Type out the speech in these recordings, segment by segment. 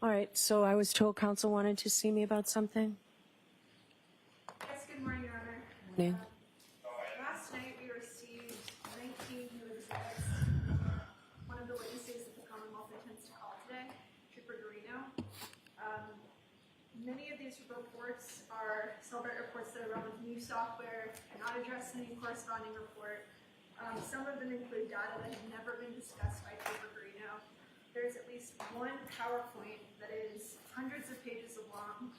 All right, so I was told council wanted to see me about something. Yes, good morning, Your Honor. Morning. Last night we received 19 new exhibits. One of the witnesses that the Commonwealth intends to call today, Trooper Garino. Many of these reports are Cellbrite reports that are run with new software and not addressed in any corresponding report. Some of them include data that have never been discussed by Trooper Garino. There's at least one PowerPoint that is hundreds of pages long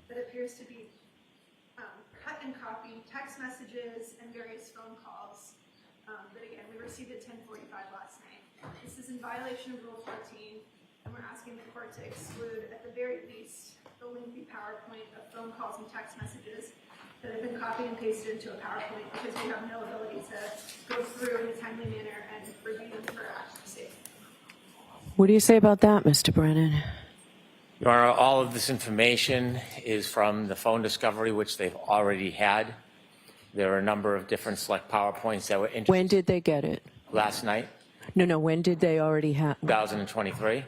that appears to be cut and copied text messages and various phone calls that, again, we received at 10:45 last night. This is in violation of Rule 14, and we're asking the court to exclude, at the very least, the lengthy PowerPoint of phone calls and text messages that have been copied and pasted into a PowerPoint because we have no ability to go through in a timely manner and review them for accuracy. What do you say about that, Mr. Brennan? Your Honor, all of this information is from the phone discovery, which they've already had. There are a number of different select PowerPoints that were introduced. When did they get it? Last night, No, when did they already have? 2023.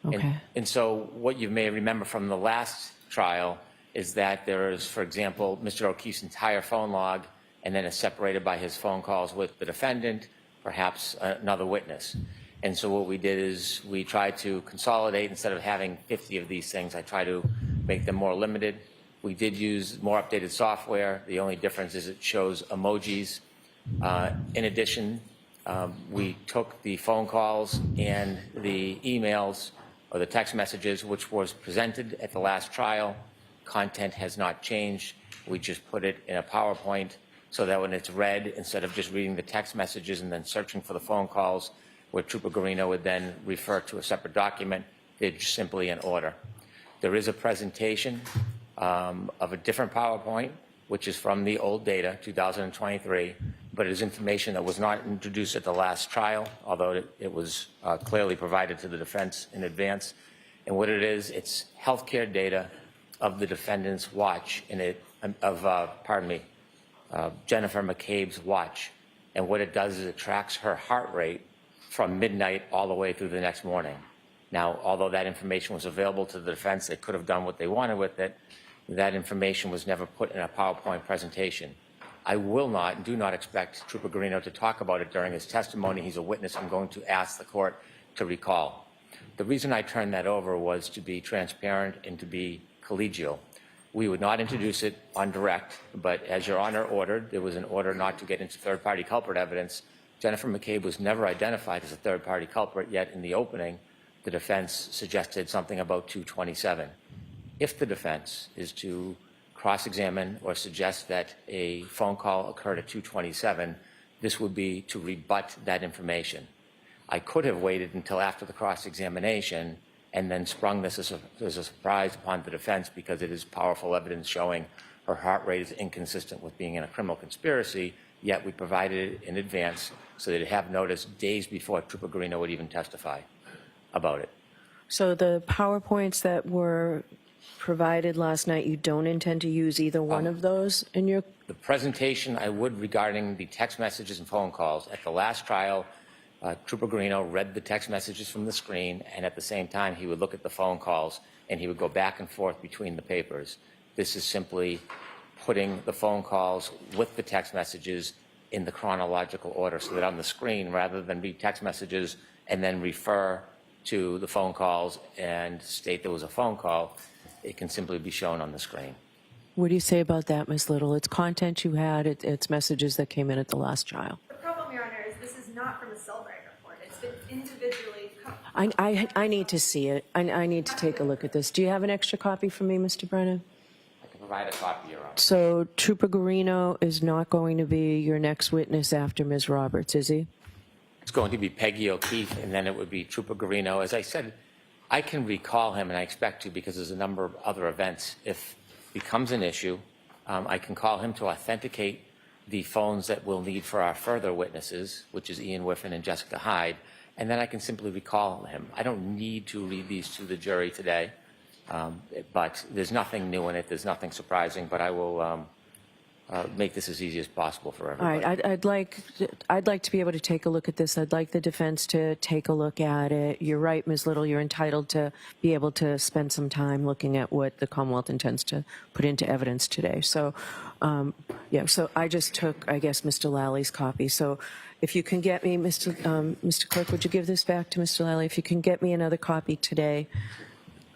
Okay. And so what you may remember from the last trial is that there is, for example, Mr. O'Keefe's entire phone log, and then it's separated by his phone calls with the defendant, perhaps another witness. And so what we did is we tried to consolidate. Instead of having 50 of these things, I try to make them more limited. We did use more updated software. The only difference is it shows emojis. In addition, we took the phone calls and the emails or the text messages, which was presented at the last trial. Content has not changed. We just put it in a PowerPoint so that when it's read, instead of just reading the text messages and then searching for the phone calls, where Trooper Garino would then refer to a separate document, they're just simply in order. There is a presentation of a different PowerPoint, which is from the old data, 2023, but it is information that was not introduced at the last trial, although it was clearly provided to the defense in advance. And what it is, it's healthcare data of the defendant's watch, Jennifer McCabe's watch. And what it does is it tracks her heart rate from midnight all the way through the next morning. Now, although that information was available to the defense, they could have done what they wanted with it. That information was never put in a PowerPoint presentation. I do not expect Trooper Garino to talk about it during his testimony. He's a witness I'm going to ask the court to recall. The reason I turned that over was to be transparent and to be collegial. We would not introduce it on direct, but as Your Honor ordered, there was an order not to get into third-party culprit evidence. Jennifer McCabe was never identified as a third-party culprit, yet in the opening, the defense suggested something about 227. If the defense is to cross-examine or suggest that a phone call occurred at 227, this would be to rebut that information. I could have waited until after the cross-examination and then sprung this as a surprise upon the defense because it is powerful evidence showing her heart rate is inconsistent with being in a criminal conspiracy, yet we provided it in advance so that it have notice days before Trooper Garino would even testify about it. So the PowerPoints that were provided last night, you don't intend to use either one of those in your? The presentation I would regarding the text messages and phone calls. At the last trial, Trooper Garino read the text messages from the screen, and at the same time, he would look at the phone calls, and he would go back and forth between the papers. This is simply putting the phone calls with the text messages in the chronological order so that on the screen, rather than read text messages and then refer to the phone calls and state there was a phone call, it can simply be shown on the screen. What do you say about that, Ms. Little? It's content you had, it's messages that came in at the last trial. The problem, Your Honor, is this is not from a Cellbrite report. It's been individually. I need to see it. I need to take a look at this. Do you have an extra copy for me, Mr. Brennan? I can provide a copy, Your Honor. So Trooper Garino is not going to be your next witness after Ms. Roberts, is he? It's going to be Peggy O'Keefe, and then it would be Trooper Garino. As I said, I can recall him, and I expect to because there's a number of other events. If it becomes an issue, I can call him to authenticate the phones that we'll need for our further witnesses, which is Ian Whiffen and Jessica Hyde, and then I can simply recall him. I don't need to read these to the jury today, but there's nothing new in it. There's nothing surprising, but I will make this as easy as possible for All everybody. right, I'd like to be able to take a look at this. I'd like the defense to take a look at it. You're right, Ms. Little, you're entitled to be able to spend some time looking at what the Commonwealth intends to put into evidence today. So, yeah, so I just took, I guess, Mr. Lally's copy. So if you can get me, Mr. Clerk, would you give this back to Mr. Lally? If you can get me another copy today,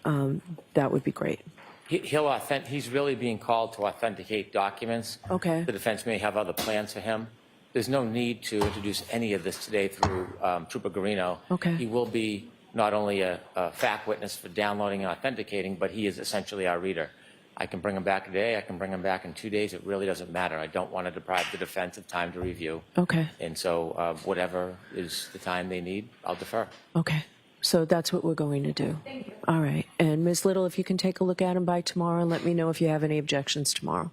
that would be great. He's really being called to authenticate documents. Okay. The defense may have other plans for him. There's no need to introduce any of this today through Trooper Garino. Okay. He will be not only a fact witness for downloading and authenticating, but he is essentially our reader. I can bring him back today. I can bring him back in 2 days. It really doesn't matter. I don't want to deprive the defense of time to review. Okay. And so whatever is the time they need, I'll defer. Okay. So that's what we're going to do. Thank you. All right. And Ms. Little, if you can take a look at them by tomorrow and let me know if you have any objections tomorrow.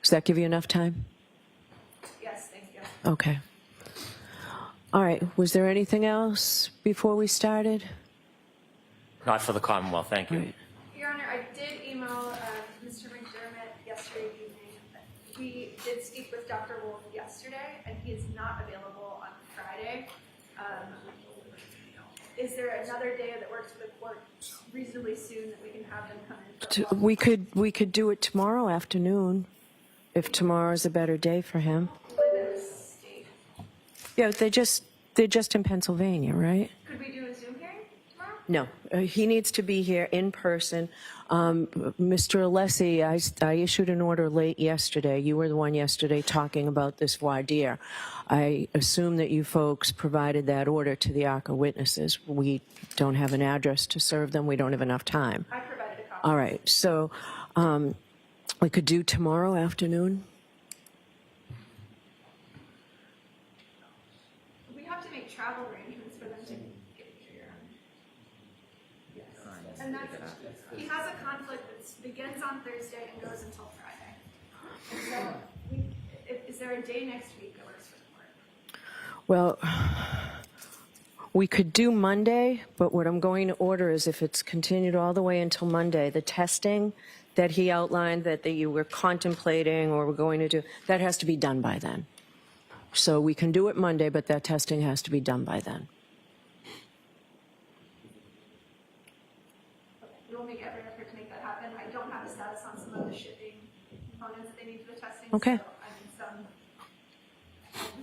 Does that give you enough time? Yes, thank you. Okay. All right. Was there anything else before we started? Not for the Commonwealth, thank you. All right. Your Honor, I did email Mr. McDermott yesterday evening. We did speak with Dr. Wolf yesterday, and he is not available on Friday. Is there another day that works for the court reasonably soon that we can have them come in? For a We could do it tomorrow afternoon, if tomorrow's a better day for him. live in the state? Yeah, they're just in Pennsylvania, right? Could we do a Zoom hearing tomorrow? No, he needs to be here in person. Mr. Alessi, I issued an order late yesterday. You were the one yesterday talking about this voir dire. I assume that you folks provided that order to the ARCA witnesses. We don't have an address to serve them. We don't have enough time. I provided a copy. All right, so we could do tomorrow afternoon? We have to make travel arrangements for them to get here. Yes. And that's, he has a conflict that begins on Thursday and goes until Friday. And so, is there a day next week that works for the court? Well, we could do Monday, but what I'm going to order is if it's continued all the way until Monday, the testing that he outlined that you were contemplating or were going to do, that has to be done by then. So we can do it Monday, but that testing has to be done by then. We will make every effort to make that happen. I don't have a status on some of the shipping components that they need for the testing. Okay. So,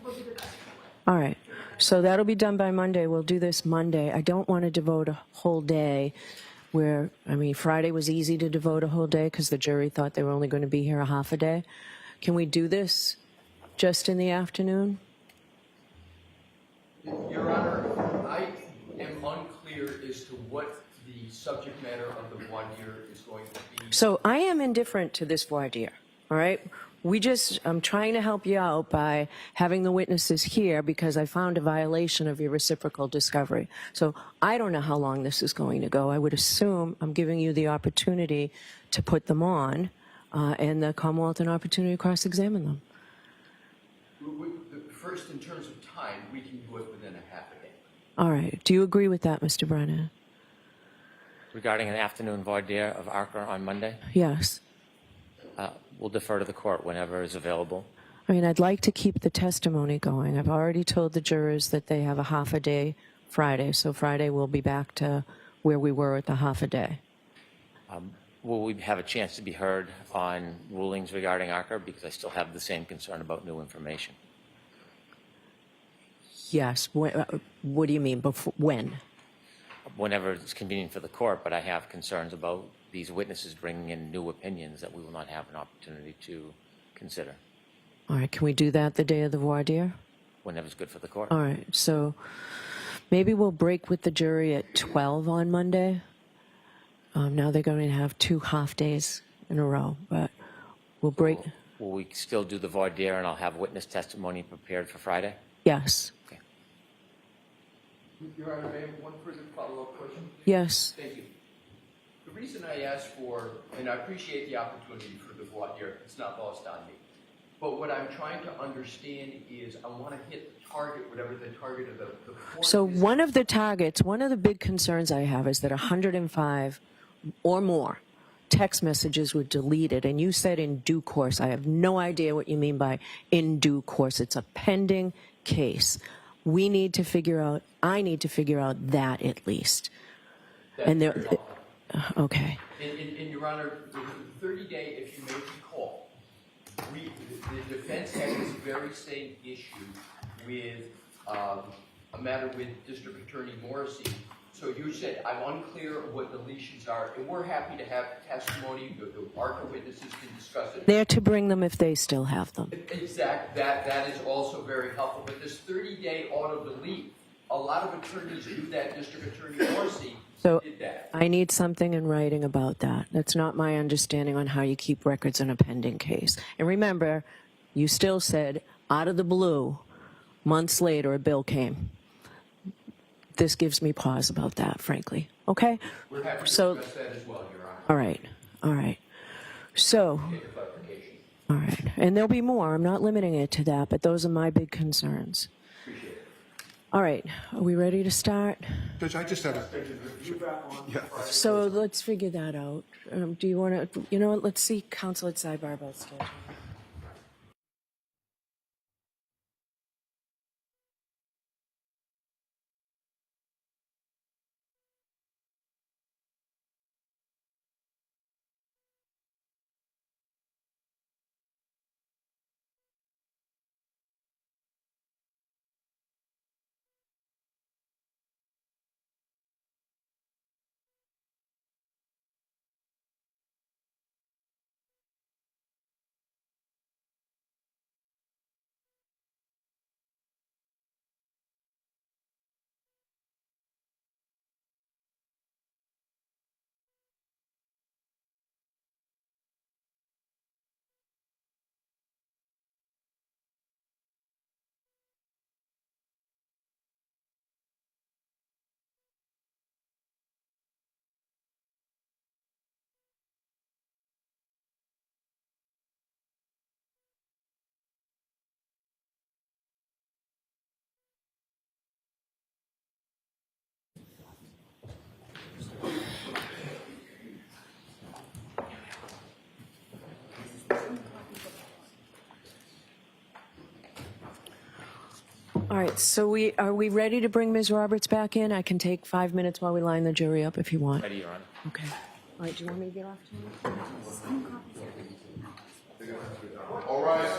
we'll do the best we can. All right. So that'll be done by Monday. We'll do this Monday. I don't want to devote a whole day where, I mean, Friday was easy to devote a whole day because the jury thought they were only going to be here a half a day. Can we do this just in the afternoon? Your Honor, I am unclear as to what the subject matter of the voir dire is going to be. So I am indifferent to this voir dire, all right? I'm trying to help you out by having the witnesses here because I found a violation of your reciprocal discovery. So I don't know how long this is going to go. I would assume I'm giving you the opportunity to put them on and the Commonwealth an opportunity to cross-examine them. First, in terms of time, we can do it within a half a day. All right. Do you agree with that, Mr. Brennan? Regarding an afternoon voir dire of ARCA on Monday, Yes. we'll defer to the court whenever is available. I mean, I'd like to keep the testimony going. I've already told the jurors that they have a half a day Friday, so Friday we'll be back to where we were at the half a day. Will we have a chance to be heard on rulings regarding ARCA? Because I still have the same concern about new information. Yes. What do you mean? When? Whenever it's convenient for the court, but I have concerns about these witnesses bringing in new opinions that we will not have an opportunity to consider All right. Can we do that the day of the voir dire? whenever it's good for the court. All right. So maybe we'll break with the jury at 12 on Monday. Now they're going to have 2 half days in a row, but we'll break. Will we still do the voir dire and I'll have witness testimony prepared for Friday? Yes. Okay. Your Honor, may I have one further follow-up question? Yes. Thank you. The reason I asked for, and I appreciate the opportunity for the voir dire, it's not lost on me. But what I'm trying to understand is I want to hit the target, whatever the target of the court So is. one of the targets, one of the big concerns I have is that 105 or more text messages were deleted, and you said in due course. I have no idea what you mean by in due course. It's a pending case. We need to figure out, I need to figure out that at least. That's And very there, helpful. okay. In Your Honor, the 30-day, if you may recall, the defense had this very same issue with a matter with District Attorney Morrissey. So you said, I'm unclear what deletions are, and we're happy to have testimony. The ARCA witnesses can discuss it. They're to bring them if they still have them. Exact. That is also very helpful. But this 30-day auto-delete, a lot of attorneys do that. District Attorney Morrissey So did that. I need something in writing about that. That's not my understanding on how you keep records in a pending case. And remember, you still said, out of the blue, months later, a bill came. This gives me pause about that, frankly. Okay? We're happy to So, discuss that as well, Your Honor. all right, all right. So, Get the clarification. all right. And there'll be more. I'm not limiting it to that, but those are my big concerns. Appreciate it. All right. Are we ready to start? Judge, I just had a, yeah, So let's figure that out. Do you want to, you know what, let's see counsel at sidebar about schedule. All right, so are we ready to bring Ms. Roberts back in? I can take 5 minutes while we line the jury up if you want. Ready, Your Honor. Okay. All right, do you want me to get off tonight? all right.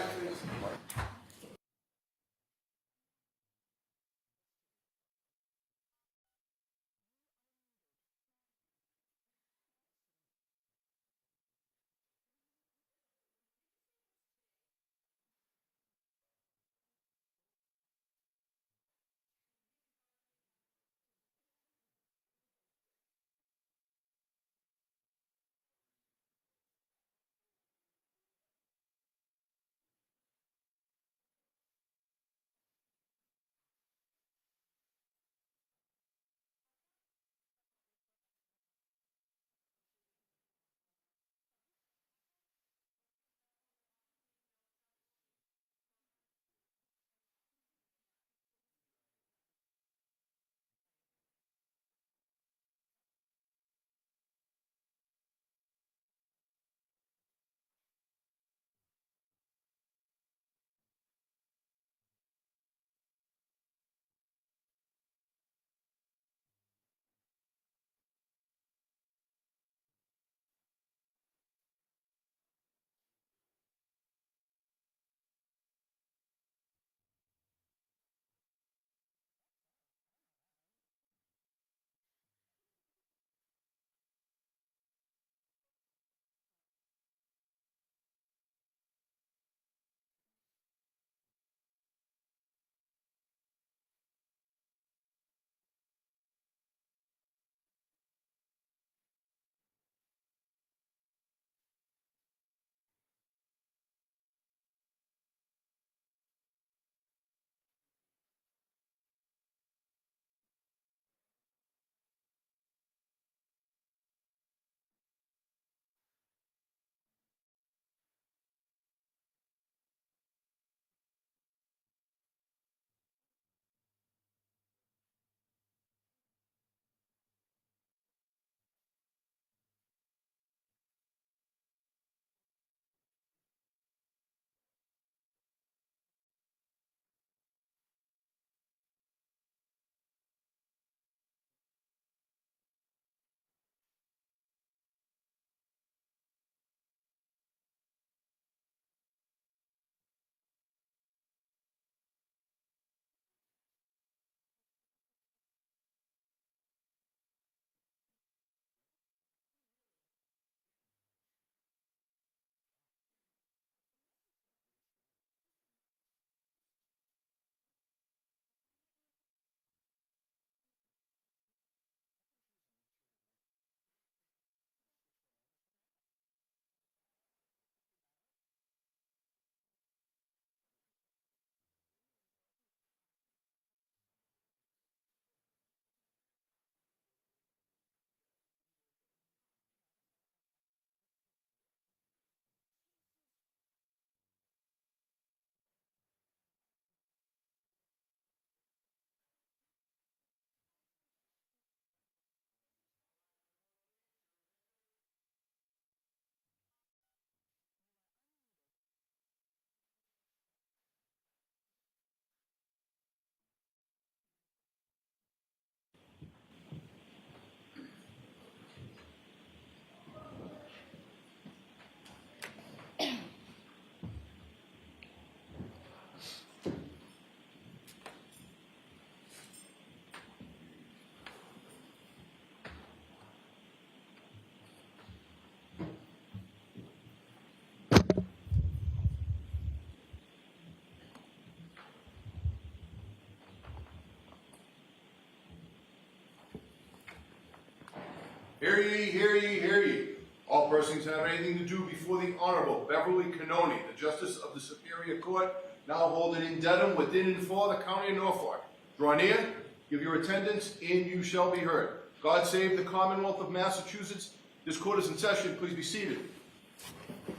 Hear ye, hear ye, hear ye. All persons have anything to do before the Honorable Beverly Canoni, the Justice of the Superior Court, now holding in Dedham, within and for the County of Norfolk. Draw near, give your attendance, and you shall be heard. God save the Commonwealth of Massachusetts. This court is in session. Please be seated.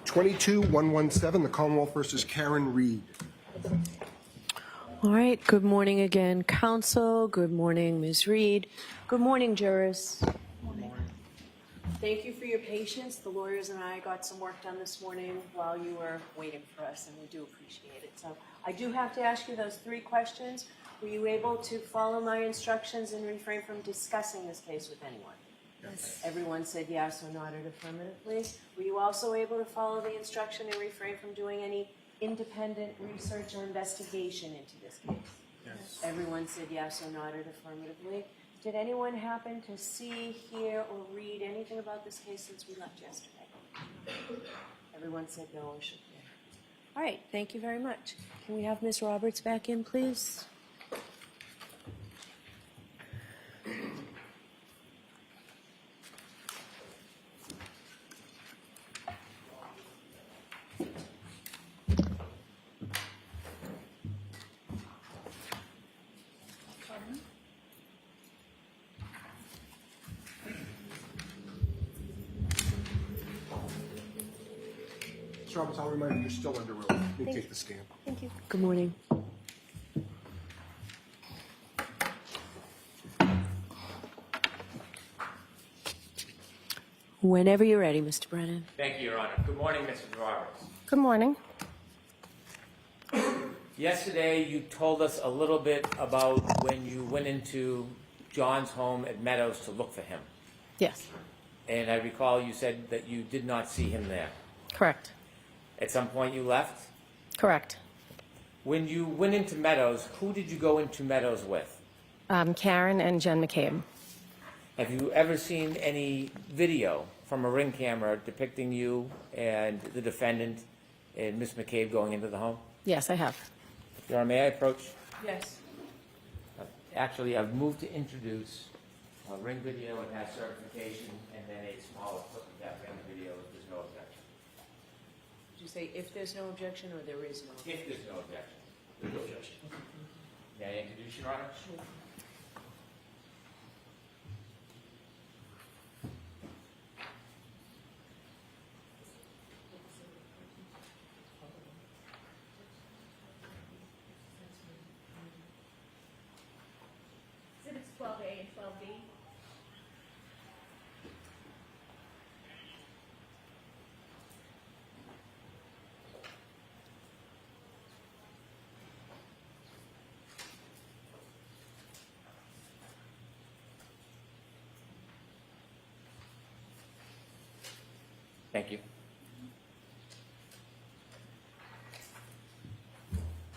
22-117, the Commonwealth versus Karen Reed. All right, good morning again, counsel. Good morning, Ms. Reed. Good morning, jurors. Thank you for your patience. The lawyers and I got some work done this morning while you were waiting for us, and we do appreciate it. So I do have to ask you those 3 questions. Were you able to follow my instructions and refrain from discussing this case with anyone? Yes. Everyone said yes or nodded affirmatively. Were you also able to follow the instruction and refrain from doing any independent research or investigation into this case? Yes. Everyone said yes or nodded affirmatively. Did anyone happen to see, hear, or read anything about this case since we left yesterday? Everyone said no or shook their head. All right, thank you very much. Can we have Ms. Roberts back in, please? Ms. Roberts, I'll remind you, you're still under oath. You can take the stand. Thank you. Good morning. Whenever you're ready, Mr. Brennan. Thank you, Your Honor. Good morning, Mrs. Roberts. Good morning. Yesterday, you told us a little bit about when you went into John's home at Meadows to look for him. Yes, And I recall you said that you did not see him there. correct. At some point, you left. Correct. When you went into Meadows, who did you go into Meadows with? Karen and Jen McCabe. Have you ever seen any video from a ring camera depicting you and the defendant and Miss McCabe going into the home? Yes, I have. Your Honor, may I approach? Yes. Actually, I've moved to introduce a ring video. It has certification, and then a smaller clip of that ring video if there's no objection. Did you say if there's no objection or there is no? If there's no objection. There's no objection. May I introduce Your Honor? Sure. Exhibits 12A and 12B. Thank you.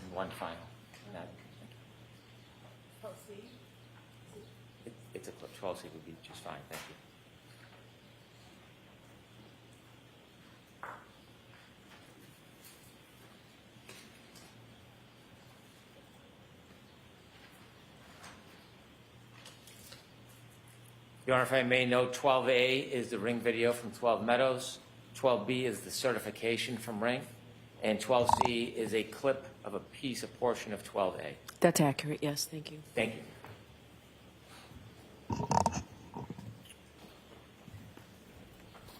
And one final. Thank you. 12C. It's a clip. 12C would be just fine. Thank you. Your Honor, if I may note, 12A is the ring video from 12 Meadows, 12B is the certification from Ring, and 12C is a clip of a piece, a portion of 12A. That's accurate, yes, thank you. Thank you.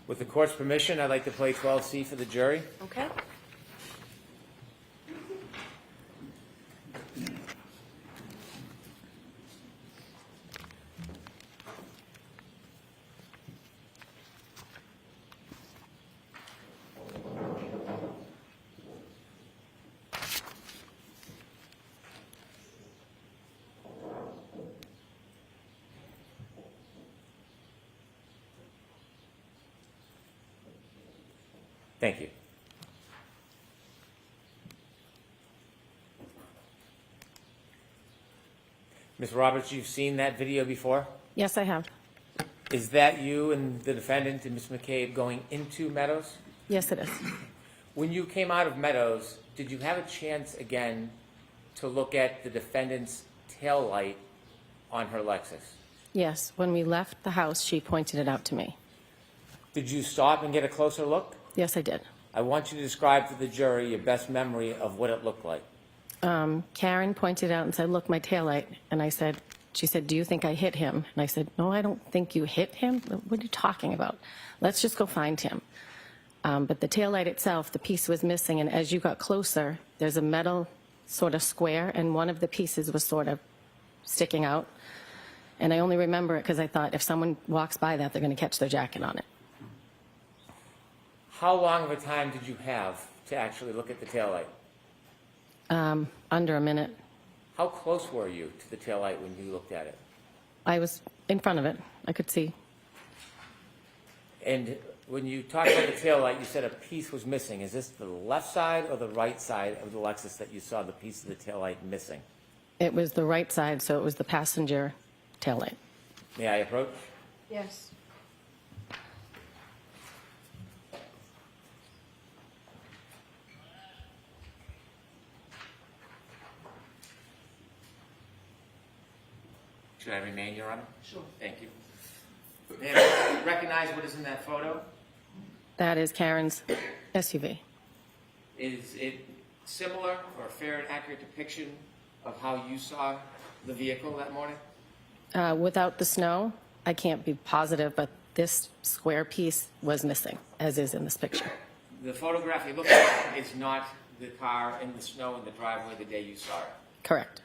With the court's permission, I'd like to play 12C for the jury. Okay. Thank you. Ms. Roberts, you've seen that video before? Yes, I have. Is that you and the defendant and Ms. McCabe going into Meadows? Yes, it is. When you came out of Meadows, did you have a chance again to look at the defendant's tail light on her Lexus? Yes, when we left the house, she pointed it out to me. Did you stop and get a closer look? Yes, I did. I want you to describe to the jury your best memory of what it looked like. Karen pointed out and said, look, my taillight. And she said, do you think I hit him? And I said, no, I don't think you hit him. What are you talking about? Let's just go find him. But the taillight itself, the piece was missing. And as you got closer, there's a metal sort of square, and one of the pieces was sort of sticking out. And I only remember it because I thought if someone walks by that, they're going to catch their jacket on it. How long of a time did you have to actually look at the taillight? Under a minute. How close were you to the taillight when you looked at it? I was in front of it. I could see. And when you talked about the taillight, you said a piece was missing. Is this the left side or the right side of the Lexus that you saw the piece of the taillight missing? It was the right side, so it was the passenger taillight. May I approach? Yes. Should I remain, Your Honor? Sure. Thank you. May I recognize what is in that photo? That is Karen's SUV. Is it similar or a fair and accurate depiction of how you saw the vehicle that morning? Without the snow, I can't be positive, but this square piece was missing, as is in this picture. The photograph you look at is not the car in the snow in the driveway the day you saw it. Correct.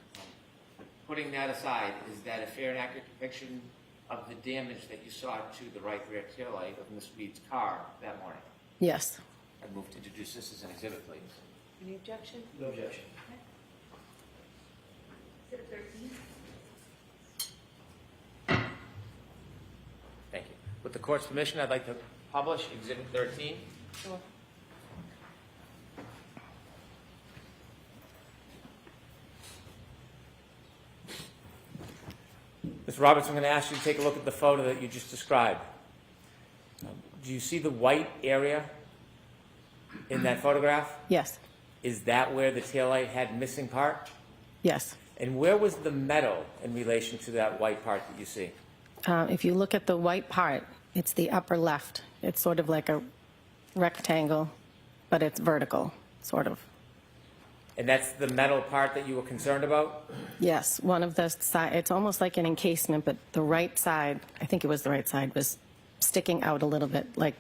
Putting that aside, is that a fair and accurate depiction of the damage that you saw to the right rear taillight of Ms. Reed's car that morning? Yes. I move to introduce this as an exhibit, please. Any objection? No objection. Exhibit 13. Thank you. With the court's permission, I'd like to publish Exhibit 13. Sure. Ms. Roberts, I'm going to ask you to take a look at the photo that you just described. Do you see the white area in that photograph? Yes. Is that where the taillight had missing part? Yes. And where was the metal in relation to that white part that you see? If you look at the white part, it's the upper left. It's sort of like a rectangle, but it's vertical, sort of. And that's the metal part that you were concerned about? Yes, one of the side, it's almost like an encasement, but the right side, I think it was the right side, was sticking out a little bit, like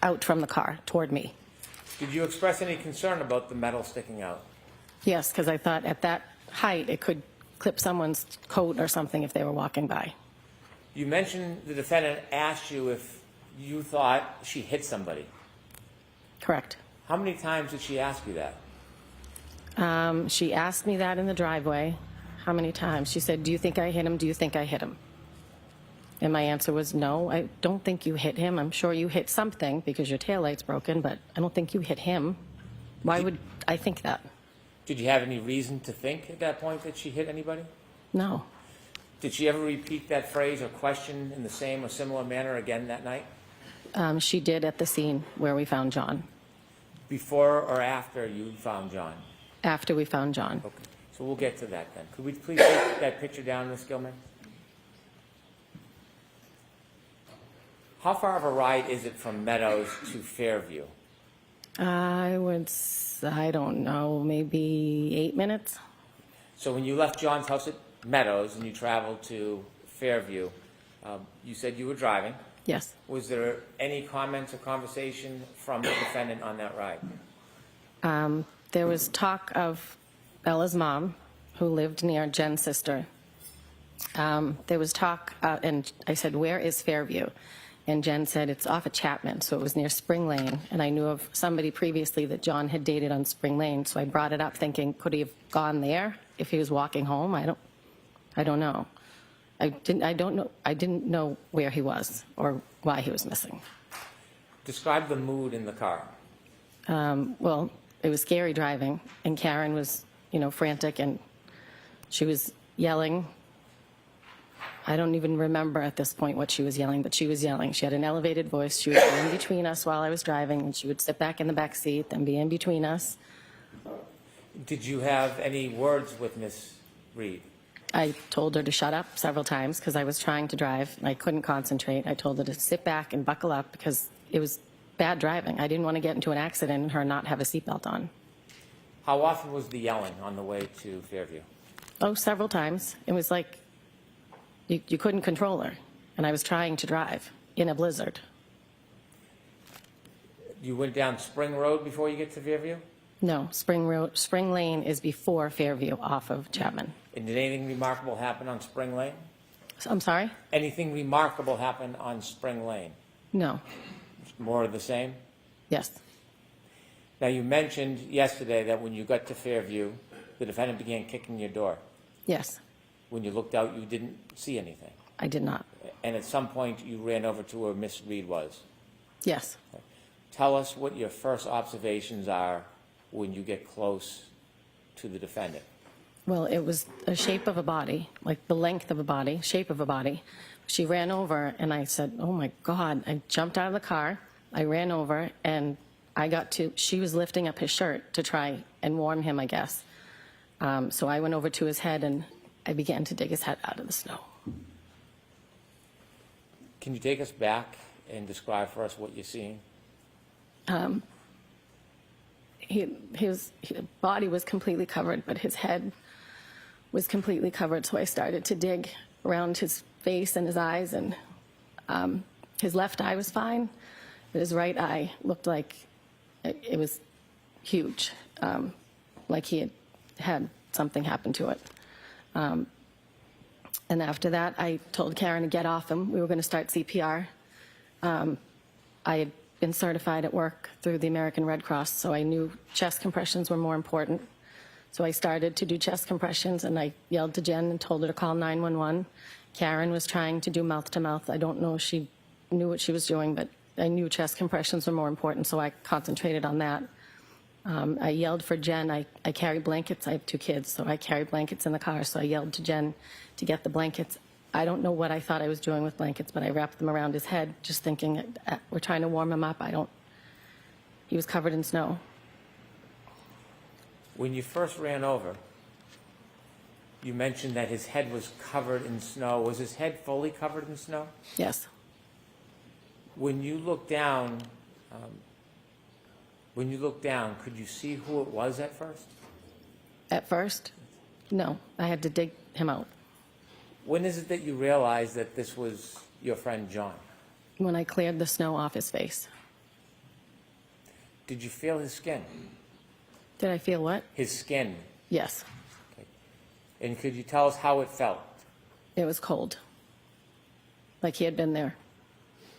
out from the car toward me. Did you express any concern about the metal sticking out? Yes, because I thought at that height it could clip someone's coat or something if they were walking by. You mentioned the defendant asked you if you thought she hit somebody. Correct. How many times did she ask you that? She asked me that in the driveway. How many times? She said, do you think I hit him? Do you think I hit him? And my answer was, no, I don't think you hit him. I'm sure you hit something because your taillight's broken, but I don't think you hit him. Why would I think that? Did you have any reason to think at that point that she hit anybody? No. Did she ever repeat that phrase or question in the same or similar manner again that night? She did at the scene where we found John, Before or after you found John? after we found John. Okay, so we'll get to that then. Could we please take that picture down, Ms. Gilman? How far of a ride is it from Meadows to Fairview? I don't know, maybe 8 minutes? So when you left John's house at Meadows and you traveled to Fairview, you said you were driving. Yes. Was there any comments or conversation from the defendant on that ride? There was talk of Bella's mom, who lived near Jen's sister. There was talk, and I said, where is Fairview? And Jen said, it's off of Chapman, so it was near Spring Lane. And I knew of somebody previously that John had dated on Spring Lane, so I brought it up thinking, could he have gone there if he was walking home? I don't know. I didn't know where he was or why he was missing. Describe the mood in the car. Well, it was scary driving, and Karen was, frantic, and she was yelling. I don't even remember at this point what she was yelling, but she was yelling. She had an elevated voice. She would be in between us while I was driving, and she would sit back in the back seat and be in between us. Did you have any words with Miss Reed? I told her to shut up several times because I was trying to drive and I couldn't concentrate. I told her to sit back and buckle up because it was bad driving. I didn't want to get into an accident and her not have a seatbelt on. How often was the yelling on the way to Fairview? Oh, several times. It was like you couldn't control her, and I was trying to drive in a blizzard. You went down Spring Road before you get to Fairview? No, Spring Lane is before Fairview off of Chapman. And did anything remarkable happen on Spring Lane? I'm sorry? Anything remarkable happen on Spring Lane? No. More of the same? Yes. Now, you mentioned yesterday that when you got to Fairview, the defendant began kicking your door. Yes. When you looked out, you didn't see anything. I did not. And at some point, you ran over to where Miss Reed was. Yes. Tell us what your first observations are when you get close to the defendant. Well, it was a shape of a body, like the length of a body, shape of a body. She ran over, and I said, oh, my God. I jumped out of the car. I ran over, and she was lifting up his shirt to try and warm him, I guess. So I went over to his head, and I began to dig his head out of the snow. Can you take us back and describe for us what you're seeing? His body was completely covered, but his head was completely covered. So I started to dig around his face and his eyes, and his left eye was fine, but his right eye looked like it was huge, like he had something happen to it. And after that, I told Karen to get off him. We were going to start CPR. I had been certified at work through the American Red Cross, so I knew chest compressions were more important. So I started to do chest compressions, and I yelled to Jen and told her to call 911. Karen was trying to do mouth-to-mouth. I don't know if she knew what she was doing, but I knew chest compressions were more important, so I concentrated on that. I yelled for Jen. I carry blankets. I have 2 kids, so I carry blankets in the car, so I yelled to Jen to get the blankets. I don't know what I thought I was doing with blankets, but I wrapped them around his head, just thinking we're trying to warm him up. He was covered in snow. When you first ran over, you mentioned that his head was covered in snow. Was his head fully covered in snow? Yes. When you looked down, could you see who it was at first? At first, no. I had to dig him out. When is it that you realized that this was your friend John? When I cleared the snow off his face. Did you feel his skin? Did I feel what? His skin. Yes. Okay. And could you tell us how it felt? It was cold. Like he had been there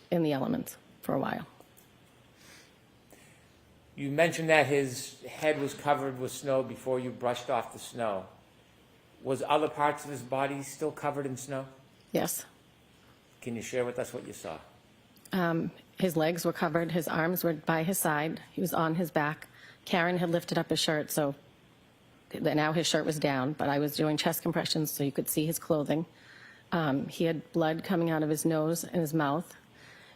in the elements for a while. You mentioned that his head was covered with snow before you brushed off the snow. Was other parts of his body still covered in snow? Yes. Can you share with us what you saw? His legs were covered. His arms were by his side. He was on his back. Karen had lifted up his shirt, so now his shirt was down, but I was doing chest compressions so you could see his clothing. He had blood coming out of his nose and his mouth.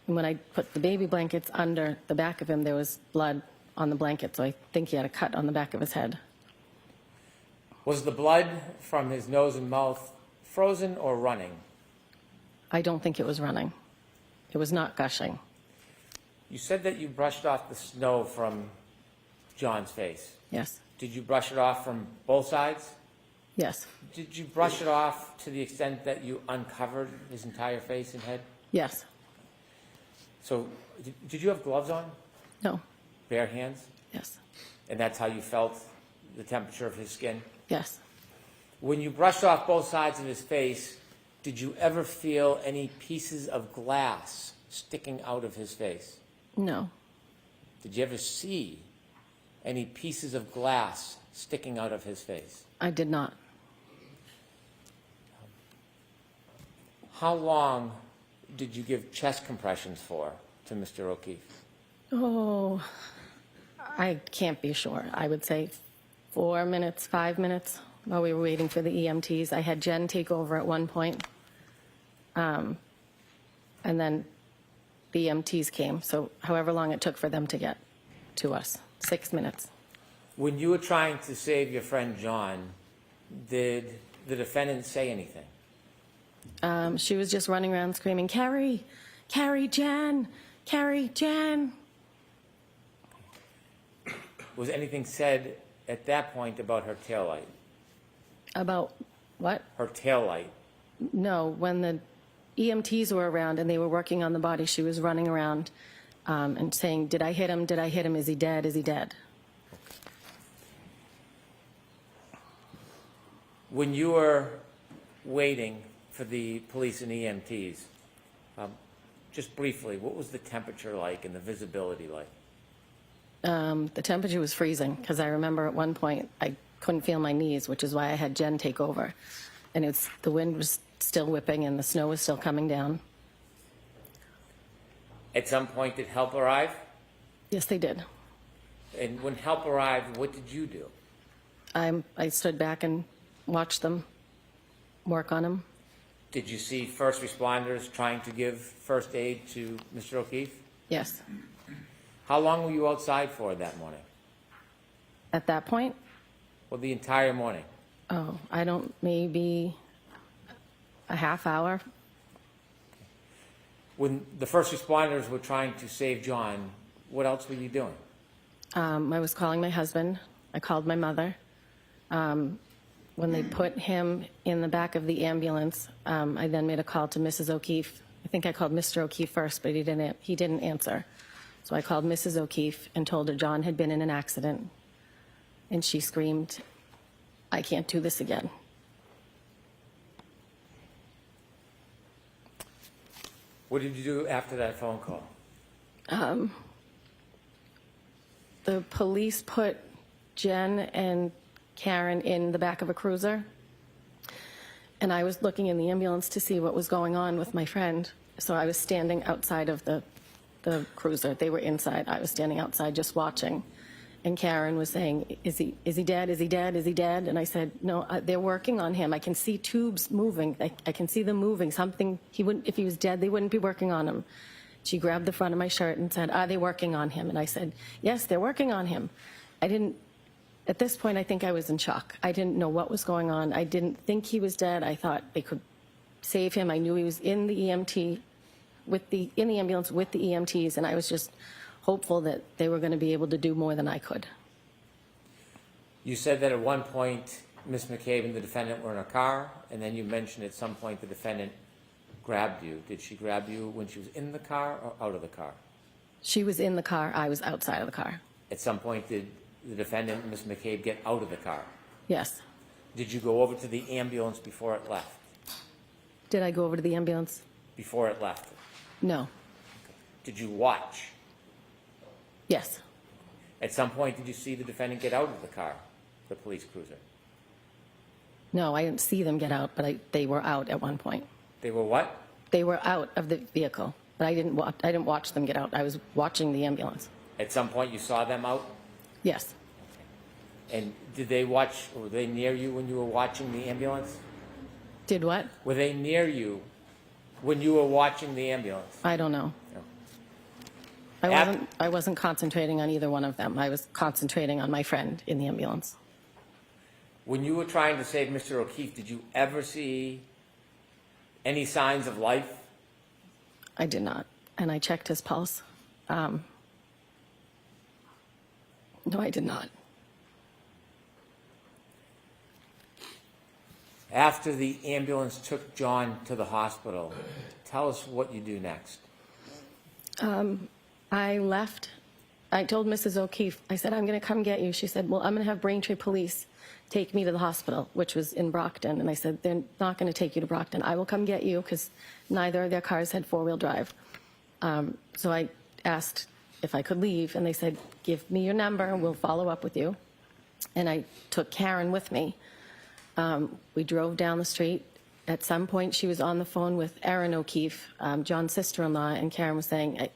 And when I put the baby blankets under the back of him, there was blood on the blanket, so I think he had a cut on the back of his head. Was the blood from his nose and mouth frozen or running? I don't think it was running. It was not gushing. You said that you brushed off the snow from John's face. Yes. Did you brush it off from both sides? Yes. Did you brush it off to the extent that you uncovered his entire face and head? Yes. So, did you have gloves on? No. Bare hands? Yes. And that's how you felt the temperature of his skin? Yes. When you brushed off both sides of his face, did you ever feel any pieces of glass sticking out of his face? No. Did you ever see any pieces of glass sticking out of his face? I did not. How long did you give chest compressions for to Mr. O'Keefe? Oh, I can't be sure. I would say 4 minutes, 5 minutes while we were waiting for the EMTs. I had Jen take over at one point, and then the EMTs came. So however long it took for them to get to us, 6 minutes. When you were trying to save your friend John, did the defendant say anything? She was just running around screaming, Carrie, Carrie, Jen, Carrie, Jen. Was anything said at that point about her taillight? About what? Her taillight? No, when the EMTs were around and they were working on the body, she was running around and saying, did I hit him? Did I hit him? Is he dead? Is he dead? When you were waiting for the police and EMTs, just briefly, what was the temperature like and the visibility like? The temperature was freezing because I remember at one point I couldn't feel my knees, which is why I had Jen take over. And the wind was still whipping and the snow was still coming down. At some point, did help arrive? Yes, they did. And when help arrived, what did you do? I stood back and watched them work on him. Did you see first responders trying to give first aid to Mr. O'Keefe? Yes. How long were you outside for that morning? At that point, Well, the entire morning. maybe a half hour. When the first responders were trying to save John, what else were you doing? I was calling my husband. I called my mother. When they put him in the back of the ambulance, I then made a call to Mrs. O'Keefe. I think I called Mr. O'Keefe first, but he didn't answer. So I called Mrs. O'Keefe and told her John had been in an accident. And she screamed, I can't do this again. What did you do after that phone call? The police put Jen and Karen in the back of a cruiser. And I was looking in the ambulance to see what was going on with my friend. So I was standing outside of the cruiser. They were inside. I was standing outside just watching. And Karen was saying, is he dead? Is he dead? Is he dead? And I said, no, they're working on him. I can see tubes moving. I can see them moving. If he was dead, they wouldn't be working on him. She grabbed the front of my shirt and said, are they working on him? And I said, yes, they're working on him. At this point, I think I was in shock. I didn't know what was going on. I didn't think he was dead. I thought they could save him. I knew he was in the ambulance with the EMTs, and I was just hopeful that they were going to be able to do more than I could. You said that at one point, Ms. McCabe and the defendant were in a car, and then you mentioned at some point the defendant grabbed you. Did she grab you when she was in the car or out of the car? She was in the car. I was outside of the car. At some point, did the defendant, Ms. McCabe, get out of the car? Yes. Did you go over to the ambulance before it left? Did I go over to the ambulance? Before it left? No. Did you watch? Yes. At some point, did you see the defendant get out of the car, the police cruiser? No, I didn't see them get out, but they were out at one point. They were what? They were out of the vehicle, but I didn't watch them get out. I was watching the ambulance. At some point, you saw them out? Yes. And did they watch, or were they near you when you were watching the ambulance? Did what? Were they near you when you were watching the ambulance? I don't know. No. I wasn't concentrating on either one of them. I was concentrating on my friend in the ambulance. When you were trying to save Mr. O'Keefe, did you ever see any signs of life? I did not. And I checked his pulse. No, I did not. After the ambulance took John to the hospital, tell us what you do next. I left. I told Mrs. O'Keefe, I said, I'm going to come get you. She said, well, I'm going to have Braintree Police take me to the hospital, which was in Brockton. And I said, they're not going to take you to Brockton. I will come get you because neither of their cars had four-wheel drive. So I asked if I could leave, and they said, give me your number and we'll follow up with you. And I took Karen with me. We drove down the street. At some point, she was on the phone with Erin O'Keefe, John's sister-in-law, and Karen was saying,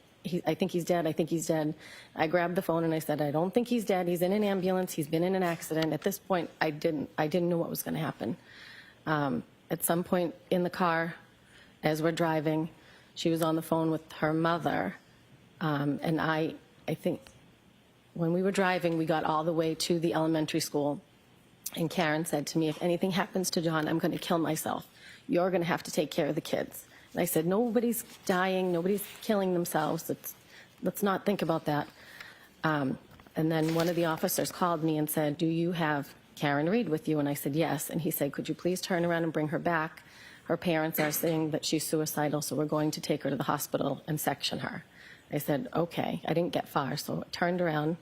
I think he's dead, I think he's dead. I grabbed the phone and I said, I don't think he's dead. He's in an ambulance. He's been in an accident. At this point, I didn't know what was going to happen. At some point in the car, as we're driving, she was on the phone with her mother. And I think when we were driving, we got all the way to the elementary school. And Karen said to me, if anything happens to John, I'm going to kill myself. You're going to have to take care of the kids. And I said, nobody's dying, nobody's killing themselves. Let's not think about that. And then one of the officers called me and said, do you have Karen Reed with you? And I said, yes. And he said, could you please turn around and bring her back? Her parents are saying that she's suicidal, so we're going to take her to the hospital and section her. I said, okay. I didn't get far, so I turned around,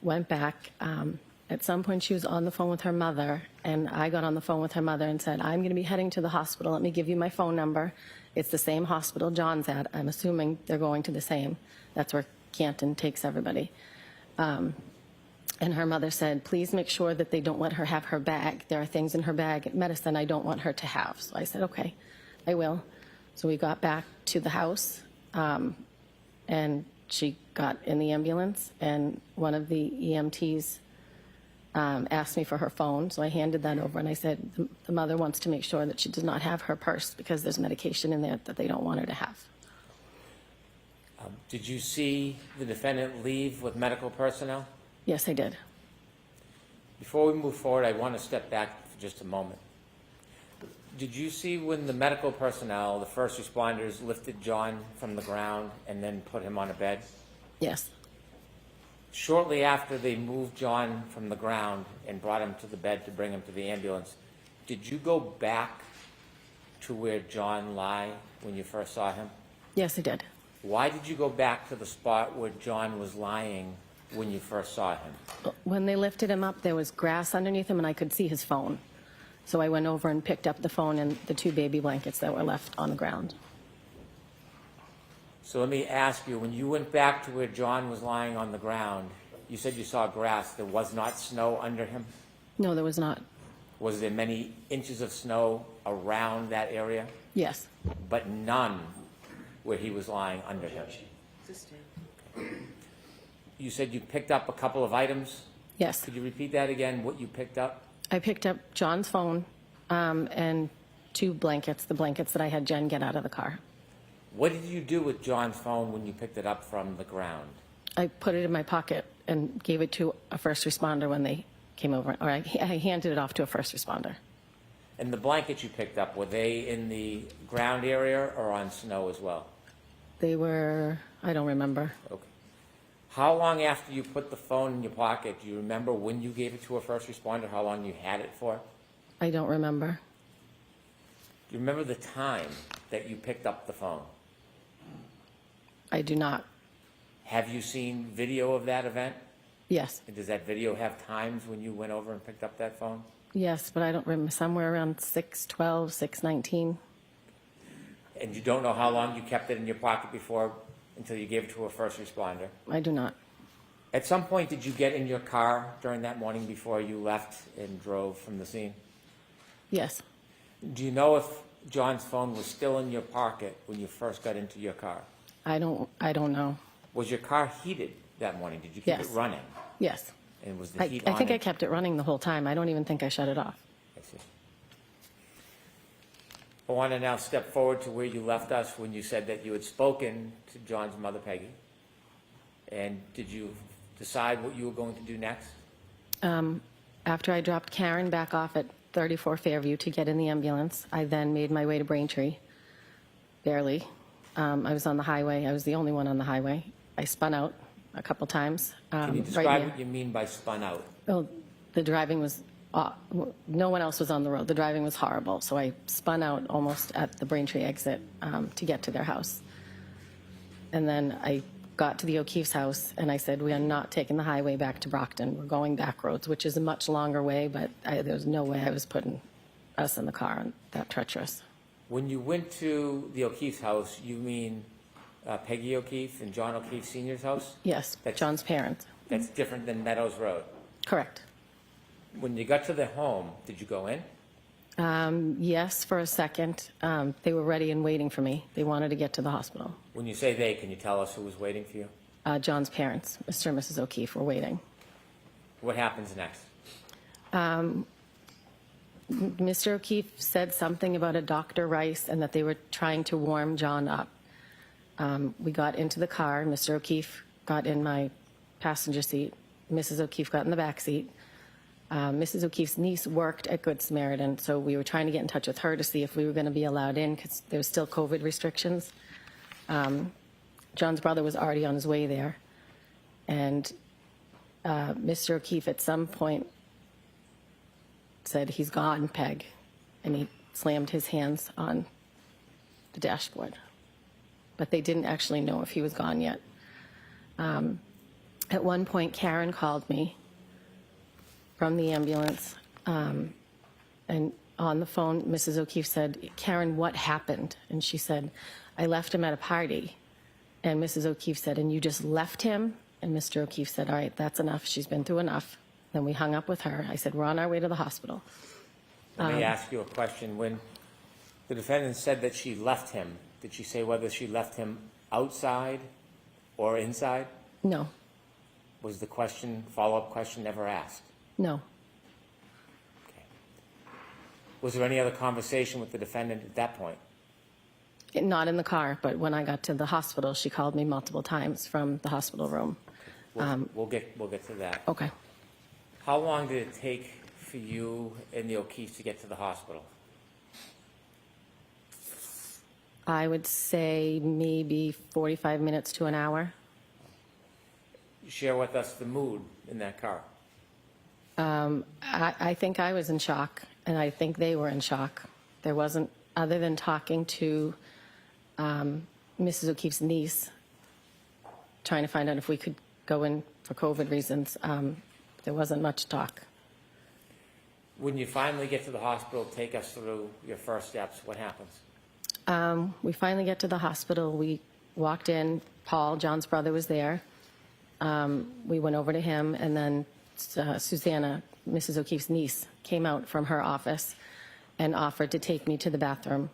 went back. At some point, she was on the phone with her mother, and I got on the phone with her mother and said, I'm going to be heading to the hospital. Let me give you my phone number. It's the same hospital John's at. I'm assuming they're going to the same. That's where Canton takes everybody. And her mother said, please make sure that they don't let her have her bag. There are things in her bag, medicine I don't want her to have. So I said, okay, I will. So we got back to the house, and she got in the ambulance, and one of the EMTs asked me for her phone, so I handed that over, and I said, the mother wants to make sure that she does not have her purse because there's medication in there that they don't want her to have. Did you see the defendant leave with medical personnel? Yes, I did. Before we move forward, I want to step back for just a moment. Did you see when the medical personnel, the first responders, lifted John from the ground and then put him on a bed? Yes. Shortly after they moved John from the ground and brought him to the bed to bring him to the ambulance, did you go back to where John lay when you first saw him? Yes, I did. Why did you go back to the spot where John was lying when you first saw him? When they lifted him up, there was grass underneath him, and I could see his phone. So I went over and picked up the phone and the 2 baby blankets that were left on the ground. So let me ask you, when you went back to where John was lying on the ground, you said you saw grass. There was not snow under him? No, there was not. Was there many inches of snow around that area? Yes. But none where he was lying under him? You said you picked up a couple of items? Yes. Could you repeat that again, what you picked up? I picked up John's phone and 2 blankets, the blankets that I had Jen get out of the car. What did you do with John's phone when you picked it up from the ground? I put it in my pocket and gave it to a first responder when they came over, or I handed it off to a first responder. And the blankets you picked up, were they in the ground area or on snow as well? They were, I don't remember. Okay. How long after you put the phone in your pocket, do you remember when you gave it to a first responder, how long you had it for? I don't remember. Do you remember the time that you picked up the phone? I do not. Have you seen video of that event? Yes. And does that video have times when you went over and picked up that phone? Yes, but I don't remember, somewhere around 6:12, 6:19. And you don't know how long you kept it in your pocket before, until you gave it to a first responder? I do not. At some point, did you get in your car during that morning before you left and drove from the scene? Yes. Do you know if John's phone was still in your pocket when you first got into your car? I don't know. Was your car heated that morning? Did you keep Yes. it running? Yes. And was the heat I on? think I kept it running the whole time. I don't even think I shut it off. I see. I want to now step forward to where you left us when you said that you had spoken to John's mother, Peggy. And did you decide what you were going to do next? After I dropped Karen back off at 34 Fairview to get in the ambulance, I then made my way to Braintree, barely. I was on the highway. I was the only one on the highway. I spun out a couple times. Can you describe what you mean by spun out? Well, the driving was, no one else was on the road. The driving was horrible. So I spun out almost at the Braintree exit to get to their house. And then I got to the O'Keefe's house and I said, we are not taking the highway back to Brockton. We're going back roads, which is a much longer way, but there was no way I was putting us in the car and that treacherous. When you went to the O'Keefe's house, you mean Peggy O'Keefe and John O'Keefe Sr.'s house? Yes, John's parents. That's different than Meadows Road. Correct. When you got to their home, did you go in? Yes, for a second. They were ready and waiting for me. They wanted to get to the hospital. When you say they, can you tell us who was waiting for you? John's parents, Mr. and Mrs. O'Keefe, were waiting. What happens next? Mr. O'Keefe said something about a Dr. Rice and that they were trying to warm John up. We got into the car. Mr. O'Keefe got in my passenger seat. Mrs. O'Keefe got in the back seat. Mrs. O'Keefe's niece worked at Good Samaritan, so we were trying to get in touch with her to see if we were going to be allowed in because there was still COVID restrictions. John's brother was already on his way there, and Mr. O'Keefe at some point said, "He's gone, Peg," and he slammed his hands on the dashboard. But they didn't actually know if he was gone yet. At one point, Karen called me from the ambulance, and on the phone, Mrs. O'Keefe said, "Karen, what happened?" And she said, "I left him at a party." And Mrs. O'Keefe said, "And you just left him?" And Mr. O'Keefe said, "All right, that's enough. She's been through enough." Then we hung up with her. I said, "We're on our way to the hospital." Let me ask you a question. When the defendant said that she left him, did she say whether she left him outside or inside? No, Was the question, follow-up question, never asked? no. Okay. Was there any other conversation with the defendant at that point? Not in the car, but when I got to the hospital, she called me multiple times from the hospital room. We'll get to that. Okay. How long did it take for you and the O'Keefes to get to the hospital? I would say maybe 45 minutes to an hour. Share with us the mood in that car. I think I was in shock, and I think they were in shock. There wasn't, other than talking to Mrs. O'Keefe's niece, trying to find out if we could go in for COVID reasons, there wasn't much talk. When you finally get to the hospital, take us through your first steps. What happens? We finally get to the hospital. We walked in. Paul, John's brother, was there. We went over to him, and then Susanna, Mrs. O'Keefe's niece, came out from her office and offered to take me to the bathroom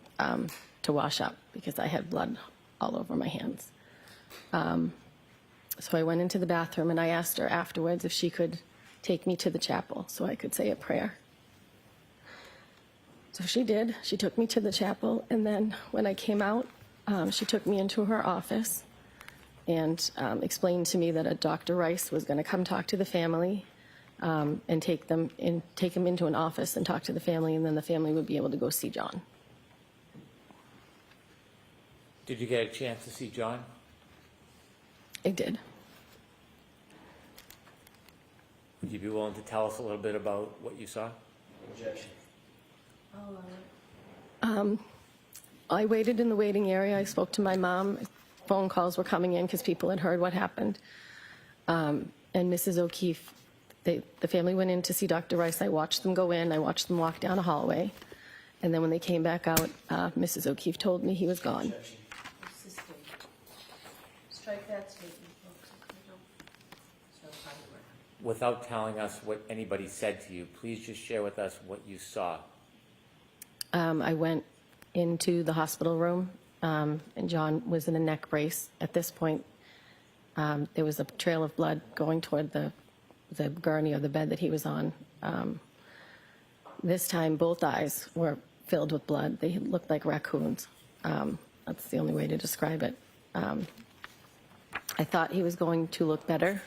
to wash up because I had blood all over my hands. So I went into the bathroom, and I asked her afterwards if she could take me to the chapel so I could say a prayer. So she did. She took me to the chapel, and then when I came out, she took me into her office and explained to me that a Dr. Rice was going to come talk to the family and take them into an office and talk to the family, and then the family would be able to go see John. Did you get a chance to see John? I did. Would you be willing to tell us a little bit about what you saw? Objection. I waited in the waiting area. I spoke to my mom. Phone calls were coming in because people had heard what happened. And Mrs. O'Keefe, the family went in to see Dr. Rice. I watched them go in. I watched them walk down a hallway. And then when they came back out, Mrs. O'Keefe told me he was gone. Strike that statement, folks. So firework. Without telling us what anybody said to you, please just share with us what you saw. I went into the hospital room, and John was in a neck brace. At this point, there was a trail of blood going toward the gurney or the bed that he was on. This time, both eyes were filled with blood. They looked like raccoons. That's the only way to describe it. I thought he was going to look better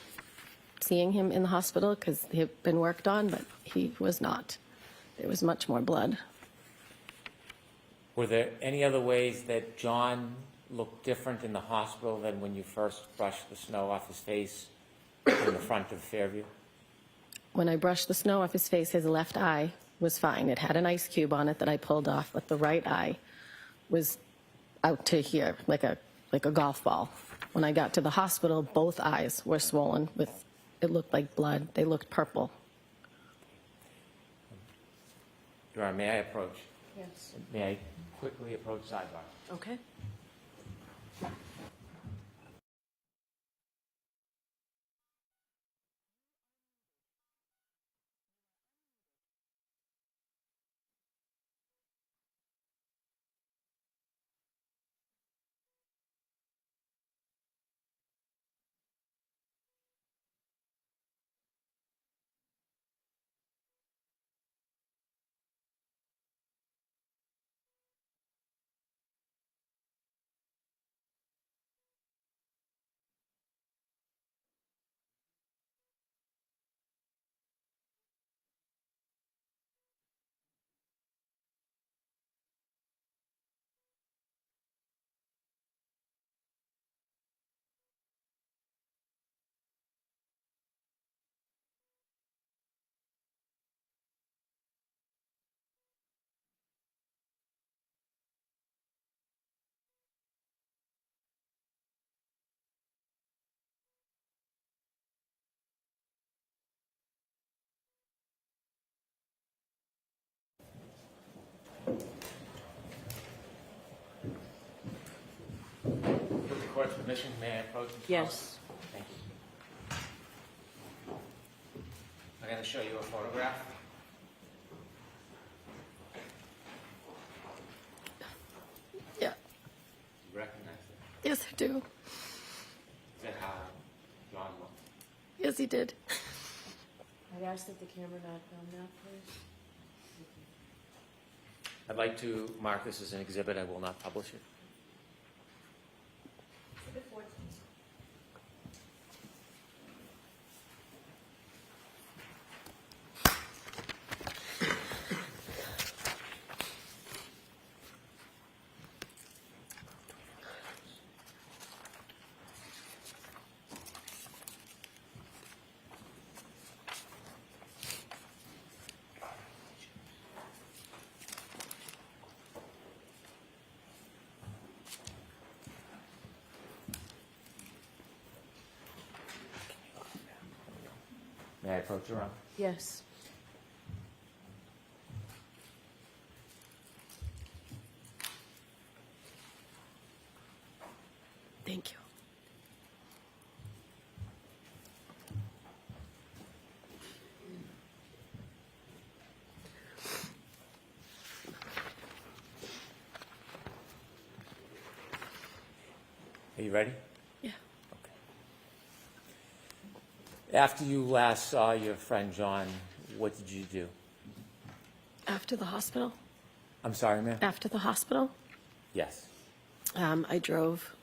seeing him in the hospital because he had been worked on, but he was not. There was much more blood. Were there any other ways that John looked different in the hospital than when you first brushed the snow off his face in the front of Fairview? When I brushed the snow off his face, his left eye was fine. It had an ice cube on it that I pulled off, but the right eye was out to here, like a golf ball. When I got to the hospital, both eyes were swollen with, it looked like blood. They looked purple. Your Honor, may I approach? Yes. May I quickly approach sidebar? Okay. court's permission, may I approach? Ms. Yes. Collins? Thank you. I'm going to show you a photograph. Yeah. You recognize it? Yes, I do. Is that how John looked? Yes, he did. I'd ask that the camera not film that, please. I'd like to mark this as an exhibit. I will not publish it. May I approach your honor? Yes. Thank you. Are you ready? Yeah. After you last saw your friend John, what did you do? After the hospital? I'm sorry, ma'am? After the hospital, Yes. I drove.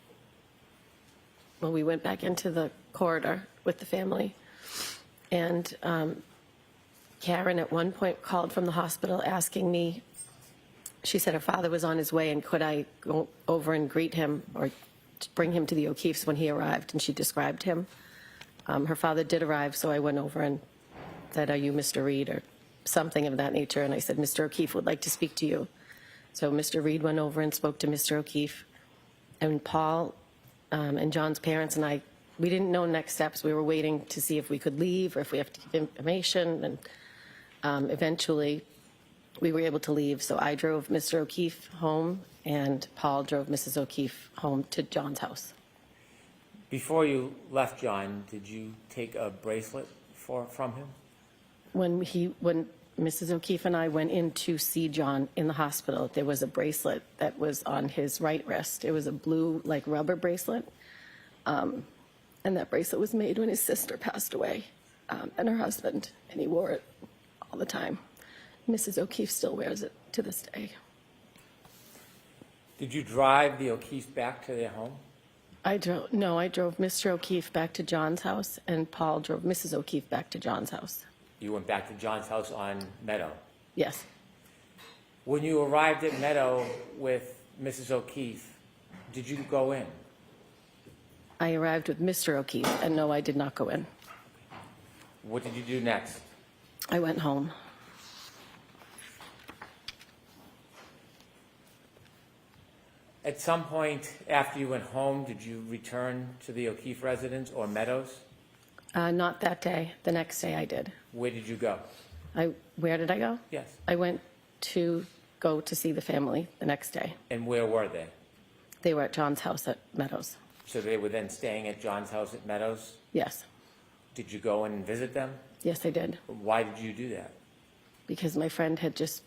Well, we went back into the corridor with the family, and Karen at one point called from the hospital asking me, she said her father was on his way and could I go over and greet him or bring him to the O'Keeffe's when he arrived, and she described him. Her father did arrive, so I went over and said, "Are you Mr. Reed?" or something of that nature, and I said, "Mr. O'Keefe would like to speak to you." So Mr. Reed went over and spoke to Mr. O'Keefe, and Paul and John's parents and I, we didn't know next steps. We were waiting to see if we could leave or if we have to give information, and eventually we were able to leave. So I drove Mr. O'Keefe home, and Paul drove Mrs. O'Keefe home to John's house. Before you left John, did you take a bracelet from him? When Mrs. O'Keefe and I went in to see John in the hospital, there was a bracelet that was on his right wrist. It was a blue, like, rubber bracelet. And that bracelet was made when his sister passed away, and her husband, and he wore it all the time. Mrs. O'Keefe still wears it to this day. Did you drive the O'Keefe back to their home? I drove Mr. O'Keefe back to John's house, and Paul drove Mrs. O'Keefe back to John's house. You went back to John's house on Meadow. Yes. When you arrived at Meadow with Mrs. O'Keefe, did you go in? I arrived with Mr. O'Keefe, and no, I did not go in. What did you do next? I went home. At some point after you went home, did you return to the O'Keefe residence or Meadows? Not that day. The next day I did. Where did you go? Where did I go? Yes. I went to go to see the family the next day. And where were they? They were at John's house at Meadows. So they were then staying at John's house at Meadows? Yes. Did you go in and visit them? Yes, I did. Why did you do that? Because my friend had just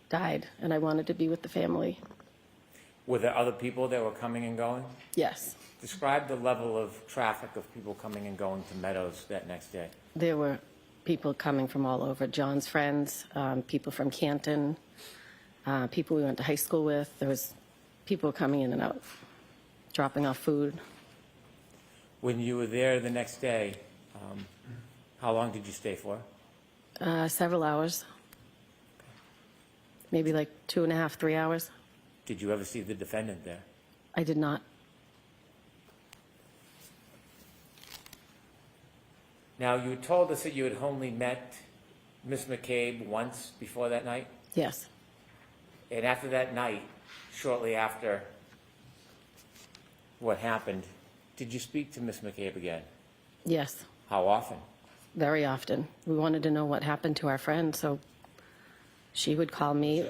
died, and I wanted to be with the family. Were there other people that were coming and going? Yes. Describe the level of traffic of people coming and going to Meadows that next day. There were people coming from all over. John's friends, people from Canton, people we went to high school with. There was people coming in and out, dropping off food. When you were there the next day, how long did you stay for? Several hours. Maybe like 2.5, 3 hours. Did you ever see the defendant there? I did not. Now, you told us that you had only met Miss McCabe once before that night, Yes. and after that night, shortly after what happened, did you speak to Miss McCabe again? Yes. How often? Very often. We wanted to know what happened to our friend, so she would call me.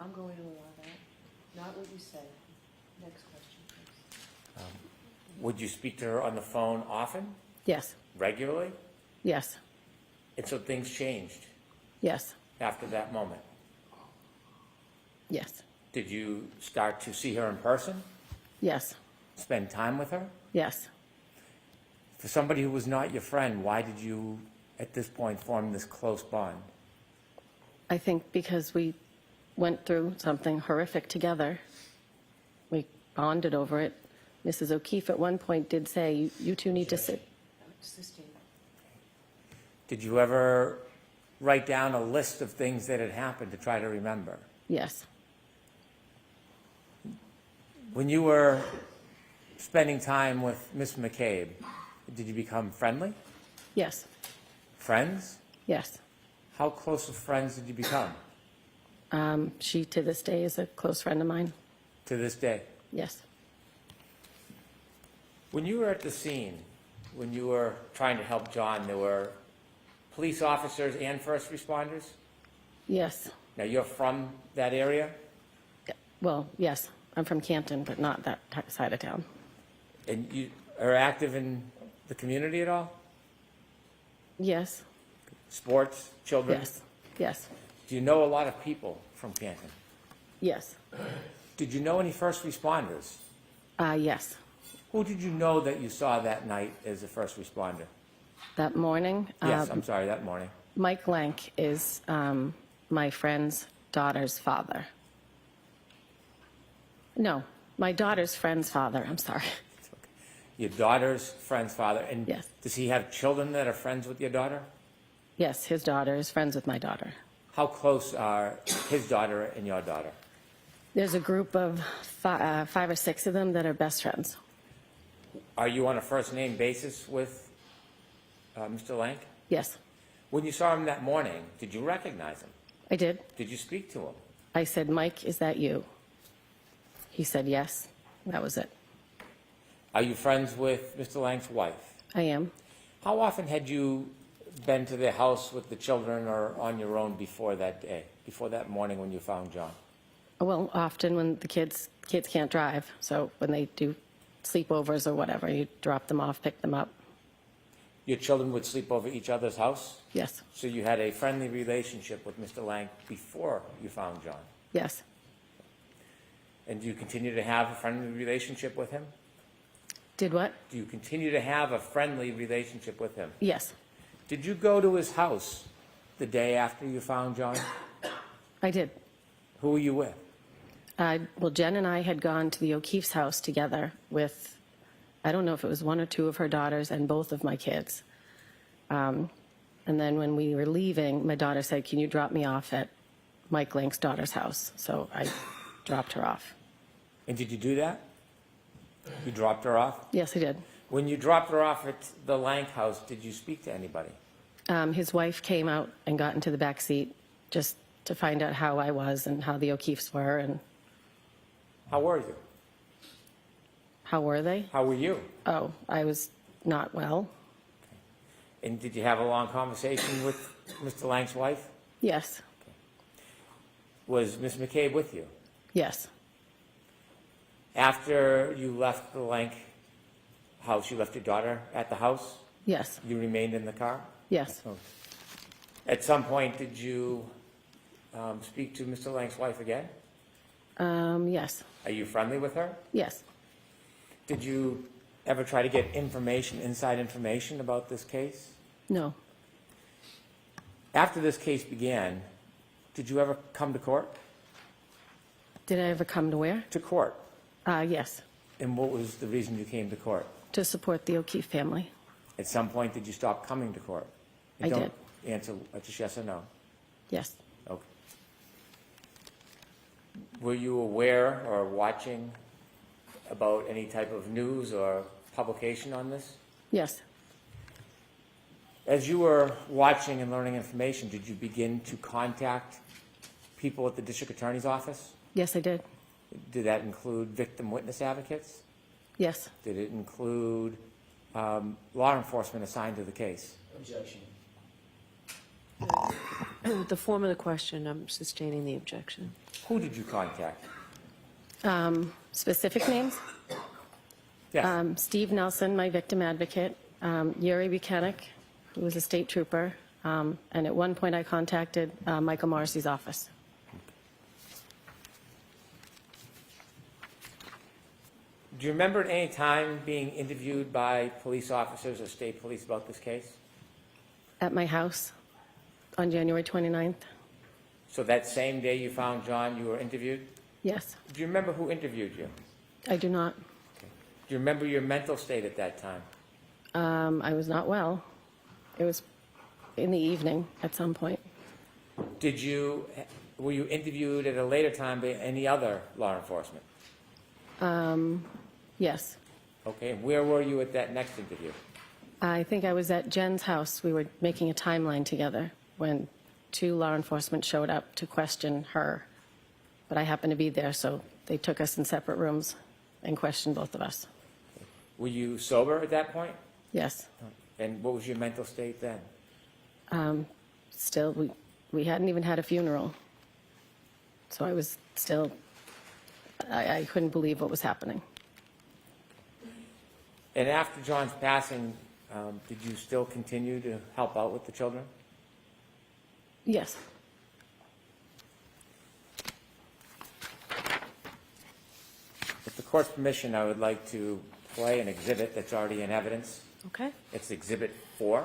I'm going to allow that. Not what you said. Would you speak to her on the phone often, Yes, regularly? yes, And so things changed yes, after that moment. yes, Did you start to see her in person, yes, spend time with her? yes. For somebody who was not your friend, why did you, at this point, form this close bond? I think because we went through something horrific together, we bonded over it. Mrs. O'Keefe at one point did say, you two need to sit. Did you ever write down a list of things that had happened to try to remember? Yes, When you were spending time with Miss McCabe, did you become friendly? yes, Friends? yes. How close of friends did you become She, to this day, is a close friend of mine. to this day? Yes, When you were at the scene, when you were trying to help John, there were police officers and first responders? yes. Now, you're from that area, Well, yes, I'm from Canton, but not that side of town. and you are active in the community at all? Yes, Sports, children? yes, yes, Do you know a lot of people from Canton? yes, Did you know any first responders? yes. Who did you know that you saw that night as a first responder? That morning, Yes, I'm sorry, that morning. Mike Lank is my friend's daughter's father. No, my daughter's friend's father, I'm sorry. Your daughter's friend's father, and Yes. does he have children that are friends with your daughter? Yes, his daughter is friends with my daughter. How close are his daughter and your daughter? There's a group of 5 or 6 of them that are best friends. Are you on a first-name basis with Mr. Lank? Yes, When you saw him that morning, did you recognize him? I did. Did you speak to him? I said, Mike, is that you? He said, yes. That was it. Are you friends with Mr. Lank's wife? I am. How often had you been to their house with the children or on your own before that day, before that morning when you found John? Well, often when the kids can't drive, so when they do sleepovers or whatever, you drop them off, pick them up. Your children would sleep over each other's house? Yes, So you had a friendly relationship with Mr. Lank before you found John? yes, And do you continue to have a friendly relationship with him? Did what? Do you continue to have a friendly relationship with him? Yes, Did you go to his house the day after you found John? I did. Who were you with? Well, Jen and I had gone to the O'Keefe's house together with, I don't know if it was 1 or 2 of her daughters and both of my kids. And then when we were leaving, my daughter said, can you drop me off at Mike Lank's daughter's house? So I dropped her off. And did you do that? You dropped her off? Yes, I did. When you dropped her off at the Lank house, did you speak to anybody? His wife came out and got into the back seat just to find out how I was and how the O'Keefes were and How were you? how were they? How were you? Oh, I was not well. And did you have a long conversation with Mr. Lank's wife? Yes, Was Miss McCabe with you? yes, After you left the Lank house, you left your daughter at the house? yes, You remained in the car? yes. At some point, did you speak to Mr. Lank's wife again? Yes, Are you friendly with her? yes. Did you ever try to get information, inside information about this case? No, After this case began, did you ever come to court? did I ever come to where? To court. Yes, And what was the reason you came to court? to support the O'Keefe family. At some point, did you stop coming to court? And I don't answer just yes or no. Yes, Okay. Were you aware or watching about any type of news or publication on this? yes, As you were watching and learning information, did you begin to contact people at the district attorney's office? yes, I did. Did that include victim witness advocates? Yes, Did it include law enforcement assigned to the case? Objection. The form of the question, I'm sustaining the objection. Who did you contact? Specific names? Yes. Steve Nelson, my victim advocate, Yuri Buchanan, who was a state trooper, and at one point I contacted Michael Morrissey's office. Do you remember at any time being interviewed by police officers or state police about this case? At my house on January 29th? So that same day you found John, you were interviewed? Yes. Do you remember who interviewed you? I do not. Do you remember your mental state at that time? I was not well. It was in the evening at some point. Were you interviewed at a later time by any other law enforcement? Yes. Okay, and where were you at that next interview? I think I was at Jen's house. We were making a timeline together when 2 law enforcement showed up to question her. But I happened to be there, so they took us in separate rooms and questioned both of us. Were you sober at that point? Yes. And what was your mental state then? Still, we hadn't even had a funeral. So I was still, I couldn't believe what was happening. And after John's passing, did you still continue to help out with the children? Yes. With the court's permission, I would like to play an exhibit that's already in evidence. Okay. It's Exhibit 4.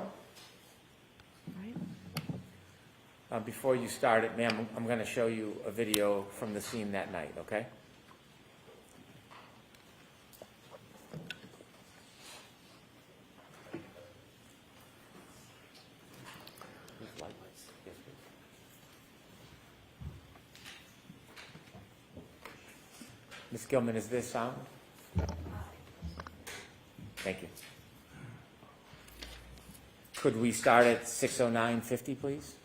Right. Before you start it, ma'am, I'm going to show you a video from the scene that night, okay? Ms. Gilman, is this sound? Thank you. Could we start at 6:09:50, please?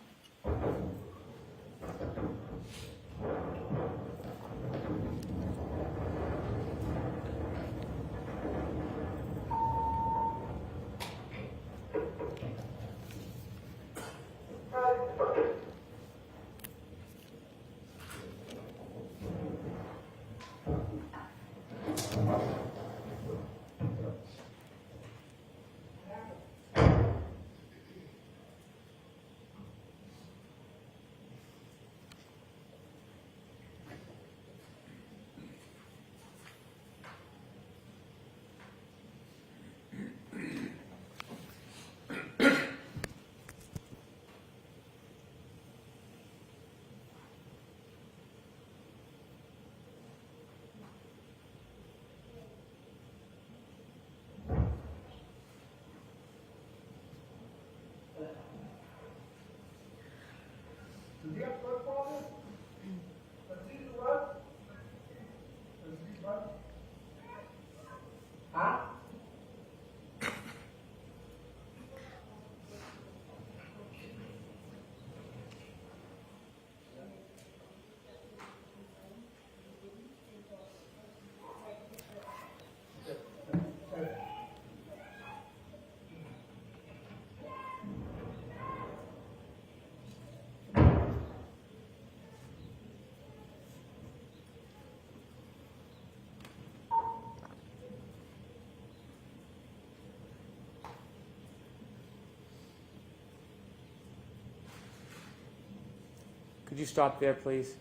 Could you stop there, please?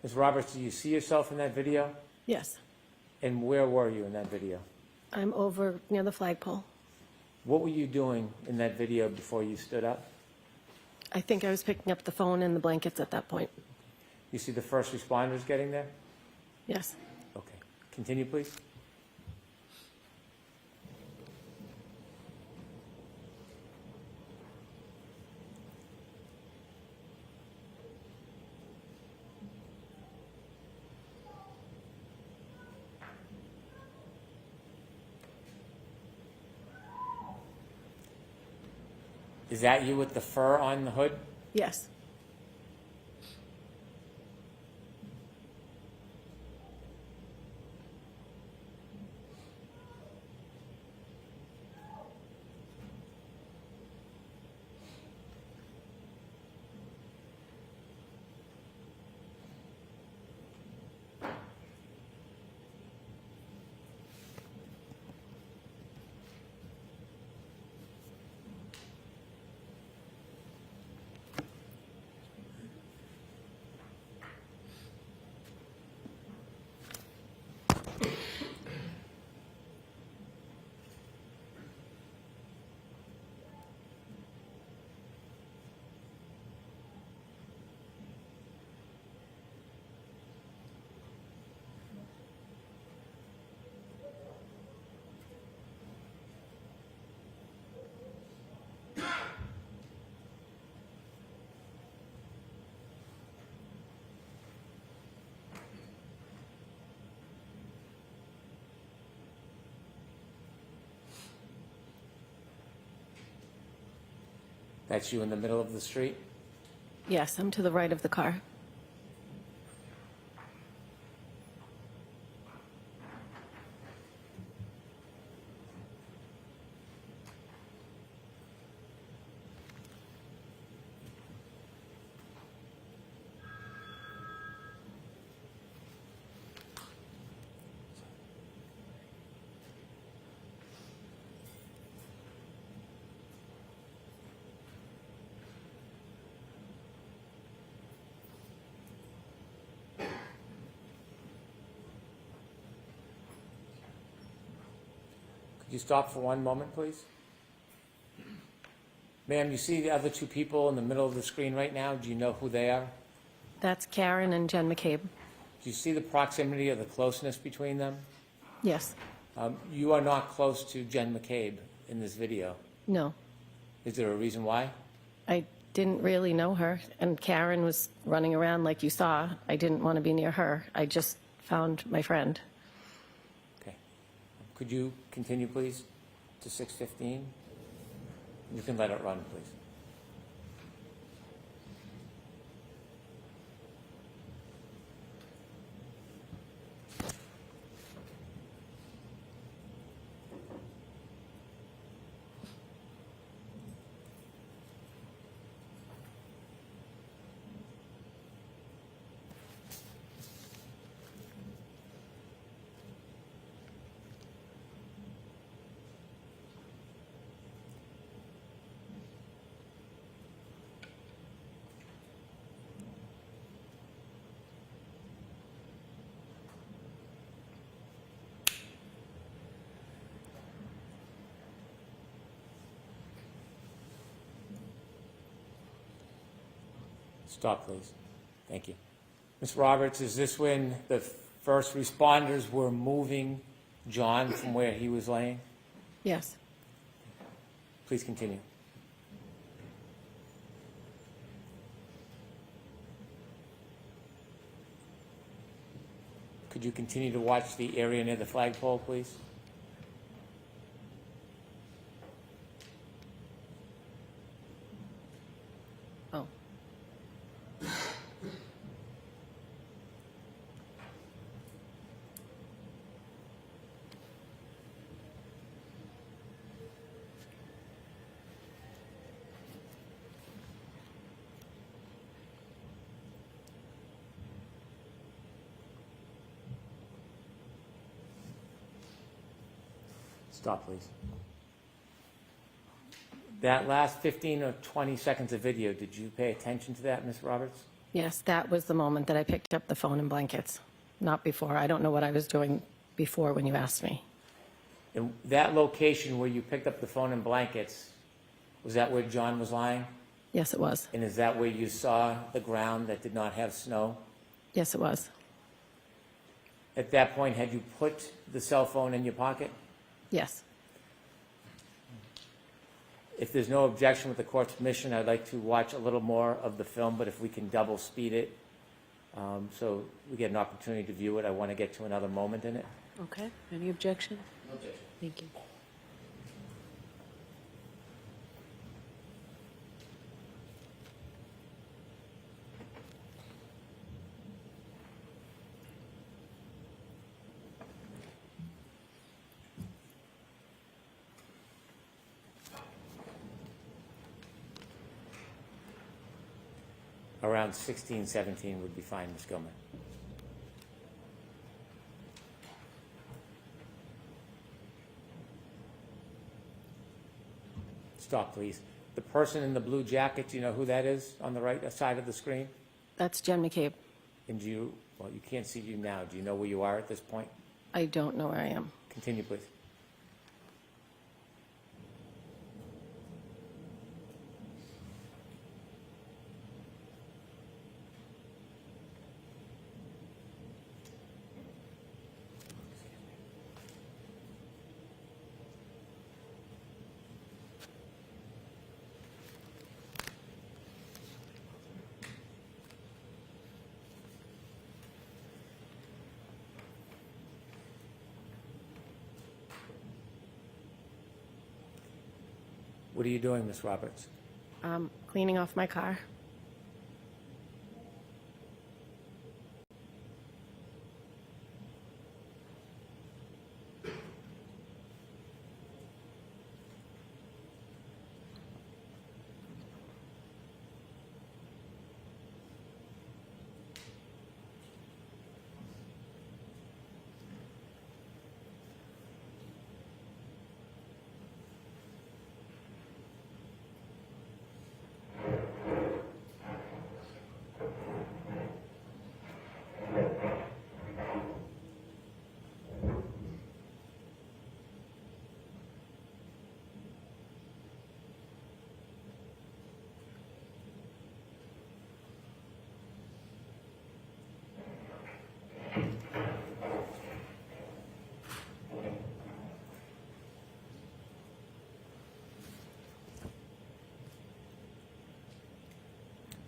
Ms. Roberts, do you see yourself in that video? Yes. And where were you in that video? I'm over near the flagpole. What were you doing in that video before you stood up? I think I was picking up the phone and the blankets at that point. You see the first responders getting there? Yes. Okay. Continue, please. Is that you with the fur on the hood? Yes. That's you in the middle of the street? Yes, I'm to the right of the car. Could you stop for one moment, please? Ma'am, you see the other two people in the middle of the screen right now? Do you know who they are? That's Karen and Jen McCabe. Do you see the proximity or the closeness between them? Yes. You are not close to Jen McCabe in this video. No. Is there a reason why? I didn't really know her, and Karen was running around like you saw. I didn't want to be near her. I just found my friend. Okay. Could you continue, please, to 6:15? You can let it run, please. Stop, please. Thank you. Ms. Roberts, is this when the first responders were moving John from where he was laying? Yes. Please continue. Could you continue to watch the area near the flagpole, please? Oh. Stop, please. That last 15 or 20 seconds of video, did you pay attention to that, Ms. Roberts? Yes, that was the moment that I picked up the phone and blankets. Not before. I don't know what I was doing before when you asked me. And that location where you picked up the phone and blankets, was that where John was lying? Yes, it was. And is that where you saw the ground that did not have snow? Yes, it was. At that point, had you put the cell phone in your pocket? Yes. If there's no objection with the court's permission, I'd like to watch a little more of the film, but if we can double speed it so we get an opportunity to view it, I want to get to another moment in it. Okay, any objection? No objection. Thank you. Around 16, 17 would be fine, Ms. Gilman. Stop, please. The person in the blue jacket, do you know who that is on the right side of the screen? That's Jen McCabe. And do you, well, you can't see you now. Do you know where you are at this point? I don't know where I am. Continue, please. What are you doing, Ms. Roberts? Cleaning off my car.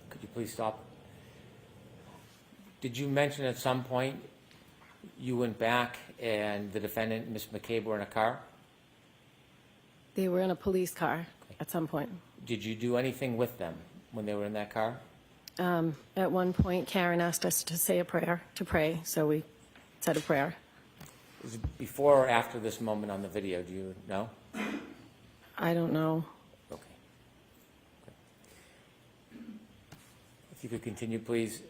Could you please stop? Did you mention at some point you went back and the defendant, Ms. McCabe, were in a car? They were in a police car at some point. Did you do anything with them when they were in that car? At one point, Karen asked us to say a prayer, to pray, so we said a prayer. Was it before or after this moment on the video? Do you know? I don't know. Okay. If you could continue, please.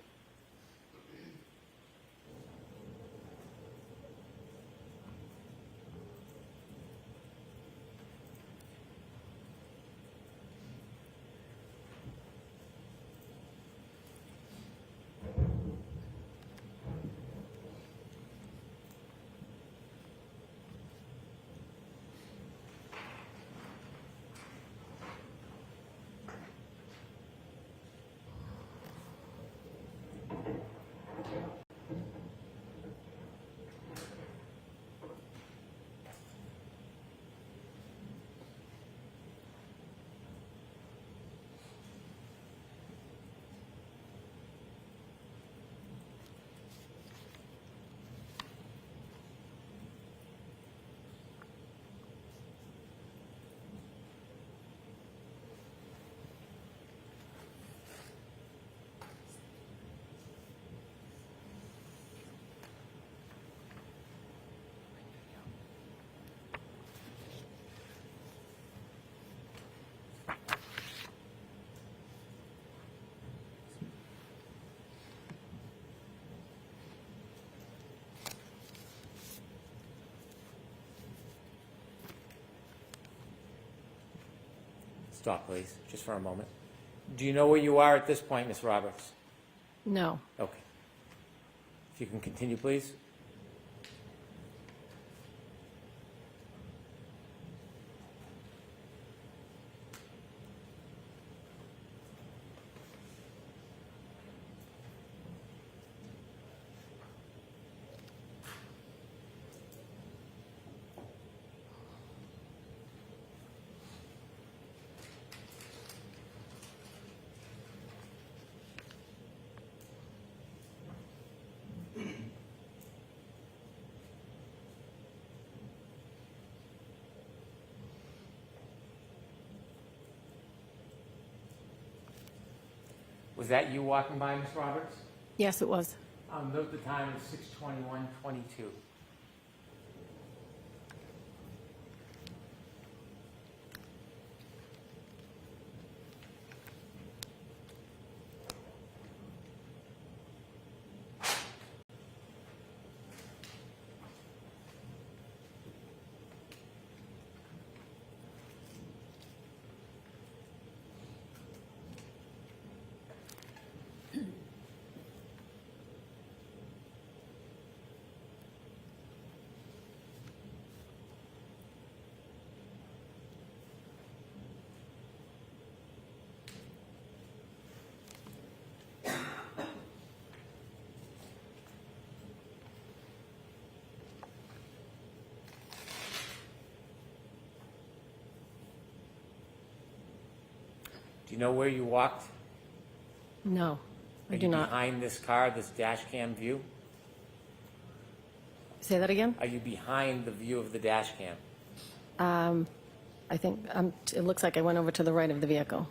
Stop, please, just for a moment. Do you know where you are at this point, Ms. Roberts? No. Okay. If you can continue, please. Was that you walking by, Ms. Roberts? Yes, it was. Note the time is 6:21:22. Do you know where you walked? No, I Are do you not. behind this car, this dash cam view? Say that again? Are you behind the view of the dash cam? I think it looks like I went over to the right of the vehicle.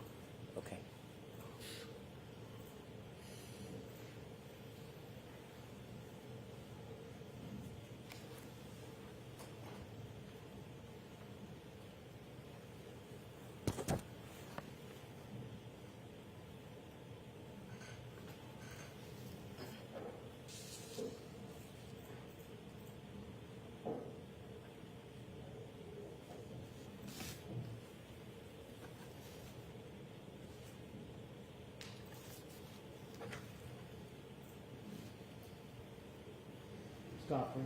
Stop, please.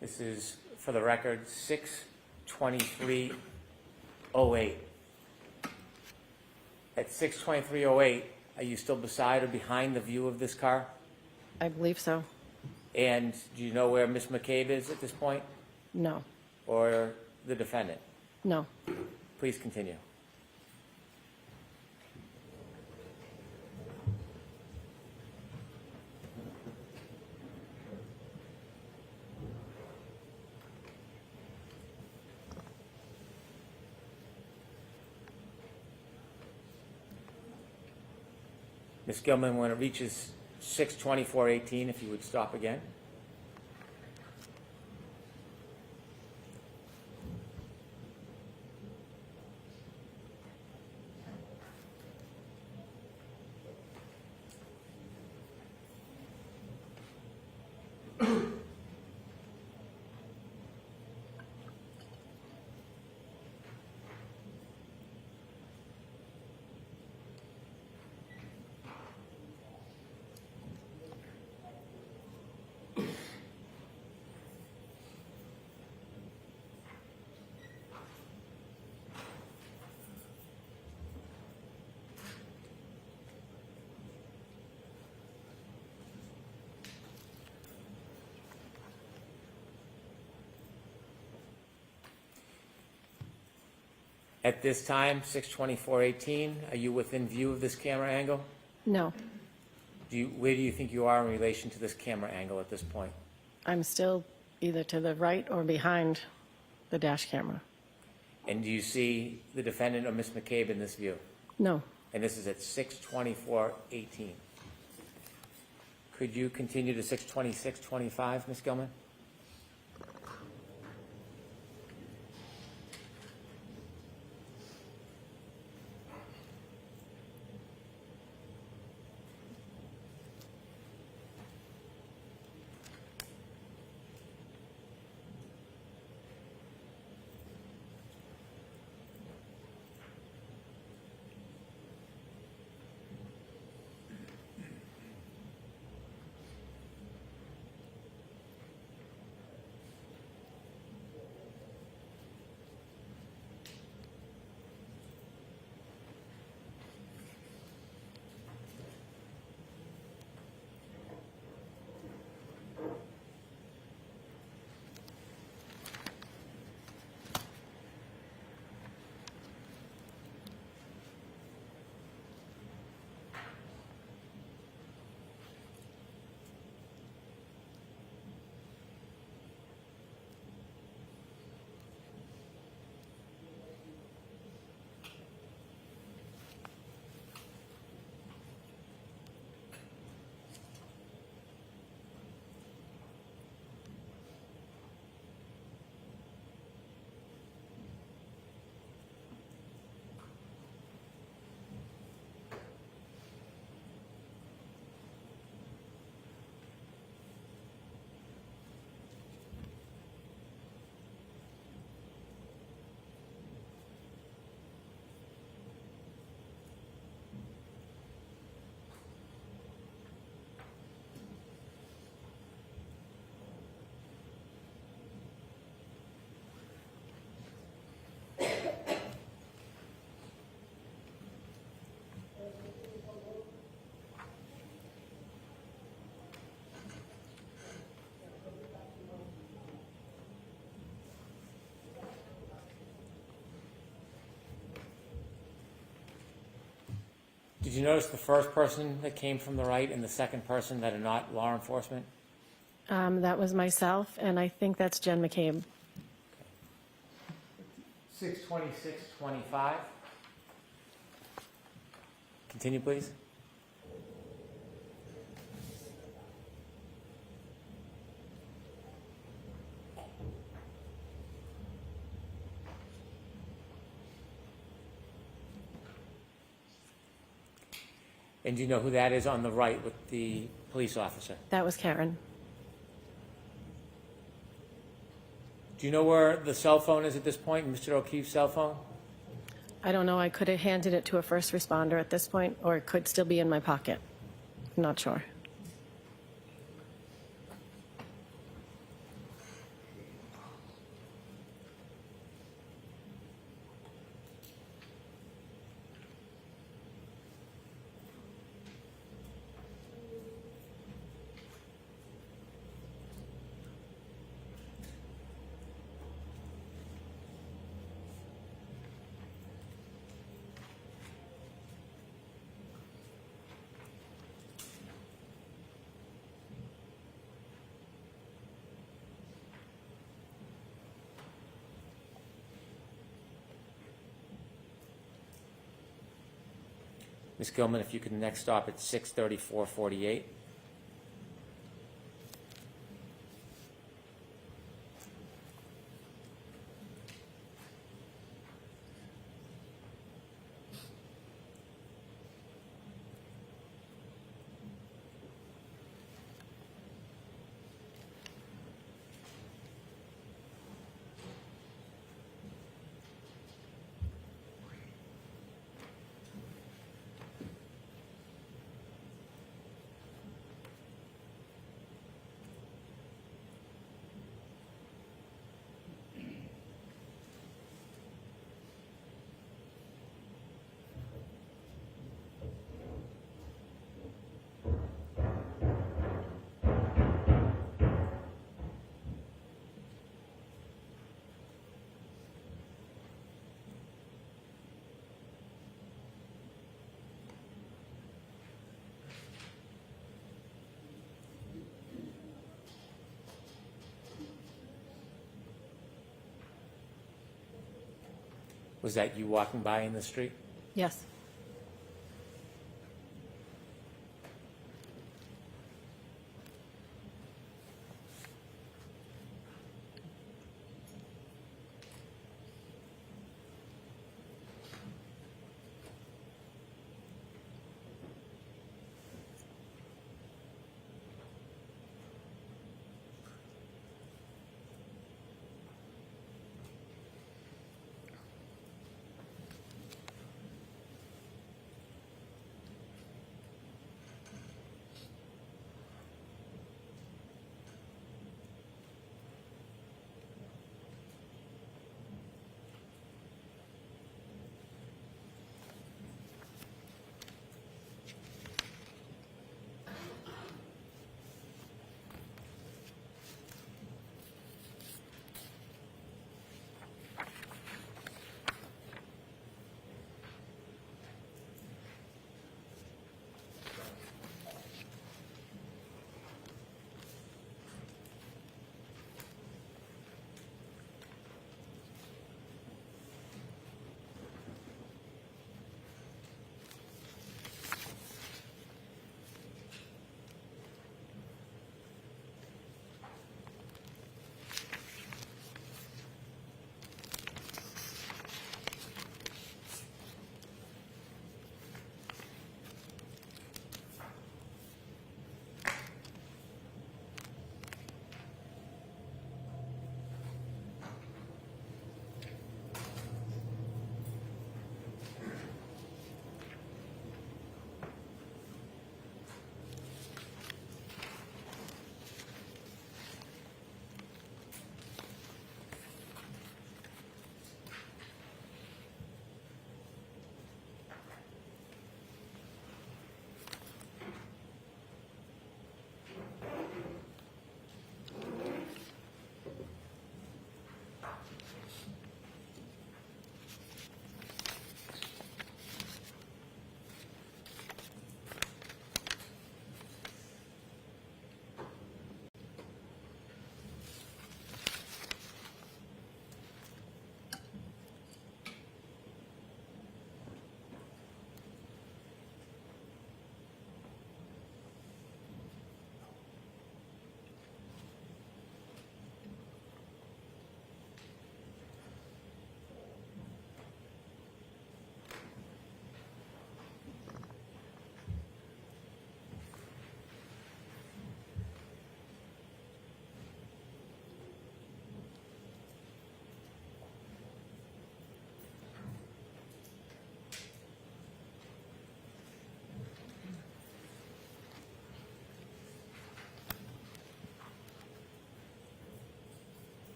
This is, for the record, 6:23:08. At 6:23:08, are you still beside or behind the view of this car? I believe so. And do you know where Ms. McCabe is at this point, No, or the defendant? no. Please continue. Ms. Gilman, when it reaches 6:24:18, if you would stop again. At this time, 6:24:18, are you within view of this camera angle? No, Where do you think you are in relation to this camera angle at this point? I'm still either to the right or behind the dash camera. And do you see the defendant or Ms. McCabe in this view? No, And this is at 6:24:18. Could you continue to 6:26:25, Ms. Gilman? Did you notice the first person that came from the right and the second person that are not law enforcement? that was myself, and I think that's Jen McCabe. 6:26:25. Continue, please. And do you know who that is on the right with the police officer? That was Karen. Do you know where the cell phone is at this point, Mr. O'Keefe's cell phone? I don't know, I could have handed it to a first responder at this point, or it could still be in my pocket. not sure. Ms. Gilman, if you could next stop at 63448. Was that you walking by in the street? Yes.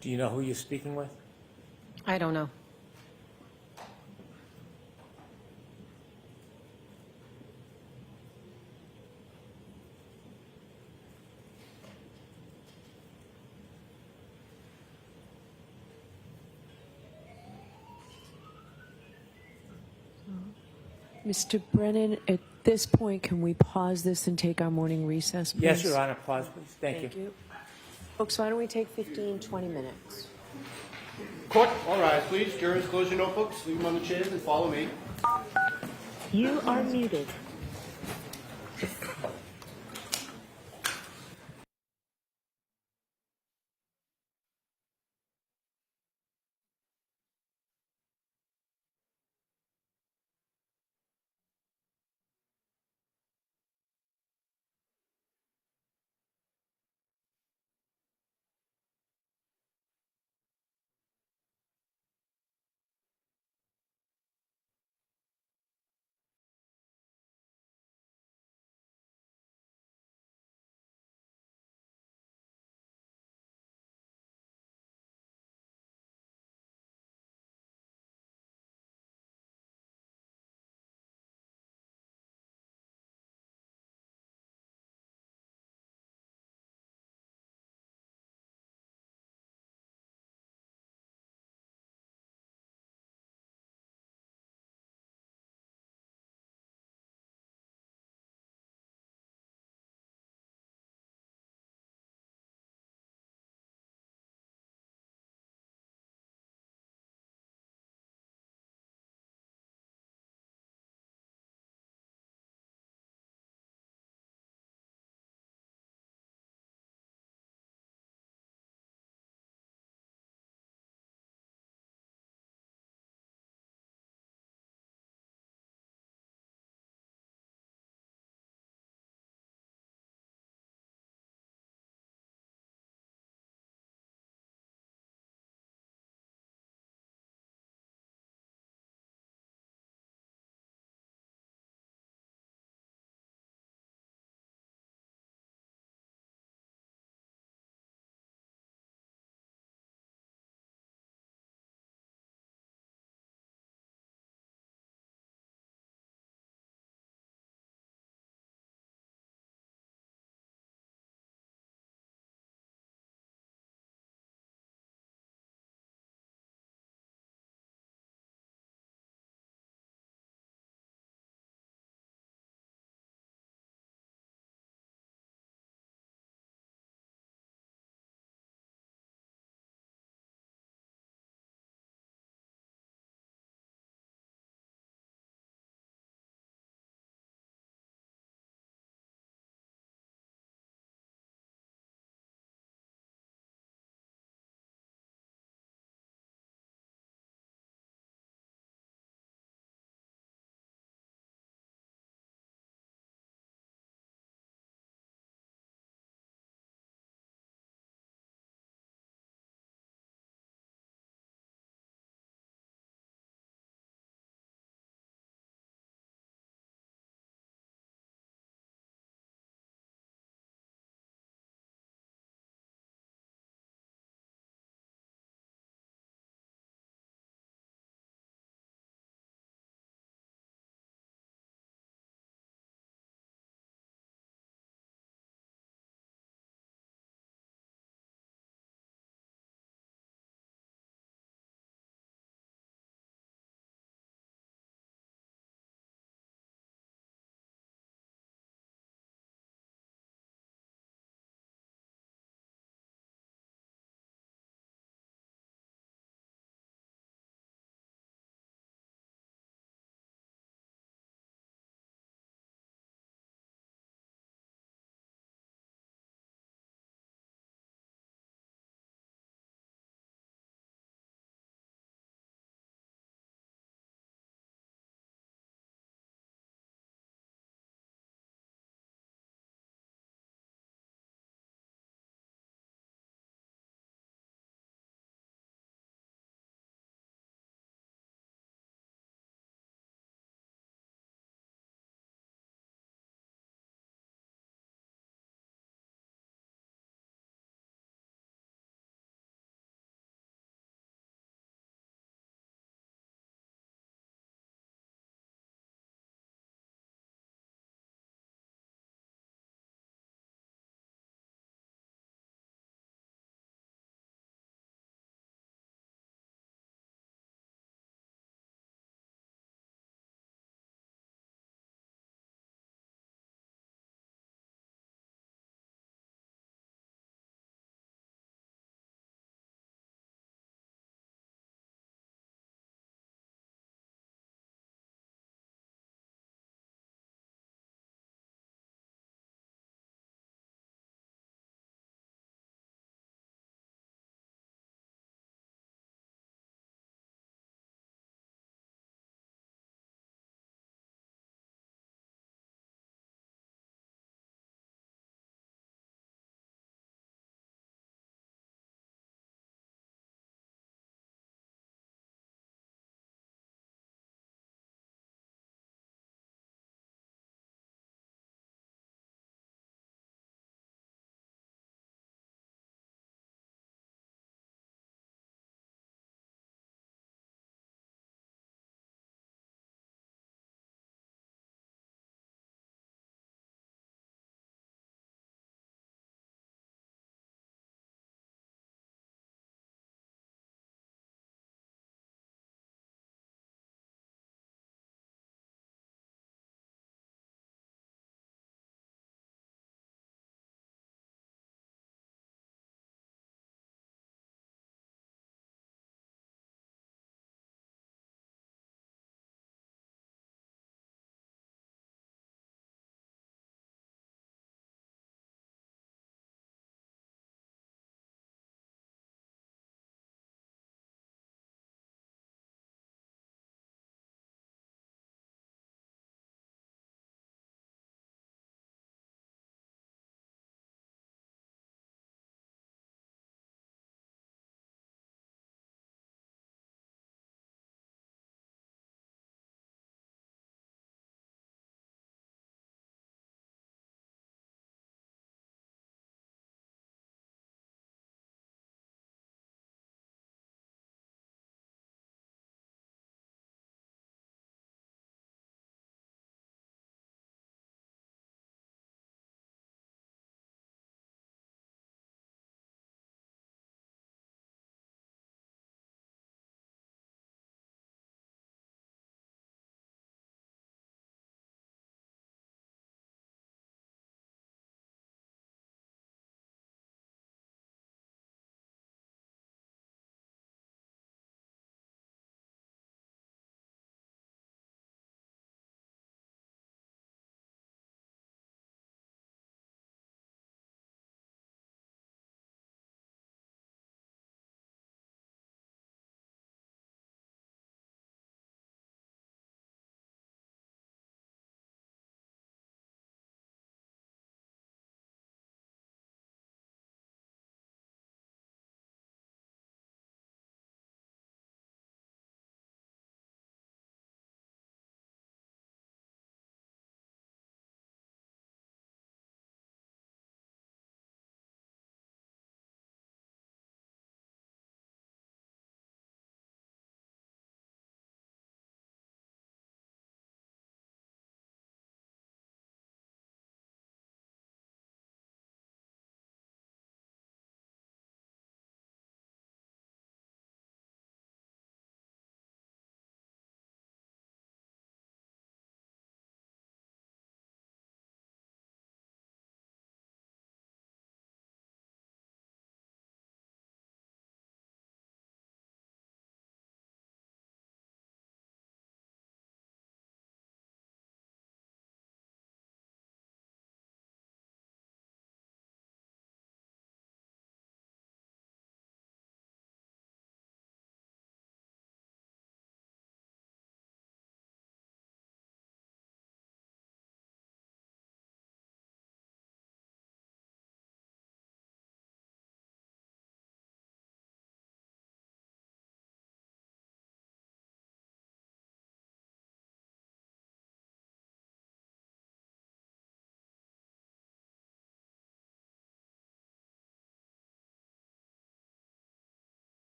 Do you know who you're speaking with? I don't know. Mr. Brennan, at this point, can we pause this and take our morning recess, please? Yes, Your Honor. Pause, please. Thank you. Thank you. Folks, why don't we take 15, 20 minutes? Court, all rise, please. Jurors, close your notebooks, leave them on the chairs, and follow me. You are muted.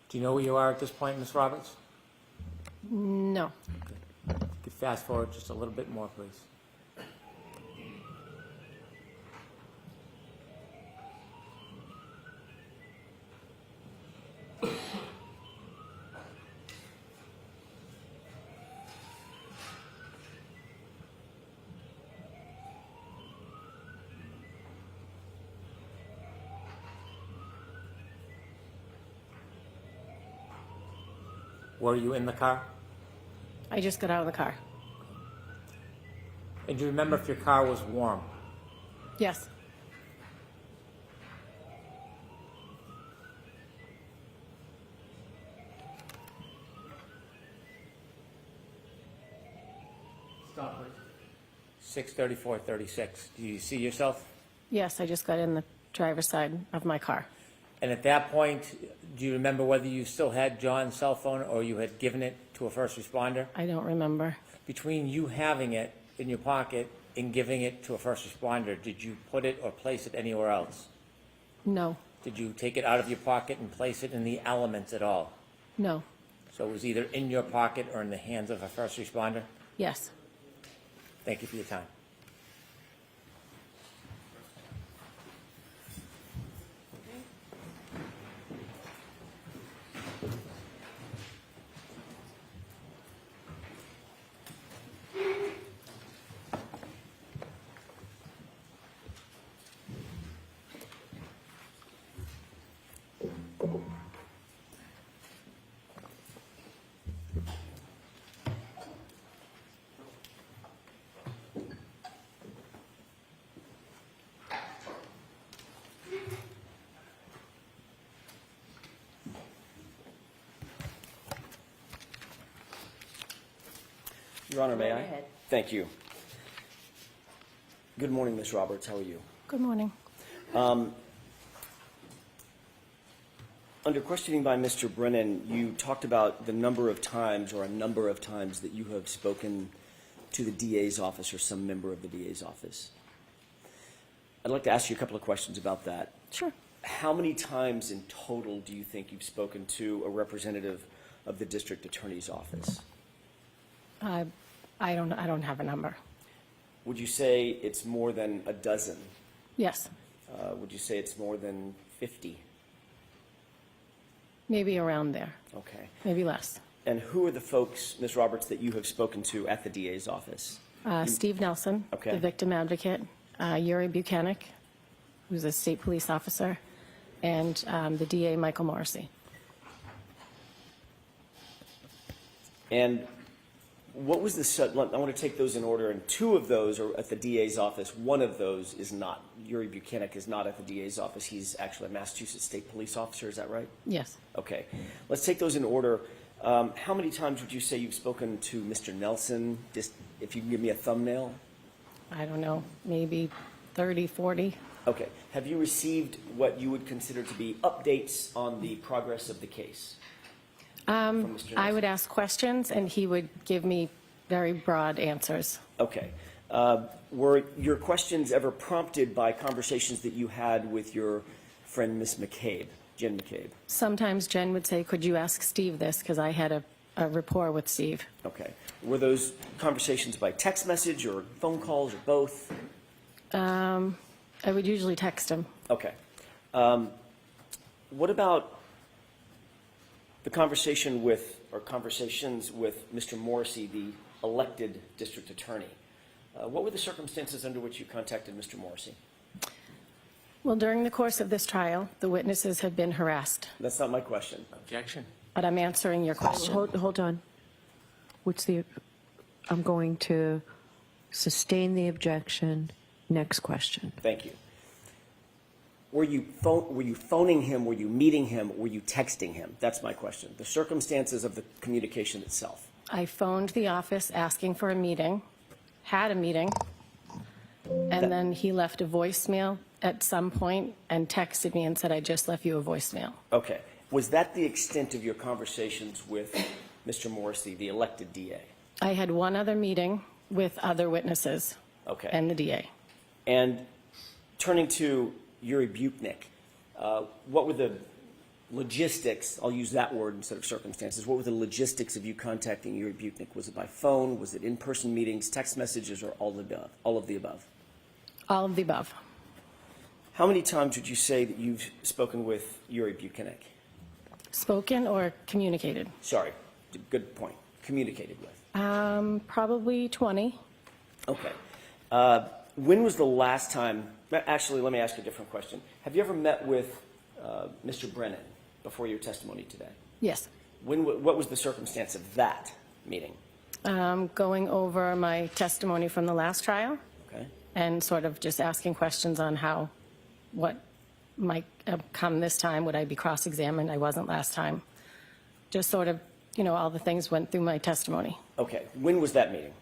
Do you know where you are at this point, Ms. Roberts? No. Could fast forward just a little bit more, please. Were you in the car? I just got out of the car. And do you remember if your car was warm? Yes. Stop, please. 6:34:36. Do you see yourself? Yes, I just got in the driver's side of my car. And at that point, do you remember whether you still had John's cell phone or you had given it to a first responder? I don't remember. Between you having it in your pocket and giving it to a first responder, did you put it or place it anywhere else? No. Did you take it out of your pocket and place it in the elements at all? No. So it was either in your pocket or in the hands of a first responder? Yes. Thank you for your time. Your Honor, may I? Thank you. Good morning, Ms. Roberts. How are you? Good morning. Under questioning by Mr. Brennan, you talked about the number of times or a number of times that you have spoken to the DA's office or some member of the DA's office. I'd like to ask you a couple of questions about that. Sure. How many times in total do you think you've spoken to a representative of the district attorney's office? I don't have a number. Would you say it's more than a dozen? Yes. Would you say it's more than 50? Maybe around there. Okay. Maybe less. And who are the folks, Ms. Roberts, that you have spoken to at the DA's office? Steve Nelson, Okay. the victim advocate, Yuri Buchanan, who's a state police officer, and the DA, Michael Morrissey. And what was the, I want to take those in order, and two of those are at the DA's office. One of those is not. Yuri Buchanan is not at the DA's office. He's actually a Massachusetts state police officer. Is that right? Yes. Okay. Let's take those in order. How many times would you say you've spoken to Mr. Nelson? Just if you can give me a thumbnail. I don't know, maybe 30, 40. Okay. Have you received what you would consider to be updates on the progress of the case? From Mr. I Nelson? would ask questions, and he would give me very broad answers. Okay. Were your questions ever prompted by conversations that you had with your friend, Miss McCabe, Jen McCabe? Sometimes Jen would say, could you ask Steve this, because I had a rapport with Steve. Okay. Were those conversations by text message or phone calls or both? I would usually text him. Okay. What about the conversation with, or conversations with Mr. Morrissey, the elected district attorney? What were the circumstances under which you contacted Mr. Morrissey? Well, during the course of this trial, the witnesses had been harassed, That's not my question. Objection. but I'm answering your question. Hold on. I'm going to sustain the objection. Next question. Thank you. Were you phoning him? Were you meeting him? Were you texting him? That's my question. The circumstances of the communication itself. I phoned the office asking for a meeting, had a meeting, and then he left a voicemail at some point and texted me and said, I just left you a voicemail. Okay. Was that the extent of your conversations with Mr. Morrissey, the elected DA? I had one other meeting with other witnesses Okay. and the DA. And turning to Yuri Buchanan, what were the logistics, I'll use that word instead of circumstances, what were the logistics of you contacting Yuri Butnick? Was it by phone? Was it in-person meetings, text messages, or all of the above? All of the above. All of the above. How many times would you say that you've spoken with Yuri Butnick? Spoken or communicated? Sorry, good point. Communicated with. Probably 20. Okay. When was the last time, actually, let me ask you a different question. Have you ever met with Mr. Brennan before your testimony today? Yes. What was the circumstance of that meeting? Going over my testimony from the last trial Okay. and sort of just asking questions on what might come this time. Would I be cross-examined? I wasn't last time. Just sort of, all the things went through my testimony. Okay. When was that meeting?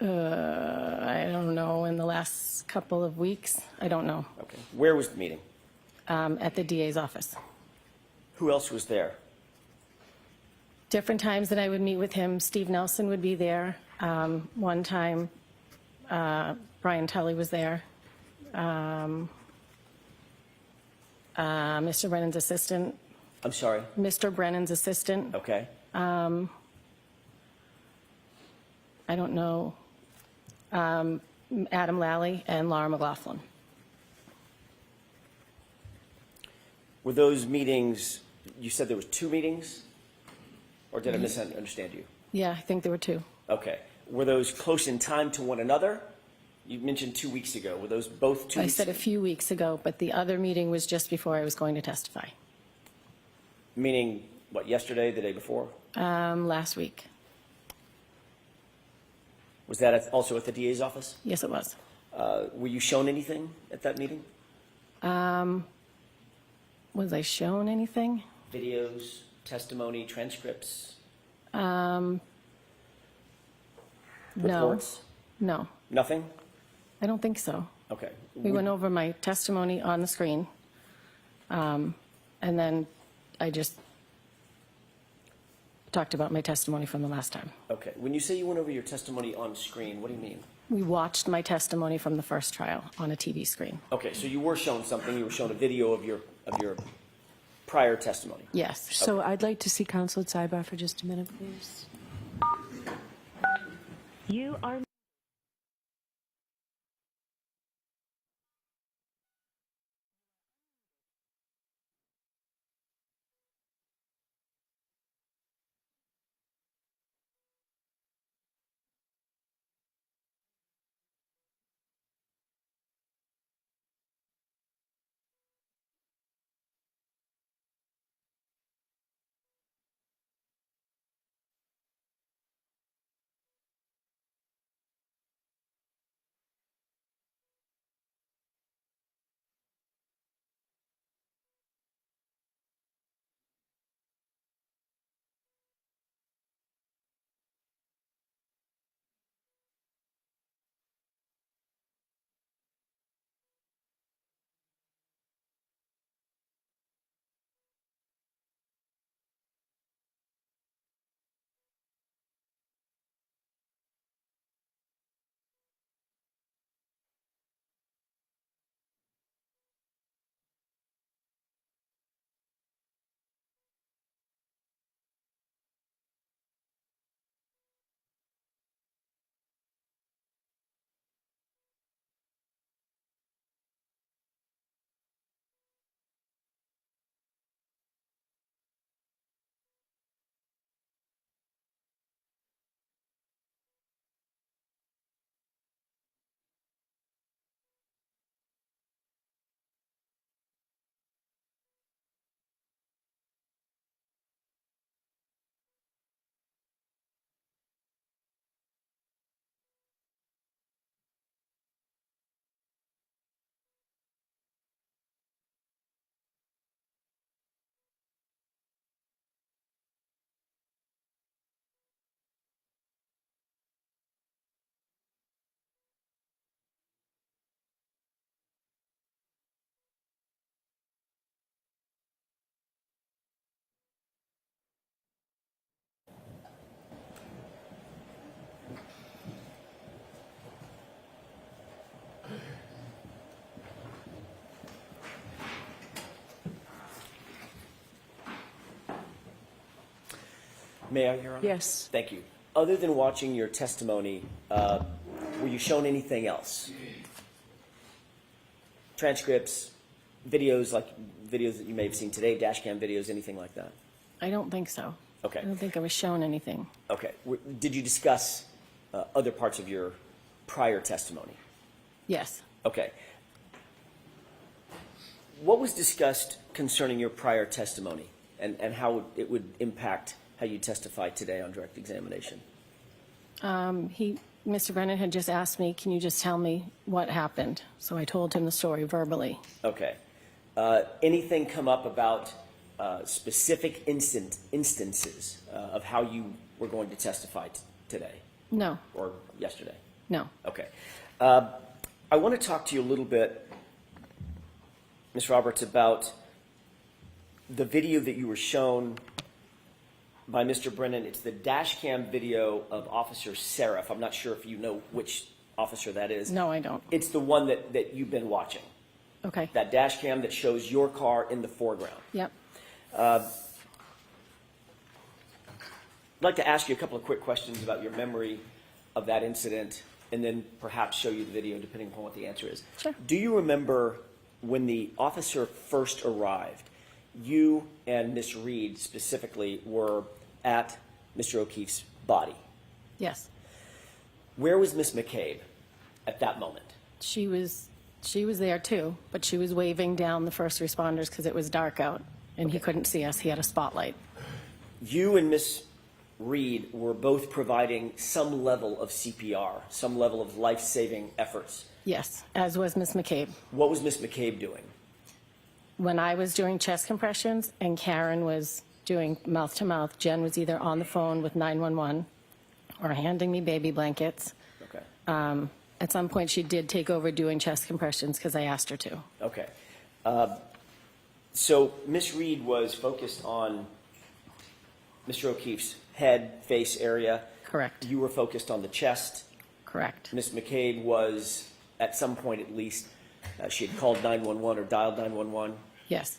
I don't know, in the last couple of weeks. I don't know. Okay. Where was the meeting? At the DA's office. Who else was there? Different times that I would meet with him, Steve Nelson would be there. One time, Brian Tully was there. Mr. Brennan's assistant. I'm sorry. Mr. Brennan's assistant. Okay. I don't know. Adam Lally and Laura McLaughlin. Were those meetings, you said there was 2 meetings? Or did I misunderstand you? Yeah, I think there were 2. Okay. Were those close in time to one another? You mentioned 2 weeks ago. Were those both 2 I weeks? said a few weeks ago, but the other meeting was just before I was going to testify. Meaning, what, yesterday, the day before? Last week. Was that also at the DA's office? Yes, it was. Were you shown anything at that meeting? Was I shown anything? Videos, testimony, transcripts, No. reports? No, Nothing? I don't think so. Okay. We went over my testimony on the screen, and then I just talked about my testimony from the last time. Okay. When you say you went over your testimony on screen, what do you mean? We watched my testimony from the first trial on a TV screen. Okay, so you were shown something. You were shown a video of your prior testimony. Yes. So I'd like to see counsel at sidebar for just a minute, please. You are May I, Your Honor? Yes. Thank you. Other than watching your testimony, were you shown anything else? Transcripts, videos that you may have seen today, dash cam videos, anything like that? I don't think so. Okay. I don't think I was shown anything. Okay. Did you discuss other parts of your prior testimony? Yes. Okay. What was discussed concerning your prior testimony and how it would impact how you testify today on direct examination? Mr. Brennan had just asked me, can you just tell me what happened? So I told him the story verbally. Okay. Anything come up about specific instances of how you were going to testify today No, or yesterday? no. Okay. I want to talk to you a little bit, Ms. Roberts, about the video that you were shown by Mr. Brennan. It's the dash cam video of Officer Seraph. I'm not sure if you know which officer that is. No, I don't. It's the one that you've been watching. Okay. That dash cam that shows your car in the foreground. Yep. I'd like to ask you a couple of quick questions about your memory of that incident and then perhaps show you the video depending upon what the answer is. Sure. Do you remember when the officer first arrived, you and Miss Reed specifically were at Mr. O'Keefe's body? Yes. Where was Miss McCabe at that moment? She was there too, but she was waving down the first responders because it was dark out and he couldn't see us. He had a spotlight. You and Miss Reed were both providing some level of CPR, some level of life-saving efforts. Yes, as was Miss McCabe. What was Miss McCabe doing? When I was doing chest compressions and Karen was doing mouth-to-mouth, Jen was either on the phone with 911 or handing me baby blankets. Okay. At some point, she did take over doing chest compressions because I asked her to. Okay. So Miss Reed was focused on Mr. O'Keefe's head, face area. Correct. You were focused on the chest. Correct. Miss McCabe was, at some point at least, she had called 911 or dialed 911. Yes.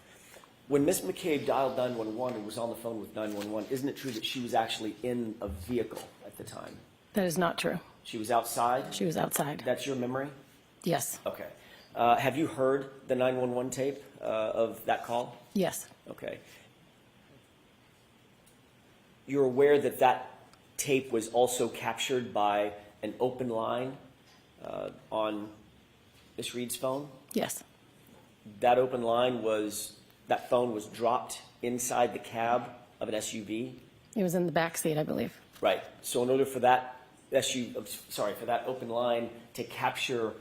When Miss McCabe dialed 911 and was on the phone with 911, isn't it true that she was actually in a vehicle at the time? That is not true. She was outside? She was outside. That's your memory? Yes. Okay. Have you heard the 911 tape of that call? Yes. Okay. You're aware that that tape was also captured by an open line on Miss Reed's phone? Yes. That open line that phone was dropped inside the cab of an SUV? It was in the back seat, I believe. Right. So in order for that for that open line to capture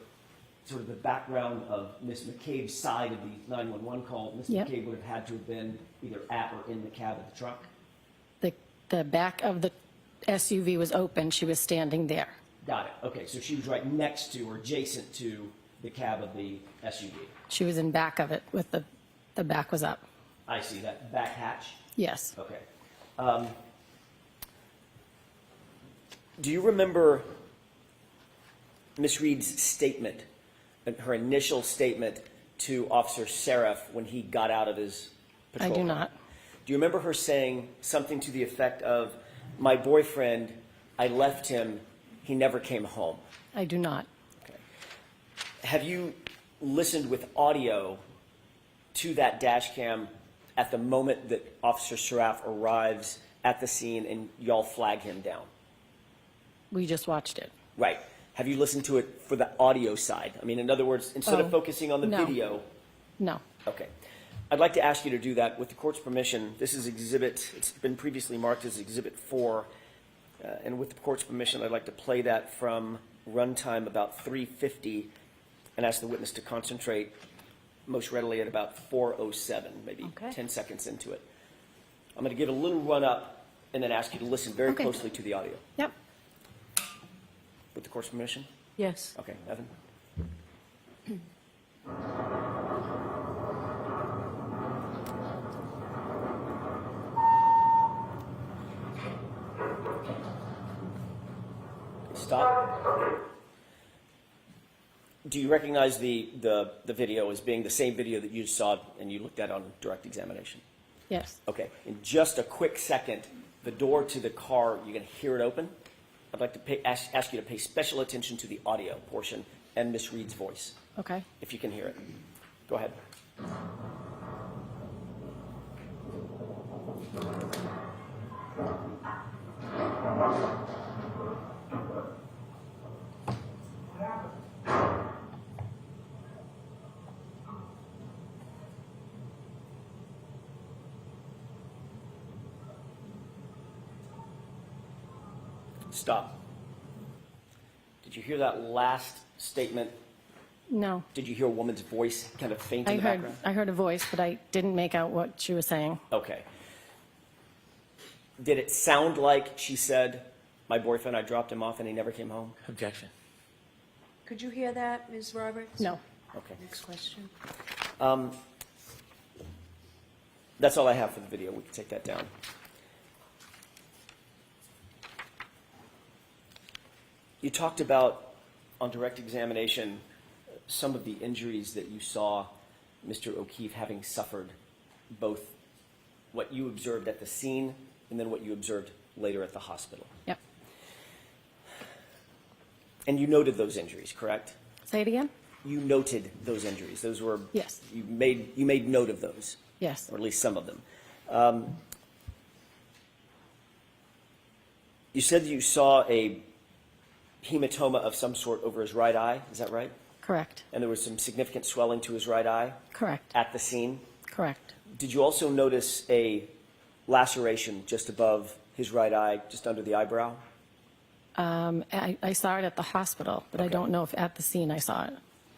sort of the background of Miss McCabe's side of the 911 call, Miss Yep. McCabe would have had to have been either at or in the cab of the truck? The back of the SUV was open. She was standing there. Got it. Okay, so she was right next to or adjacent to the cab of the SUV. She was in back of it with the back was up. I see, that back hatch? Yes. Okay. Do you remember Miss Reed's statement, her initial statement to Officer Seraph when he got out of his patrol I do car? not. Do you remember her saying something to the effect of, "My boyfriend, I left him, he never came home"? I do not. Okay. Have you listened with audio to that dash cam at the moment that Officer Seraph arrives at the scene and y'all flag him down? We just watched it. Right. Have you listened to it for the audio side? I mean, in other words, instead of focusing on the no. video. No. Okay. I'd like to ask you to do that with the court's permission. This is it's been previously marked as Exhibit 4. And with the court's permission, I'd like to play that from runtime about 3:50 and ask the witness to concentrate most readily at about 4:07, maybe Okay. 10 seconds into it. I'm going to give a little run up and then ask you to listen very Okay. closely to the audio. Yep. With the court's permission? Yes. Okay, Evan? Stop. Do you recognize the video as being the same video that you saw and you looked at on direct examination? Yes. Okay, in just a quick second, The door to the car, you're going to hear it open. I'd like to ask you to pay special attention to the audio portion and Miss Reed's voice, Okay. if you can hear it. Go ahead. Stop. Did you hear that last statement? No. Did you hear a woman's voice kind of faint in the background? I heard a voice, but I didn't make out what she was saying. Okay. Did it sound like she said, my boyfriend, I dropped him off and he never came home? Objection. Could you hear that, Ms. Roberts? No. Okay. Next question. That's all I have for the video. We can take that down. You talked about, on direct examination, some of the injuries that you saw Mr. O'Keefe having suffered, both what you observed at the scene and then what you observed later at the hospital. Yep. And you noted those injuries, correct? Say it again? You noted those injuries. Those were, Yes. You made note of those, Yes. or at least some of them. You said that you saw a hematoma of some sort over his right eye. Is that right? Correct. And there was some significant swelling to his right eye Correct. at the scene. Correct. Did you also notice a laceration just above his right eye, just under the eyebrow? I saw it at the hospital, but I don't know if at the scene I saw it.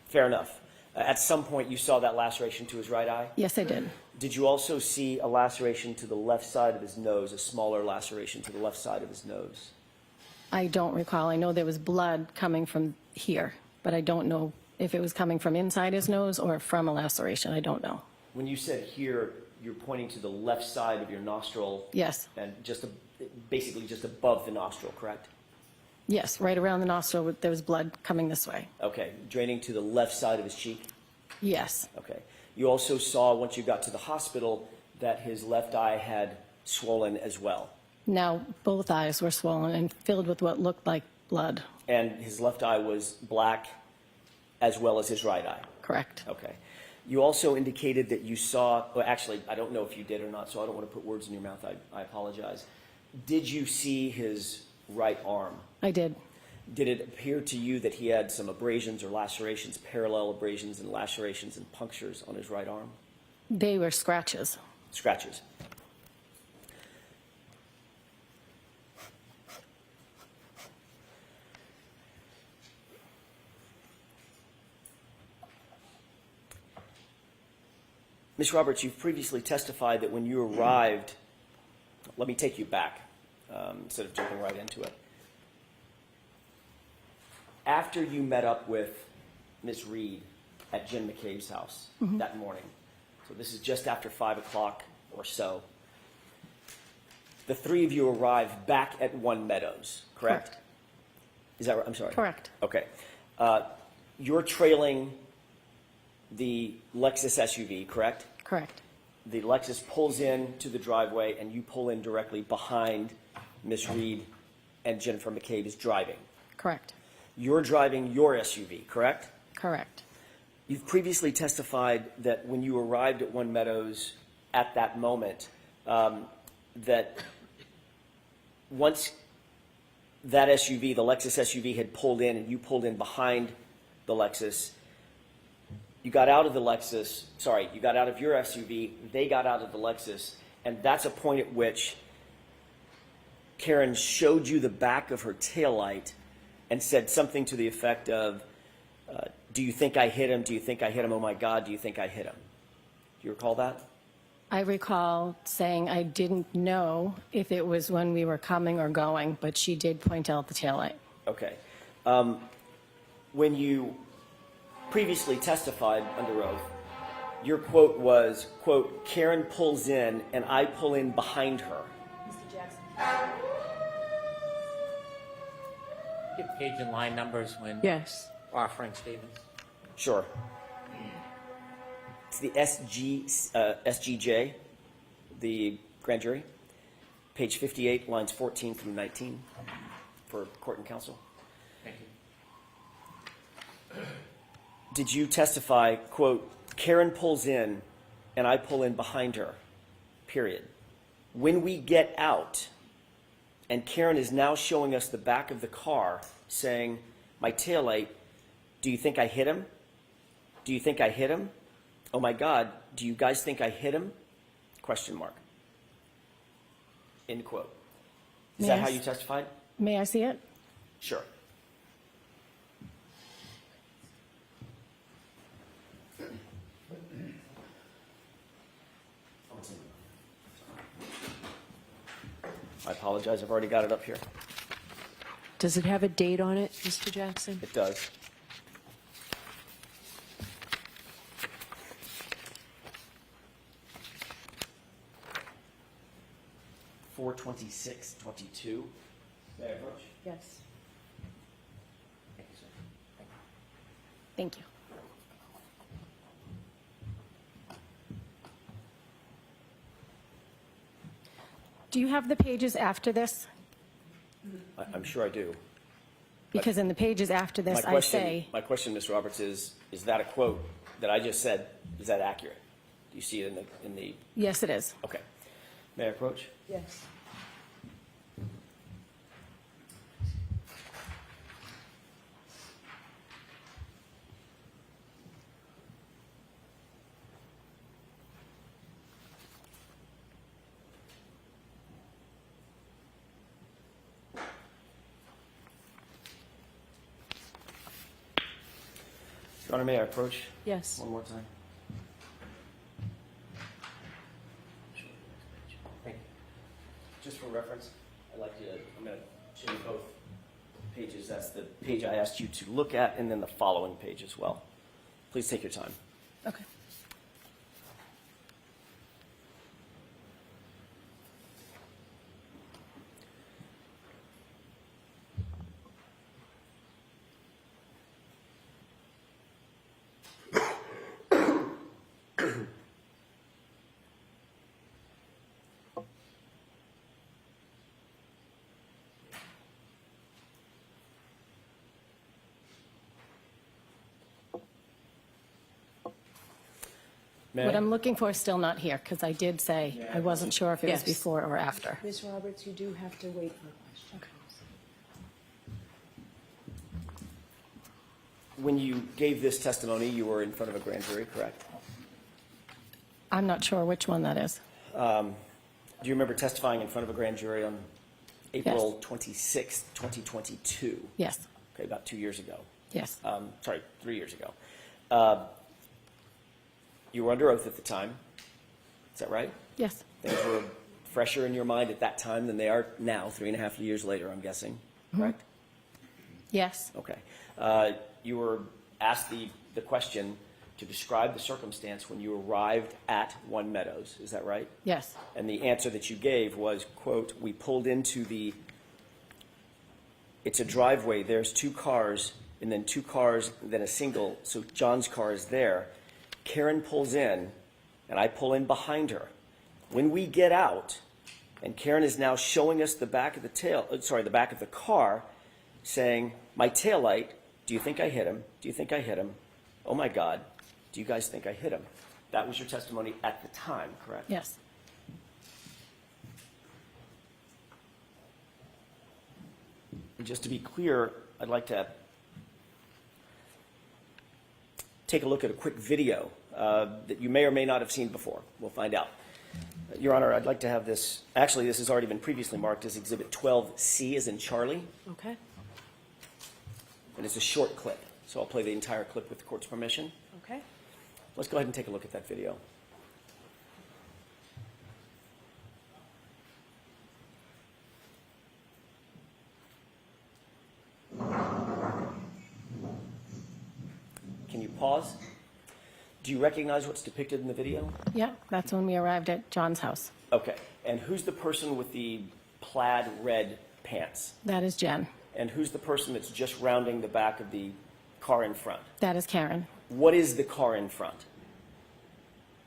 Fair enough. At some point, you saw that laceration to his right eye? Yes, I did. Did you also see a laceration to the left side of his nose, a smaller laceration to the left side of his nose? I don't recall. I know there was blood coming from here, but I don't know if it was coming from inside his nose or from a laceration. I don't know. When you said here, you're pointing to the left side of your nostril. Yes. And basically just above the nostril, correct? Yes, right around the nostril, there was blood coming this way. Okay, draining to the left side of his cheek? Yes. Okay. You also saw, once you got to the hospital, that his left eye had swollen as well. Now, both eyes were swollen and filled with what looked like blood. And his left eye was black as well as his right eye. Correct. Okay. You also indicated that you saw, well, actually, I don't know if you did or not, so I don't want to put words in your mouth. I apologize. Did you see his right arm? I did. Did it appear to you that he had some abrasions or lacerations, parallel abrasions and lacerations and punctures on his right arm? They were scratches. Scratches. Ms. Roberts, you've previously testified that when you arrived, let me take you back instead of jumping right into it. After you met up with Ms. Reed at Jim McCabe's house that morning, so this is just after 5 o'clock or so, the three of you arrived back at One Meadows, correct? Correct. Is that right? I'm sorry. Correct. Okay. You're trailing the Lexus SUV, correct? Correct. The Lexus pulls in to the driveway and you pull in directly behind Ms. Reed and Jennifer McCabe is driving. Correct. You're driving your SUV, correct? Correct. You've previously testified that when you arrived at One Meadows at that moment, that once that SUV, the Lexus SUV, had pulled in and you pulled in behind the Lexus, you got out of the Lexus, sorry, you got out of your SUV, they got out of the Lexus, and that's a point at which Karen showed you the back of her taillight and said something to the effect of, do you think I hit him? Do you think I hit him? Oh my God, do you think I hit him? Do you recall that? I recall saying I didn't know if it was when we were coming or going, but she did point out the taillight. Okay. When you previously testified under oath, your quote was, quote, Karen pulls in and I pull in behind her. Mr. Jackson. Give page and line numbers when Yes. offering statements. Sure. It's the SGJ, the grand jury. page 58, lines 14 through 19 for court and counsel. Thank you. Did you testify, quote, Karen pulls in and I pull in behind her, period. When we get out, and Karen is now showing us the back of the car saying, my taillight, do you think I hit him? Do you think I hit him? Oh my God, do you guys think I hit him? Question mark. End quote. Is that how you testified? May I see it? Sure. I apologize, I've already got it up here. Does it have a date on it, Mr. Jackson? It does. (4/26/22). May I approach? Yes. Thank you, sir. Thank you. Thank you. Do you have the pages after this? I'm sure I do. Because in the pages after this, I say, My question, Ms. Roberts, is that a quote that I just said, is that accurate? Do you see it in the, yes, it is. okay. May I approach? Yes. Your Honor, may I approach Yes. one more time? Thank you. Just for reference, I'm going to show you both pages. That's the page I asked you to look at, and then the following page as well. Please take your time. Okay. What I'm looking for is still not here, because I did say I wasn't sure if it was Yes. before or after. Ms. Roberts, you do have to wait for questions. When you gave this testimony, you were in front of a grand jury, correct? I'm not sure which one that is. Do you remember testifying in front of a grand jury on April 26th, 2022? Yes, Okay, about 2 years ago. yes, Sorry, 3 years ago. You were under oath at the time. Is that right? yes, Things were fresher in your mind at that time than they are now, 3.5 years later, I'm guessing, correct? yes, Okay. You were asked the question to describe the circumstance when you arrived at One Meadows. Is that right? yes, And the answer that you gave was, quote, we pulled into it's a driveway, there's 2 cars, and then 2 cars, then a single, so John's car is there. Karen pulls in, and I pull in behind her. When we get out, and Karen is now showing us the back of the back of the car, saying, my taillight, do you think I hit him? Do you think I hit him? Oh my God, do you guys think I hit him? That was your testimony at the time, correct? yes. And just to be clear, I'd like to take a look at a quick video that you may or may not have seen before. We'll find out. Your Honor, I'd like to have this. Actually, this has already been previously marked as Exhibit 12C, as in Charlie, Okay. and it's a short clip. So I'll play the entire clip with the court's permission. Okay. Let's go ahead and take a look at that video. Can you pause? Do you recognize what's depicted in the video? Yeah, that's when we arrived at John's house. Okay. And who's the person with the plaid red pants? That is Jen. And who's the person that's just rounding the back of the car in front? That is Karen. What is the car in front?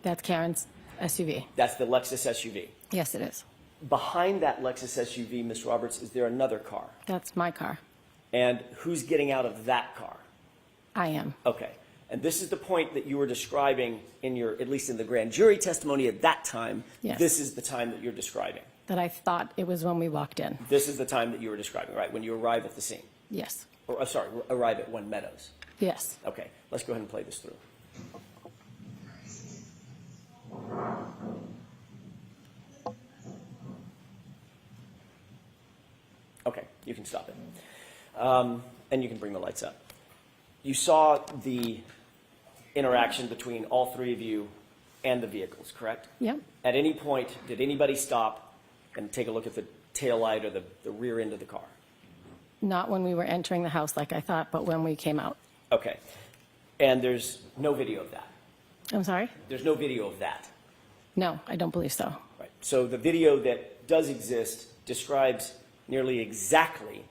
That's Karen's SUV. That's the Lexus SUV. Yes, it is. behind that Lexus SUV, Ms. Roberts, is there another car? That's my car. And who's getting out of that car? I am. Okay. And this is the point that you were describing in your, at least in the grand jury testimony at that time. Yes. This is the time that you're describing. That I thought it was when we walked in. This is the time that you were describing, right? When you arrive at the scene. Yes. Or, sorry, arrive at One Meadows. Yes. Okay. Let's go ahead and play this through. Okay, you can stop it. And you can bring the lights up. You saw the interaction between all three of you and the vehicles, correct? Yep. At any point, did anybody stop and take a look at the taillight or the rear end of the car? Not when we were entering the house like I thought, but when we came out. Okay. And there's no video of that? I'm sorry? There's no video of that? No, I don't believe so. Right. So the video that does exist describes nearly exactly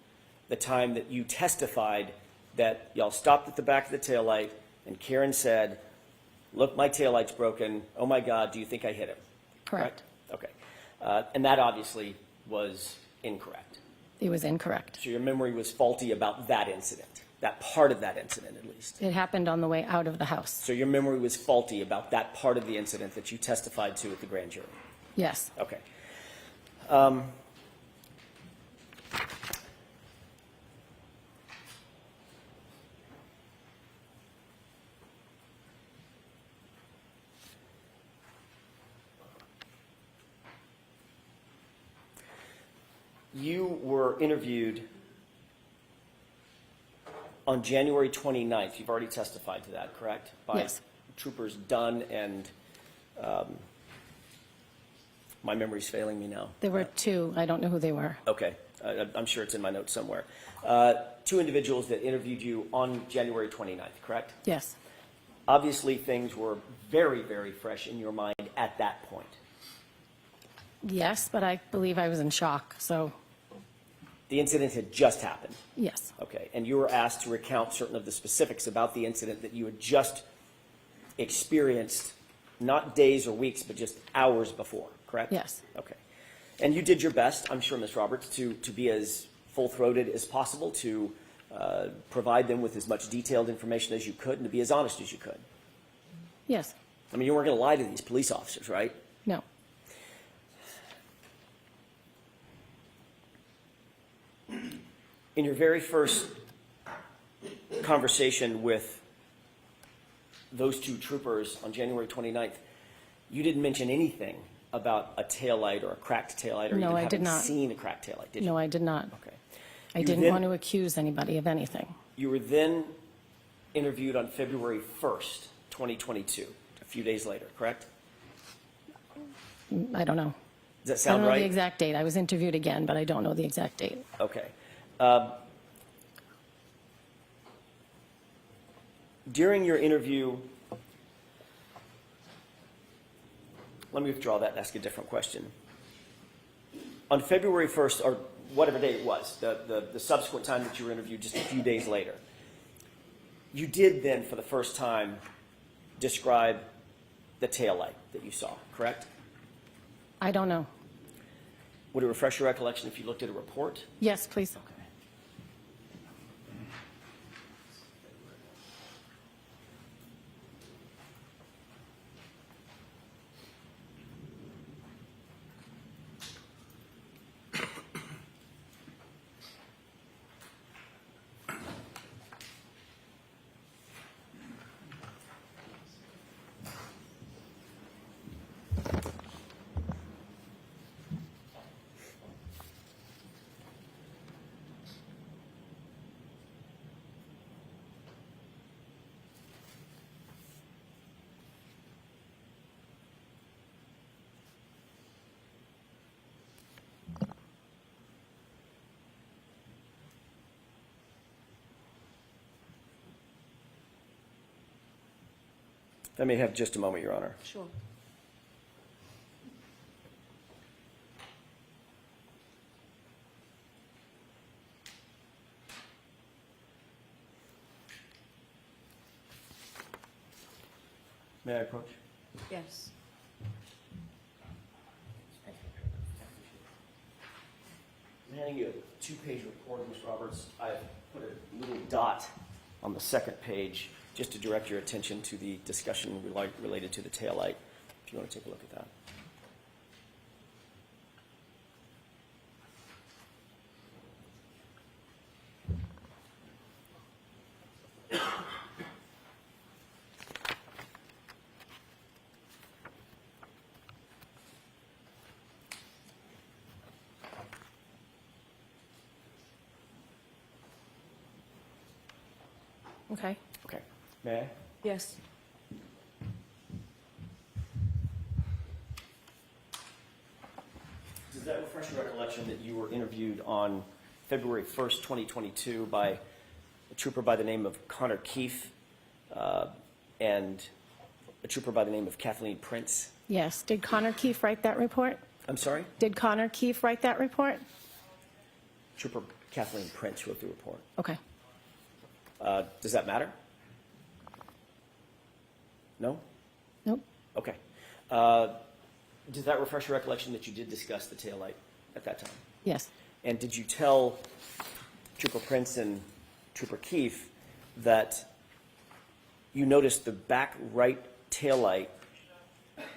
the time that you testified that y'all stopped at the back of the taillight and Karen said, look, my taillight's broken. Oh my God, do you think I hit him? Correct. Okay. And that obviously was incorrect. It was incorrect. So your memory was faulty about that incident, that part of that incident at least. It happened on the way out of the house. So your memory was faulty about that part of the incident that you testified to at the grand jury. Yes. Okay. You were interviewed on January 29th. You've already testified to that, correct? By Yes. Troopers Dunn and my memory's failing me now. There were two. I don't know who they were. Okay. I'm sure it's in my notes somewhere. Two individuals that interviewed you on January 29th, correct? Yes. Obviously, things were very, very fresh in your mind at that point. Yes, but I believe I was in shock, so The incident had just happened. yes. Okay. And you were asked to recount certain of the specifics about the incident that you had just experienced, not days or weeks, but just hours before, correct? Yes. Okay. And you did your best, I'm sure, Ms. Roberts, to be as full-throated as possible, to provide them with as much detailed information as you could, and to be as honest as you could. Yes. I mean, you weren't going to lie to these police officers, right? No. In your very first conversation with those two troopers on January 29th, you didn't mention anything about a taillight or a cracked taillight, or No, even I did having not. seen a cracked taillight, did you? No, I did not. Okay. I You didn't then- want to accuse anybody of anything. You were then interviewed on February 1st, 2022, a few days later, correct? I don't know. Does that I sound don't know right? the exact date. I was interviewed again, but I don't know the exact date. Okay. During your interview, let me withdraw that and ask a different question. On February 1st, or whatever day it was, the subsequent time that you were interviewed just a few days later, you did then, for the first time, describe the taillight that you saw, correct? I don't know. Would it refresh your recollection if you looked at a report? Yes, please. I may have just a moment, Your Honor. Sure. May I approach? Yes. I'm handing you a 2-page report, Ms. Roberts. I've put a little dot on the second page just to direct your attention to the discussion related to the taillight, if you want to take a look at that. Okay. Okay. May I? Yes. Does that refresh your recollection that you were interviewed on February 1st, 2022 by a trooper by the name of Connor Keefe and a trooper by the name of Kathleen Prince? Yes. Did Connor Keefe write that report? I'm sorry? Did Connor Keefe write that report? Trooper Kathleen Prince wrote the report. Okay. Does that matter? No? Nope. Okay. Does that refresh your recollection that you did discuss the taillight at that time? Yes. And did you tell Trooper Prince and Trooper Keefe that you noticed the back right taillight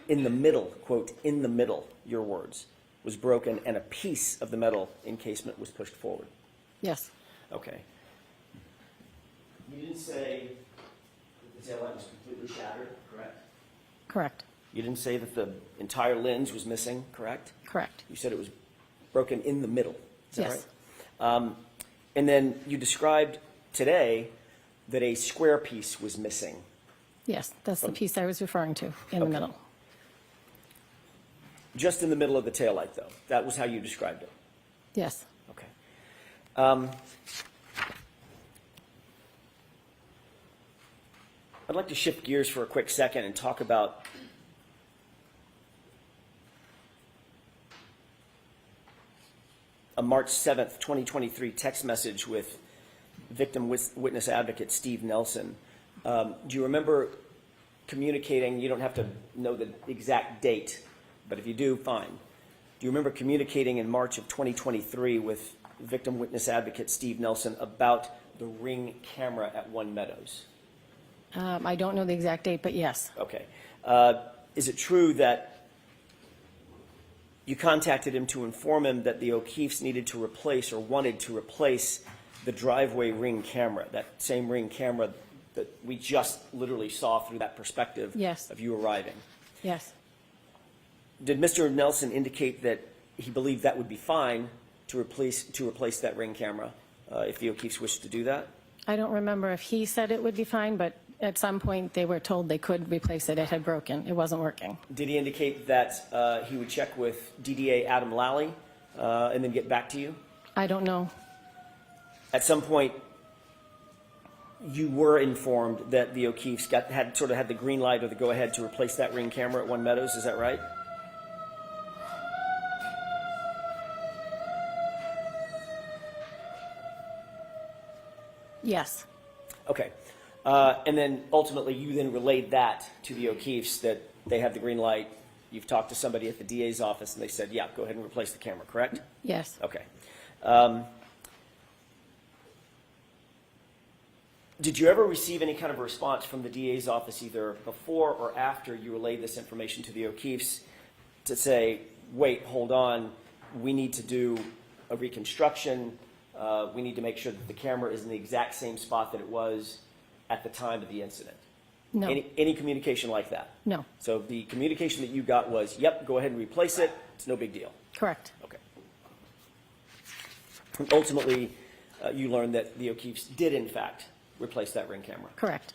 in the middle, quote, in the middle, your words, was broken and a piece of the metal encasement was pushed forward? Yes. Okay. You didn't say that the taillight was completely shattered, correct? Correct. You didn't say that the entire lens was missing, correct? Correct. You said it was broken in the middle. Is that Yes. right? And then you described today that a square piece was missing. Yes. That's the piece I was referring to in the Okay. middle. Just in the middle of the taillight, though. That was how you described it. Yes. Okay. I'd like to shift gears for a quick second and talk about a March 7th, 2023 text message with victim witness advocate Steve Nelson. Do you remember communicating? You don't have to know the exact date, but if you do, fine. Do you remember communicating in March of 2023 with victim witness advocate Steve Nelson about the Ring camera at One Meadows? I don't know the exact date, but yes. Okay. Is it true that you contacted him to inform him that the O'Keefes needed to replace or wanted to replace the driveway Ring camera, that same Ring camera that we just literally saw through that perspective Yes. of you arriving? Yes. Did Mr. Nelson indicate that he believed that would be fine to replace that Ring camera if the O'Keefes wished to do that? I don't remember if he said it would be fine, but at some point they were told they could replace it. It had broken. It wasn't working. Did he indicate that he would check with DDA Adam Lally and then get back to you? I don't know. At some point, you were informed that the O'Keefes had the green light or the go-ahead to replace that Ring camera at One Meadows. Is that right? Yes. Okay. And then ultimately, you then relayed that to the O'Keefes that they have the green light. You've talked to somebody at the DA's office, and they said, yeah, go ahead and replace the camera, correct? Yes. Okay. Did you ever receive any kind of response from the DA's office either before or after you relayed this information to the O'Keefes to say, wait, hold on, we need to do a reconstruction, we need to make sure that the camera is in the exact same spot that it was at the time of the incident? No. Any communication like that? No. So the communication that you got was, yep, go ahead and replace it, it's no big deal. Correct. Okay. And ultimately, you learned that the O'Keefes did, in fact, replace that Ring camera. Correct.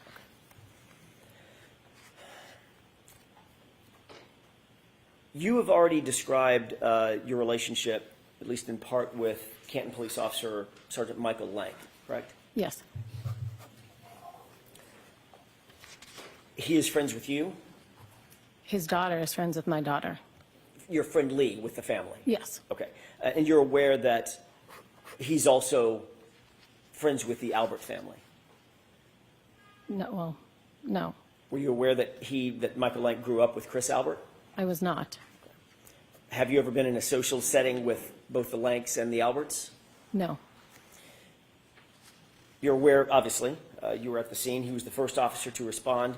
You have already described your relationship, at least in part, with Canton Police Officer Sergeant Michael Lang, correct? Yes. He is friends with you? His daughter is friends with my daughter. You're friendly with the family? Yes. Okay. And you're aware that he's also friends with the Albert family? No. Well, no. Were you aware that Michael Lang grew up with Chris Albert? I was not. Have you ever been in a social setting with both the Lanks and the Alberts? No. You're aware, obviously, you were at the scene. He was the first officer to respond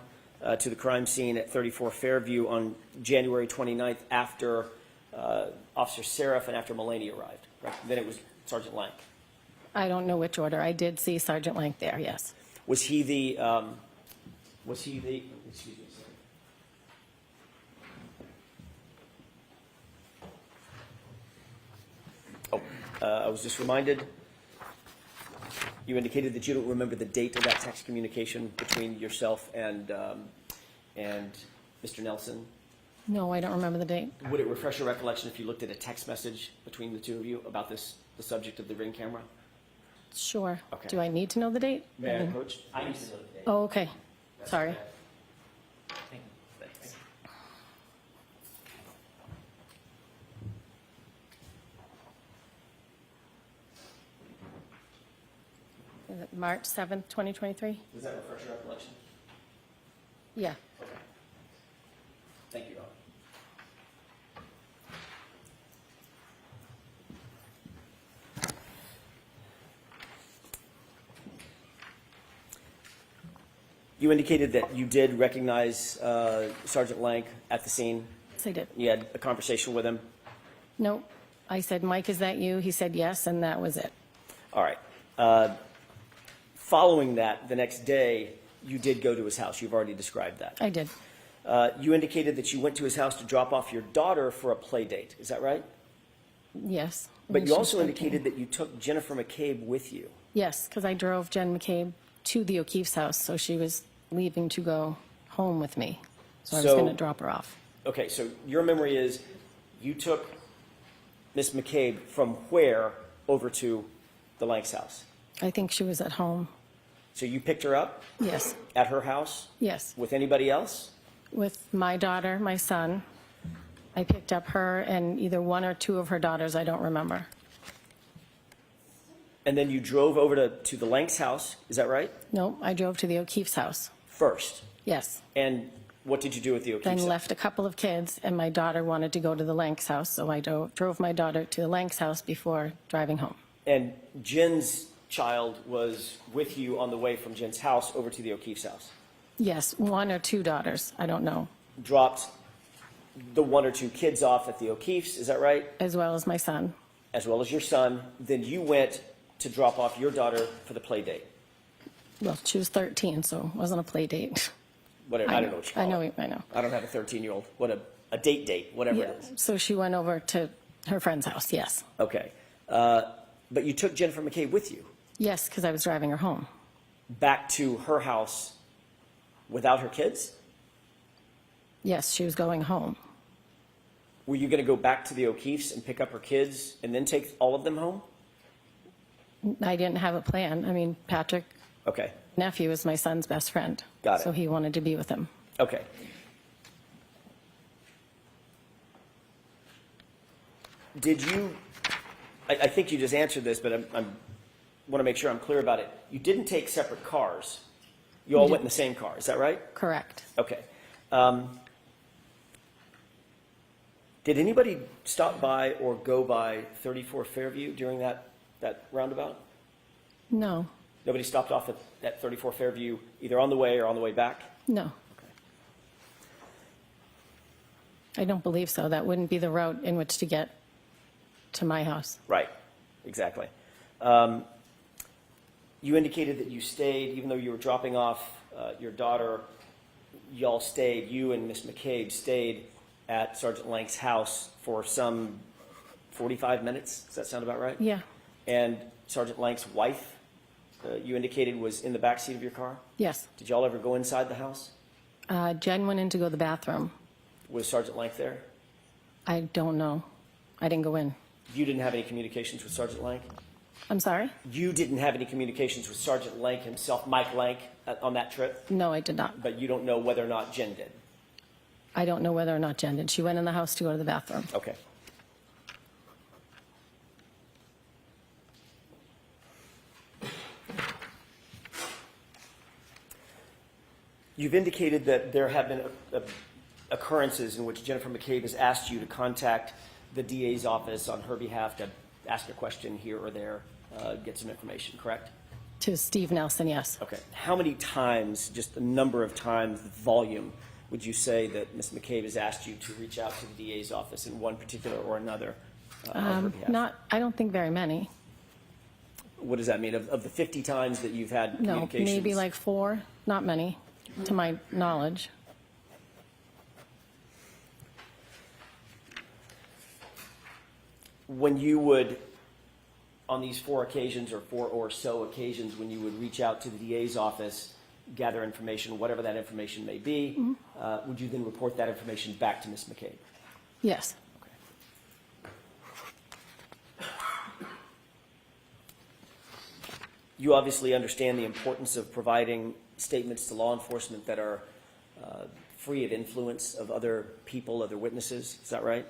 to the crime scene at 34 Fairview on January 29th after Officer Seraph and after Mulaney arrived. Right? Then it was Sergeant Lank. I don't know which order. I did see Sergeant Lank there, yes. Was he the, excuse me a second. I was just reminded, you indicated that you don't remember the date of that text communication between yourself and Mr. Nelson. No, I don't remember the date. Would it refresh your recollection if you looked at a text message between the two of you about this, the subject of the Ring camera? Sure. Okay. Do I need to know the date? May I approach? I need to know the date. Oh, okay. Sorry. Thanks. Is it March 7th, 2023? Does that refresh your recollection? Yeah. Okay. Thank you, Rob. You indicated that you did recognize Sergeant Lank at the scene. Yes, I did. You had a conversation with him. No. I said, Mike, is that you? He said yes, and that was it. All right. Following that, the next day, you did go to his house. You've already described that. I did. You indicated that you went to his house to drop off your daughter for a play date. Is that right? Yes. But And you she also said, indicated that you took Jennifer McCabe with you. Yes, because I drove Jen McCabe to the O'Keefe's house, so she was leaving to go home with me. So I was So- going to drop her off. Okay, so your memory is you took Miss McCabe from where over to the Lanks house? I think she was at home. So you picked her up Yes. at her house Yes. with anybody else? With my daughter, my son. I picked up her and either one or two of her daughters, I don't remember. And then you drove over to the Lanks house, is that right? No, I drove to the O'Keefe's house. First. Yes. And what did you do with the O'Keefe's Then house? left a couple of kids, and my daughter wanted to go to the Lanks house, so I drove my daughter to the Lanks house before driving home. And Jen's child was with you on the way from Jen's house over to the O'Keefe's house. Yes, one or two daughters, I don't know, Dropped the one or two kids off at the O'Keefe's, is that right? as well as my son. As well as your son. Then you went to drop off your daughter for the play date. Well, she was 13, so it wasn't a play date. Whatever, I don't know what you call I know. it. I know. I don't have a 13-year-old. What a date, whatever Yeah. it is. So she went over to her friend's house, yes. Okay. But you took Jennifer McCabe with you Yes, because I was driving her home. back to her house without her kids? Yes, she was going home. Were you going to go back to the O'Keefe's and pick up her kids and then take all of them home? I didn't have a plan. I mean, Patrick, Okay. nephew, is my son's best friend. Got it. So he wanted to be with him. Okay. Did you, I think you just answered this, but I want to make sure I'm clear about it. You didn't take separate cars. You all We went in did. the same car, is that right? Correct. Okay. Did anybody stop by or go by 34 Fairview during that roundabout? No, Nobody stopped off at 34 Fairview either on the way or on the way back? no. I don't believe so. That wouldn't be the route in which to get to my house. Right, exactly. You indicated that you stayed, even though you were dropping off your daughter, y'all stayed, you and Miss McCabe stayed at Sergeant Lank's house for some 45 minutes. Does that sound about right? Yeah. And Sergeant Lank's wife, you indicated, was in the back seat of your car? Yes. Did y'all ever go inside the house? Jen went in to go to the bathroom. Was Sergeant Lank there? I don't know. I didn't go in. You didn't have any communications with Sergeant Lank? I'm sorry? You didn't have any communications with Sergeant Lank himself, Mike Lank, on that trip? No, I did not. But you don't know whether or not Jen did? I don't know whether or not Jen did. She went in the house to go to the bathroom. Okay. You've indicated that there have been occurrences in which Jennifer McCabe has asked you to contact the DA's office on her behalf to ask a question here or there, get some information, correct? To Steve Nelson, yes. Okay. How many times, just the number of times, the volume, would you say that Ms. McCabe has asked you to reach out to the DA's office in one particular or another on her behalf? I don't think very many. What does that mean? Of the 50 times that you've had No, communications? maybe like 4, not many, to my knowledge. When you would, on these 4 occasions or 4 or so occasions, when you would reach out to the DA's office, gather information, whatever that information may be, would you then report that information back to Ms. McCabe? Yes. You obviously understand the importance of providing statements to law enforcement that are free of influence of other people, other witnesses. Is that right?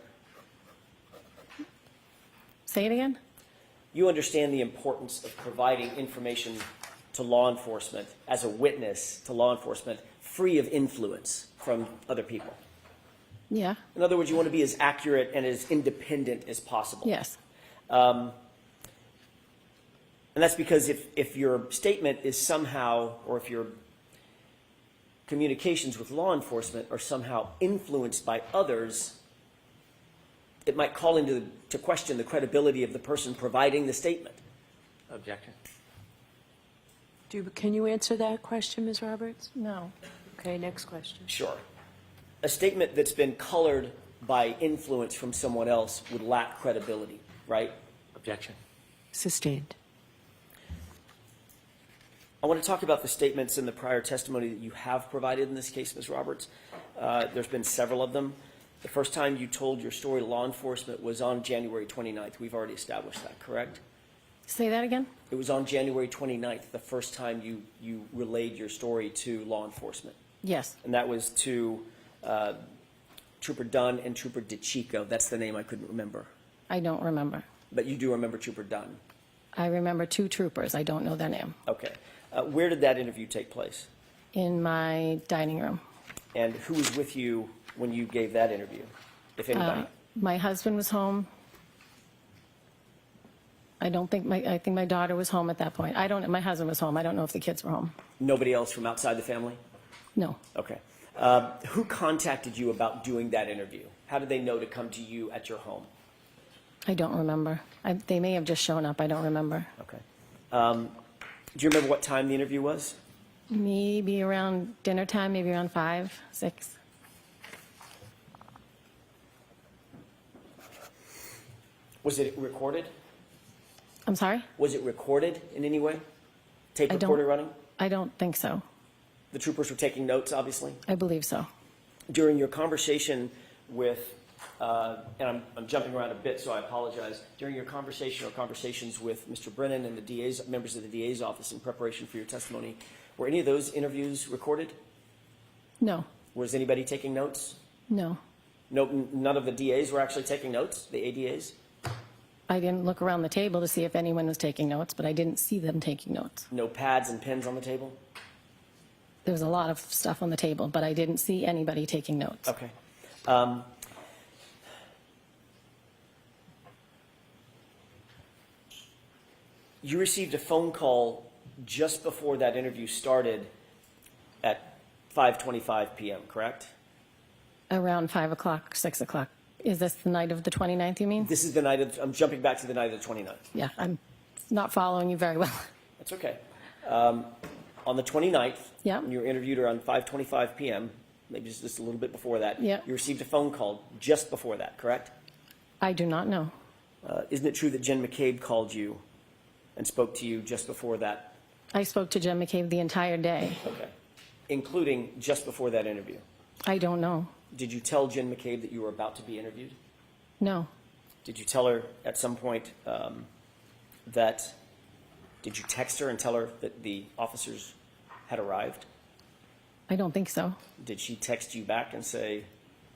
Say it again? You understand the importance of providing information to law enforcement as a witness to law enforcement free of influence from other people. Yeah. In other words, you want to be as accurate and as independent as possible. Yes. And that's because if your statement is somehow, or if your communications with law enforcement are somehow influenced by others, it might call into question the credibility of the person providing the statement. Objection. Can you answer that question, Ms. Roberts? No. Okay, next question. Sure. A statement that's been colored by influence from someone else would lack credibility, right? Objection. Sustained. I want to talk about the statements in the prior testimony that you have provided in this case, Ms. Roberts. There's been several of them. The first time you told your story to law enforcement was on January 29th. We've already established that, correct? Say that again? It was on January 29th, the first time you relayed your story to law enforcement. Yes. And that was to Trooper Dunn and Trooper DeChico. That's the name I couldn't remember. I don't remember. But you do remember Trooper Dunn. I remember 2 troopers. I don't know their name. Okay. Where did that interview take place? In my dining room. And who was with you when you gave that interview, if anybody? My husband was home. I think my daughter was home at that point. My husband was home. I don't know if the kids were home. Nobody else from outside the family? No. Okay. Who contacted you about doing that interview? How did they know to come to you at your home? I don't remember. They may have just shown up. I don't remember. Okay. Do you remember what time the interview was? Maybe around dinner time, maybe around 5, 6. Was it recorded? I'm sorry? Was it recorded in any way? Tape I don't- recorder running? I don't think so. The troopers were taking notes, obviously? I believe so. During your conversation with, and I'm jumping around a bit, so I apologize. During your conversation or conversations with Mr. Brennan and the members of the DA's office in preparation for your testimony, were any of those interviews recorded? No. Was anybody taking notes? No. None of the DAs were actually taking notes, the ADAs? I didn't look around the table to see if anyone was taking notes, but I didn't see them taking notes. No pads and pens on the table? There was a lot of stuff on the table, but I didn't see anybody taking notes. Okay. You received a phone call just before that interview started at 5:25 p.m., correct? Around 5 o'clock, 6 o'clock. Is this the night of the 29th, you mean? This is the night of, I'm jumping back to the night of the 29th. Yeah, I'm not following you very well. That's okay. On the 29th, Yeah. when you were interviewed around 5:25 p.m., maybe just a little bit before that, Yeah. you received a phone call just before that, correct? I do not know. Isn't it true that Jen McCabe called you and spoke to you just before that? I spoke to Jen McCabe the entire day. Okay. Including just before that interview. I don't know. Did you tell Jen McCabe that you were about to be interviewed? No. Did you tell her at some point did you text her and tell her that the officers had arrived? I don't think so. Did she text you back and say,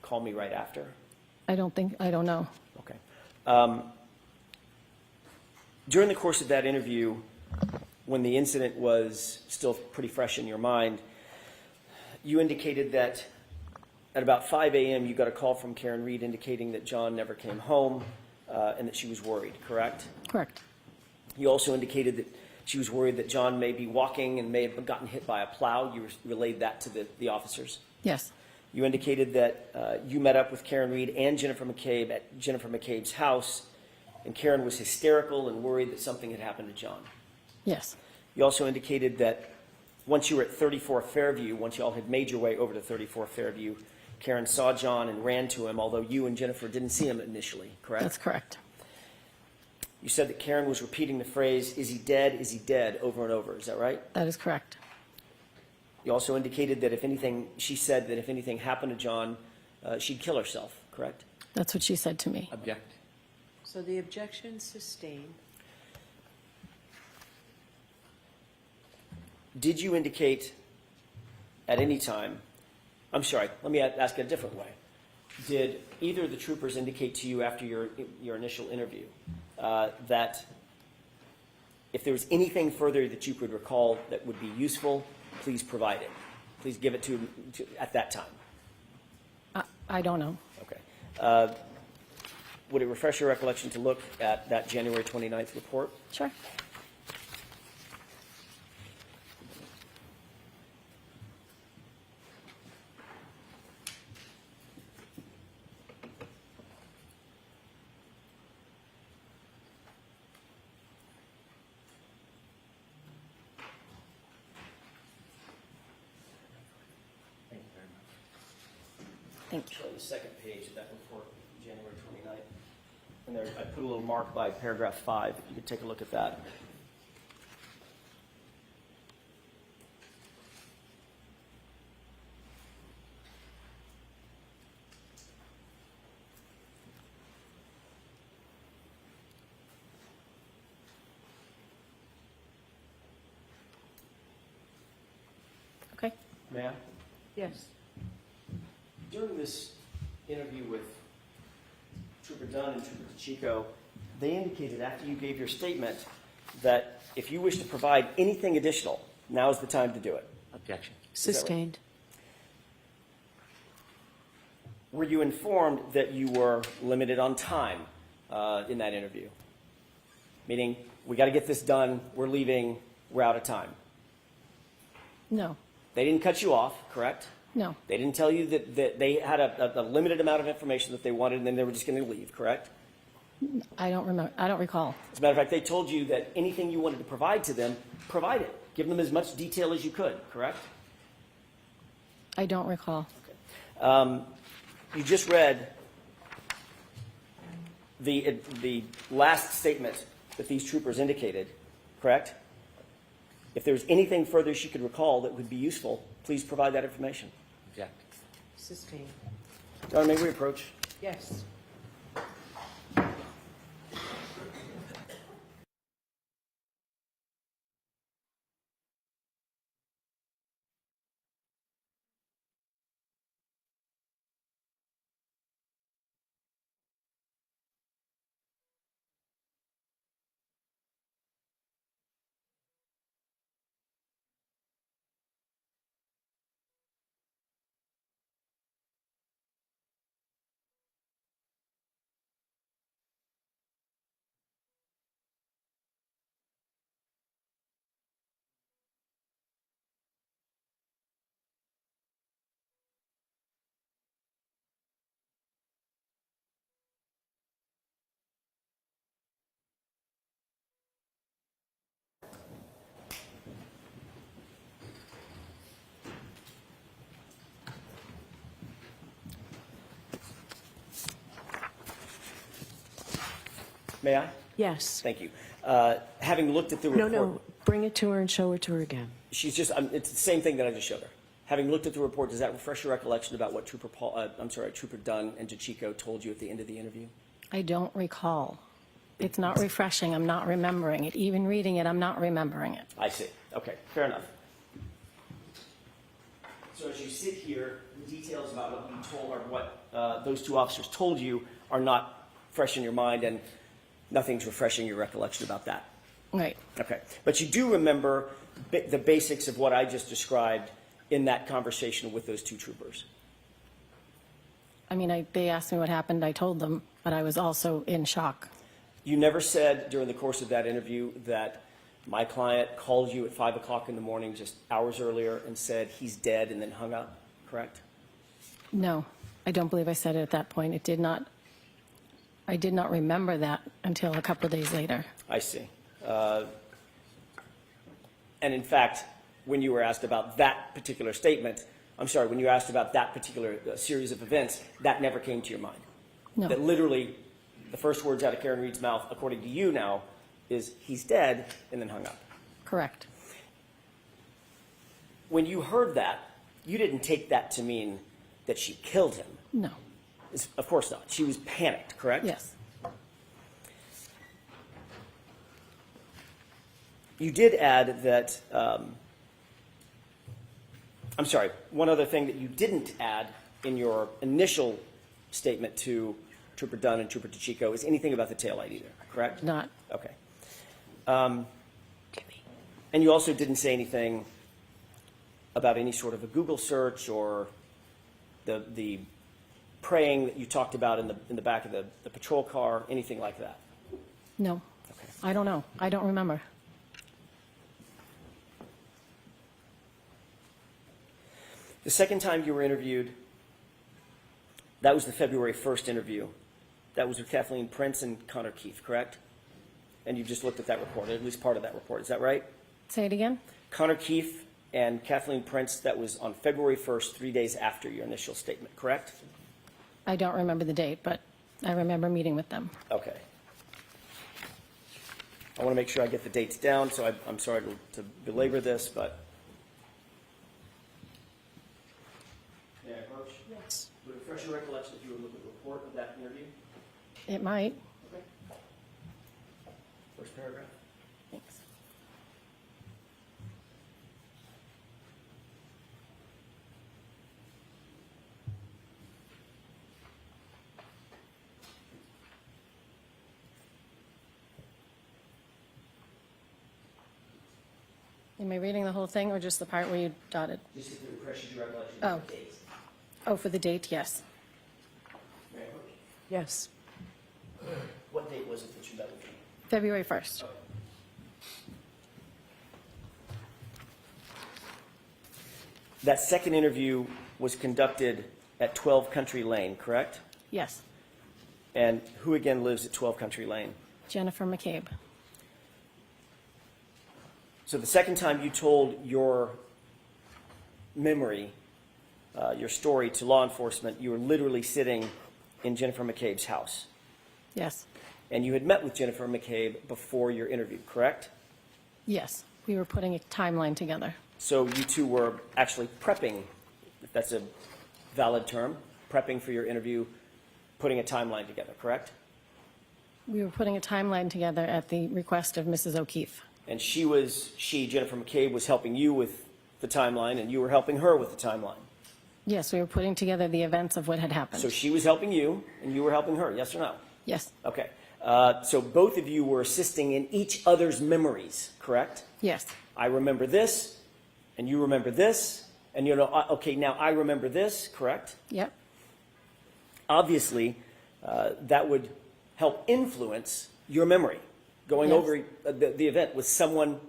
call me right after? I don't know. Okay. During the course of that interview, when the incident was still pretty fresh in your mind, you indicated that at about 5 a.m., you got a call from Karen Reed indicating that John never came home and that she was worried, correct? Correct. You also indicated that she was worried that John may be walking and may have gotten hit by a plow. You relayed that to the officers. Yes. You indicated that you met up with Karen Reed and Jennifer McCabe at Jennifer McCabe's house, and Karen was hysterical and worried that something had happened to John. Yes. You also indicated that once you were at 34 Fairview, once you all had made your way over to 34 Fairview, Karen saw John and ran to him, although you and Jennifer didn't see him initially, correct? That's correct. You said that Karen was repeating the phrase, "Is he dead," over and over. Is that right? That is correct. You also indicated that she said that if anything happened to John, she'd kill herself, correct? That's what she said to me. Object. So the objection sustained. Did you indicate at any time, I'm sorry, let me ask it a different way. Did either of the troopers indicate to you after your initial interview that if there was anything further that you could recall that would be useful, please provide it? Please give it to at that time. I don't know. Okay. Would it refresh your recollection to look at that January 29th report? Sure. Thank you. Show the second page of that report, January 29th. And there, I put a little mark by paragraph 5. You could take a look at that. Okay. May I? Yes. During this interview with Trooper Dunn and Trooper DeChico, they indicated after you gave your statement that if you wish to provide anything additional, now is the time to do it. Objection. Sustained. Were you informed that you were limited on time in that interview? Meaning, we got to get this done, we're leaving, we're out of time. No. They didn't cut you off, correct? No. They didn't tell you that they had a limited amount of information that they wanted and then they were just going to leave, correct? I don't remember. I don't recall. As a matter of fact, they told you that anything you wanted to provide to them, provide it. Give them as much detail as you could, correct? I don't recall. You just read the last statement that these troopers indicated, correct? If there was anything further she could recall that would be useful, please provide that information. Object. Sustained. Donna, may we approach? Yes. May I? Yes. Thank you. Having looked at the No, report, no. Bring it to her and show it to her again. she's just, it's the same thing that I just showed her. Having looked at the report, does that refresh your recollection about what Trooper Dunn and DeChico told you at the end of the interview? I don't recall. It's not refreshing. I'm not remembering it. Even reading it, I'm not remembering it. I see. Okay, fair enough. So as you sit here, the details about what you told or what those two officers told you are not fresh in your mind, and nothing's refreshing your recollection about that. Right. Okay, but you do remember the basics of what I just described in that conversation with those two troopers. I mean, they asked me what happened, I told them, but I was also in shock. You never said during the course of that interview that my client called you at 5 o'clock in the morning just hours earlier and said he's dead and then hung up, correct? No, I don't believe I said it at that point. I did not remember that until a couple of days later. I see. And in fact, when you were asked about that particular statement, when you asked about that particular series of events, that never came to your mind. No. That literally the first words out of Karen Reed's mouth, according to you now, is he's dead and then hung up. Correct. When you heard that, you didn't take that to mean that she killed him. No. Of course not. She was panicked, correct? Yes. You did add that, one other thing that you didn't add in your initial statement to Trooper Dunn and Trooper DeChico is anything about the taillight either, correct? Not. Okay. And you also didn't say anything about any sort of a Google search or the praying that you talked about in the back of the patrol car, anything like that? No. Okay. I don't know. I don't remember. The second time you were interviewed, that was the February 1st interview. That was with Kathleen Prince and Connor Keefe, correct? And you just looked at that report, at least part of that report. Is that right? Say it again? Connor Keefe and Kathleen Prince, that was on February 1st, 3 days after your initial statement, correct? I don't remember the date, but I remember meeting with them. Okay. I want to make sure I get the dates down, so I'm sorry to belabor this, but. May I approach? Yes. Would it refresh your recollection if you would look at the report of that interview? It might. Okay. First paragraph. Thanks. Am I reading the whole thing or just the part where you dotted? Just if it refreshes your recollection Oh. of the dates. Oh, for the date, yes. May I approach? Yes. What date was it that you met with me? February 1st. That second interview was conducted at 12 Country Lane, correct? Yes. And who again lives at 12 Country Lane? Jennifer McCabe. So the second time you told your memory, your story to law enforcement, you were literally sitting in Jennifer McCabe's house. Yes. And you had met with Jennifer McCabe before your interview, correct? Yes. We were putting a timeline together. So you two were actually prepping, if that's a valid term, prepping for your interview, putting a timeline together, correct? We were putting a timeline together at the request of Mrs. O'Keefe. And Jennifer McCabe, was helping you with the timeline, and you were helping her with the timeline. Yes, we were putting together the events of what had happened. So she was helping you, and you were helping her, yes or no? Yes. Okay. So both of you were assisting in each other's memories, correct? Yes. I remember this, and you remember this, and okay, now I remember this, correct? Yep. Obviously, that would help influence your memory, going Yes. over the event with someone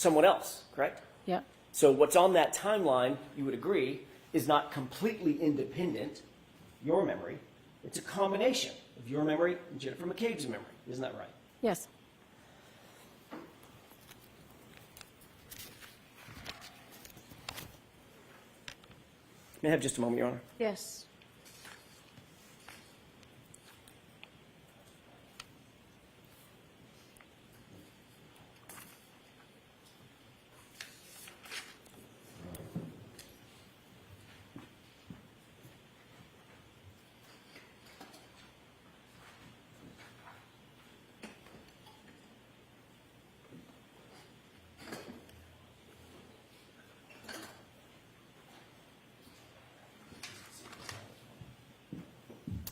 else, correct? Yep. So what's on that timeline, you would agree, is not completely independent, your memory. It's a combination of your memory and Jennifer McCabe's memory. Isn't that right? Yes. May I have just a moment, Your Honor? Yes.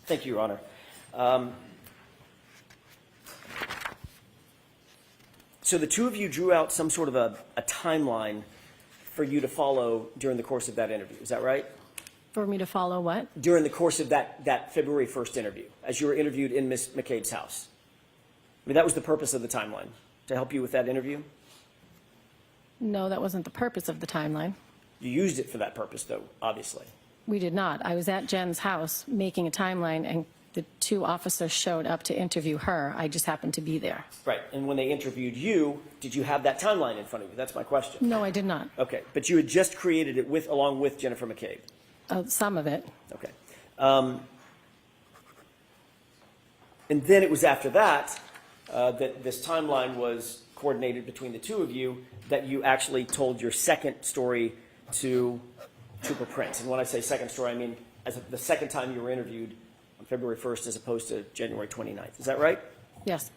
Thank you, Your Honor. So the two of you drew out some sort of a timeline for you to follow during the course of that interview. Is that right? For me to follow what? During the course of that February 1st interview, as you were interviewed in Ms. McCabe's house? I mean, that was the purpose of the timeline, to help you with that interview? No, that wasn't the purpose of the timeline. You used it for that purpose, though, obviously. We did not. I was at Jen's house making a timeline, and the two officers showed up to interview her. I just happened to be there. Right, and when they interviewed you, did you have that timeline in front of you? That's my question. No, I did not. Okay, but you had just created it along with Jennifer McCabe. Some of it. Okay. And then it was after that that this timeline was coordinated between the two of you, that you actually told your second story to Trooper Prince. And when I say second story, I mean the second time you were interviewed on February 1st as opposed to January 29th. Is that right? Yes.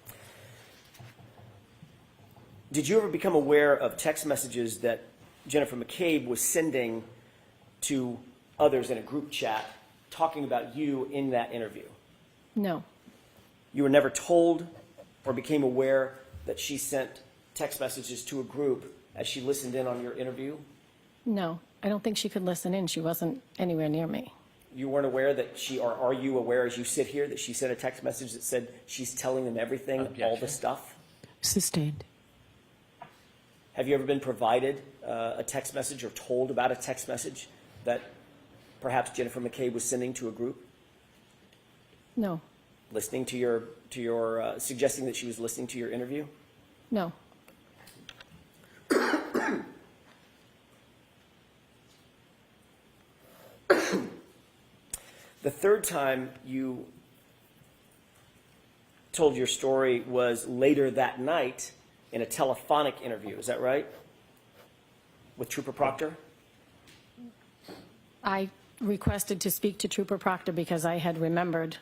Did you ever become aware of text messages that Jennifer McCabe was sending to others in a group chat talking about you in that interview? No. You were never told or became aware that she sent text messages to a group as she listened in on your interview? No. I don't think she could listen in. She wasn't anywhere near me. You weren't aware that or are you aware as you sit here that she sent a text message that said she's telling them everything, all the stuff? Sustained. Have you ever been provided a text message or told about a text message that perhaps Jennifer McCabe was sending to a group? No. Listening to your suggesting that she was listening to your interview? No. The third time you told your story was later that night in a telephonic interview. Is that right? With Trooper Proctor? I requested to speak to Trooper Proctor because I had remembered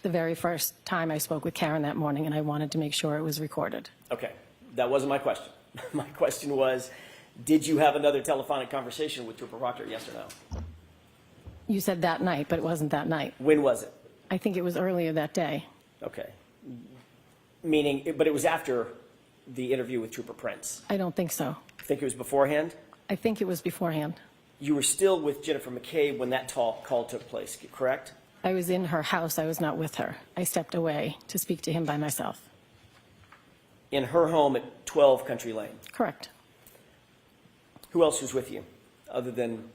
the very first time I spoke with Karen that morning, and I wanted to make sure it was recorded. Okay, that wasn't my question. My question was, did you have another telephonic conversation with Trooper Proctor, yes or no? You said that night, but it wasn't that night. When was it? I think it was earlier that day. Okay. Meaning, but it was after the interview with Trooper Prince. I don't think so. Think it was beforehand? I think it was beforehand. You were still with Jennifer McCabe when that call took place, correct? I was in her house. I was not with her. I stepped away to speak to him by myself. In her home at 12 Country Lane. Correct. Who else was with you other than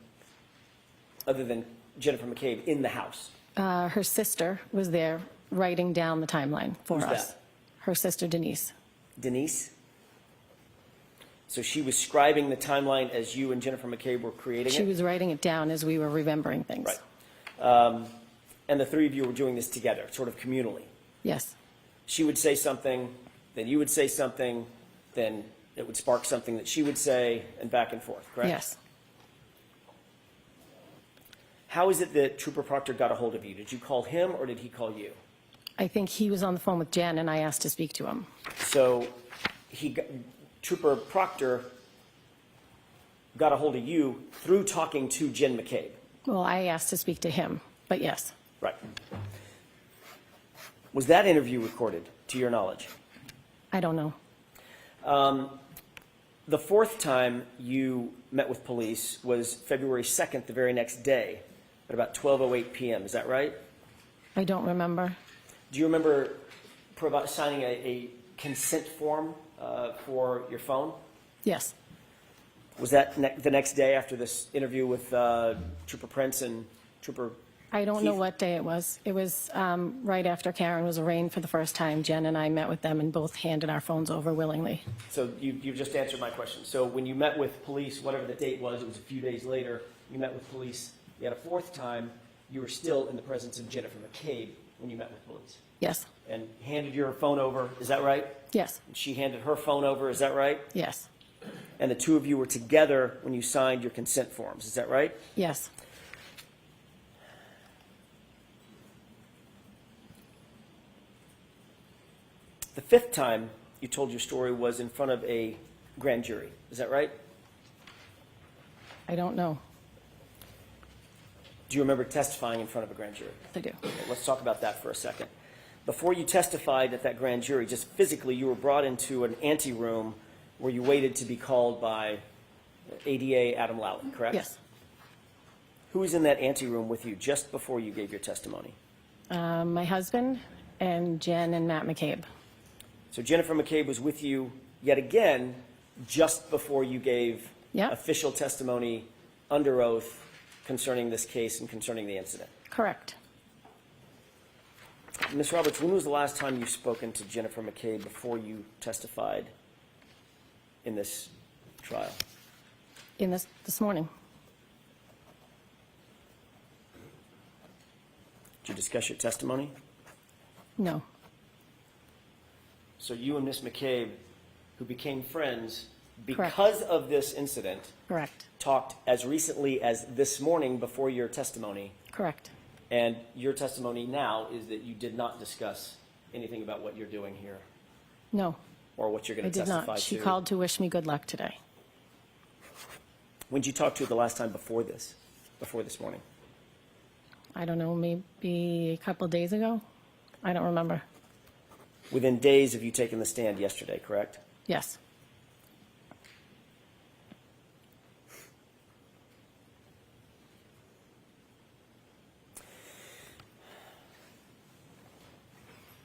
Jennifer McCabe in the house? Her sister was there writing down the timeline for Who's us. that? Her sister, Denise. Denise? So she was scribing the timeline as you and Jennifer McCabe were creating it? She was writing it down as we were remembering things. Right. And the three of you were doing this together, sort of communally. Yes. She would say something, then you would say something, then it would spark something that she would say, and back and forth, correct? Yes. How is it that Trooper Proctor got a hold of you? Did you call him or did he call you? I think he was on the phone with Jen, and I asked to speak to him. So Trooper Proctor got a hold of you through talking to Jen McCabe. Well, I asked to speak to him, but yes. Right. Was that interview recorded, to your knowledge? I don't know. The fourth time you met with police was February 2nd, the very next day, at about 12:08 p.m. Is that right? I don't remember. Do you remember signing a consent form for your phone? Yes. Was that the next day after this interview with Trooper Prince and Trooper I don't know Keith? what day it was. It was right after Karen was arraigned for the first time. Jen and I met with them and both handed our phones over willingly. So you just answered my question. So when you met with police, whatever the date was, it was a few days later, you met with police. You had a fourth time, you were still in the presence of Jennifer McCabe when you met with police. Yes. And handed your phone over, is that right? Yes. And she handed her phone over, is that right? Yes. And the two of you were together when you signed your consent forms, is that right? Yes. The fifth time you told your story was in front of a grand jury, is that right? I don't know. Do you remember testifying in front of a grand jury? I do. Okay, let's talk about that for a second. Before you testified at that grand jury, just physically, you were brought into an anteroom where you waited to be called by ADA Adam Lally, correct? Yes. Who was in that anteroom with you just before you gave your testimony? My husband and Jen and Matt McCabe. So Jennifer McCabe was with you yet again just before you gave Yep. official testimony under oath concerning this case and concerning the incident. Correct. Ms. Roberts, when was the last time you've spoken to Jennifer McCabe before you testified in this trial? In this morning. Did you discuss your testimony? No. So you and Ms. McCabe, who became friends Correct. because of this incident, Correct. talked as recently as this morning before your testimony, Correct. and your testimony now is that you did not discuss anything about what you're doing here No, or what you're I going to did testify not. She to. called to wish me good luck today. When did you talk to her the last time before this morning? I don't know, maybe a couple days ago? I don't remember. Within days of you taking the stand yesterday, correct? Yes.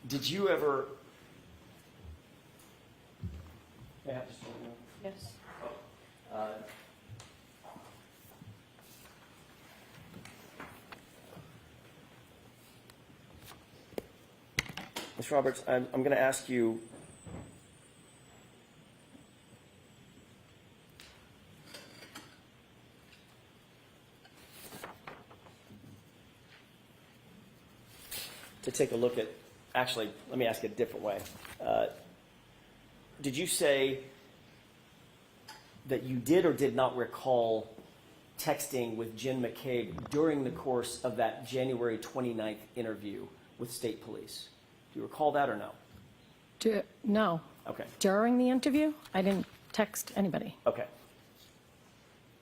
Did you ever... May I have this one? Yes. Ms. Roberts, I'm going to ask you, to take a look at, actually, let me ask it a different way. Did you say that you did or did not recall texting with Jen McCabe during the course of that January 29th interview with state police? Do you recall that or no? No. Okay. During the interview, I didn't text anybody. Okay.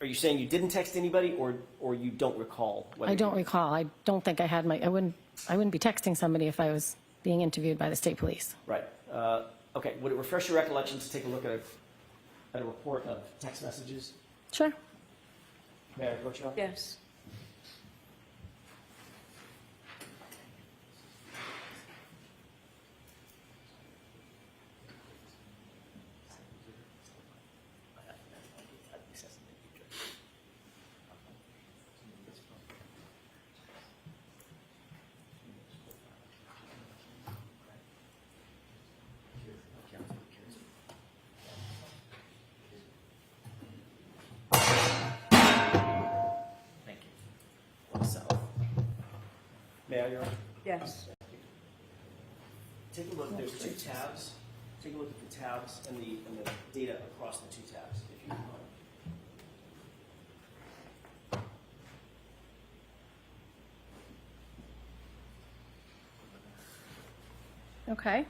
Are you saying you didn't text anybody, or you don't recall? Whether I don't recall. I don't think I had I wouldn't be texting somebody if I was being interviewed by the state police. Right. Okay. Would it refresh your recollection to take a look at a report of text messages? Sure. May I approach you? Yes. Thank you. So, may I, Your Honor? Yes. Take a look. There's two tabs. Take a look at the tabs and the data across the two tabs, if you don't mind. Okay.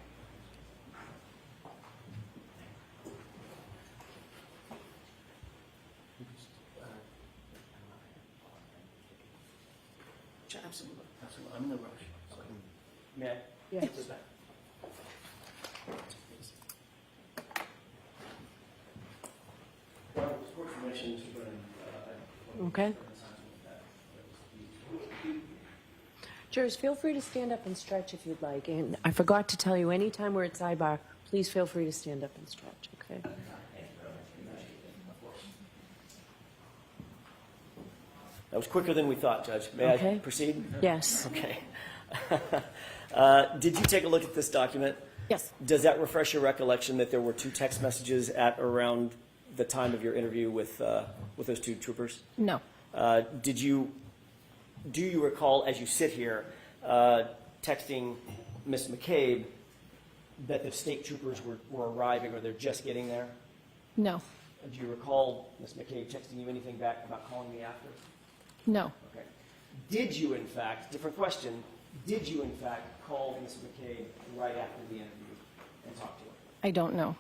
Absolutely. Absolutely. I'm in no rush. So, may I? Yes. Take this back. Well, for information, Mr. Brennan, Okay. Jurors, feel free to stand up and stretch if you'd like. And I forgot to tell you, anytime we're at sidebar, please feel free to stand up and stretch, okay? that was quicker than we thought, Judge. May Okay. I proceed? Yes. Okay. Did you take a look at this document? Yes. Does that refresh your recollection that there were two text messages at around the time of your interview with those two troopers? No. Do you recall, as you sit here, texting Ms. McCabe that the state troopers were arriving or they're just getting there? No. Do you recall Ms. McCabe texting you anything back about calling me after? No. Okay. Did you, in fact, different question, did you, in fact, call Ms. McCabe right after the interview and talk to her? I don't know.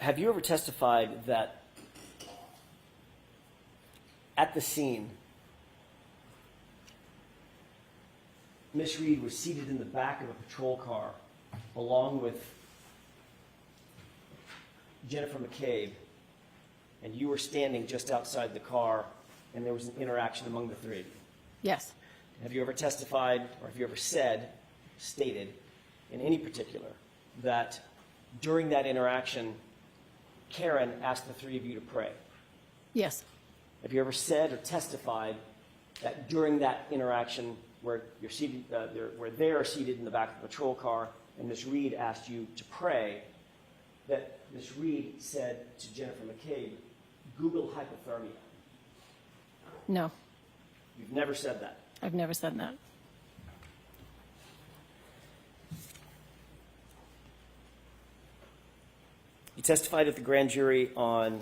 have you ever testified that at the scene, Miss Reed was seated in the back of a patrol car along with Jennifer McCabe, and you were standing just outside the car, and there was an interaction among the three of you? Yes. Have you ever testified, or have you ever stated, in any particular, that during that interaction, Karen asked the three of you to pray? Yes. Have you ever said or testified that during that interaction, where you're seated, where they are seated in the back of the patrol car, and Ms. Reed asked you to pray, that Ms. Reed said to Jennifer McCabe, "Google hypothermia"? No. You've never said that. I've never said that. You testified at the grand jury on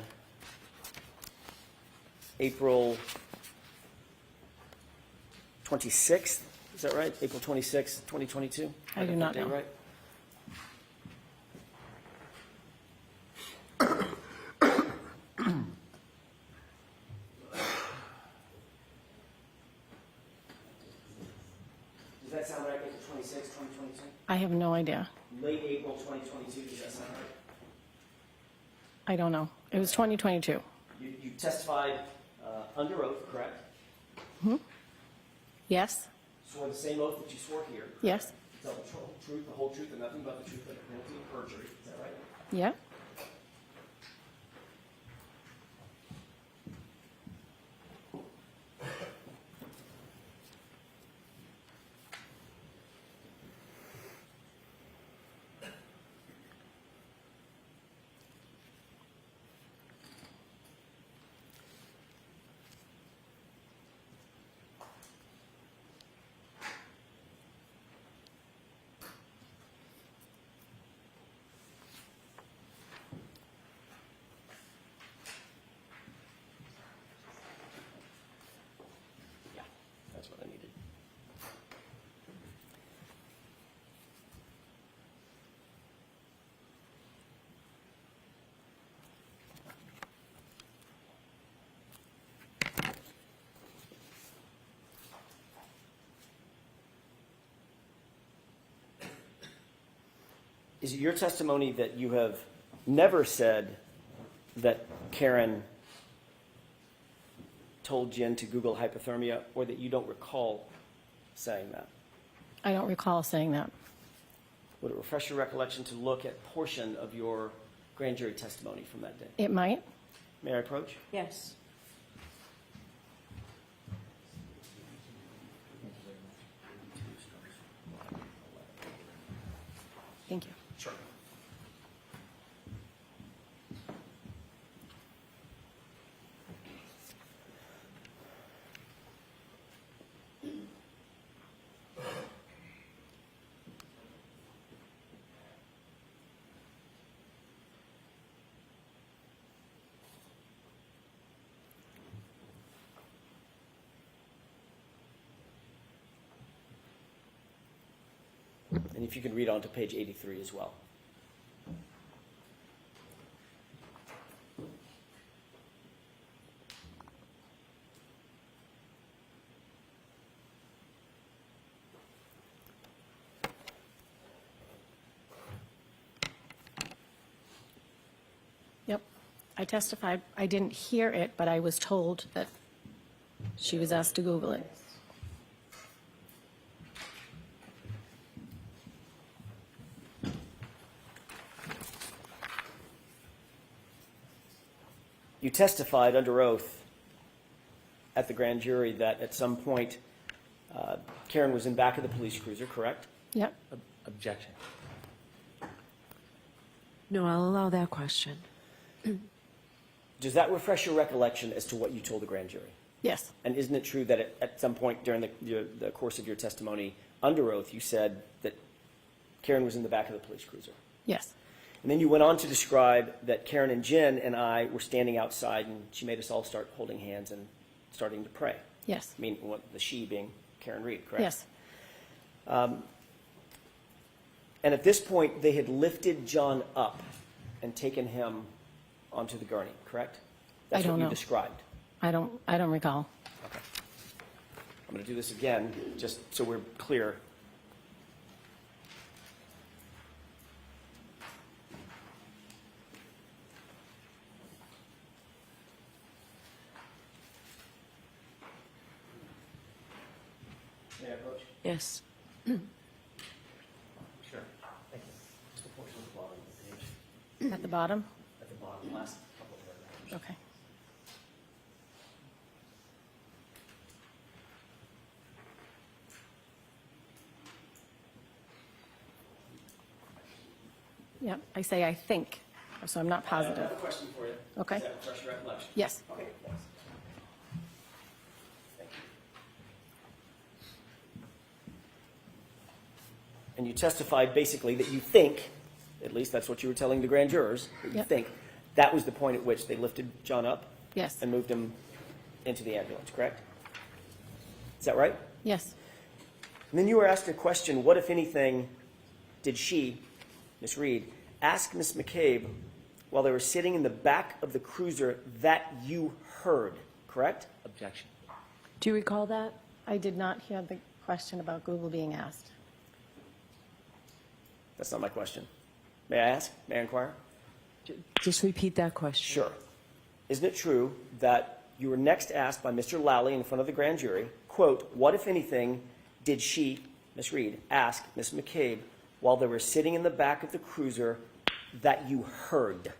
April 26th. Is that right? April 26th, 2022? I do not Date know. right? Does that sound right? April 26th, 2022? I have no idea. Late April 2022, does that sound right? I don't know. It was 2022. You testified under oath, correct? Yes. Swore the same oath that you swore here. Yes. Tell the truth, the whole truth, and nothing but the truth, but penalty of perjury. Is that right? Yeah. Yeah, that's what I needed. Is it your testimony that you have never said that Karen told Jen to Google hypothermia, or that you don't recall saying that? I don't recall saying that. Would it refresh your recollection to look at portion of your grand jury testimony from that day? It might. May I approach? Yes. Thank you. Sure. And if you could read on to page 83 as well. Yep. I testified. I didn't hear it, but I was told that she was asked to Google it. You testified under oath at the grand jury that at some point Karen was in back of the police cruiser, correct? Yep. Objection. No, I'll allow that question. Does that refresh your recollection as to what you told the grand jury? Yes. And isn't it true that at some point during the course of your testimony under oath, you said that Karen was in the back of the police cruiser? Yes. And then you went on to describe that Karen and Jen and I were standing outside, and she made us all start holding hands and starting to pray. Yes. I mean, the she being Karen Reed, correct? Yes. And at this point, they had lifted John up and taken him onto the gurney, correct? I That's don't what you know. described. I don't recall. Okay. I'm going to do this again, just so we're clear. May I approach? Yes. Sure. Thank you. Just a portion of the bottom of the page. At the bottom? At the bottom, last couple of paragraphs. Okay. Yep, I say I think, so I'm not I positive. have a question for you. Okay. Does that refresh your recollection? Yes. Okay, thanks. Thank you. And you testified basically that you think, at least that's what you were telling the grand jurors, that you Yep. think that was the point at which they lifted John up Yes. and moved him into the ambulance, correct? Is that right? Yes. And then you were asked a question, what, if anything, did she, Miss Reed, ask Miss McCabe while they were sitting in the back of the cruiser that you heard, correct? Objection. Do you recall that? I did not hear the question about Google being asked. That's not my question. May I ask? May I inquire? Just repeat that question. Sure. Isn't it true that you were next asked by Mr. Lally in front of the grand jury, quote, what, if anything, did she, Miss Reed, ask Miss McCabe while they were sitting in the back of the cruiser that you heard,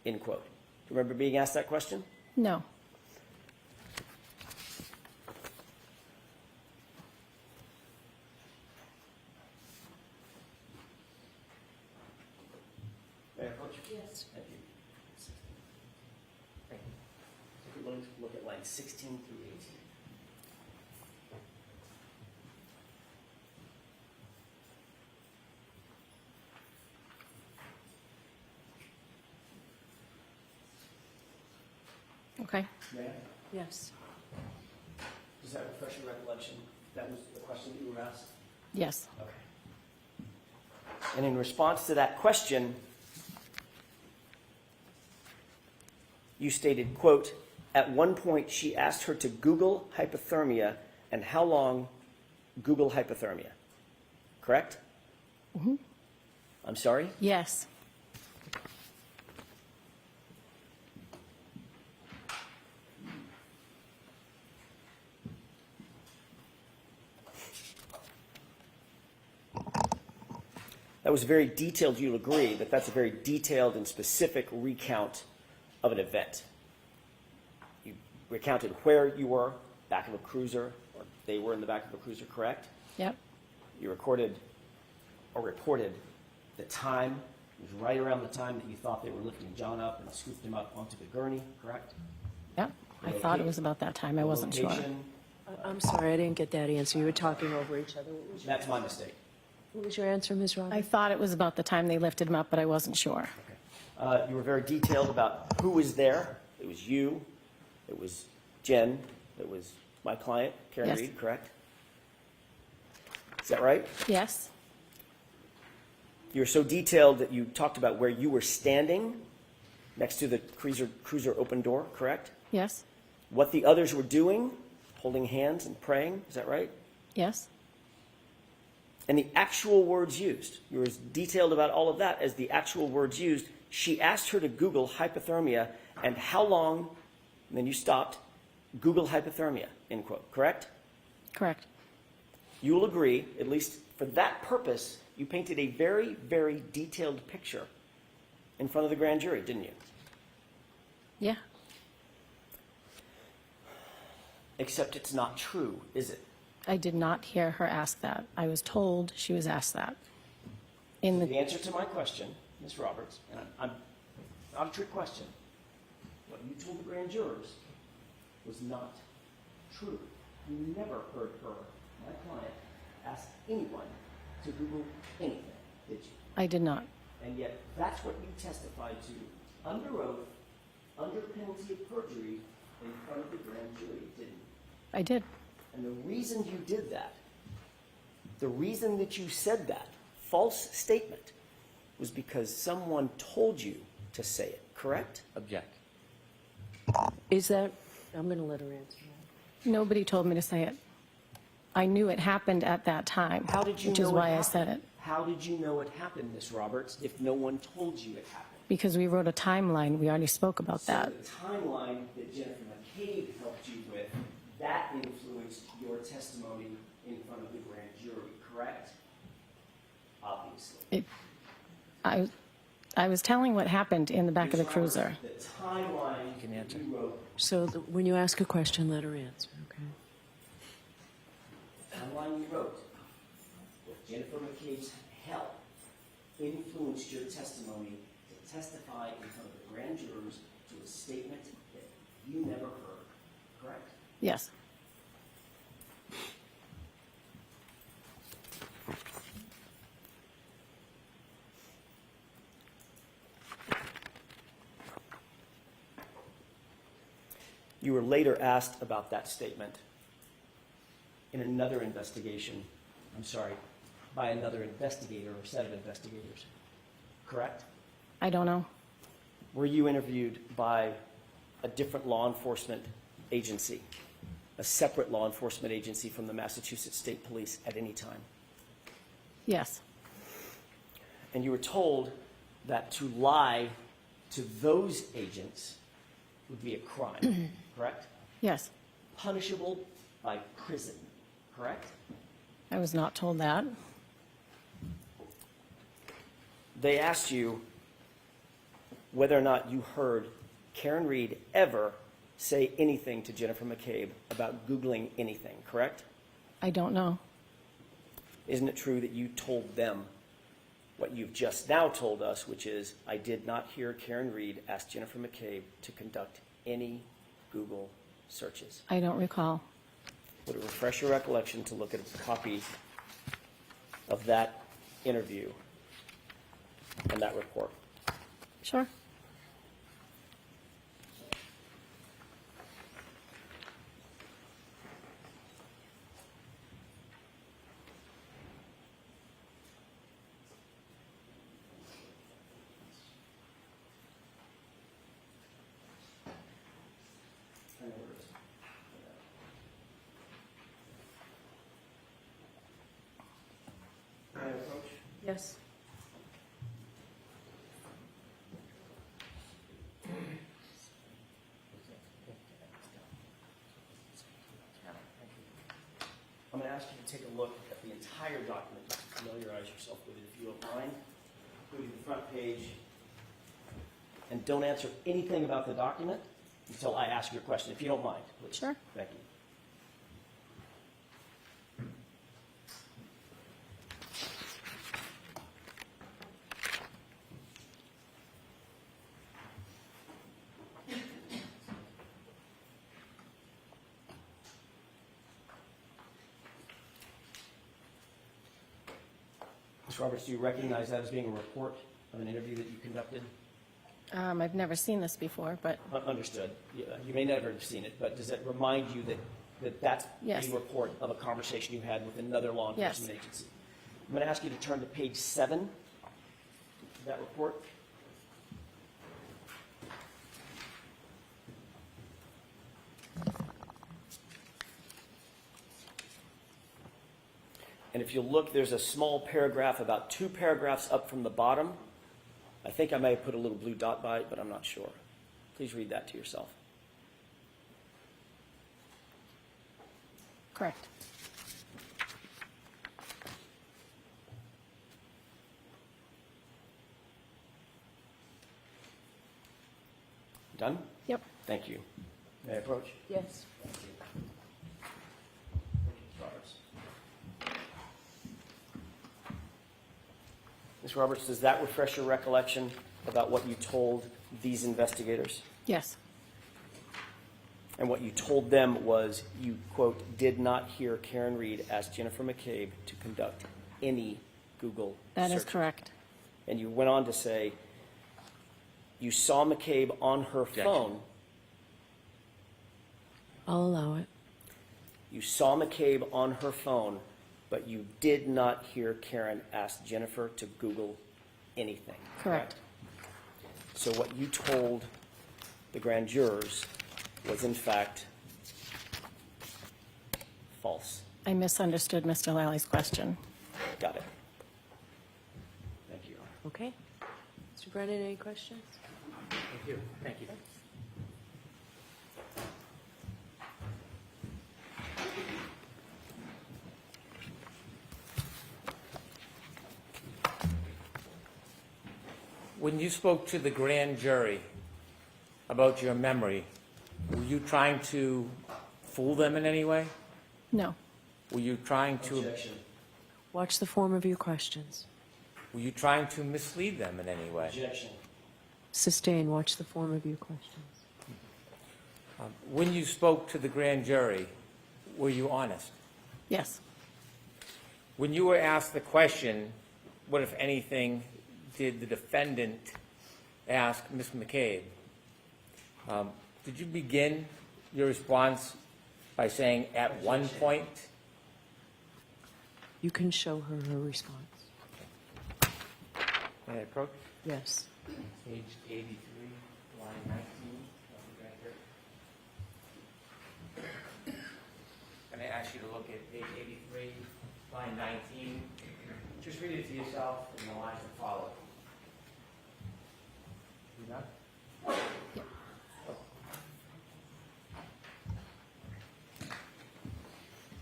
end quote? Do you remember being asked that question? No. May I approach? Yes. Thank you. Thank you. Take a look at lines 16 through 18. Okay. May I? Yes. Does that refresh your recollection? That was the question that you were asked? Yes. Okay. And in response to that question, you stated, quote, at one point she asked her to Google hypothermia and how long Google hypothermia. Correct? Mm-hmm. I'm sorry? Yes. That was very detailed. You'll agree that that's a very detailed and specific recount of an event. You recounted where you were, back of a cruiser, or they were in the back of a cruiser, correct? Yep. You recorded or reported the time. It was right around the time that you thought they were lifting John up and scooped him up onto the gurney, correct? Yep. I thought it was about that time. I wasn't sure. Location, I'm sorry, I didn't get that answer. You were talking over each other. that's my mistake. What was your answer, Ms. I Roberts? thought it was about the time they lifted him up, but I wasn't sure. You were very detailed about who was there. It was you. It was Jen. It was my client, Karen Yes. Reed, correct? Is that right? Yes. You were so detailed that you talked about where you were standing next to the cruiser open door, correct? Yes. What the others were doing, holding hands and praying, is that right? Yes. And the actual words used. You were as detailed about all of that as the actual words used. She asked her to Google hypothermia and how long, and then you stopped, Google hypothermia, end quote, correct? Correct. You will agree, at least for that purpose, you painted a very, very detailed picture in front of the grand jury, didn't you? Yeah. Except it's not true, is it? I did not hear her ask that. I was told she was asked that. In The the answer to my question, Ms. Roberts, and I'm not a trick question, what you told the grand jurors was not true. You never heard her, my client, ask anyone to Google anything, did you? I did not. And yet, that's what you testified to under oath, under penalty of perjury, in front of the grand jury, didn't you? I did. And the reason you did that, the reason that you said that false statement, was because someone told you to say it, correct? Object. Is that, I'm going to let her answer that. Nobody told me to say it. I knew it happened at that time, How did you which know is it why I happened? said it. How did you know it happened, Ms. Roberts, if no one told you it happened? Because we wrote a timeline. We already spoke about So that. the timeline that Jennifer McCabe helped you with, that influenced your testimony in front of the grand jury, correct? Obviously. I was telling what happened in the back of the Ms. cruiser. Roberts, the timeline can that answer. you wrote, So when you ask a question, let her answer, okay? the timeline you wrote, with Jennifer McCabe's help, influenced your testimony to testify in front of the grand jurors to a statement that you never heard, correct? Yes. You were later asked about that statement in another investigation, by another investigator or set of investigators, correct? I don't know. Were you interviewed by a different law enforcement agency, a separate law enforcement agency from the Massachusetts State Police at any time? Yes. And you were told that to lie to those agents would be a crime, correct? Yes. Punishable by prison, correct? I was not told that. They asked you whether or not you heard Karen Reed ever say anything to Jennifer McCabe about Googling anything, correct? I don't know. Isn't it true that you told them what you've just now told us, which is, I did not hear Karen Reed ask Jennifer McCabe to conduct any Google searches? I don't recall. Would it refresh your recollection to look at a copy of that interview and that report? Sure. Yes. I'm going to ask you to take a look at the entire document, just to familiarize yourself with it, if you don't mind. Go to the front page, and don't answer anything about the document until I ask you a question, if you don't mind, please. Sure. Thank you. Ms. Roberts, do you recognize that as being a report of an interview that you conducted? I've never seen this before, but Understood. You may never have seen it, but does it remind you that that's Yes. a report of a conversation you had with another law Yes. enforcement agency? I'm going to ask you to turn to page 7 of that report. And if you look, there's a small paragraph, about 2 paragraphs up from the bottom. I think I may have put a little blue dot by it, but I'm not sure. Please read that to yourself. correct. Done? Yep. Thank you. May I approach? Yes. Thank you. Ms. Roberts. Ms. Roberts, does that refresh your recollection about what you told these investigators? Yes. And what you told them was you, quote, did not hear Karen Reed ask Jennifer McCabe to conduct any Google That is searches. correct. And you went on to say you saw McCabe on her phone. I'll allow it. You saw McCabe on her phone, but you did not hear Karen ask Jennifer to Google anything. Correct. So what you told the grand jurors was in fact false. I misunderstood Mr. Lally's question. Got it. Thank you. Okay. Mr. Brennan, any questions? Thank you. Thank you. When you spoke to the grand jury about your memory, were you trying to fool them in any way? No. Were you trying to Watch the form of your questions. were you trying to mislead them in any way? Objection. Sustain. Watch the form of your questions. When you spoke to the grand jury, were you honest? Yes. When you were asked the question, what, if anything, did the defendant ask Ms. McCabe, did you begin your response by saying, at one point? You can show her her response. May I approach? Yes. Page 83, line 19. I'm going to ask you to look at page 83, line 19. Just read it to yourself and the lines that follow. You done?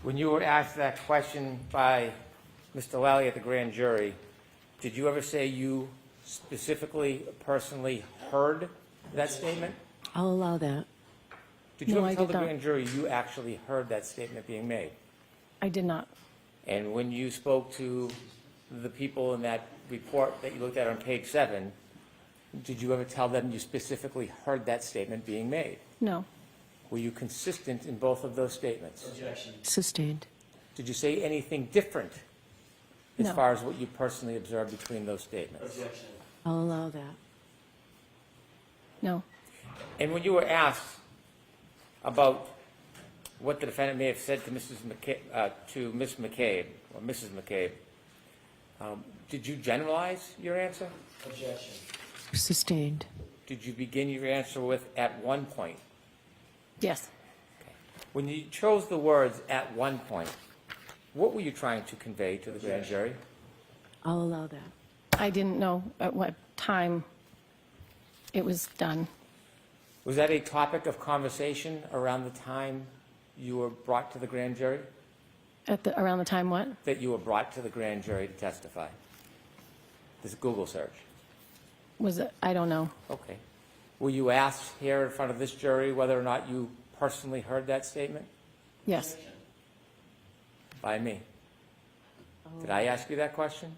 When you were asked that question by Mr. Lally at the grand jury, did you ever say you specifically, personally heard that statement? I'll allow that. Did you No, ever I tell did the not. grand jury you actually heard that statement being made? I did not. And when you spoke to the people in that report that you looked at on page 7, did you ever tell them you specifically heard that statement being made? No. Were you consistent in both of those statements? Objection. Sustained. Did you say anything different as No. far as what you personally observed between those statements? Objection. I'll allow that. No. And when you were asked about what the defendant may have said to Ms. McCabe, or Mrs. McCabe, did you generalize your answer? Objection. Sustained. Did you begin your answer with, at one point? Yes. When you chose the words, at one point, what were you trying to convey to the grand jury? I'll allow that. I didn't know at what time it was done. Was that a topic of conversation around the time you were brought to the grand jury? Around the time what? That you were brought to the grand jury to testify? This Google search. Was it? I don't know. Okay. Were you asked here in front of this jury whether or not you personally heard that statement? Yes. By me. Did I ask you that question?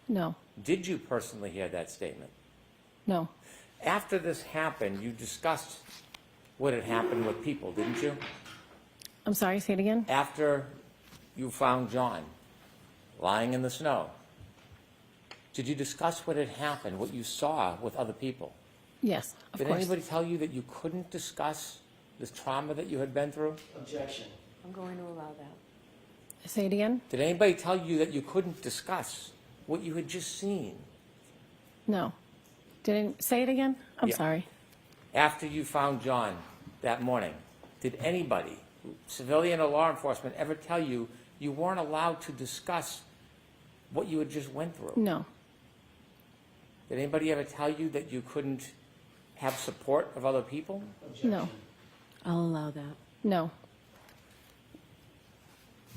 No. Did you personally hear that statement? No. After this happened, you discussed what had happened with people, didn't you? I'm sorry, say it again? After you found John lying in the snow, did you discuss what had happened, what you saw with other people? Yes, of Did course. anybody tell you that you couldn't discuss this trauma that you had been through? Objection. I'm going to allow that. Say it again? Did anybody tell you that you couldn't discuss what you had just seen? No. Say it again? I'm Yeah. sorry. After you found John that morning, did anybody, civilian or law enforcement, ever tell you you weren't allowed to discuss what you had just went through? No. Did anybody ever tell you that you couldn't have support of other people? No. I'll allow that. No.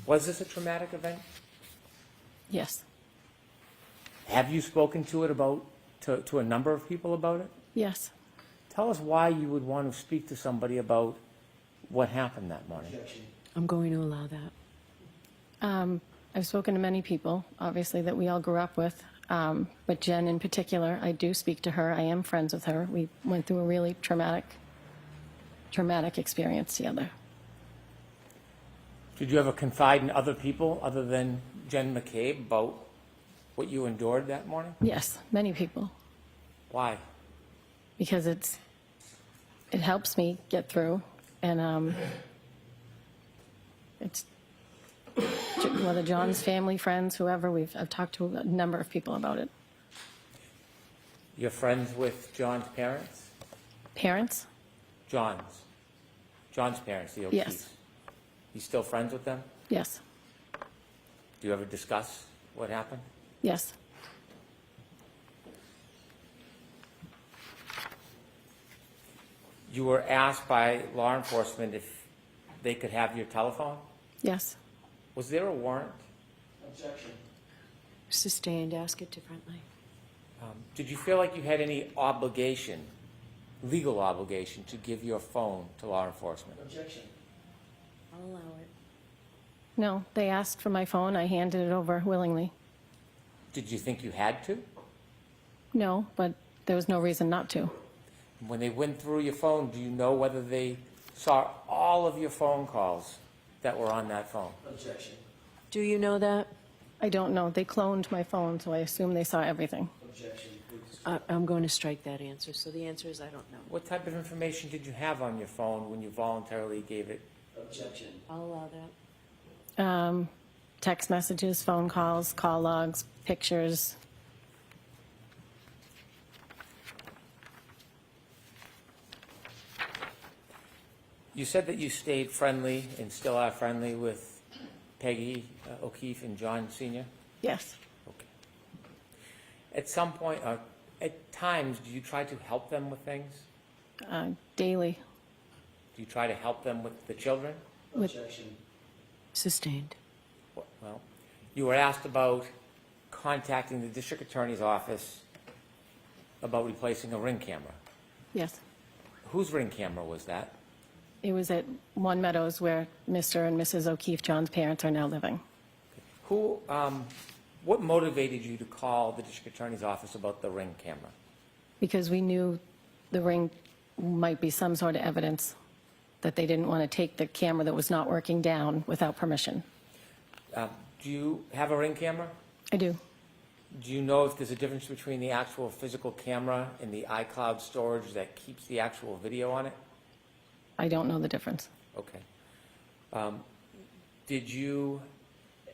Was this a traumatic event? Yes. Have you spoken to a number of people about it? Yes. Tell us why you would want to speak to somebody about what happened that morning. Objection. I'm going to allow that. I've spoken to many people, obviously, that we all grew up with. But Jen in particular, I do speak to her. I am friends with her. We went through a really traumatic experience together. Did you ever confide in other people other than Jen McCabe about what you endured that morning? Yes, many people. Why? Because it helps me get through, and it's whether John's family, friends, whoever, I've talked to a number of people about it. You're friends with John's parents? Parents? John's parents, the O'Keefes? Yes. You still friends with them? Yes. Do you ever discuss what happened? Yes. You were asked by law enforcement if they could have your telephone? Yes. Was there a warrant? Objection. Sustained, ask it differently. Did you feel like you had any obligation, legal obligation, to give your phone to law enforcement? Objection. I'll allow it. No, they asked for my phone. I handed it over willingly. Did you think you had to? No, but there was no reason not to. When they went through your phone, do you know whether they saw all of your phone calls that were on that phone? Objection. Do you know that? I don't know. They cloned my phone, so I assume they saw everything. Objection, please. I'm going to strike that answer. So the answer is I don't know. What type of information did you have on your phone when you voluntarily gave it? Objection. I'll allow that. Text messages, phone calls, call logs, pictures. You said that you stayed friendly and still are friendly with Peggy O'Keefe and John Sr.? Yes. Okay. At some point, at times, do you try to help them with things? Daily. Do you try to help them with the children? Objection. Sustained. Well, you were asked about contacting the district attorney's office about replacing a Ring camera. Yes. Whose Ring camera was that? It was at One Meadows where Mr. and Mrs. O'Keefe, John's parents, are now living. What motivated you to call the district attorney's office about the Ring camera? Because we knew the ring might be some sort of evidence that they didn't want to take the camera that was not working down without permission. Do you have a Ring camera? I do. Do you know if there's a difference between the actual physical camera and the iCloud storage that keeps the actual video on it? I don't know the difference. Okay. Did you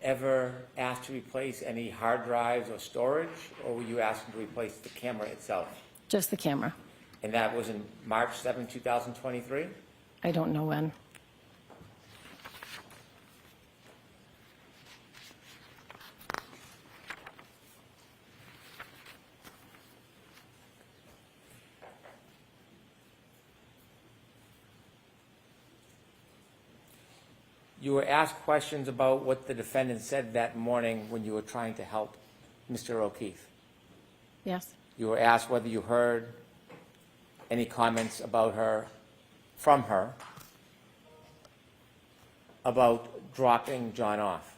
ever ask to replace any hard drives or storage, or were you asking to replace the camera itself? Just the camera. And that was in March 7, 2023? I don't know when. You were asked questions about what the defendant said that morning when you were trying to help Mr. O'Keefe. Yes. You were asked whether you heard any comments about her, from her, about dropping John off.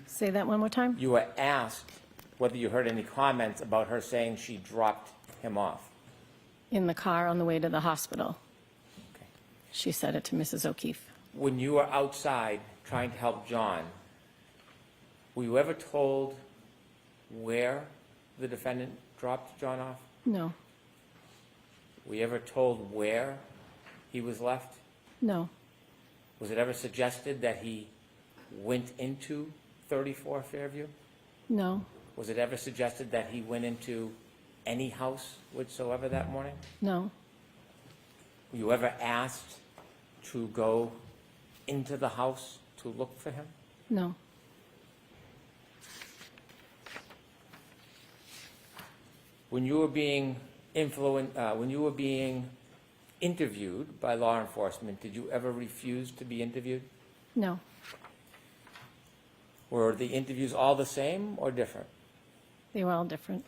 Say that one more time. You were asked whether you heard any comments about her saying she dropped him off. In the car on the way to the hospital. Okay. She said it to Mrs. O'Keefe. When you were outside trying to help John, were you ever told where the defendant dropped John off? No. Were you ever told where he was left? No. Was it ever suggested that he went into 34 Fairview? No. Was it ever suggested that he went into any house whatsoever that morning? No. Were you ever asked to go into the house to look for him? No. When you were being interviewed by law enforcement, did you ever refuse to be interviewed? No. Were the interviews all the same or different? They were all different.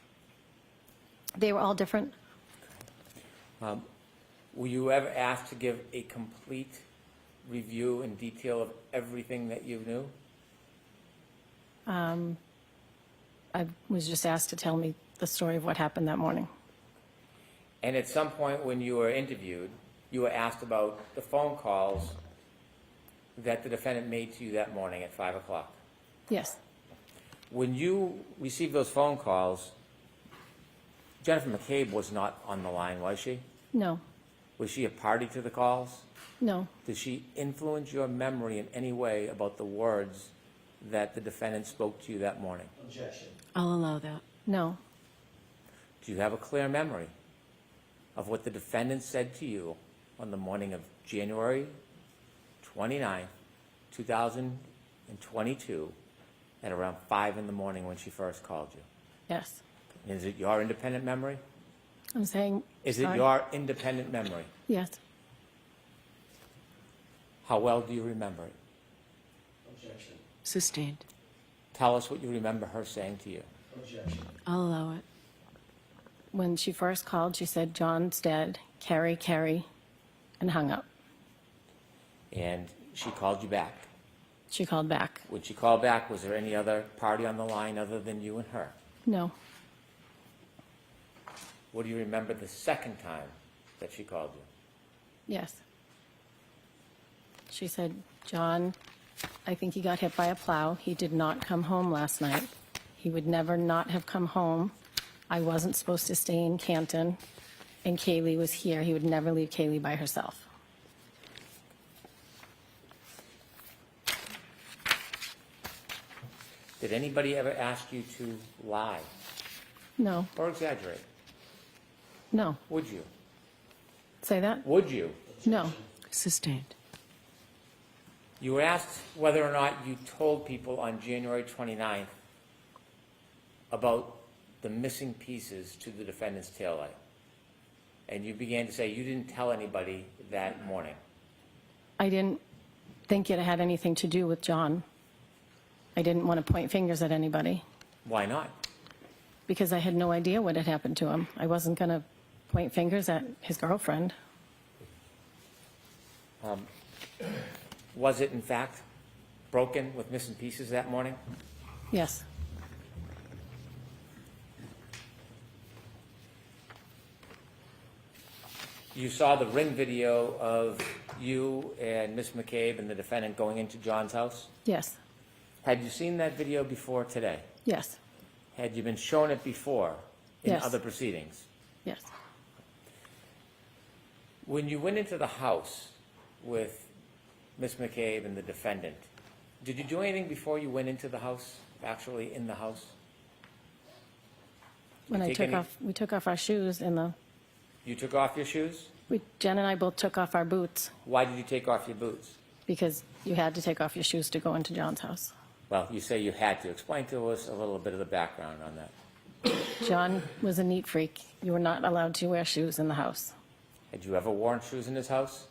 They were all different. Were you ever asked to give a complete review and detail of everything that you knew? I was just asked to tell me the story of what happened that morning. And at some point when you were interviewed, you were asked about the phone calls that the defendant made to you that morning at 5 o'clock. Yes. When you received those phone calls, Jennifer McCabe was not on the line, was she? No. Was she a party to the calls? No. Did she influence your memory in any way about the words that the defendant spoke to you that morning? Objection. I'll allow that. No. Do you have a clear memory of what the defendant said to you on the morning of January 29, 2022, at around 5 in the morning when she first called you? Yes. Is it your independent memory? I'm saying. Is it sorry. your independent memory? Yes. How well do you remember it? Objection. Sustained. Tell us what you remember her saying to you. Objection. I'll allow it. When she first called, she said, "John's dead, Carrie," and hung up. And she called you back. She called back. When she called back, was there any other party on the line other than you and her? No. What do you remember the second time that she called you? Yes. She said, "John, I think he got hit by a plow. He did not come home last night. He would never not have come home. I wasn't supposed to stay in Canton, and Kaylee was here. He would never leave Kaylee by herself." Did anybody ever ask you to lie No. or exaggerate? No. Would you? Say that? Would you? No. Sustained. You were asked whether or not you told people on January 29th about the missing pieces to the defendant's taillight. And you began to say you didn't tell anybody that morning. I didn't think it had anything to do with John. I didn't want to point fingers at anybody Why not? because I had no idea what had happened to him. I wasn't going to point fingers at his girlfriend. Was it, in fact, broken with missing pieces that morning? Yes. You saw the ring video of you and Miss McCabe and the defendant going into John's house? Yes. Had you seen that video before today? Yes. Had you been shown it before in Yes. other proceedings? Yes. When you went into the house with Miss McCabe and the defendant, did you do anything before you went into the house, actually in the house? When Take any- we took off our shoes and You took off your shoes? Jen and I both took off our boots Why did you take off your boots? because you had to take off your shoes to go into John's house. Well, you say you had to. Explain to us a little bit of the background on that. John was a neat freak. You were not allowed to wear shoes in the house. Had you ever worn shoes in his house?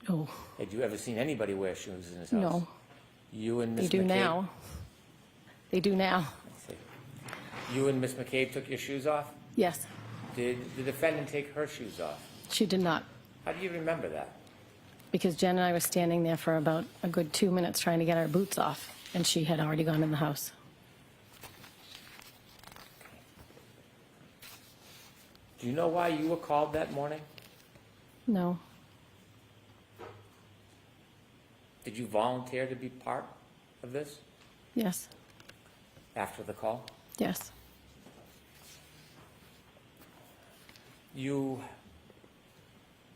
Oh, Had you ever seen anybody wear shoes in his house? no. You and They Miss do McCabe? now. They do now. I see. You and Miss McCabe took your shoes off? Yes. Did the defendant take her shoes off? She did not. How do you remember that? Because Jen and I were standing there for about a good 2 minutes trying to get our boots off, and she had already gone in the house. Do you know why you were called that morning? No. Did you volunteer to be part of this Yes. after the call? Yes. You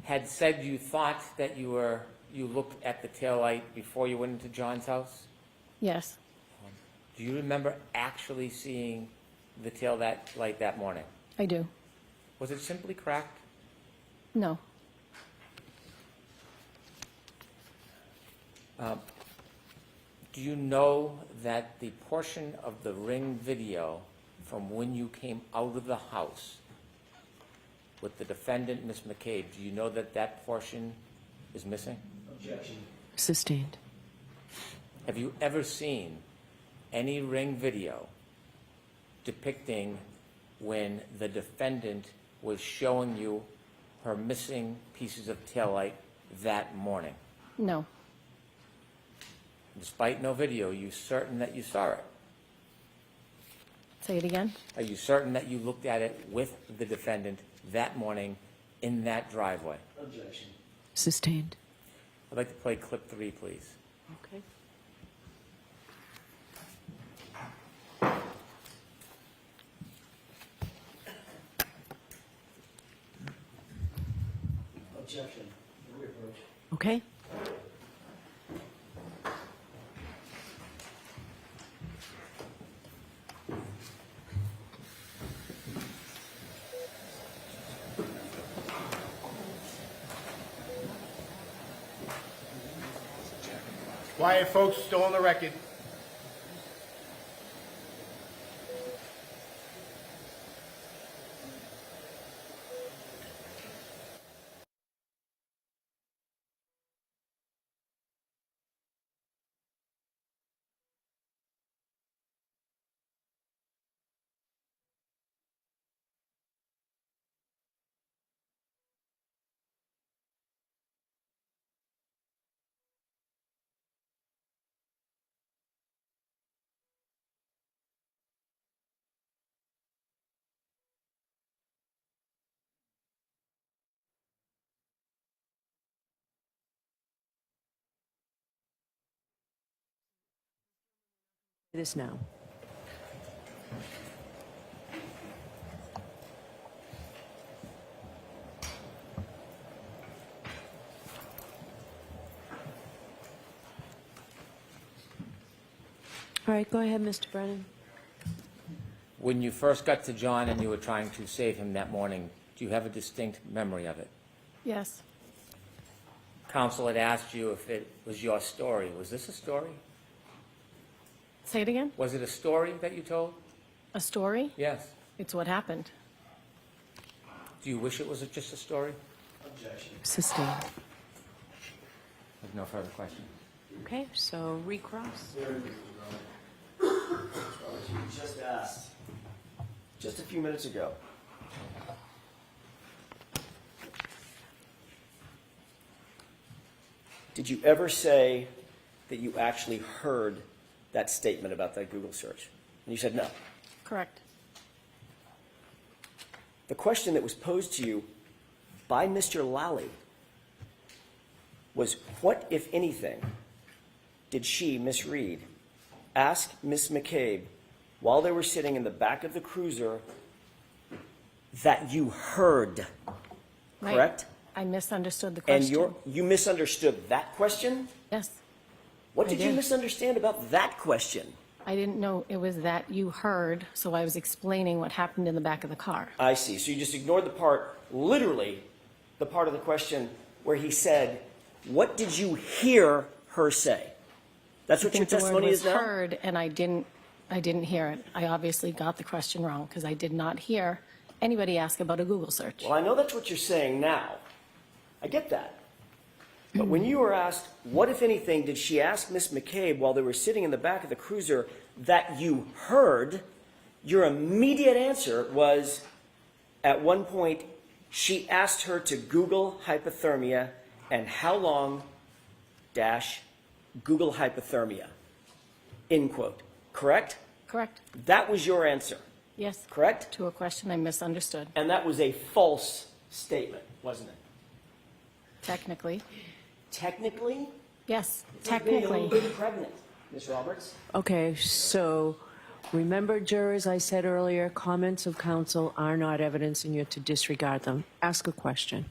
had said you thought that you looked at the taillight before you went into John's house. Yes. Do you remember actually seeing the tail light that morning? I do. Was it simply cracked? No. Do you know that the portion of the ring video from when you came out of the house with the defendant, Miss McCabe, do you know that that portion is missing? Objection. Sustained. Have you ever seen any ring video depicting when the defendant was showing you her missing pieces of taillight that morning? No. Despite no video, are you certain that you saw it? Say it again. Are you certain that you looked at it with the defendant that morning in that driveway? Objection. Sustained. I'd like to play clip 3, please. Okay. Objection. Reapproach. Okay. Quiet, folks, still on the record. This now. All right, go ahead, Mr. Brennan. When you first got to John and you were trying to save him that morning, do you have a distinct memory of it? Yes. Counsel had asked you if it was your story. Was this a story? Say it again? Was it a story that you told? A story? Yes. It's what happened. Do you wish it was just a story? Sustained. There's no further questions. Okay, so recross. Just asked, just a few minutes ago. Did you ever say that you actually heard that statement about that Google search? And you said no. Correct. The question that was posed to you by Mr. Lally was, what, if anything, did she, Miss Reed, ask Miss McCabe while they were sitting in the back of the cruiser that you heard? Right. Correct? I misunderstood the And question. you misunderstood that question? Yes. What I did you did. misunderstand about that question? I didn't know it was that you heard, so I was explaining what happened in the back of the car. I see. So you just ignored the part, literally, the part of the question where he said, what did you hear her say? That's what I your think the word testimony was is now? heard, and I didn't hear it. I obviously got the question wrong because I did not hear anybody ask about a Google search. Well, I know that's what you're saying now. I get that. But when you were asked, what, if anything, did she ask Miss McCabe while they were sitting in the back of the cruiser that you heard, your immediate answer was, at one point, she asked her to Google hypothermia and how long dash Google hypothermia, end quote. Correct? Correct. That was your answer, Yes. correct? To a question I misunderstood. And that was a false statement, wasn't it? Technically. Technically? Yes. It's like being a Technically. little bit pregnant, Ms. Roberts. Okay, so remember, jurors, I said earlier, comments of counsel are not evidence and you're to disregard them. Ask a question.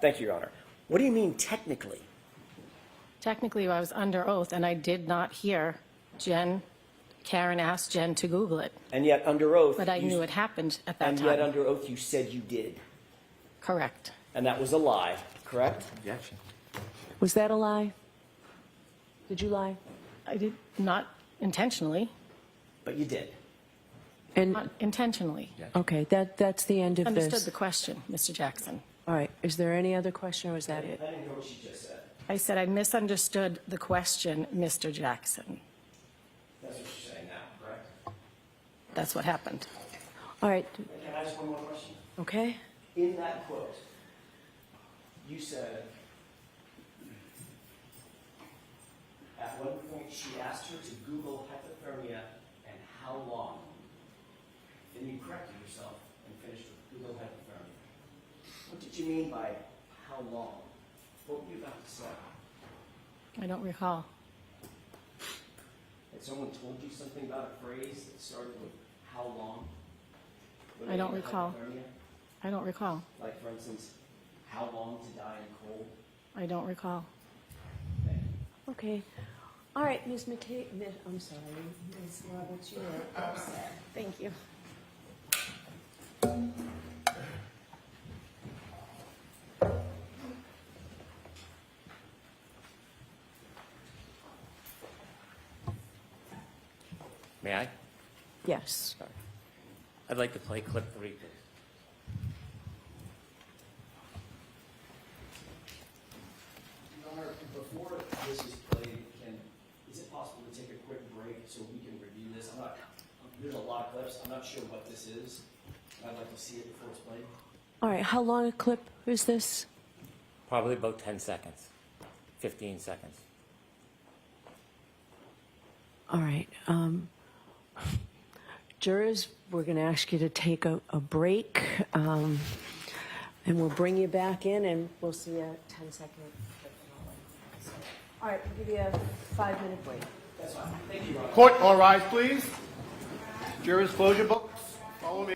Thank you, Your Honor. What do you mean technically? Technically, I was under oath, and I did not hear Karen asked Jen to Google it. And yet under oath, But I knew it happened at that and time. yet under oath you said you did. Correct. And that was a lie, correct? Objection. Was that a lie? Did you lie? I did not intentionally. But you did. And, Not intentionally. okay, that's the end of Understood this. the question, Mr. Jackson. All right, is there any other question or is that it? I didn't hear what she just said. I said I misunderstood the question, Mr. Jackson. That's what you're saying now, correct? That's what happened. All right, Can I ask one more question? okay. In that quote, you said, at one point she asked her to Google hypothermia and how long. Then you corrected yourself and finished with Google hypothermia. What did you mean by how long? What were you about to say? I don't recall. Had someone told you something about a phrase that started with how long? I don't Related to recall. hypothermia? I don't recall. Like, for instance, how long to die in cold? I don't recall. Thank you. Okay. All right, Ms. McKay, I'm sorry, Ms. Roberts, you are upset. Thank you. May I? Yes. I'd like to play clip 3, please. Your Honor, before this is played, is it possible to take a quick break so we can review this? There's a lot of clips. I'm not sure what this is. I'd like to see it before it's played. All right, how long a clip is this? Probably about 10 seconds, 15 seconds. All right. Jurors, we're going to ask you to take a break, and we'll bring you back in, and we'll see a 10-second clip. All right, we'll give you a 5-minute break. That's fine. Thank you, Your Honor. Court, all rise, please. Jurors, close your books. Follow me.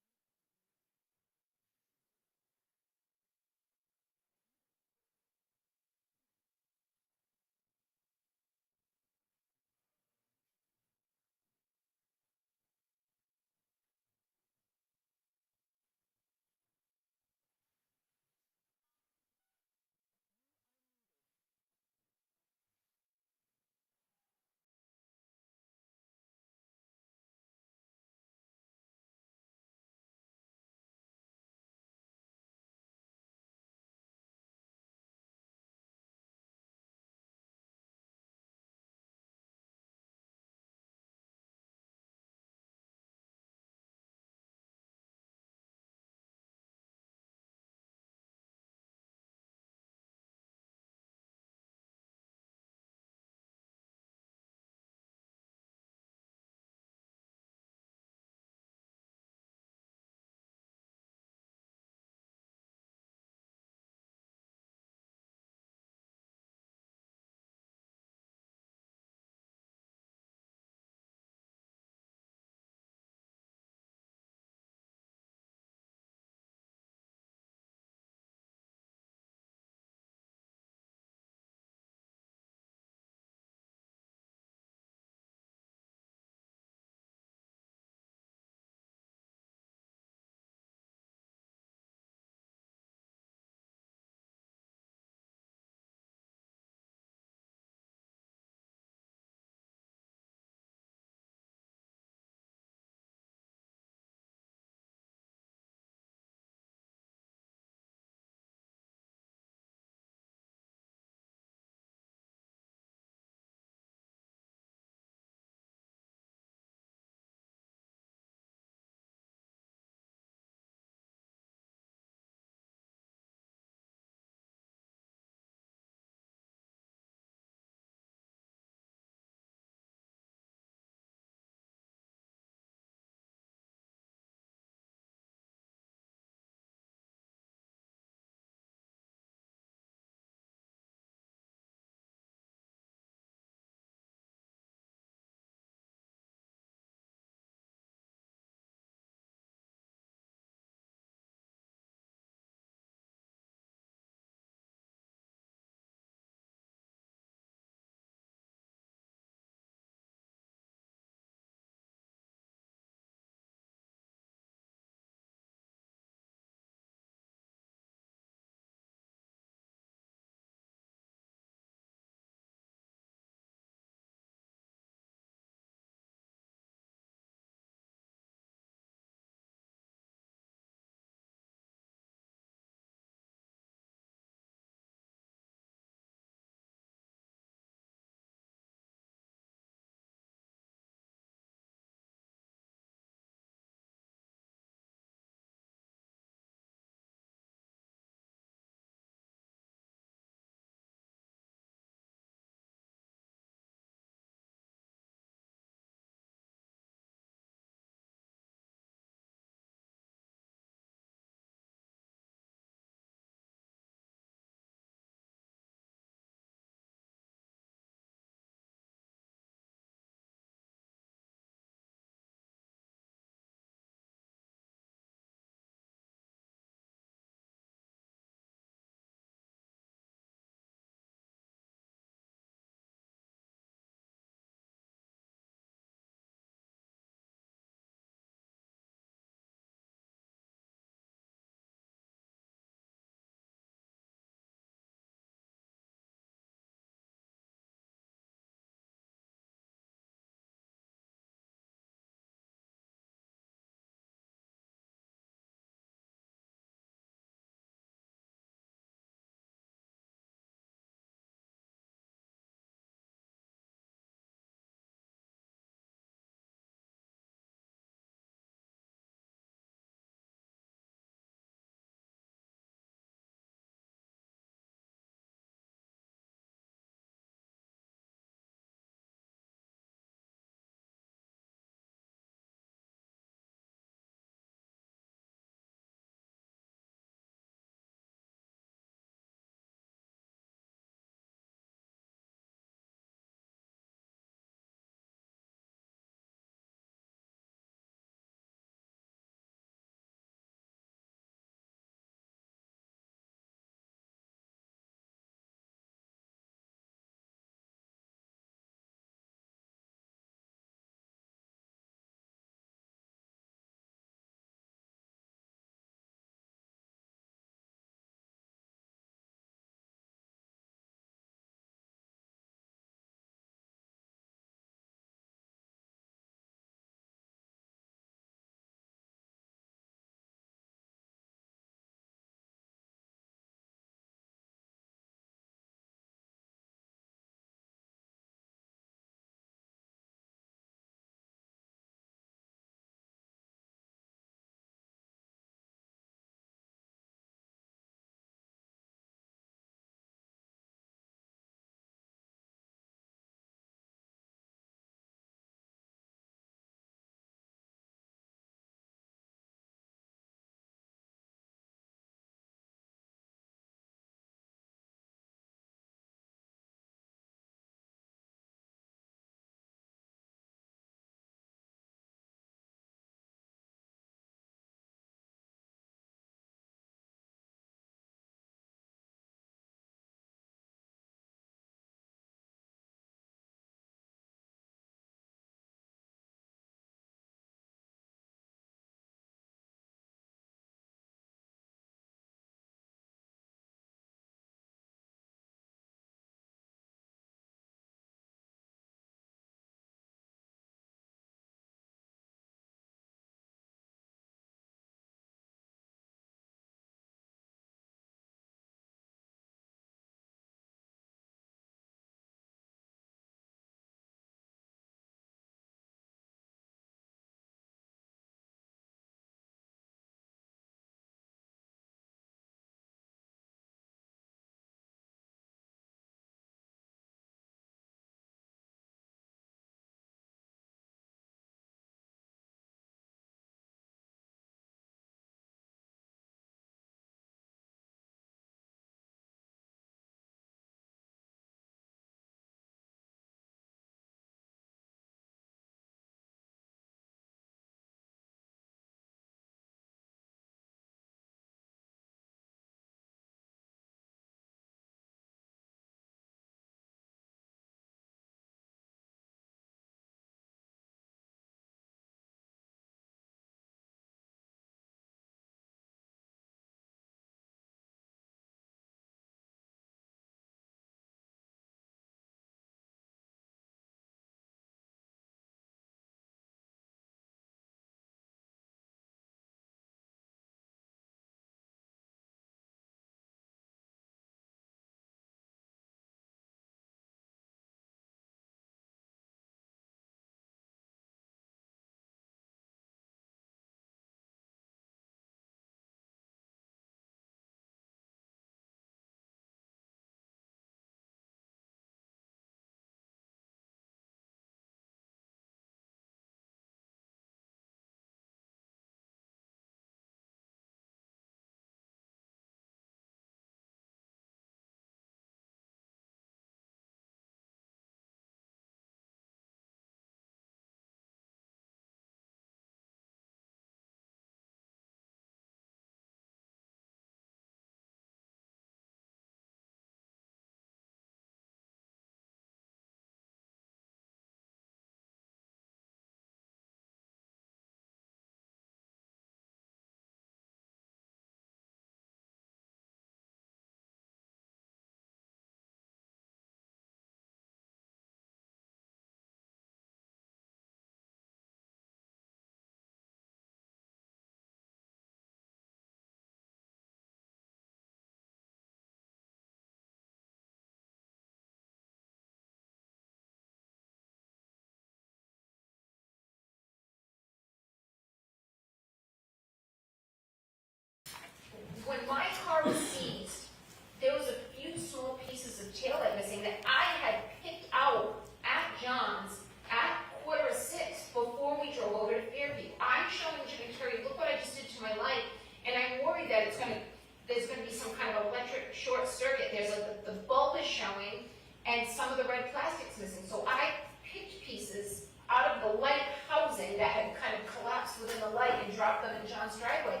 there's gonna be some kind of electric short circuit. There's the bulb is showing, and some of the red plastic's missing. So I picked pieces out of the light housing that had kind of collapsed within the light and dropped them in John's driveway.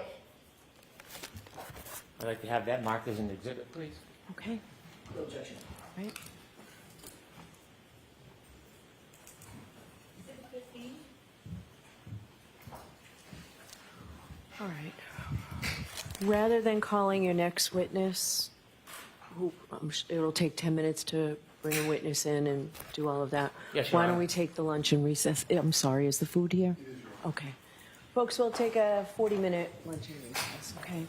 I'd like to have that marked as an exhibit, please. Okay, No objection. right. All right. Rather than calling your next witness, who it'll take 10 minutes to bring a witness in and do all of that. Yes, Your Why don't Honor. we take the lunch and recess? I'm sorry, is the food here? Okay. Folks, we'll take a 40-minute lunch and recess, okay?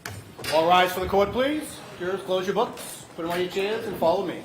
All rise for the court, please. Jurors, close your books, put them on your chairs, and follow me.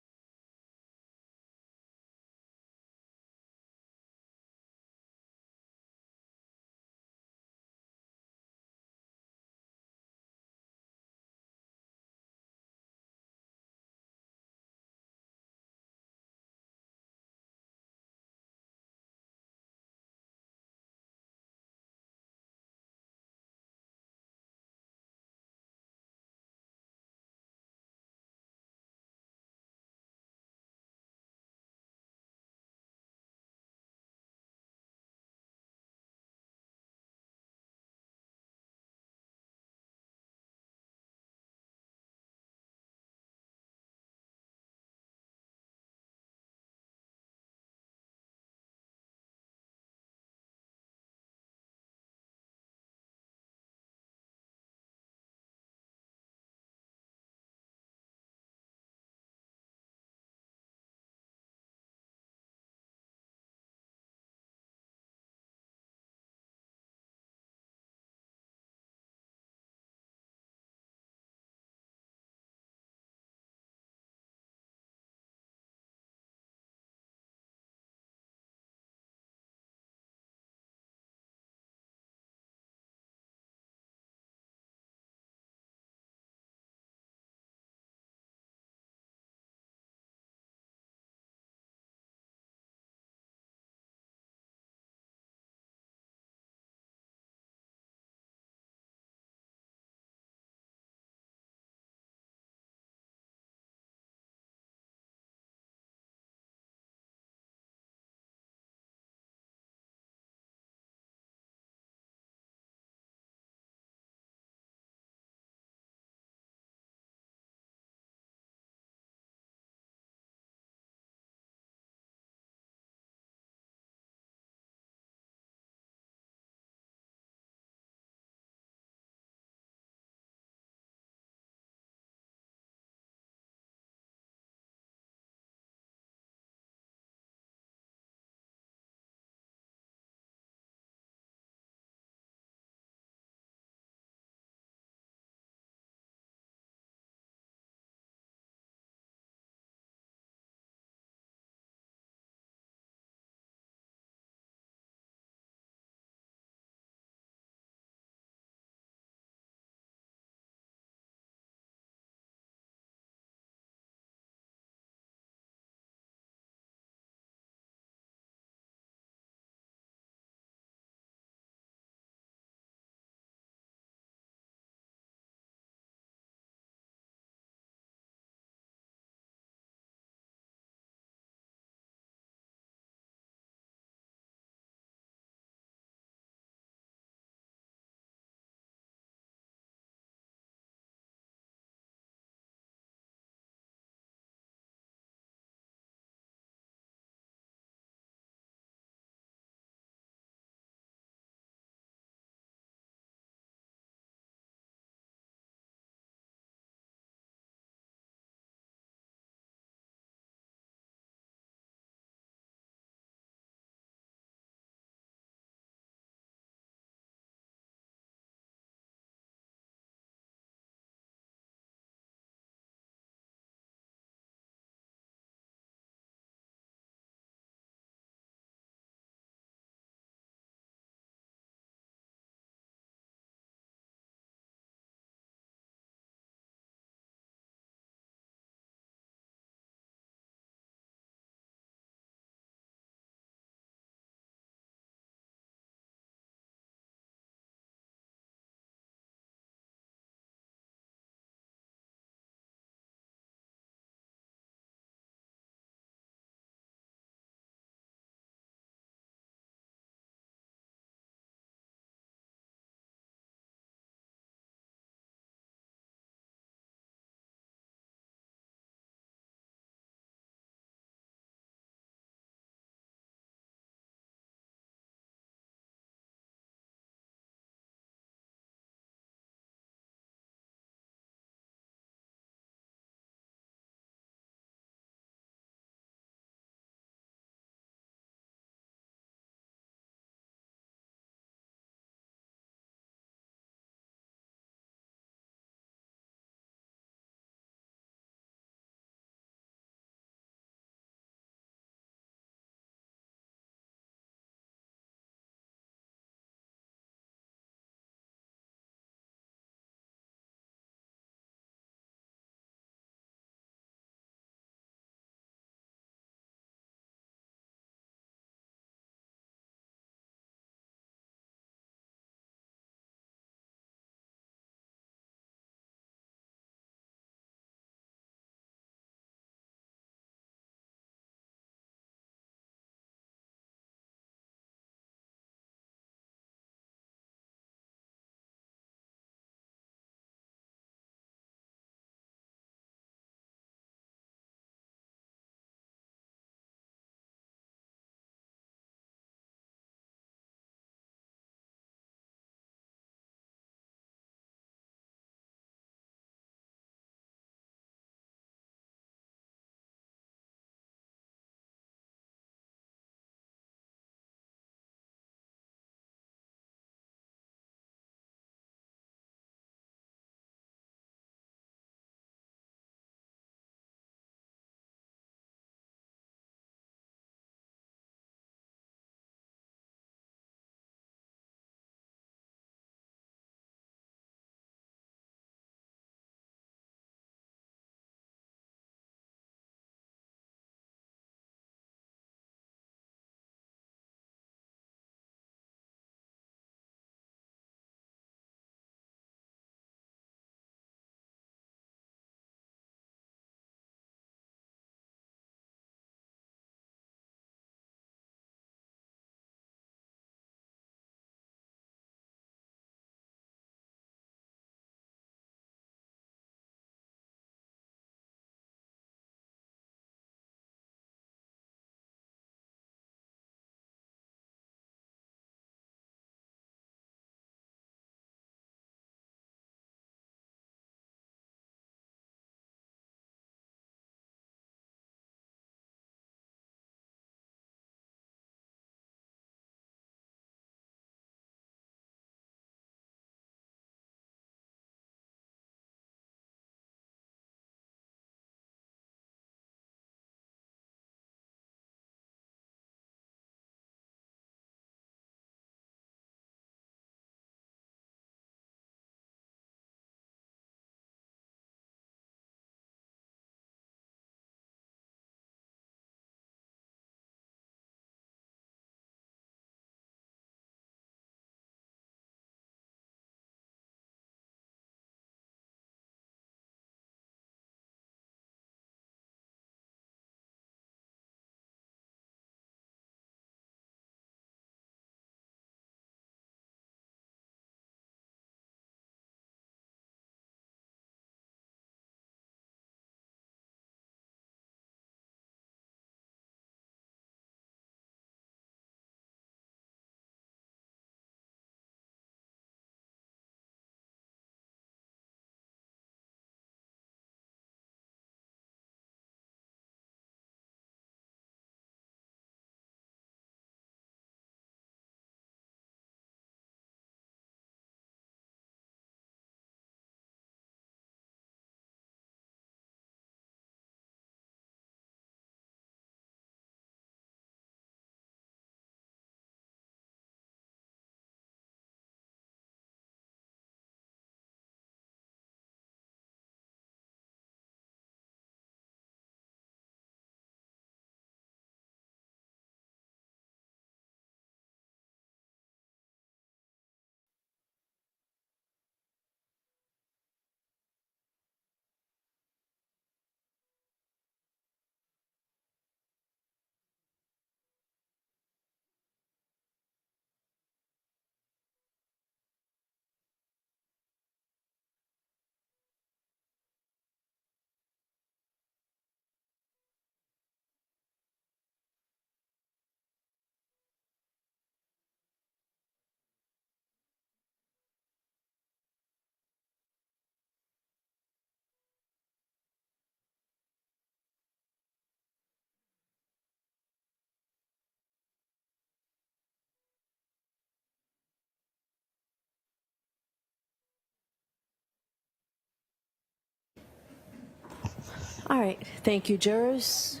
All right, thank you, jurors.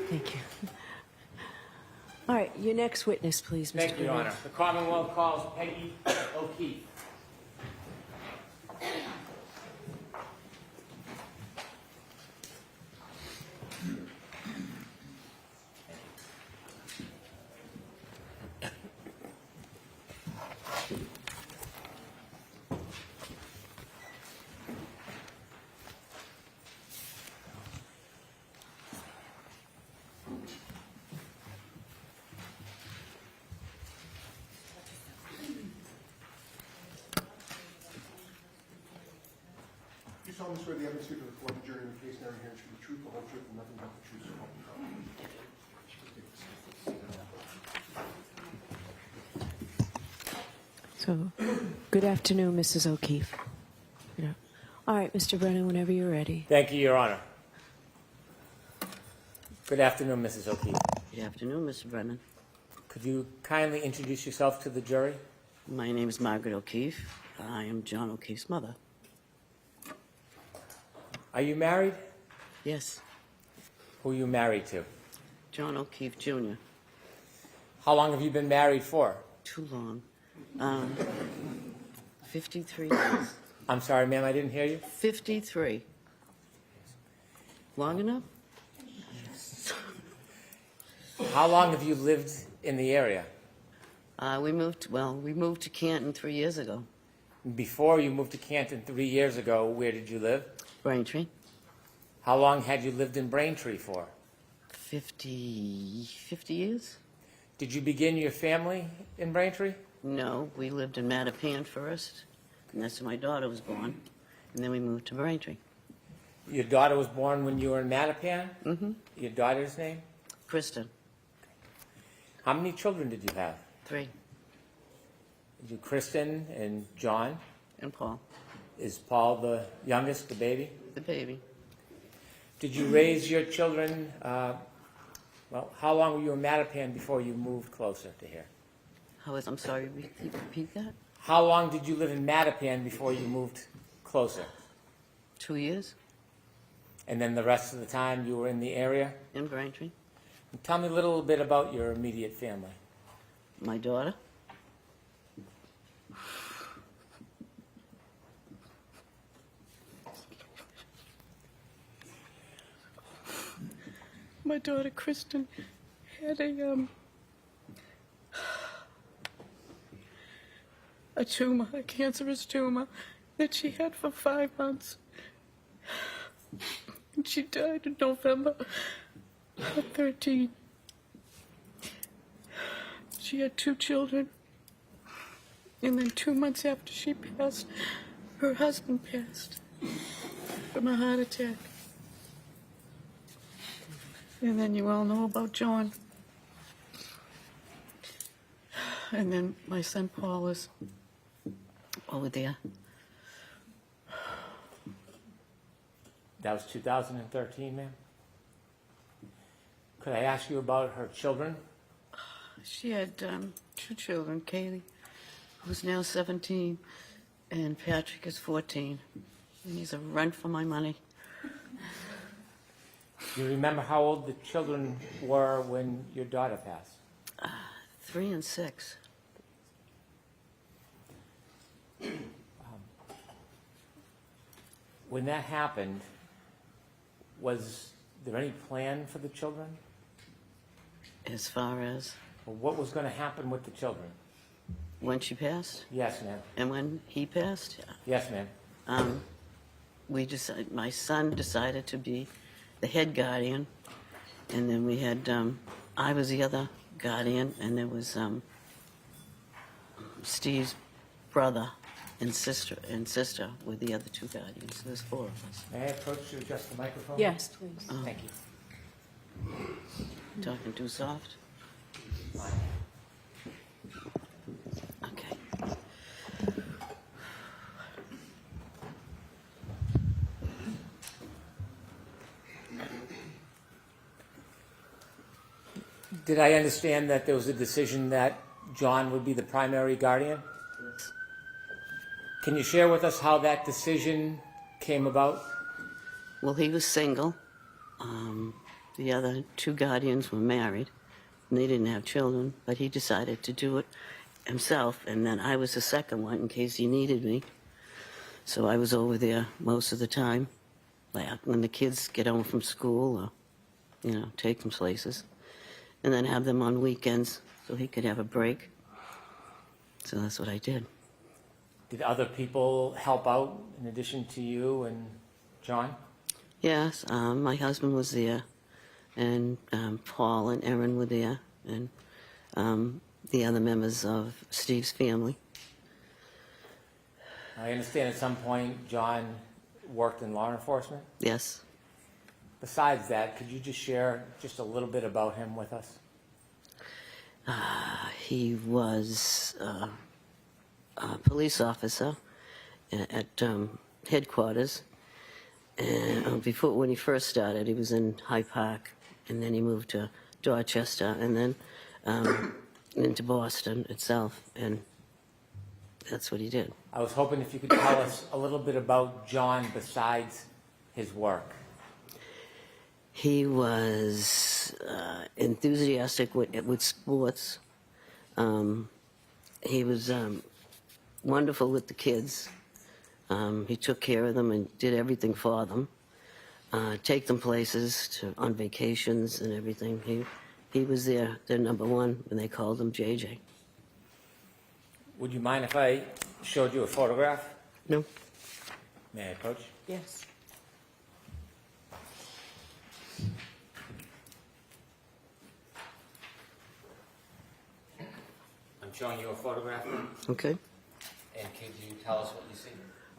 Thank you. All right, your next witness, please, Mr. Thank you, Your Brennan. Honor. The Commonwealth calls Peggy O'Keefe. You solemnly swear the evidence given before the jury in the case now hearing should be the truth, the whole truth, and nothing but the truth, so help you God. So, good afternoon, Mrs. O'Keefe. Yeah. All right, Mr. Brennan, whenever you're ready. Thank you, Your Honor. Good afternoon, Mrs. O'Keefe. Good afternoon, Mr. Brennan. Could you kindly introduce yourself to the jury? My name is Margaret O'Keefe. I am John O'Keefe's mother. Are you married? Yes, Who are you married to? John O'Keefe Jr. How long have you been married for? Too long. 53 years. I'm sorry, ma'am, I didn't hear you. 53. Long enough? How long have you lived in the area? We moved to Canton 3 years ago. Before you moved to Canton 3 years ago, where did you live? Braintree. How long had you lived in Braintree for? 50 years? Did you begin your family in Braintree? No, we lived in Mattapan first, and that's where my daughter was born. And then we moved to Braintree. Your daughter was born when you were in Mattapan? Mm-hmm. Your daughter's name? Kristen, How many children did you have? 3, Did you Kristen and John? and Paul, Is Paul the youngest, the baby? the baby. Did you raise your children, how long were you in Mattapan before you moved closer to here? I'm sorry, repeat that? How long did you live in Mattapan before you moved closer? 2 years And then the rest of the time you were in the area? in Braintree. Tell me a little bit about your immediate family. My daughter, my daughter Kristen had a tumor, a cancerous tumor that she had for 5 months. And she died in November of 13. She had 2 children. And then 2 months after she passed, her husband passed from a heart attack. And then you all know about John. And then my son Paul is over there. That was 2013, ma'am? Could I ask you about her children? She had 2 children, Kaylee, who's now 17, and Patrick is 14. And he's a run for my money. Do you remember how old the children were when your daughter passed? 3 and 6. When that happened, was there any plan for the children? As far as Or what was going to happen with the children? when she passed Yes, ma'am. and when he passed, Yes, ma'am. my son decided to be the head guardian, and then we had I was the other guardian, and there was Steve's brother and sister were the other 2 guardians. So there's 4 of us. May I approach you, adjust the microphone? Yes, please. Thank you. Talking too soft? Okay. Did I understand that there was a decision that John would be the primary guardian? Yes. Can you share with us how that decision came about? Well, he was single. The other two guardians were married, and they didn't have children, but he decided to do it himself, and then I was the second one in case he needed me. So I was over there most of the time, like when the kids get home from school or, take them places, and then have them on weekends so he could have a break. So that's what I did. Did other people help out in addition to you and John? Yes, my husband was there, and Paul and Erin were there, and the other members of Steve's family. I understand at some point John worked in law enforcement. Yes. Besides that, could you just share just a little bit about him with us? He was a police officer at headquarters. And when he first started, he was in Hyde Park, and then he moved to Dorchester, and then into Boston itself, and that's what he did. I was hoping if you could tell us a little bit about John besides his work. He was enthusiastic with sports. He was wonderful with the kids. He took care of them and did everything for them. Take them places on vacations and everything. He was their number one, and they called him JJ. Would you mind if I showed you a photograph? No? May I approach? Yes. I'm showing you a photograph, Okay. and could you tell us what you see?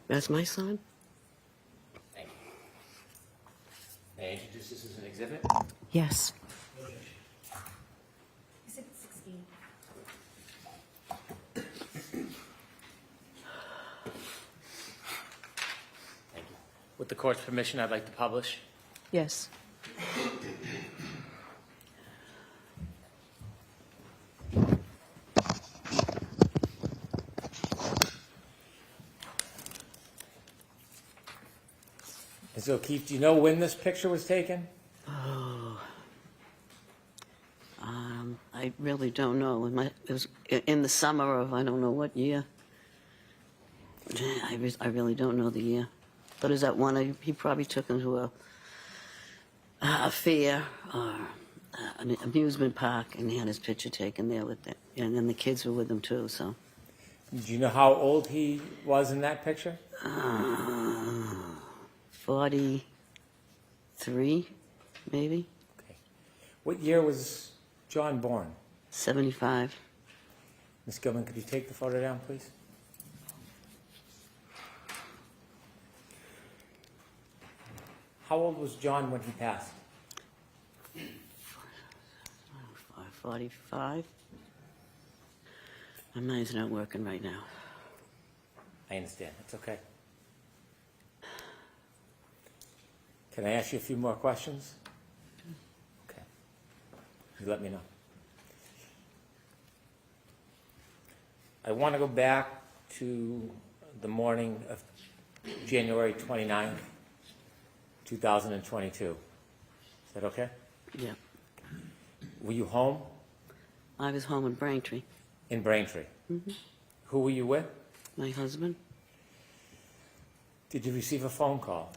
That's my son? Thank you. May I introduce this as an exhibit? Yes. Exhibit 16. Thank you. With the court's permission, I'd like to publish. Yes. Ms. O'Keefe, do you know when this picture was taken? I really don't know. It was in the summer of I don't know what year. I really don't know the year. But is that one he probably took him to a fair or an amusement park, and he had his picture taken there with it. And then the kids were with him too, so. Do you know how old he was in that picture? 43, maybe? Okay. What year was John born? 75. Ms. Gilman, could you take the photo down, please? How old was John when he passed? 45. My mind's not working right now. I understand. It's okay. Can I ask you a few more questions? Okay. You let me know. I want to go back to the morning of January 29th, 2022. Is that okay? Yeah. Were you home? I was home in Braintree. In Braintree. Mm-hmm. Who were you with? My husband? Did you receive a phone call?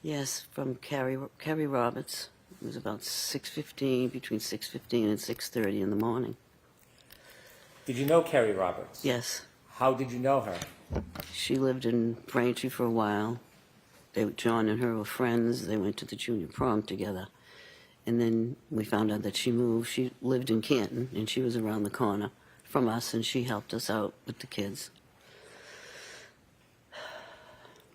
Yes, from Carrie Roberts. It was about 6:15, between 6:15 and 6:30 in the morning. Did you know Carrie Roberts? Yes. How did you know her? She lived in Braintree for a while. John and her were friends. They went to the junior prom together. And then we found out that she moved. She lived in Canton, and she was around the corner from us, and she helped us out with the kids.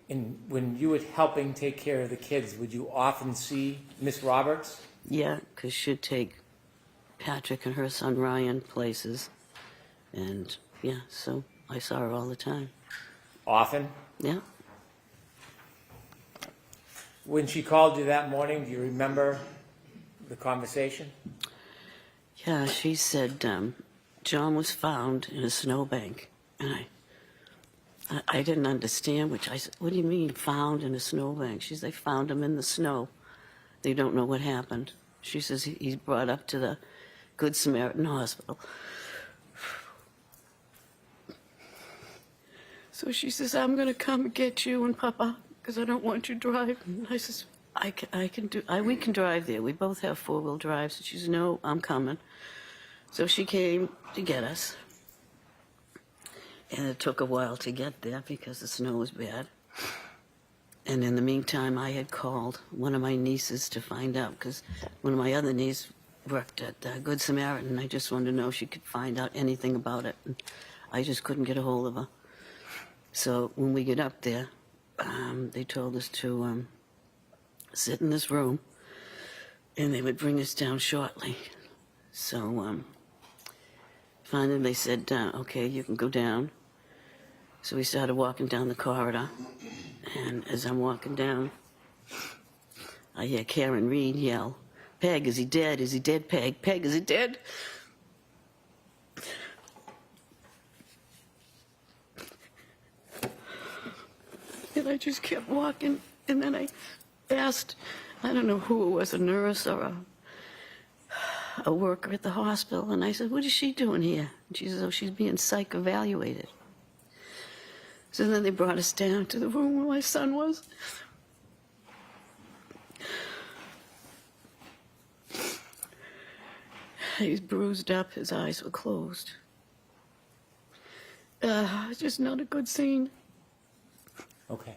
And when you were helping take care of the kids, would you often see Miss Roberts? Yeah, because she'd take Patrick and her son Ryan places. And, yeah, so I saw her all the time. Often? Yeah. When she called you that morning, do you remember the conversation? Yeah, she said John was found in a snowbank. And I didn't understand, which I said, what do you mean found in a snowbank? She says, they found him in the snow. They don't know what happened. She says he's brought up to the Good Samaritan Hospital. So she says, I'm going to come get you and Papa because I don't want you driving. And I says, We can drive there. We both have four-wheel drives. And she says, no, I'm coming. So she came to get us. And it took a while to get there because the snow was bad. And in the meantime, I had called one of my nieces to find out, because one of my other nieces worked at Good Samaritan, and I just wanted to know if she could find out anything about it. And I just couldn't get a hold of her. So when we get up there, they told us to sit in this room, and they would bring us down shortly. So finally they said, okay, you can go down. So we started walking down the corridor, and as I'm walking down, I hear Karen Reed yell, Peg, is he dead? Is he dead, Peg? Peg, is he dead? and I just kept walking. And then I asked, I don't know who it was, a nurse or a worker at the hospital. And I said, what is she doing here? And she says, oh, she's being psych evaluated. So then they brought us down to the room where my son was. He's bruised up, his eyes were closed. It's just not a good scene. Okay.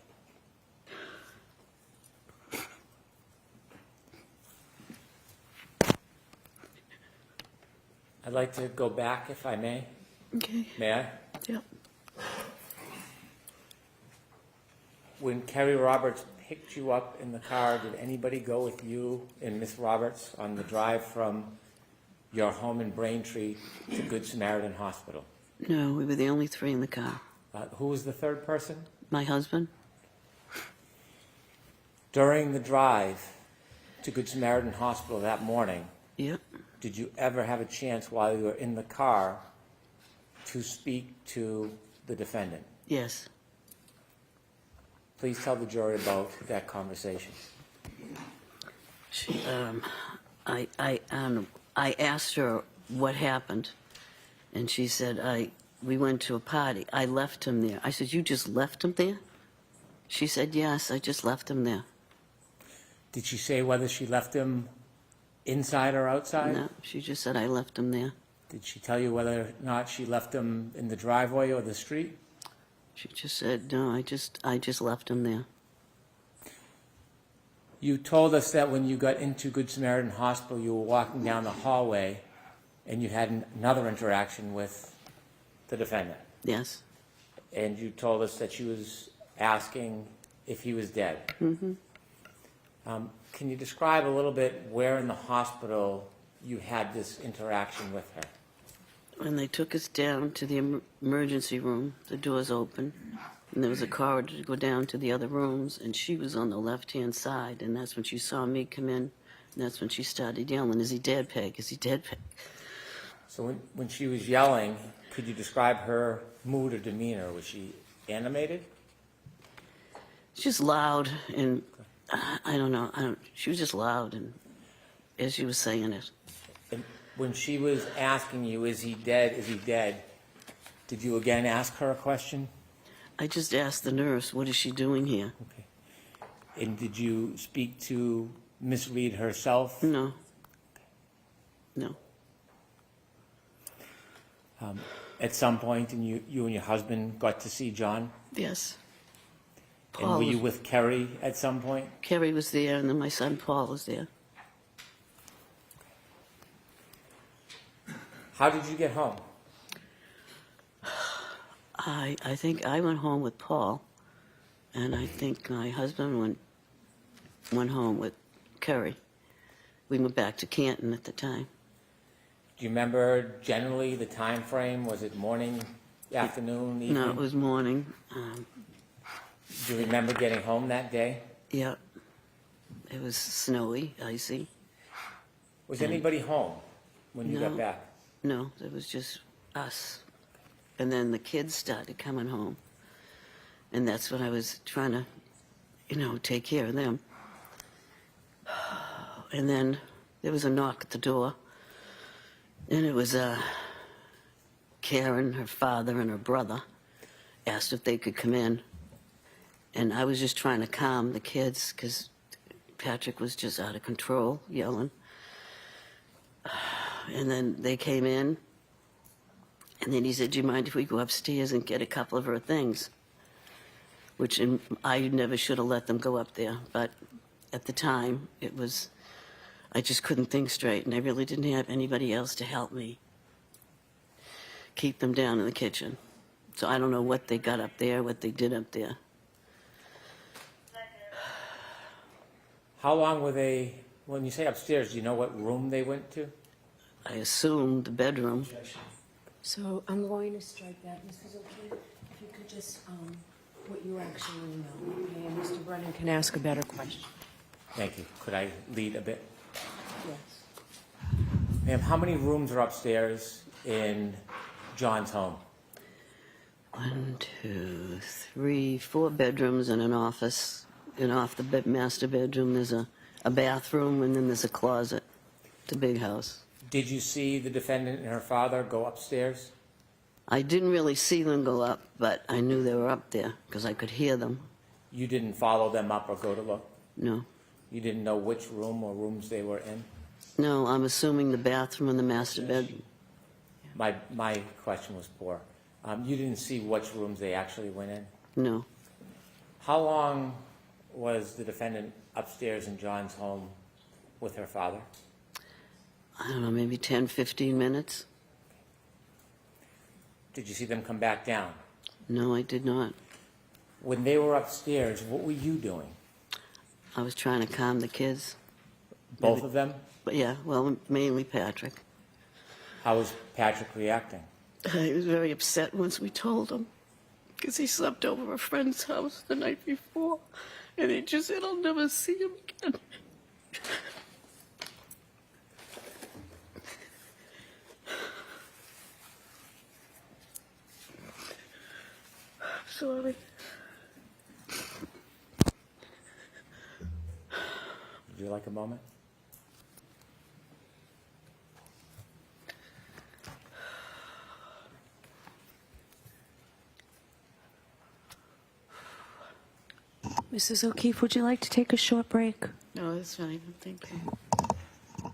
I'd like to go back, if I may. Okay. May I? Yep. When Kerry Roberts picked you up in the car, did anybody go with you and Miss Roberts on the drive from your home in Braintree to Good Samaritan Hospital? No, we were the only three in the car. Who was the third person? My husband? During the drive to Good Samaritan Hospital that morning, Yep. did you ever have a chance while you were in the car to speak to the defendant? Yes. Please tell the jury about that conversation. She, I asked her what happened, and she said, we went to a party. I left him there. I said, you just left him there? She said, yes, I just left him there. Did she say whether she left him inside or outside? No, she just said, I left him there. Did she tell you whether or not she left him in the driveway or the street? She just said, no, I just left him there. You told us that when you got into Good Samaritan Hospital, you were walking down the hallway and you had another interaction with the defendant. Yes. And you told us that she was asking if he was dead. Mm-hmm. Can you describe a little bit where in the hospital you had this interaction with her? When they took us down to the emergency room, the doors open, and there was a corridor to go down to the other rooms, and she was on the left-hand side, and that's when she saw me come in, and that's when she started yelling, is he dead, Peg? Is he dead, Peg? So when she was yelling, could you describe her mood or demeanor? Was she animated? She's just loud, and I don't know, she was just loud, and as she was saying it. And when she was asking you, is he dead, did you again ask her a question? I just asked the nurse, what is she doing here? Okay. And did you speak to Miss Reed herself? No. No. At some point, and you and your husband got to see John? Yes. And were you with Kerry at some point? Kerry was there, and then my son Paul was there. How did you get home? I think I went home with Paul, and I think my husband went home with Kerry. We went back to Canton at the time. Do you remember generally the time frame? Was it morning, afternoon, evening? No, it was morning. Do you remember getting home that day? Yeah. It was snowy, icy. Was anybody home when you got No. back? No, it was just us. And then the kids started coming home. And that's when I was trying to, take care of them. And then there was a knock at the door, and it was Karen, her father, and her brother asked if they could come in. And I was just trying to calm the kids because Patrick was just out of control, yelling. And then they came in, and then he said, "Do you mind if we go upstairs and get a couple of her things?" Which I never should have let them go up there, but at the time, I just couldn't think straight, and I really didn't have anybody else to help me keep them down in the kitchen. So I don't know what they got up there, what they did up there. How long were they, when you say upstairs, do you know what room they went to? I assumed the bedroom. So I'm going to strike that, Mrs. O'Keefe. If you could just, what you actually know, okay? And Mr. Brennan can ask a better question. Thank you. Could I lead a bit? Yes. Ma'am, how many rooms are upstairs in John's home? 1, 2, 3, 4 bedrooms and an office. And off the master bedroom, there's a bathroom, and then there's a closet. It's a big house. Did you see the defendant and her father go upstairs? I didn't really see them go up, but I knew they were up there because I could hear them. You didn't follow them up or go to look? No. You didn't know which room or rooms they were in? No, I'm assuming the bathroom and the master bedroom. My question was poor. You didn't see which rooms they actually went in? No. How long was the defendant upstairs in John's home with her father? I don't know, maybe 10, 15 minutes? Did you see them come back down? No, I did not. When they were upstairs, what were you doing? I was trying to calm the kids. Both of them? But yeah, well, mainly Patrick. How was Patrick reacting? He was very upset once we told him because he slept over a friend's house the night before, and he just said, "I'll never see him again." Sorry. Would you like a moment? Mrs. O'Keefe, would you like to take a short break? No, that's fine. Thank you.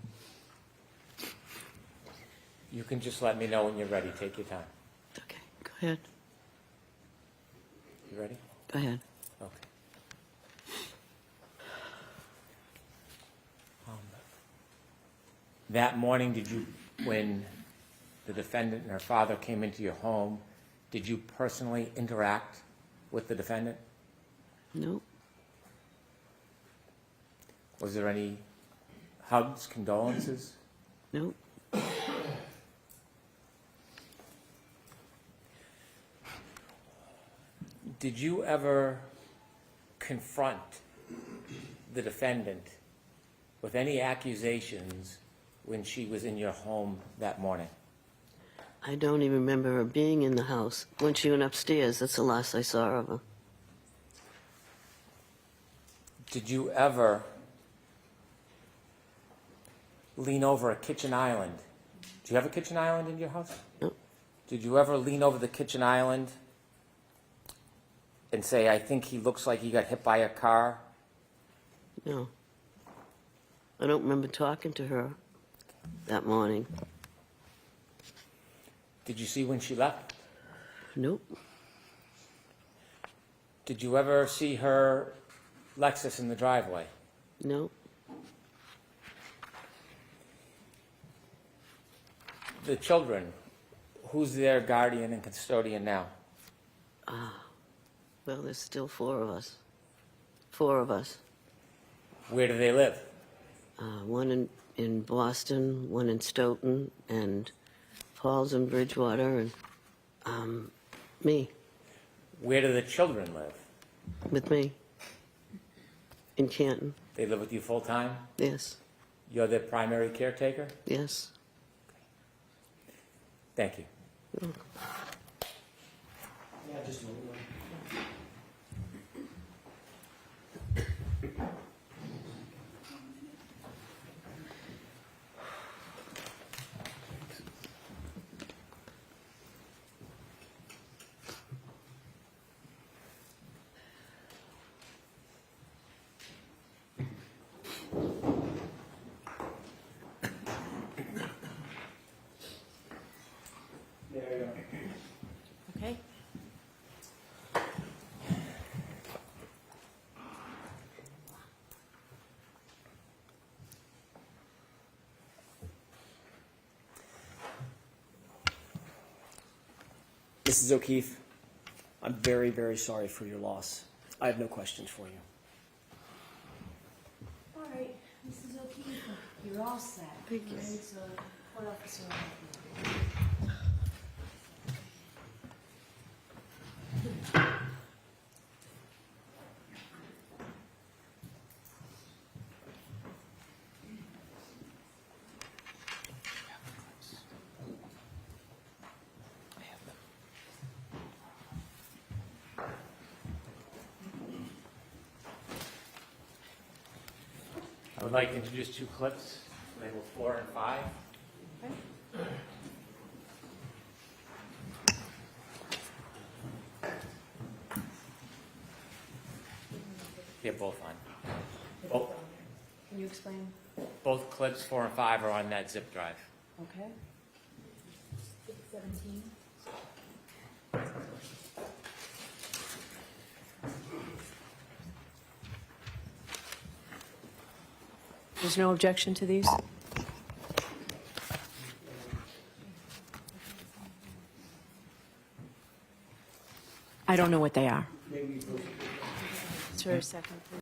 You can just let me know when you're ready. Take your time. Okay, go ahead. You ready? Go ahead. Okay. That morning, when the defendant and her father came into your home, did you personally interact with the defendant? Nope. Was there any hugs, condolences? Nope. Did you ever confront the defendant with any accusations when she was in your home that morning? I don't even remember her being in the house. When she went upstairs, that's the last I saw of her. Did you ever lean over a kitchen island? Do you have a kitchen island in your house? Nope. Did you ever lean over the kitchen island and say, "I think he looks like he got hit by a car"? No. I don't remember talking to her that morning. Did you see when she left? Nope. Did you ever see her Lexus in the driveway? Nope. The children, who's their guardian and custodian now? Well, there's still 4 of us. 4 of us. Where do they live? One in Boston, one in Stoughton, and Paul's in Bridgewater, and me, Where do the children live? with me, in Canton. They live with you full time? Yes, You're their primary caretaker? yes. Thank you. Yeah, just a moment. Mrs. O'Keefe, I'm very, very sorry for your loss. I have no questions for you. All right, Mrs. O'Keefe, you're all set. Thank you. Right, so court officer. I would like to introduce two clips, labeled 4 and 5. They're both on. Both, Can you explain? both clips 4 and 5 are on that zip drive. Okay. 17. There's no objection to these? I don't know what they are. For a second, please.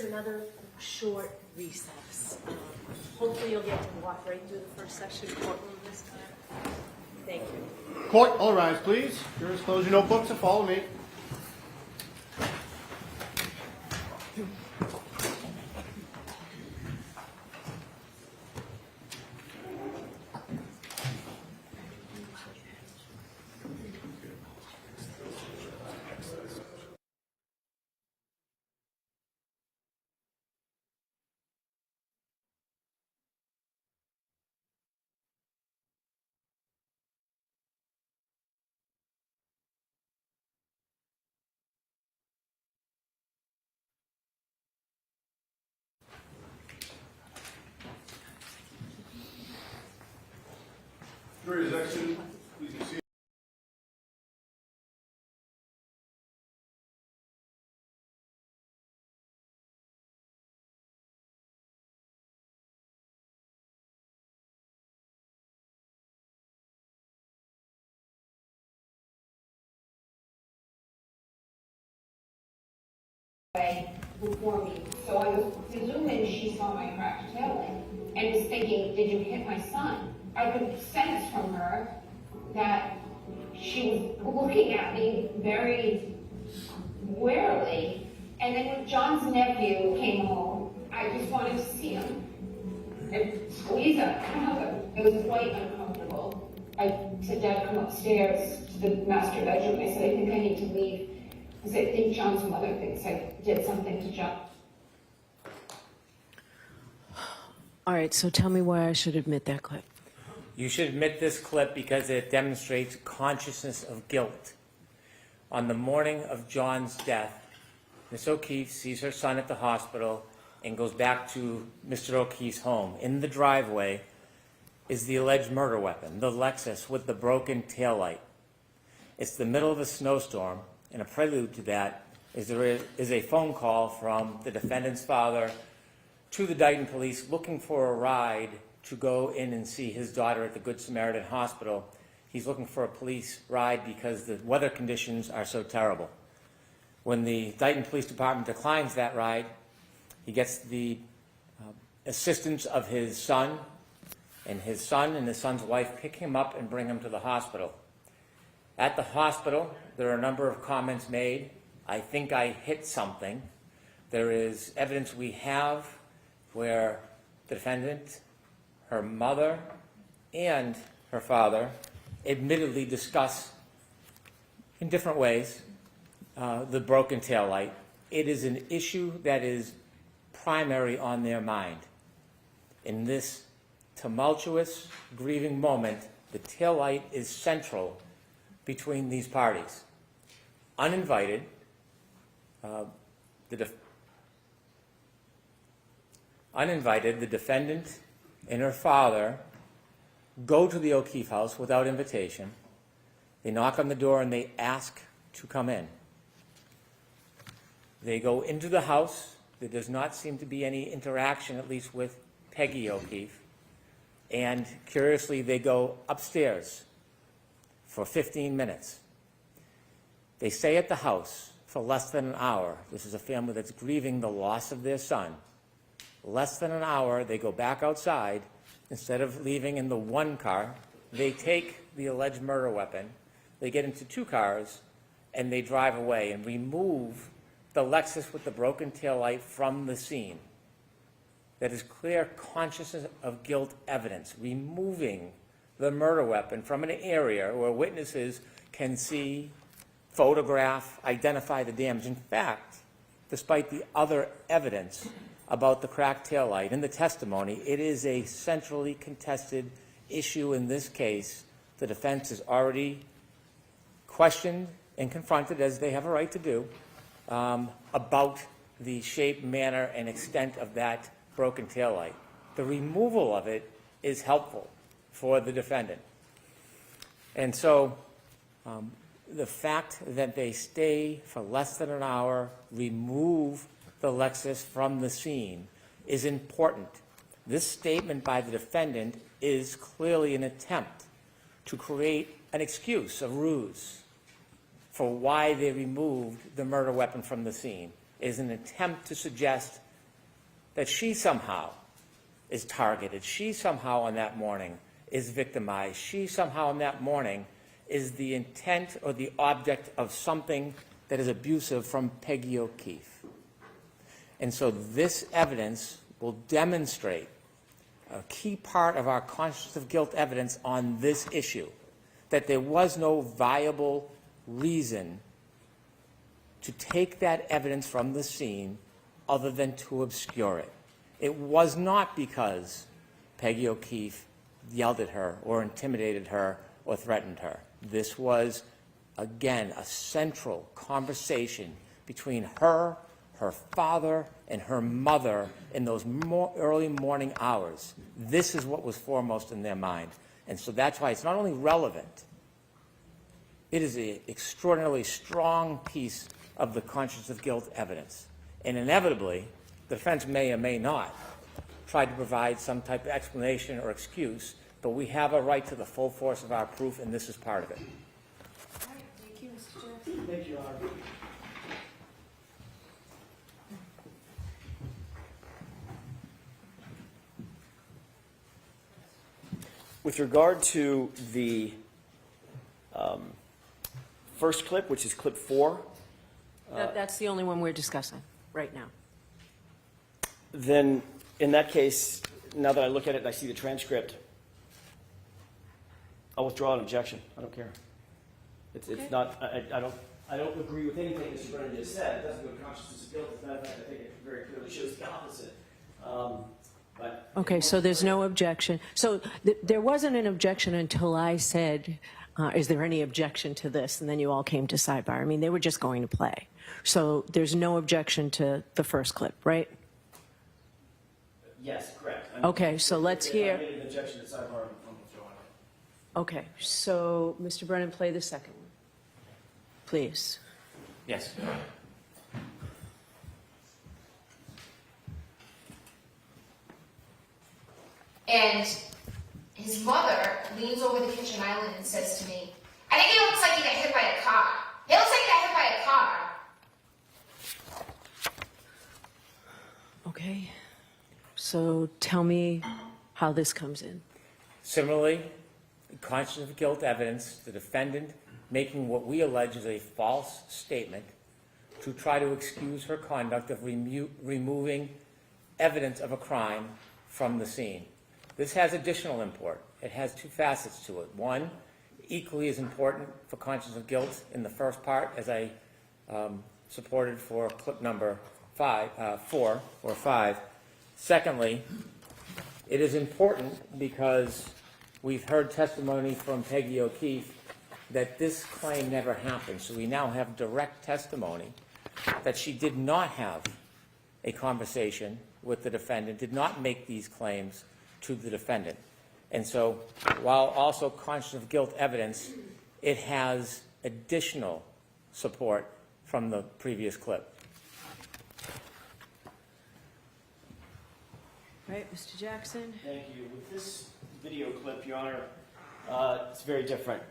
another short recess. Hopefully you'll get to walk right through the first section courtroom this time. Thank you. Court, all rise, please. Jurors, close your notebooks and follow me. Jury is action. Please be seated. Before me. So I was presuming she saw my cracked taillight and was thinking, did you hit my son? I could sense from her that she was looking at me very warily. And then when John's nephew came home, I just wanted to see him and squeeze him. It was quite uncomfortable. I said, Dad, come upstairs to the master bedroom. I said, I think I need to leave. Because I think John's mother thinks I did something to John. All right, so tell me why I should admit that clip. You should admit this clip because it demonstrates consciousness of guilt. On the morning of John's death, Miss O'Keefe sees her son at the hospital and goes back to Mr. O'Keefe's home. In the driveway is the alleged murder weapon, the Lexus with the broken taillight. It's the middle of a snowstorm, and a prelude to that is there is a phone call from the defendant's father to the Dighton police looking for a ride to go in and see his daughter at the Good Samaritan Hospital. He's looking for a police ride because the weather conditions are so terrible. When the Dighton Police Department declines that ride, he gets the assistance of his son and his son's wife pick him up and bring him to the hospital. At the hospital, there are a number of comments made. I think I hit something. There is evidence we have where the defendant, her mother, and her father admittedly discuss in different ways the broken taillight. It is an issue that is primary on their mind. In this tumultuous, grieving moment, the taillight is central between these parties. Uninvited, the defendant and her father go to the O'Keefe house without invitation. They knock on the door and they ask to come in. They go into the house. There does not seem to be any interaction, at least with Peggy O'Keefe. And curiously, they go upstairs for 15 minutes. They stay at the house for less than an hour. This is a family that's grieving the loss of their son. Less than an hour, they go back outside. Instead of leaving in the one car, they take the alleged murder weapon, they get into two cars, and they drive away and remove the Lexus with the broken taillight from the scene. That is clear consciousness of guilt evidence, removing the murder weapon from an area where witnesses can see, photograph, identify the damage. In fact, despite the other evidence about the cracked taillight in the testimony, it is a centrally contested issue in this case. The defense has already questioned and confronted, as they have a right to do, about the shape, manner, and extent of that broken taillight. The removal of it is helpful for the defendant. And so the fact that they stay for less than an hour, remove the Lexus from the scene is important. This statement by the defendant is clearly an attempt to create an excuse, a ruse, for why they removed the murder weapon from the scene. It is an attempt to suggest that she somehow is targeted, she somehow on that morning is victimized, she somehow on that morning is the intent or the object of something that is abusive from Peggy O'Keefe. And so this evidence will demonstrate a key part of our consciousness of guilt evidence on this issue, that there was no viable reason to take that evidence from the scene other than to obscure it. It was not because Peggy O'Keefe yelled at her or intimidated her or threatened her. This was, again, a central conversation between her, her father, and her mother in those early morning hours. This is what was foremost in their mind. And so that's why it's not only relevant, it is an extraordinarily strong piece of the consciousness of guilt evidence. And inevitably, the defense may or may not try to provide some type of explanation or excuse, but we have a right to the full force of our proof, and this is part of it. All right, thank you, Mr. Jackson. Thank you, Your Honor. With regard to the first clip, which is clip 4, That's the only one we're discussing right now. then in that case, now that I look at it and I see the transcript, I'll withdraw an objection. I don't care. It's not. I don't agree with anything Mr. Brennan just said. It doesn't go to consciousness of guilt. As a matter of fact, I think it very clearly shows the opposite. But Okay, so there's no objection. So there wasn't an objection until I said, is there any objection to this? And then you all came to sidebar. I mean, they were just going to play. So there's no objection to the first clip, right? yes, correct. Okay, so let's hear. I made an objection to sidebar. I'm withdrawing it. Okay, so Mr. Brennan, play the second one, please. Yes. And his mother leans over the kitchen island and says to me, I think he looks like he got hit by a car. He looks like he got hit by a car. Okay, so tell me how this comes in. Similarly, consciousness of guilt evidence, the defendant making what we allege is a false statement to try to excuse her conduct of removing evidence of a crime from the scene. This has additional import. It has two facets to it. One, equally as important for consciousness of guilt in the first part, as I supported for clip number 4 or 5. Secondly, it is important because we've heard testimony from Peggy O'Keefe that this claim never happened. So we now have direct testimony that she did not have a conversation with the defendant, did not make these claims to the defendant. And so while also consciousness of guilt evidence, it has additional support from the previous clip. All right, Mr. Jackson. Thank you. With this video clip, Your Honor, it's very different.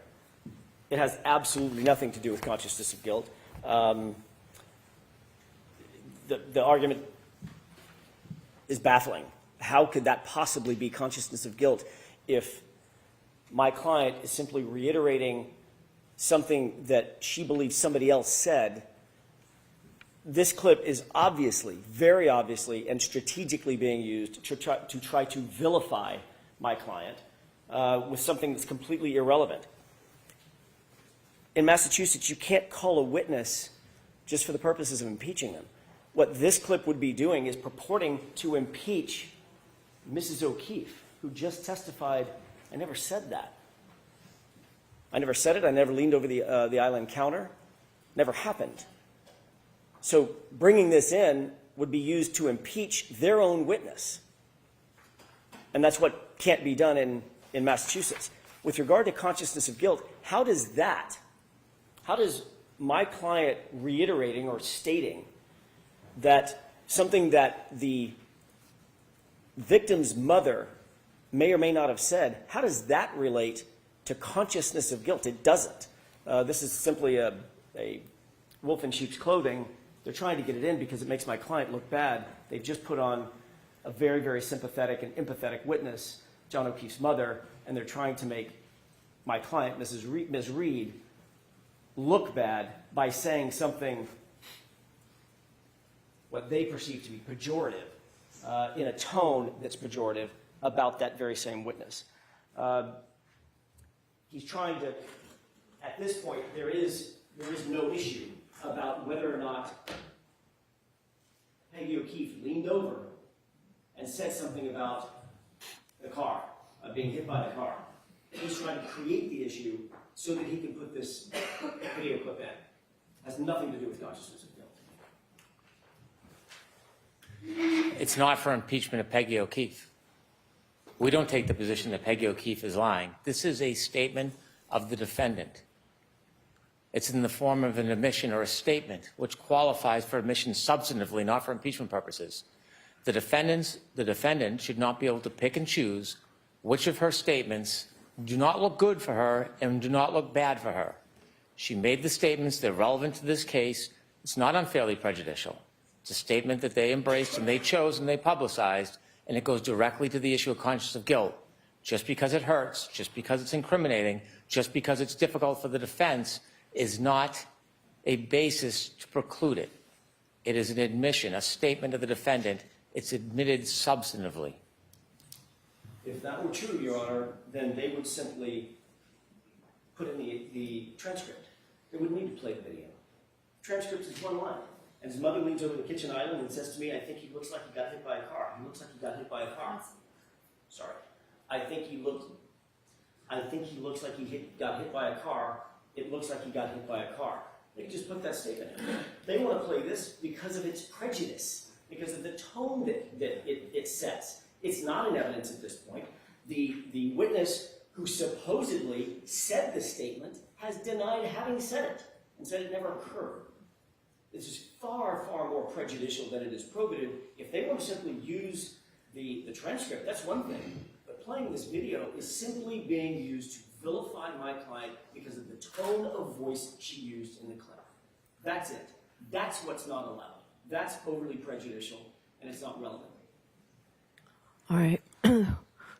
It has absolutely nothing to do with consciousness of guilt. The argument is baffling. How could that possibly be consciousness of guilt if my client is simply reiterating something that she believes somebody else said? This clip is obviously, very obviously, and strategically being used to try to vilify my client with something that's completely irrelevant. In Massachusetts, you can't call a witness just for the purposes of impeaching them. What this clip would be doing is purporting to impeach Mrs. O'Keefe, who just testified, I never said that. I never said it. I never leaned over the island counter. Never happened. So bringing this in would be used to impeach their own witness. And that's what can't be done in Massachusetts. With regard to consciousness of guilt, how does my client reiterating or stating that something that the victim's mother may or may not have said, how does that relate to consciousness of guilt? It doesn't. This is simply a wolf in sheep's clothing. They're trying to get it in because it makes my client look bad. They've just put on a very, very sympathetic and empathetic witness, John O'Keefe's mother, and they're trying to make my client, Ms. Reed, look bad by saying something what they perceive to be pejorative, in a tone that's pejorative about that very same witness. He's trying to, at this point, there is no issue about whether or not Peggy O'Keefe leaned over and said something about the car, being hit by the car. He's trying to create the issue so that he can put this video clip in. It has nothing to do with consciousness of guilt. It's not for impeachment of Peggy O'Keefe. We don't take the position that Peggy O'Keefe is lying. This is a statement of the defendant. It's in the form of an admission or a statement, which qualifies for admission substantively, not for impeachment purposes. The defendant should not be able to pick and choose which of her statements do not look good for her and do not look bad for her. She made the statements that are relevant to this case. It's not unfairly prejudicial. It's a statement that they embraced and they chose and they publicized, and it goes directly to the issue of consciousness of guilt. Just because it hurts, just because it's incriminating, just because it's difficult for the defense is not a basis to preclude it. It is an admission, a statement of the defendant. It's admitted substantively. If that were true, Your Honor, then they would simply put in the transcript. They wouldn't need to play the video. Transcript is one line. And his mother leans over the kitchen island and says to me, I think he looks like he got hit by a car. He looks like he got hit by a car. Sorry. I think he looks like he got hit by a car. It looks like he got hit by a car. They can just put that statement in. They want to play this because of its prejudice, because of the tone that it sets. It's not in evidence at this point. The witness who supposedly said the statement has denied having said it and said it never occurred. This is far, far more prejudicial than it is probative. If they want to simply use the transcript, that's one thing. But playing this video is simply being used to vilify my client because of the tone of voice she used in the clip. That's it. That's what's not allowed. That's overly prejudicial, and it's not relevant. All right.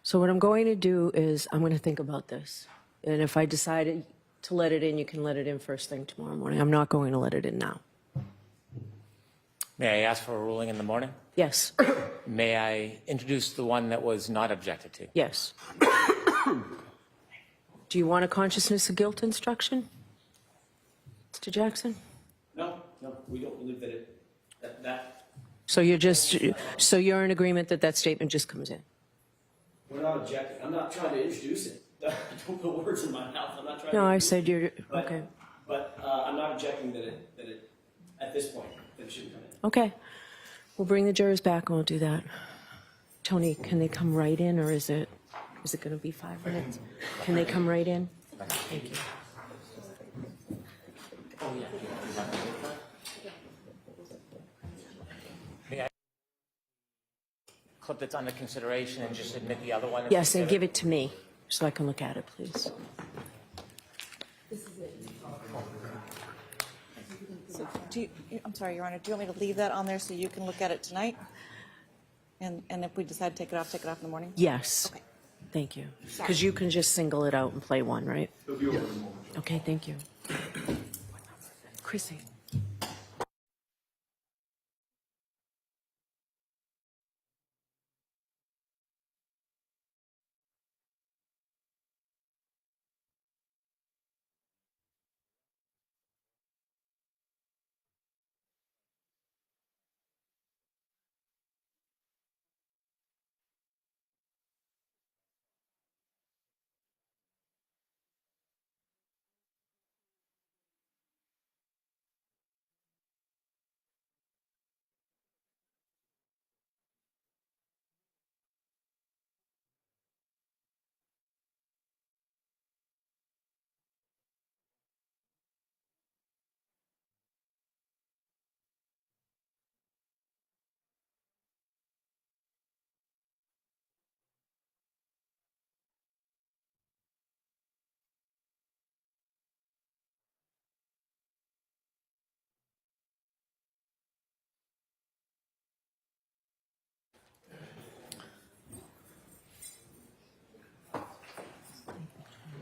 So what I'm going to do is I'm going to think about this. And if I decided to let it in, you can let it in first thing tomorrow morning. I'm not going to let it in now. May I ask for a ruling in the morning? Yes. May I introduce the one that was not objected to? Yes. Do you want a consciousness of guilt instruction, Mr. Jackson? No, we don't believe that So you're in agreement that that statement just comes in? we're not objecting. I'm not trying to introduce it. Don't put words in my mouth. I'm not trying to No, I introduce said you're, it. okay. But I'm not objecting that it, at this point, that it shouldn't come in. Okay. We'll bring the jurors back and we'll do that. Tony, can they come right in or is it going to be 5 minutes? Can they come right in? Thank you. May I clip that's under consideration and just admit the other one? Yes, and give it to me so I can look at it, please. So I'm sorry, Your Honor, do you want me to leave that on there so you can look at it tonight? And if we decide to take it off in the morning? Yes. Okay. Thank you. Because you can just single it out and play one, right? It'll be over in a moment. Okay, thank you. Chrissy.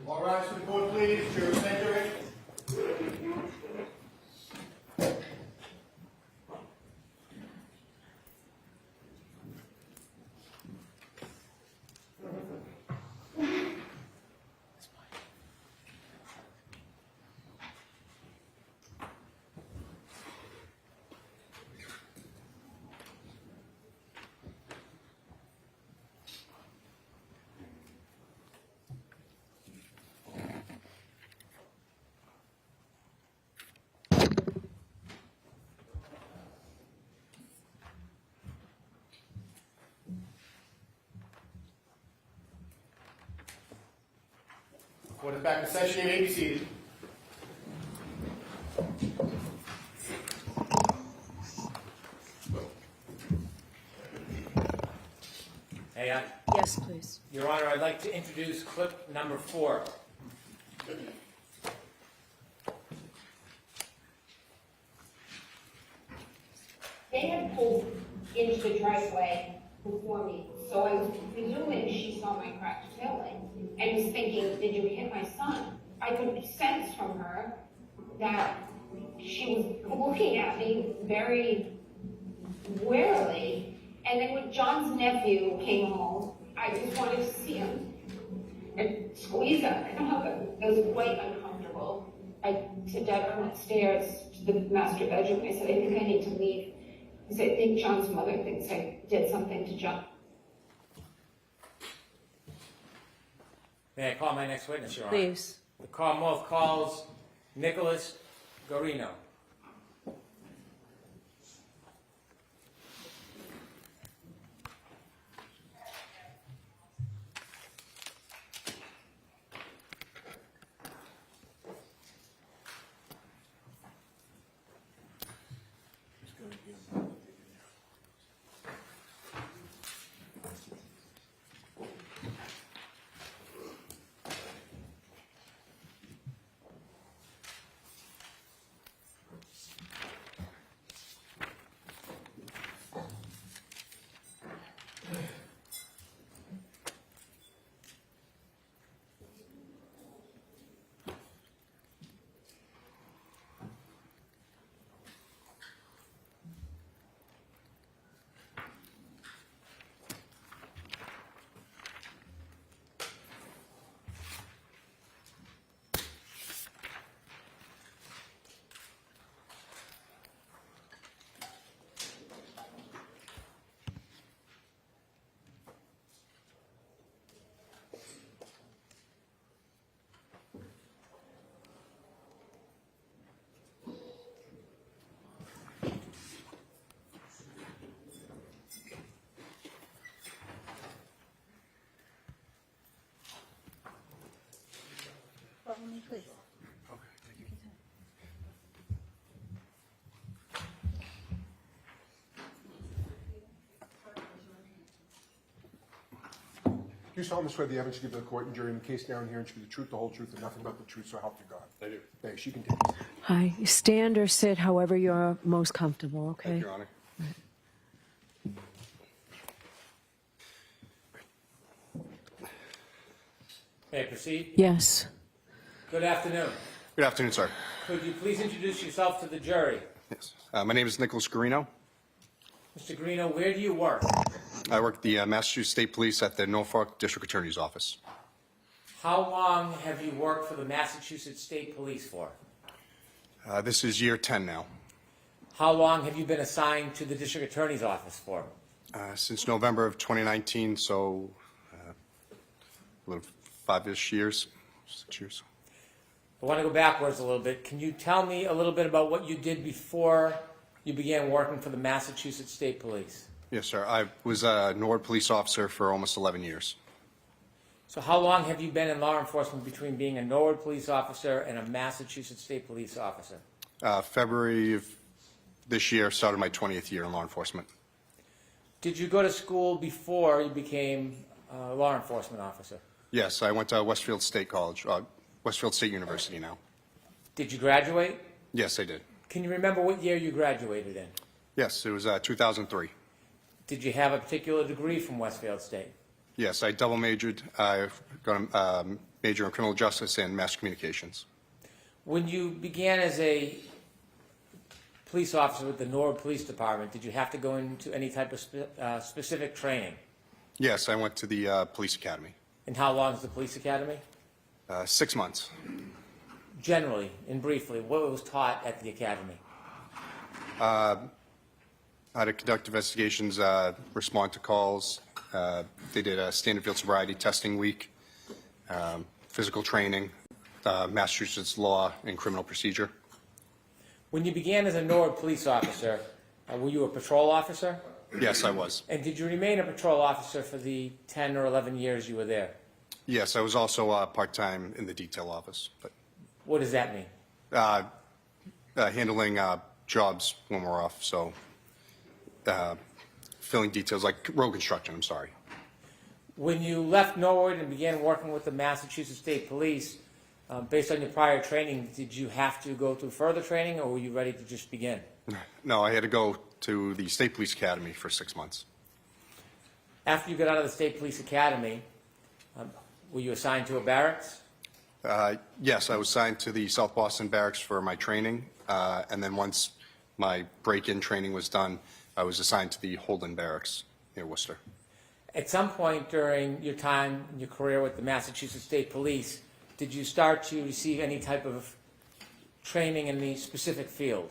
All rise for the court, please. Jurors entering. Court is back in session. You may be seated. Hey, Yes, please. Your Honor, I'd like to introduce clip number 4. They had pulled into the driveway before me, so I was presuming she saw my cracked taillight and was thinking, did you hit my son? I could sense from her that she was looking at me very warily. And then when John's nephew came home, I just wanted to see him and squeeze him. I don't know, it was quite uncomfortable. I said, Dad, come upstairs to the master bedroom. I said, I think I need to leave. I said, I think John's mother thinks I did something to John. May I call my next witness, Your Honor? Please. The Commonwealth calls Nicholas Garino. Follow me, please. Do you solemnly swear the evidence you give to the court and jury in the case now and here should be the truth, the whole truth, and nothing but the truth, so help you God? I do. Thanks. You can take it. Hi. Stand or sit, however you're most comfortable, okay? Thank you, Your Honor. May I proceed? Yes. Good afternoon. Good afternoon, sir. Could you please introduce yourself to the jury? Yes. My name is Nicholas Garino. Mr. Garino, where do you work? I work at the Massachusetts State Police at the Norfolk District Attorney's Office. How long have you worked for the Massachusetts State Police for? This is year 10 now. How long have you been assigned to the District Attorney's Office for? Since November of 2019, so a little 5-ish years, 6 years. I want to go backwards a little bit. Can you tell me a little bit about what you did before you began working for the Massachusetts State Police? Yes, sir. I was a Norwood police officer for almost 11 years. So how long have you been in law enforcement between being a Norwood police officer and a Massachusetts State Police officer? February of this year started my 20th year in law enforcement. Did you go to school before you became a law enforcement officer? Yes, I went to Westfield State College, Westfield State University now. Did you graduate? Yes, I did. Can you remember what year you graduated in? Yes, it was 2003. Did you have a particular degree from Westfield State? Yes, I double majored. I've got a major in criminal justice and mass communications. When you began as a police officer with the Norwood Police Department, did you have to go into any type of specific training? Yes, I went to the police academy. And how long is the police academy? 6 months. Generally and briefly, what was taught at the academy? How to conduct investigations, respond to calls. They did a standard field sobriety testing week, physical training, Massachusetts law and criminal procedure. When you began as a Norwood police officer, were you a patrol officer? Yes, I was. And did you remain a patrol officer for the 10 or 11 years you were there? Yes, I was also part-time in the detail office, but What does that mean? handling jobs when we're off, so filling details like road construction, I'm sorry. When you left Norwood and began working with the Massachusetts State Police, based on your prior training, did you have to go through further training, or were you ready to just begin? No, I had to go to the State Police Academy for 6 months. After you got out of the State Police Academy, were you assigned to a barracks? Yes, I was assigned to the South Boston Barracks for my training, and then once my break-in training was done, I was assigned to the Holden Barracks near Worcester. At some point during your time in your career with the Massachusetts State Police, did you start to receive any type of training in the specific field?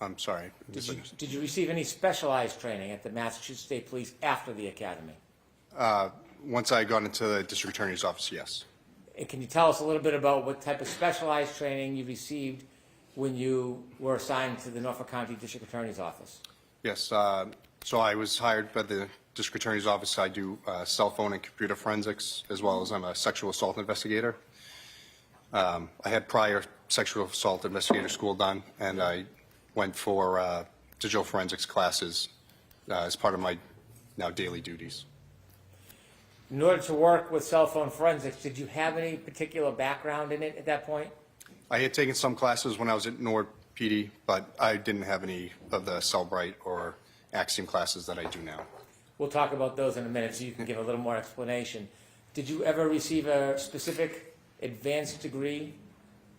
I'm sorry. Did you receive any specialized training at the Massachusetts State Police after the academy? Once I got into the district attorney's office, yes. And can you tell us a little bit about what type of specialized training you received when you were assigned to the Norfolk County District Attorney's Office? Yes, so I was hired by the district attorney's office. I do cell phone and computer forensics, as well as I'm a sexual assault investigator. I had prior sexual assault investigator school done, and I went for digital forensics classes as part of my now daily duties. In order to work with cell phone forensics, did you have any particular background in it at that point? I had taken some classes when I was at Norwood PD, but I didn't have any of the Cellbrite or Axiom classes that I do now. We'll talk about those in a minute so you can give a little more explanation. Did you ever receive a specific advanced degree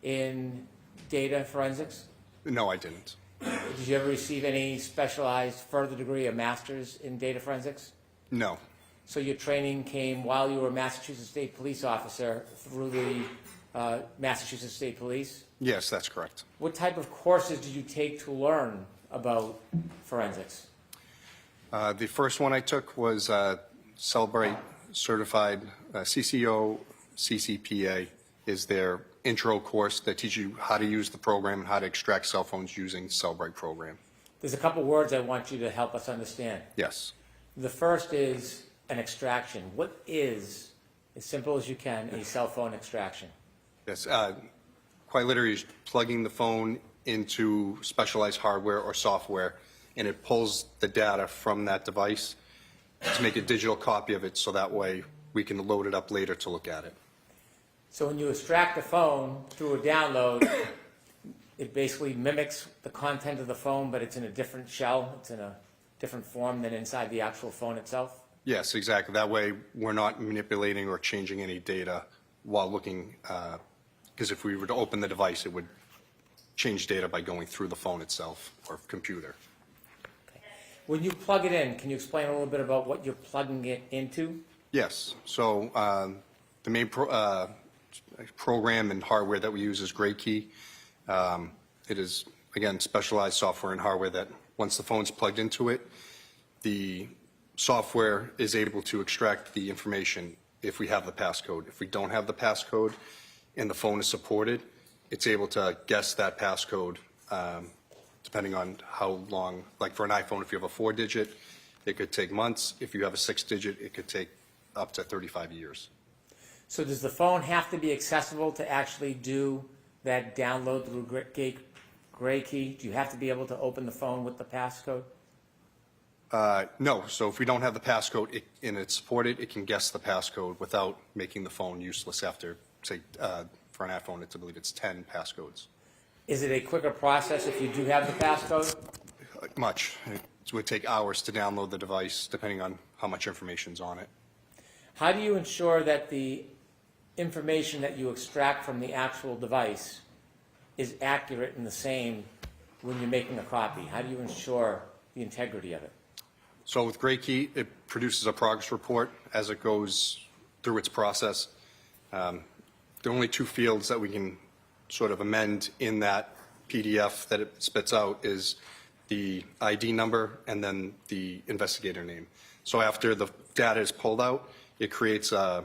in data forensics? No, I didn't. Did you ever receive any specialized further degree, a master's in data forensics? No. So your training came while you were a Massachusetts State Police officer through the Massachusetts State Police? Yes, that's correct. What type of courses did you take to learn about forensics? The first one I took was Cellbrite Certified CCO CCPA is their intro course that teaches you how to use the program and how to extract cell phones using Cellbrite program. There's a couple words I want you to help us understand. Yes. The first is an extraction. What is, as simple as you can, a cell phone extraction? Yes. Quite literally is plugging the phone into specialized hardware or software, and it pulls the data from that device to make a digital copy of it, so that way we can load it up later to look at it. So when you extract the phone through a download, it basically mimics the content of the phone, but it's in a different shell, it's in a different form than inside the actual phone itself? Yes, exactly. That way we're not manipulating or changing any data while looking, because if we were to open the device, it would change data by going through the phone itself or computer. When you plug it in, can you explain a little bit about what you're plugging it into? Yes. So the main program and hardware that we use is GrayKey. It is, again, specialized software and hardware that once the phone's plugged into it, the software is able to extract the information if we have the passcode. If we don't have the passcode and the phone is supported, it's able to guess that passcode depending on how long. Like for an iPhone, if you have a 4-digit, it could take months. If you have a 6-digit, it could take up to 35 years. So does the phone have to be accessible to actually do that download through GrayKey? Do you have to be able to open the phone with the passcode? No. So if we don't have the passcode and it's supported, it can guess the passcode without making the phone useless after, say, for an iPhone, I believe it's 10 passcodes. Is it a quicker process if you do have the passcode? Much. it would take hours to download the device, depending on how much information's on it. How do you ensure that the information that you extract from the actual device is accurate and the same when you're making a copy? How do you ensure the integrity of it? So with GrayKey, it produces a progress report as it goes through its process. The only two fields that we can sort of amend in that PDF that it spits out is the ID number and then the investigator name. So after the data is pulled out, it creates a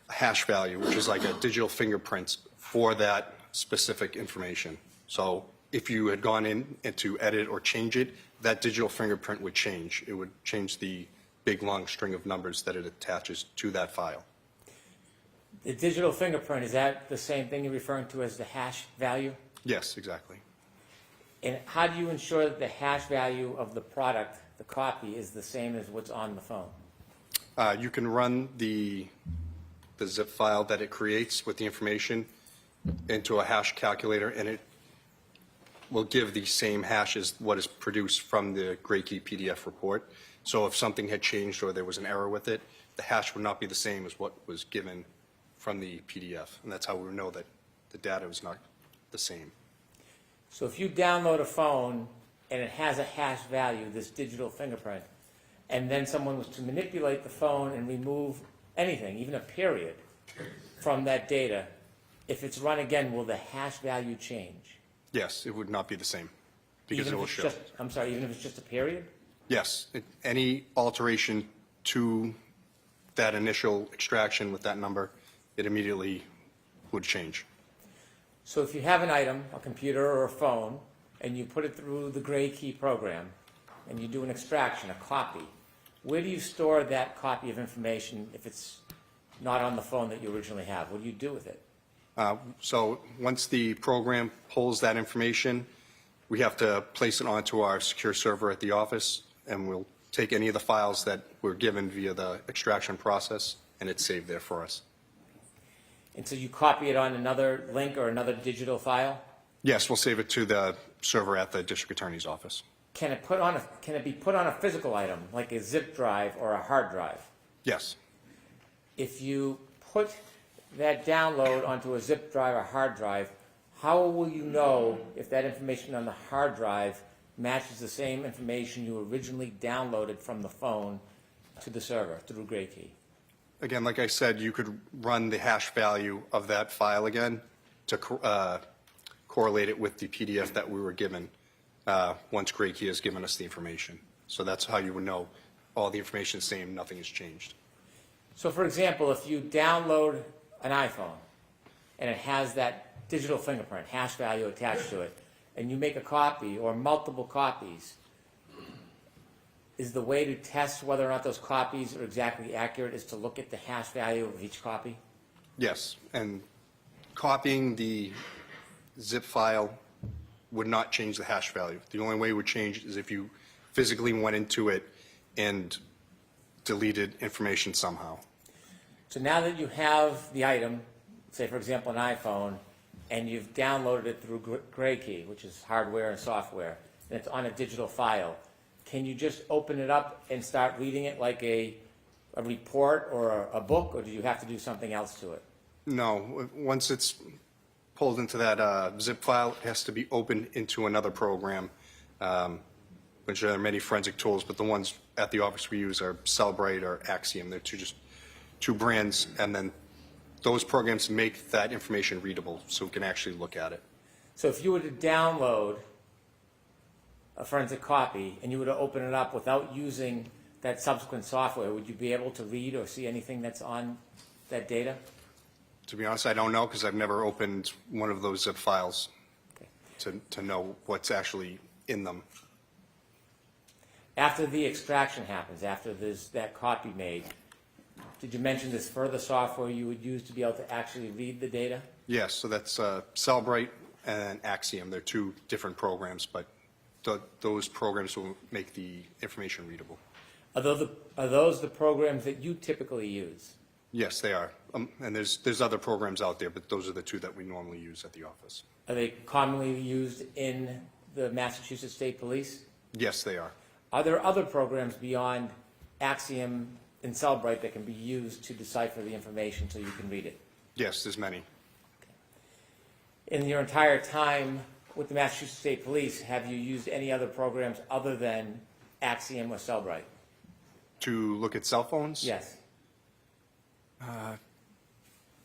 hash value, which is like a digital fingerprint for that specific information. So if you had gone in and to edit or change it, that digital fingerprint would change. It would change the big long string of numbers that it attaches to that file. The digital fingerprint, is that the same thing you're referring to as the hash value? Yes, exactly. And how do you ensure that the hash value of the product, the copy, is the same as what's on the phone? You can run the zip file that it creates with the information into a hash calculator, and it will give the same hash as what is produced from the GrayKey PDF report. So if something had changed or there was an error with it, the hash would not be the same as what was given from the PDF. And that's how we know that the data was not the same. So if you download a phone and it has a hash value, this digital fingerprint, and then someone was to manipulate the phone and remove anything, even a period, from that data, if it's run again, will the hash value change? Yes, it would not be the same because Even it if will it's show. just, I'm sorry, even if it's just a period? Yes, any alteration to that initial extraction with that number, it immediately would change. So if you have an item, a computer or a phone, and you put it through the GrayKey program, and you do an extraction, a copy, where do you store that copy of information if it's not on the phone that you originally have? What do you do with it? So once the program pulls that information, we have to place it onto our secure server at the office, and we'll take any of the files that were given via the extraction process, and it's saved there for us. And so you copy it on another link or another digital file? Yes, we'll save it to the server at the district attorney's office. Can it be put on a physical item, like a zip drive or a hard drive? Yes. If you put that download onto a zip drive or hard drive, how will you know if that information on the hard drive matches the same information you originally downloaded from the phone to the server through GrayKey? Again, like I said, you could run the hash value of that file again to correlate it with the PDF that we were given once GrayKey has given us the information. So that's how you would know all the information is the same, nothing has changed. So for example, if you download an iPhone and it has that digital fingerprint, hash value attached to it, and you make a copy or multiple copies, is the way to test whether or not those copies are exactly accurate is to look at the hash value of each copy? Yes, and copying the zip file would not change the hash value. The only way it would change is if you physically went into it and deleted information somehow. So now that you have the item, say for example an iPhone, and you've downloaded it through GrayKey, which is hardware and software, and it's on a digital file, can you just open it up and start reading it like a report or a book, or do you have to do something else to it? No, once it's pulled into that zip file, it has to be opened into another program, which there are many forensic tools, but the ones at the office we use are Cellbrite or Axiom. They're two brands, and then those programs make that information readable so we can actually look at it. So if you were to download a forensic copy and you were to open it up without using that subsequent software, would you be able to read or see anything that's on that data? To be honest, I don't know because I've never opened one of those zip files to know what's actually in them. After the extraction happens, after there's that copy made, did you mention there's further software you would use to be able to actually read the data? Yes, so that's Cellbrite and Axiom. They're two different programs, but those programs will make the information readable. Are those the programs that you typically use? Yes, they are. And there's other programs out there, but those are the two that we normally use at the office. Are they commonly used in the Massachusetts State Police? Yes, they are. Are there other programs beyond Axiom and Cellbrite that can be used to decipher the information so you can read it? Yes, there's many. In your entire time with the Massachusetts State Police, have you used any other programs other than Axiom or Cellbrite? To look at cell phones? Yes.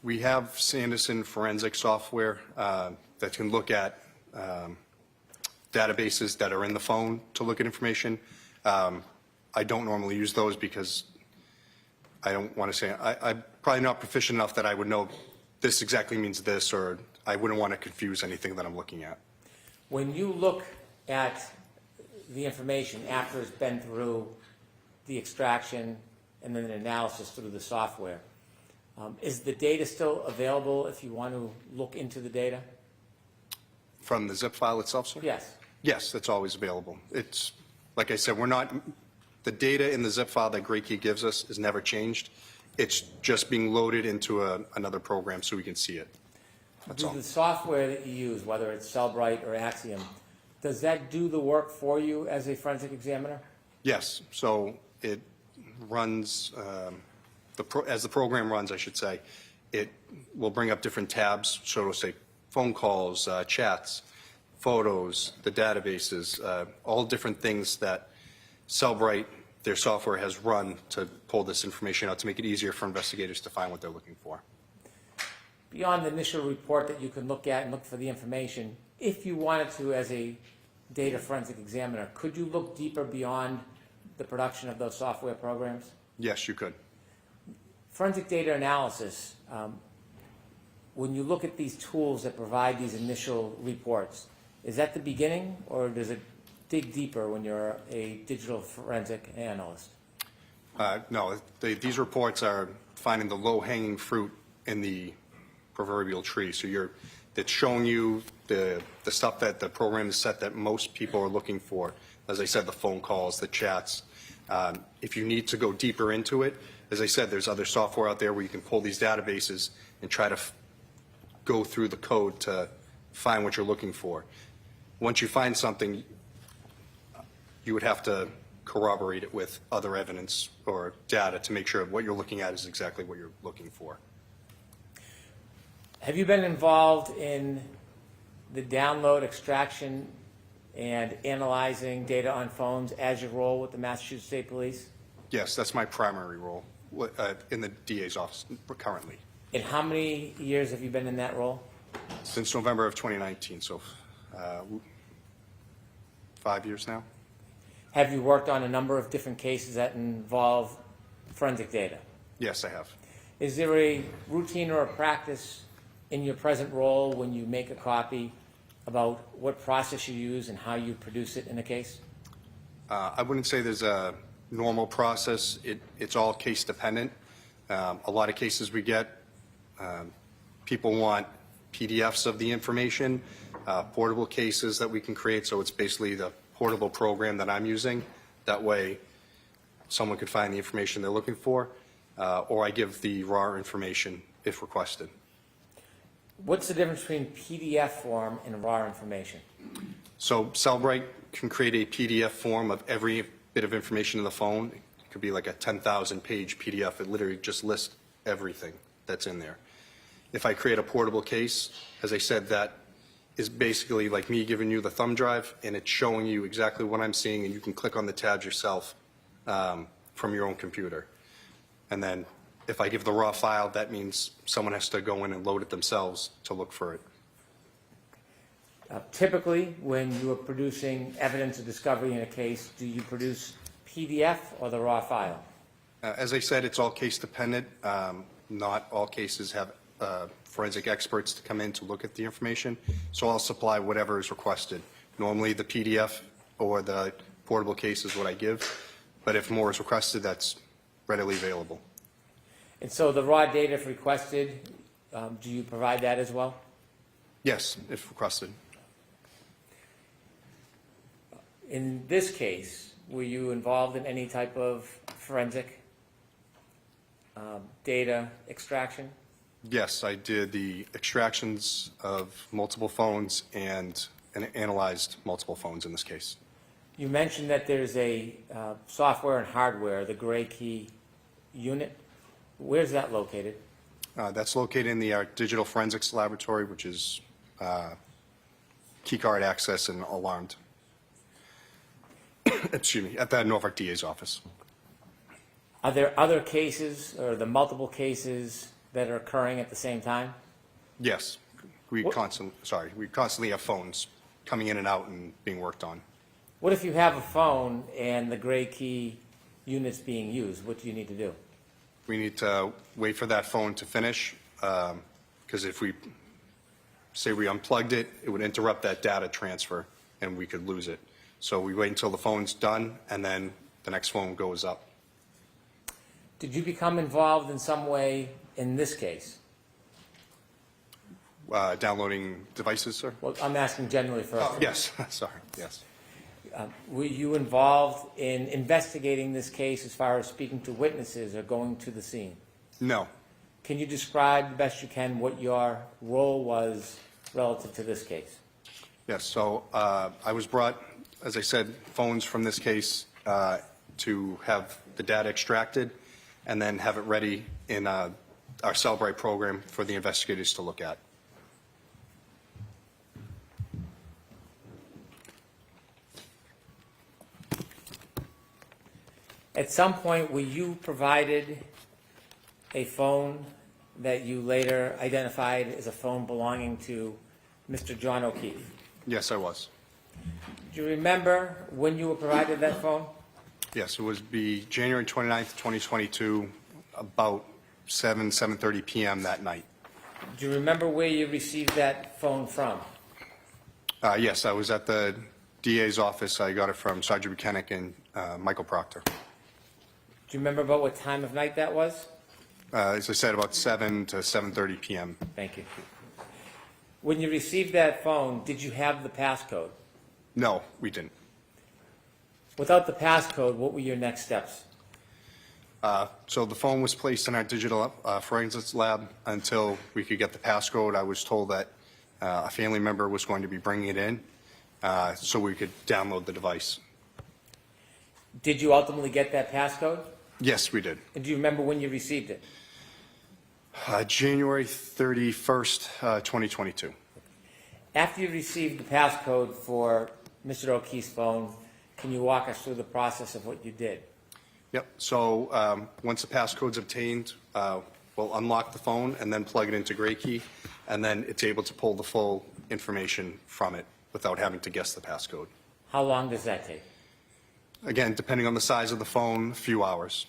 We have Sanderson forensic software that can look at databases that are in the phone to look at information. I don't normally use those because I don't want to say, I'm probably not proficient enough that I would know this exactly means this, or I wouldn't want to confuse anything that I'm looking at. When you look at the information after it's been through the extraction and then the analysis through the software, is the data still available if you want to look into the data? From the zip file itself, sir? Yes. Yes, that's always available. It's, like I said, the data in the zip file that Great Key gives us is never changed. It's just being loaded into another program so we can see it. That's all. The software that you use, whether it's Cellbrite or Axiom, does that do the work for you as a forensic examiner? Yes, so it runs, as the program runs, I should say, it will bring up different tabs, so it'll say phone calls, chats, photos, the databases, all different things that Cellbrite, their software, has run to pull this information out to make it easier for investigators to find what they're looking for. Beyond the initial report that you can look at and look for the information, if you wanted to as a data forensic examiner, could you look deeper beyond the production of those software programs? Yes, you could. Forensic data analysis, when you look at these tools that provide these initial reports, is that the beginning, or does it dig deeper when you're a digital forensic analyst? No, these reports are finding the low-hanging fruit in the proverbial tree. So it's showing you the stuff that the program is set that most people are looking for. As I said, the phone calls, the chats. If you need to go deeper into it, as I said, there's other software out there where you can pull these databases and try to go through the code to find what you're looking for. Once you find something, you would have to corroborate it with other evidence or data to make sure what you're looking at is exactly what you're looking for. Have you been involved in the download, extraction, and analyzing data on phones as your role with the Massachusetts State Police? Yes, that's my primary role in the DA's office currently. And how many years have you been in that role? Since November of 2019, so 5 years now. Have you worked on a number of different cases that involve forensic data? Yes, I have. Is there a routine or a practice in your present role when you make a copy about what process you use and how you produce it in a case? I wouldn't say there's a normal process. It's all case dependent. A lot of cases we get, people want PDFs of the information, portable cases that we can create, so it's basically the portable program that I'm using. That way someone could find the information they're looking for, or I give the raw information if requested. What's the difference between PDF form and raw information? So Cellbrite can create a PDF form of every bit of information in the phone. It could be like a 10,000 page PDF. It literally just lists everything that's in there. If I create a portable case, as I said, that is basically like me giving you the thumb drive, and it's showing you exactly what I'm seeing, and you can click on the tabs yourself from your own computer. And then if I give the raw file, that means someone has to go in and load it themselves to look for it. Typically, when you are producing evidence of discovery in a case, do you produce PDF or the raw file? As I said, it's all case dependent. Not all cases have forensic experts to come in to look at the information, so I'll supply whatever is requested. Normally the PDF or the portable case is what I give, but if more is requested, that's readily available. And so the raw data, if requested, do you provide that as well? Yes, if requested. In this case, were you involved in any type of forensic data extraction? Yes, I did the extractions of multiple phones and analyzed multiple phones in this case. You mentioned that there's a software and hardware, the Gray Key unit. Where's that located? That's located in the Digital Forensics Laboratory, which is keycard access and alarmed. Excuse me, at the Norfolk DA's office. Are there other cases or the multiple cases that are occurring at the same time? Yes, we constantly have phones coming in and out and being worked on. What if you have a phone and the Gray Key unit's being used? What do you need to do? We need to wait for that phone to finish, because if we say we unplugged it, it would interrupt that data transfer and we could lose it. So we wait until the phone's done and then the next phone goes up. Did you become involved in some way in this case? Downloading devices, sir? Well, I'm asking generally first. Oh, yes, sorry, yes. Were you involved in investigating this case as far as speaking to witnesses or going to the scene? No. Can you describe the best you can what your role was relative to this case? Yes, so I was brought, as I said, phones from this case to have the data extracted and then have it ready in our Celebrate program for the investigators to look at. At some point, were you provided a phone that you later identified as a phone belonging to Mr. John O'Keefe? Yes, I was. Do you remember when you were provided that phone? Yes, it would be January 29th, 2022, about 7:30 p.m. that night. Do you remember where you received that phone from? Yes, I was at the DA's office. I got it from Sergeant Buchanan and Michael Proctor. Do you remember about what time of night that was? As I said, about 7 to 7:30 p.m. Thank you. When you received that phone, did you have the passcode? No, we didn't. Without the passcode, what were your next steps? So the phone was placed in our digital forensics lab until we could get the passcode. I was told that a family member was going to be bringing it in so we could download the device. Did you ultimately get that passcode? Yes, we did. And do you remember when you received it? January 31st, 2022. After you received the passcode for Mr. O'Keefe's phone, can you walk us through the process of what you did? Yep. So once the passcode's obtained, we'll unlock the phone and then plug it into Gray Key, and then it's able to pull the full information from it without having to guess the passcode. How long does that take? Again, depending on the size of the phone, a few hours.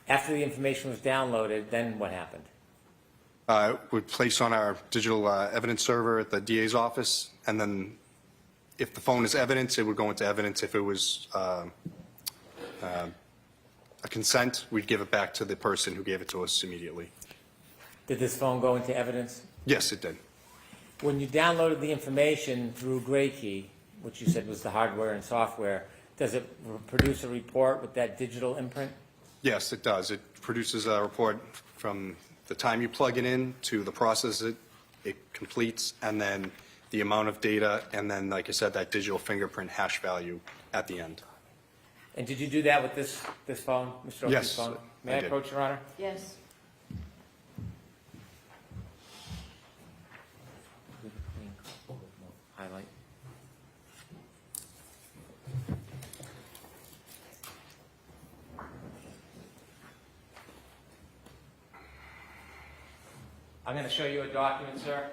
After the information was downloaded, then what happened? Would place on our digital evidence server at the DA's office, and then if the phone is evidence, it would go into evidence. If it was a consent, we'd give it back to the person who gave it to us immediately. Did this phone go into evidence? Yes, it did. When you downloaded the information through Gray Key, which you said was the hardware and software, does it produce a report with that digital imprint? Yes, it does. It produces a report from the time you plug it in to the process it completes, and then the amount of data, and then, like I said, that digital fingerprint hash value at the end. And did you do that with this phone, Mr. O'Keefe's Yes, phone? May I I did. approach, Your Honor? Yes. Highlight. I'm going to show you a document, sir.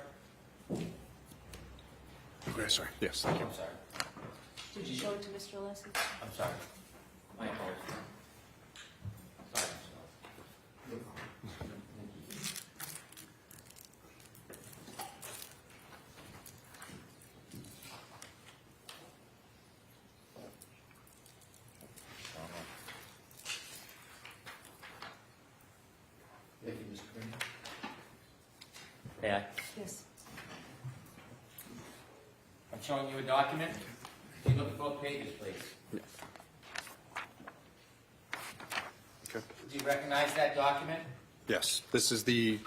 Okay, sorry. Yes, thank you. I'm sorry. Did you show it to Mr. Alessi? I'm sorry. My apologies. Sorry, Mr. Thank you, Mr. Green. May I? Yes. I'm showing you a document. Can you look at both pages, please? Okay. Do you recognize that document? Yes, this is the,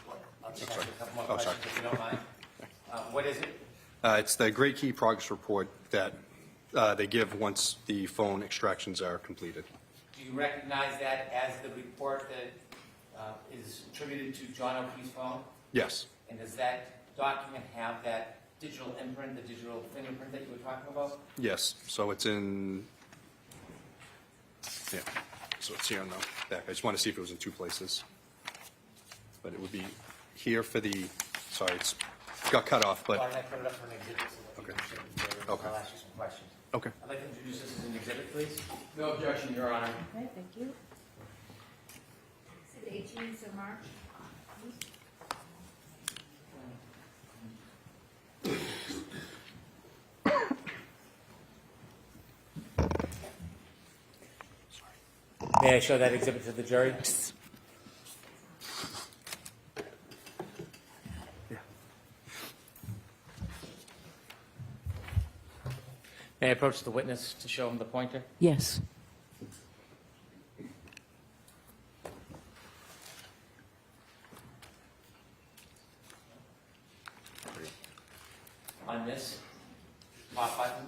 I'll just ask you a couple more Oh, sorry. questions if you don't mind. What is it? it's the Gray Key progress report that they give once the phone extractions are completed. Do you recognize that as the report that is attributed to John O'Keefe's phone? Yes. And does that document have that digital imprint, the digital fingerprint that you were talking about? Yes, so it's in, yeah, so it's here on the back. I just want to see if it was in 2 places. But it would be here for the, sorry, it's got cut off, Why but, don't I put it up for an exhibit so that you Okay. can see it? Okay. I'll ask you some questions. okay. I'd like to introduce this as an exhibit, please. No objection, Your Honor. Okay, thank you. The 18th of March. May I show that exhibit to the jury? May I approach the witness to show him the pointer? Yes. On this top button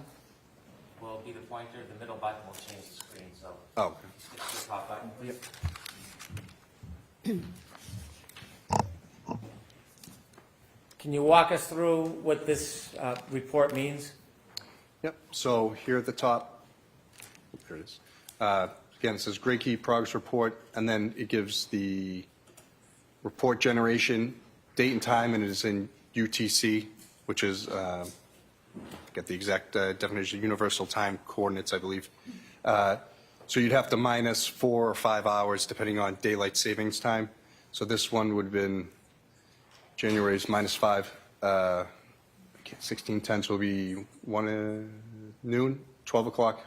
will be the pointer, the middle button will change the screen, so Oh, okay. it's the top button, please. Can you walk us through what this report means? Yep, so here at the top, there it is. Again, it says Gray Key Progress Report, and then it gives the report generation, date and time, and it is in UTC, which is, get the exact definition, Universal Time Coordinates, I believe. So you'd have to minus 4 or 5 hours depending on daylight savings time. So this one would have been January's -5. 1610 will be 1 noon, 12 o'clock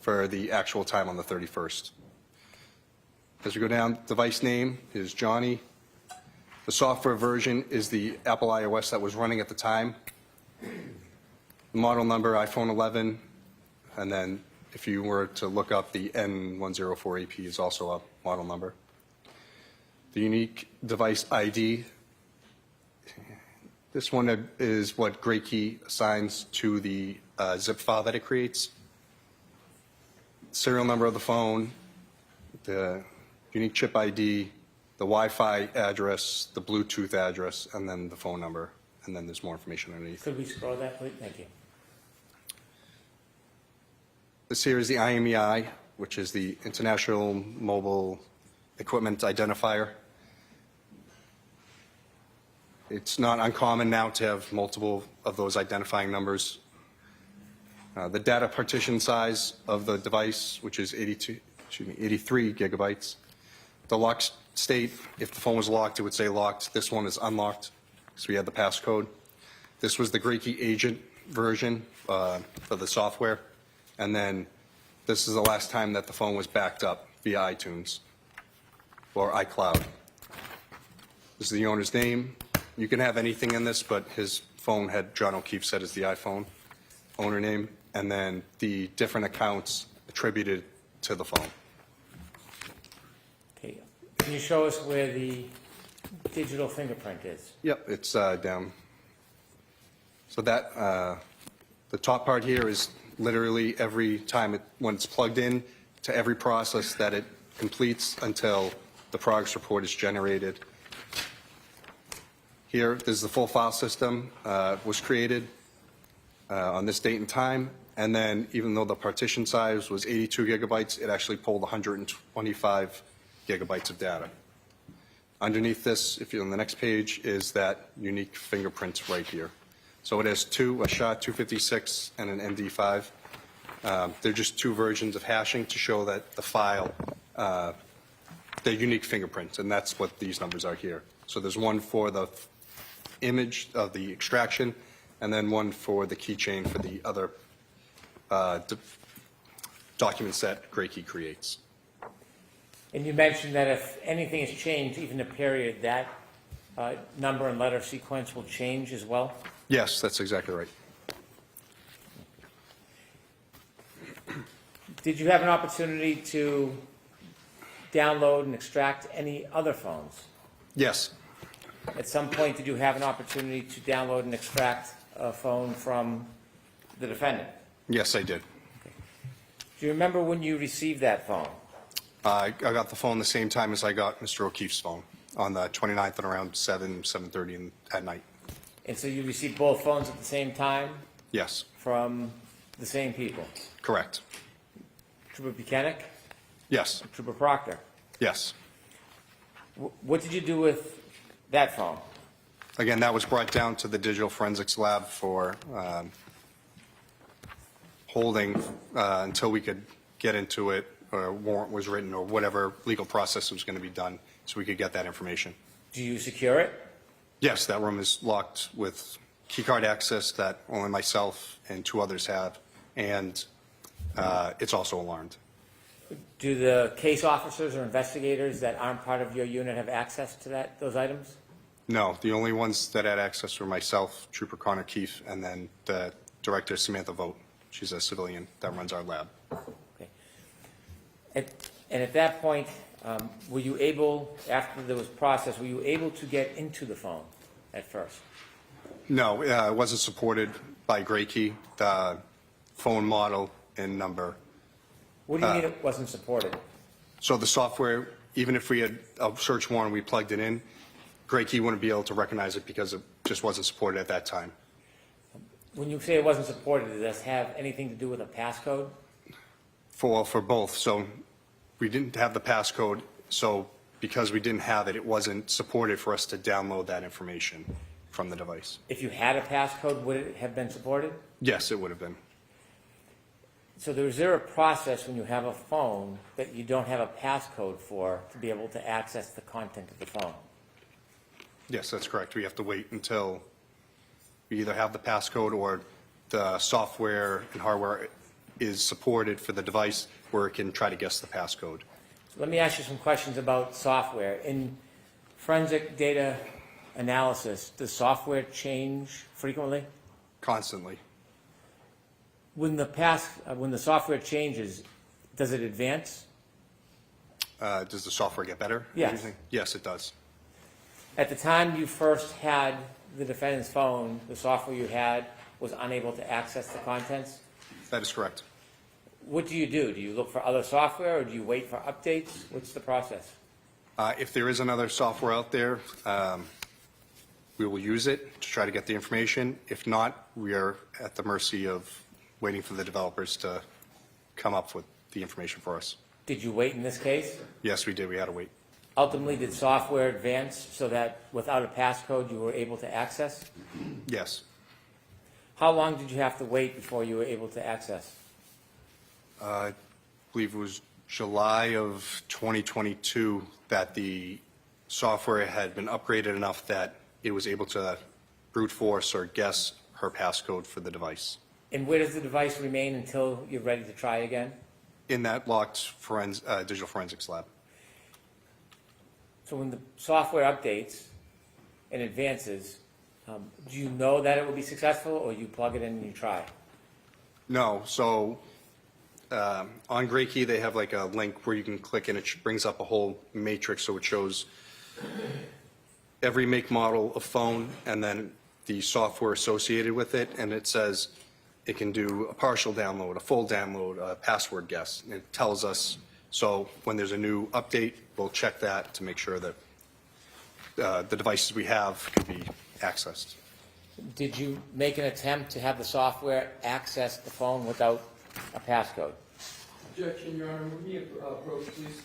for the actual time on the 31st. As we go down, device name is Johnny. The software version is the Apple iOS that was running at the time. Model number, iPhone 11. And then if you were to look up, the N104AP is also a model number. The unique device ID. This one is what Gray Key assigns to the zip file that it creates. Serial number of the phone, the unique chip ID, the Wi-Fi address, the Bluetooth address, and then the phone number. And then there's more information underneath. Could we scroll that, please? Thank you. This here is the IMEI, which is the International Mobile Equipment Identifier. It's not uncommon now to have multiple of those identifying numbers. The data partition size of the device, which is 83 gigabytes. The lock state, if the phone was locked, it would say locked. This one is unlocked, because we had the passcode. This was the Gray Key Agent version for the software. And then this is the last time that the phone was backed up via iTunes or iCloud. This is the owner's name. You can have anything in this, but his phone had John O'Keefe set as the iPhone owner name, and then the different accounts attributed to the phone. Okay. Can you show us where the digital fingerprint is? Yep, it's down. So that, the top part here is literally every time when it's plugged in to every process that it completes until the progress report is generated. Here, this is the full file system was created on this date and time, and then even though the partition size was 82 gigabytes, it actually pulled 125 gigabytes of data. Underneath this, if you're on the next page, is that unique fingerprint right here. So it has two, a SHA-256 and an MD5. They're just 2 versions of hashing to show that the file, the unique fingerprint, and that's what these numbers are here. So there's one for the image of the extraction, and then one for the keychain for the other documents that Gray Key creates. And you mentioned that if anything has changed, even a period, that number and letter sequence will change as well? Yes, that's exactly right. Did you have an opportunity to download and extract any other phones? Yes. At some point, did you have an opportunity to download and extract a phone from the defendant? Yes, I did. Do you remember when you received that phone? I got the phone the same time as I got Mr. O'Keefe's phone, on the 29th at around 7:30 at night. And so you received both phones at the same time Yes, from the same people? correct. Trooper Buchanan, Yes, Trooper Proctor. yes. What did you do with that phone? Again, that was brought down to the digital forensics lab for holding until we could get into it, or a warrant was written, or whatever legal process was going to be done, so we could get that information. Do you secure it? Yes, that room is locked with keycard access that only myself and 2 others have, and it's also alarmed. Do the case officers or investigators that aren't part of your unit have access to those items? No, the only ones that had access were myself, Trooper Connor Keefe, and then the director, Samantha Vogt. She's a civilian that runs our lab. Okay. And at that point, were you able, after there was process, were you able to get into the phone at first? No, it wasn't supported by Gray Key, the phone model and number. What do you mean it wasn't supported? So the software, even if we had a search warrant, we plugged it in, Gray Key wouldn't be able to recognize it because it just wasn't supported at that time. When you say it wasn't supported, does this have anything to do with a passcode? For both, so we didn't have the passcode, so because we didn't have it, it wasn't supported for us to download that information from the device. If you had a passcode, would it have been supported? Yes, it would have been. So is there a process when you have a phone that you don't have a passcode for to be able to access the content of the phone? Yes, that's correct. We have to wait until we either have the passcode or the software and hardware is supported for the device where it can try to guess the passcode. So let me ask you some questions about software. In forensic data analysis, does software change frequently? Constantly. When the software changes, does it advance? Does the software get better? Yes. Yes, it does. At the time you first had the defendant's phone, the software you had was unable to access the contents? That is correct. What do? Do you look for other software or do you wait for updates? What's the process? If there is another software out there, we will use it to try to get the information. If not, we are at the mercy of waiting for the developers to come up with the information for us. Did you wait in this case? Yes, we did. We had to wait. Ultimately, did software advance so that without a passcode you were able to access? Yes. How long did you have to wait before you were able to access? I believe it was July of 2022 that the software had been upgraded enough that it was able to brute force or guess her passcode for the device. And where does the device remain until you're ready to try again? In that locked digital forensics lab. So when the software updates and advances, do you know that it will be successful or you plug it in and you try? No, so on Gray Key they have like a link where you can click and it brings up a whole matrix, so it shows every make, model of phone and then the software associated with it, and it says it can do a partial download, a full download, a password guess, and it tells us. So when there's a new update, we'll check that to make sure that the devices we have can be accessed. Did you make an attempt to have the software access the phone without a passcode? Objection, Your Honor. Would me approach, please?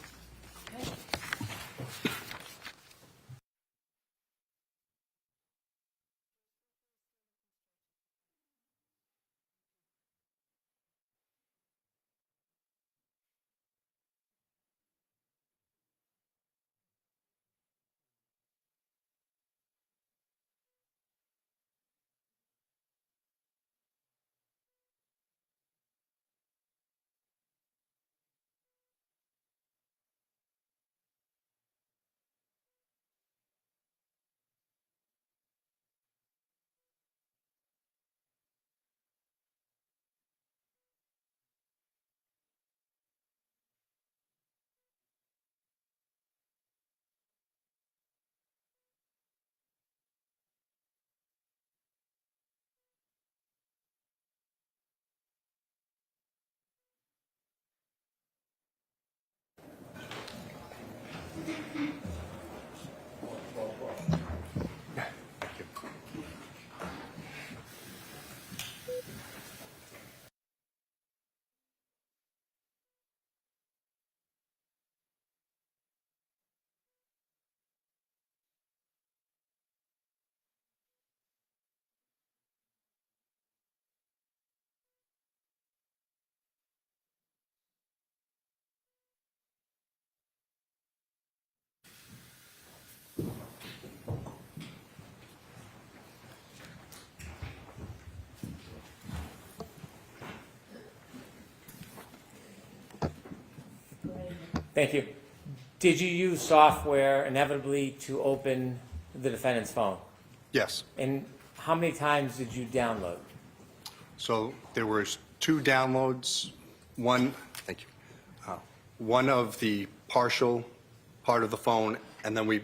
Thank you. Did you use software inevitably to open the defendant's phone? Yes. And how many times did you download? So there was 2 downloads, thank you. One of the partial part of the phone, and then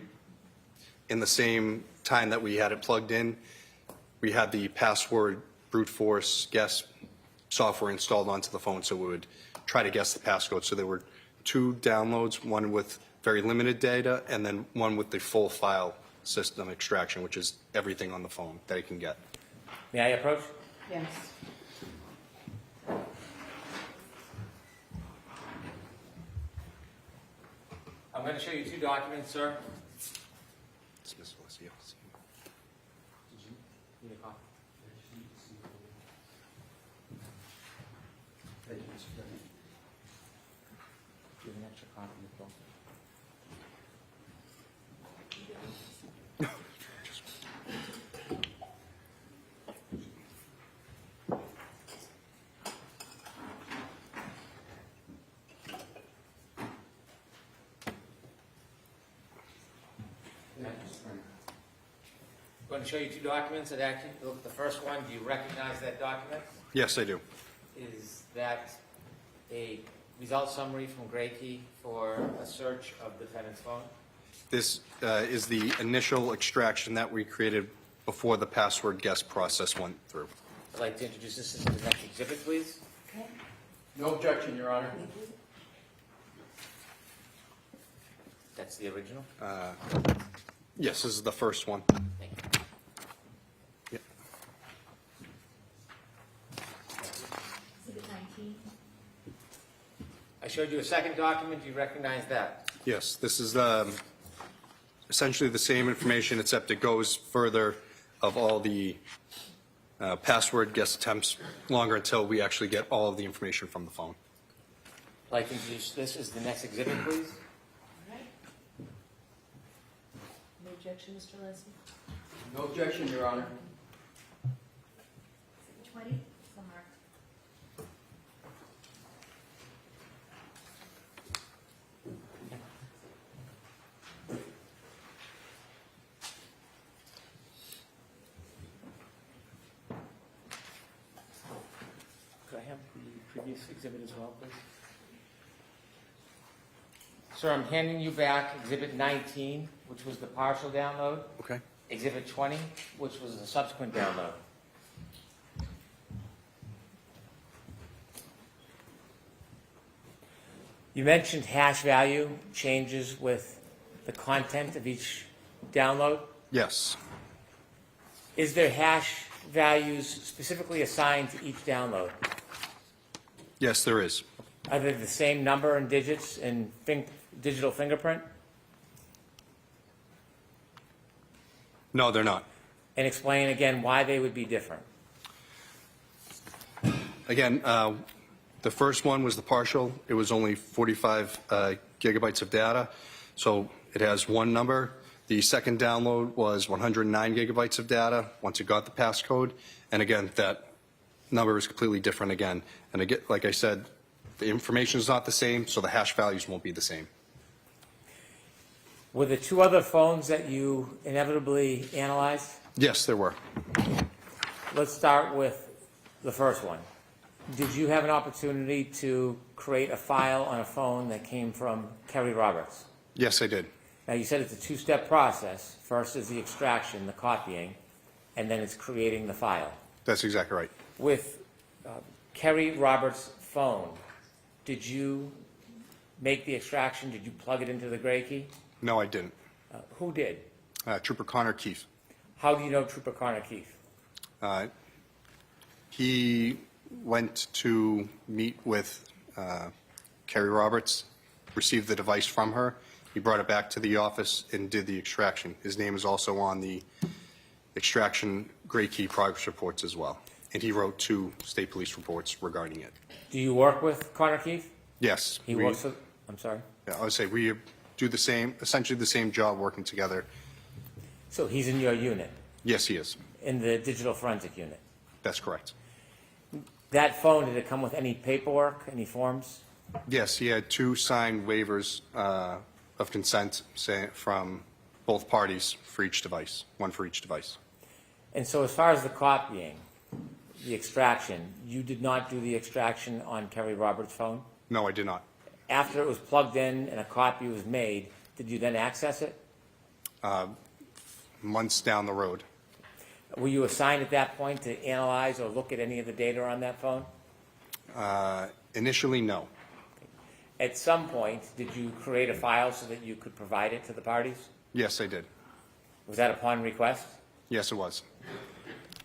in the same time that we had it plugged in, we had the password brute force guess software installed onto the phone, so we would try to guess the passcode. So there were 2 downloads, one with very limited data, and then one with the full file system extraction, which is everything on the phone that it can get. May I approach? Yes. I'm going to show you 2 documents, sir. It's Ms. Alessio. Need a copy? Do you have an extra copy of both? I'm going to show you 2 documents that actually, look at the first one. Do you recognize that document? Yes, I do. Is that a result summary from Gray Key for a search of the defendant's phone? This is the initial extraction that we created before the password guess process went through. I'd like to introduce this as the next exhibit, please. No objection, Your Honor. That's the original. Yes, this is the first one. Thank you. Yep. Exhibit 19. I showed you a second document. Do you recognize that? Yes, this is essentially the same information, except it goes further of all the password guess attempts longer until we actually get all of the information from the phone. I'd like to introduce this as the next exhibit, please. All right. No objection, Mr. Leslie? No objection, Your Honor. Exhibit 20, so marked. Could I have the previous exhibit as well, please? Sir, I'm handing you back Exhibit 19, which was the partial download. Okay. Exhibit 20, which was the subsequent download. You mentioned hash value changes with the content of each download. Yes. Is there hash values specifically assigned to each download? Yes, there is. Are they the same number and digits in digital fingerprint? No, they're not. And explain again why they would be different. Again, the first one was the partial. It was only 45 gigabytes of data, so it has one number. The second download was 109 gigabytes of data once it got the passcode. And again, that number is completely different again. And again, like I said, the information is not the same, so the hash values won't be the same. Were the 2 other phones that you inevitably analyzed? Yes, there were. Let's start with the first one. Did you have an opportunity to create a file on a phone that came from Kerry Roberts? Yes, I did. Now, you said it's a 2-step process. First is the extraction, the copying, and then it's creating the file. That's exactly right. With Kerry Roberts' phone, did you make the extraction? Did you plug it into the Gray Key? No, I didn't. Who did? Trooper Connor Keefe. How do you know Trooper Connor Keefe? He went to meet with Kerry Roberts, received the device from her. He brought it back to the office and did the extraction. His name is also on the extraction Gray Key progress reports as well. And he wrote 2 state police reports regarding it. Do you work with Connor Keefe? Yes. He works with, I'm sorry? Yeah, I would say we do the same, essentially the same job working together. So he's in your unit, Yes, he is. in the digital forensic unit. That's correct. That phone, did it come with any paperwork, any forms? Yes, he had 2 signed waivers of consent from both parties for each device, one for each device. And so as far as the copying, the extraction, you did not do the extraction on Kerry Roberts' phone? No, I did not. After it was plugged in and a copy was made, did you then access it? Months down the road. Were you assigned at that point to analyze or look at any of the data on that phone? Initially, no. At some point, did you create a file so that you could provide it to the parties? Yes, I did. Was that upon request? Yes, it was.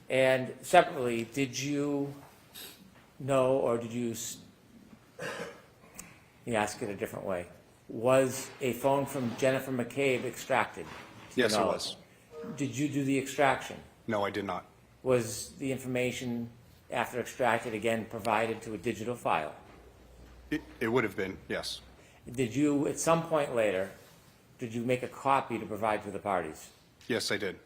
And separately, did you know, or did you, let me ask it a different way, was a phone from Jennifer McCabe extracted? to your Yes, it knowledge? was. Did you do the extraction? No, I did not. Was the information, after extracted, again provided to a digital file? It would have been, yes. Did you, at some point later, did you make a copy to provide to the parties? Yes, I did.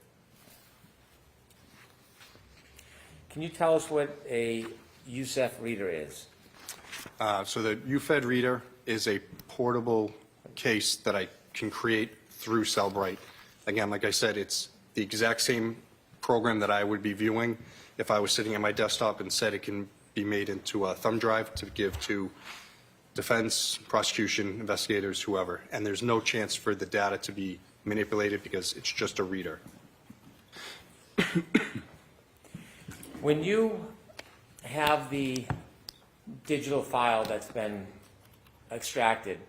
Can you tell us what a USEF reader is? So the UFED reader is a portable case that I can create through Cellbrite. Again, like I said, it's the exact same program that I would be viewing if I was sitting at my desktop. Instead, it can be made into a thumb drive to give to defense, prosecution, investigators, whoever. And there's no chance for the data to be manipulated because it's just a reader. When you have the digital file that's been extracted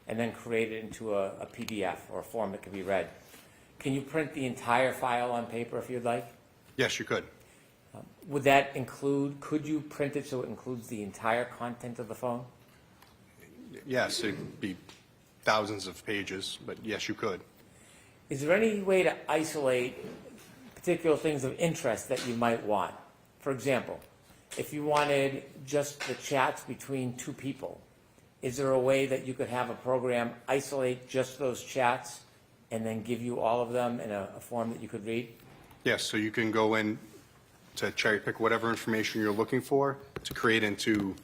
and then created into a PDF or a form that can be read, can you print the entire file on paper if you'd like? Yes, you could. Would that include, could you print it so it includes the entire content of the phone? Yes, it'd be thousands of pages, but yes, you could. Is there any way to isolate particular things of interest that you might want? For example, if you wanted just the chats between 2 people, is there a way that you could have a program isolate just those chats and then give you all of them in a form that you could read? Yes, so you can go in to cherry pick whatever information you're looking for to create into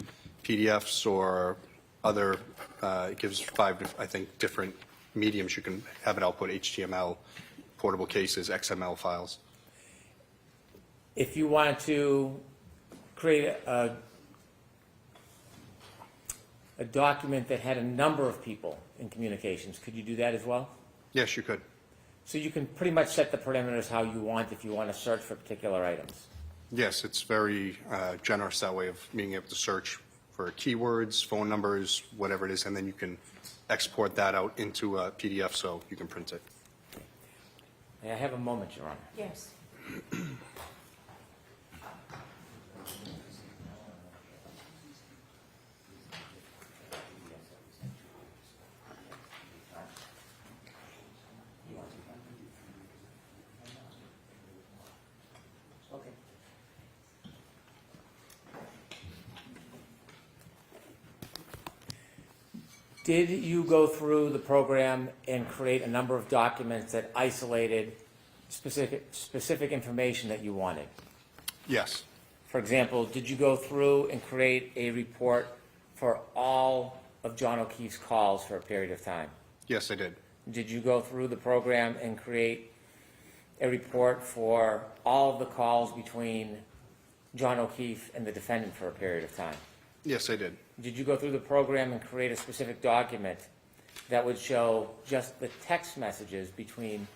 PDFs or other, it gives 5, I think, different mediums. You can have it output HTML, portable cases, XML files. If you wanted to create a document that had a number of people in communications, could you do that as well? Yes, you could. So you can pretty much set the parameters how you want if you want to search for particular items. Yes, it's very generous that way of being able to search for keywords, phone numbers, whatever it is, and then you can export that out into a PDF so you can print it. May I have a moment, Your Honor? Yes. Did you go through the program and create a number of documents that isolated specific information that you wanted? Yes. For example, did you go through and create a report for all of John O'Keefe's calls for a period of time? Yes, I did. Did you go through the program and create a report for all of the calls between John O'Keefe and the defendant for a period of time? Yes, I did. Did you go through the program and create a specific document that would show just the text messages between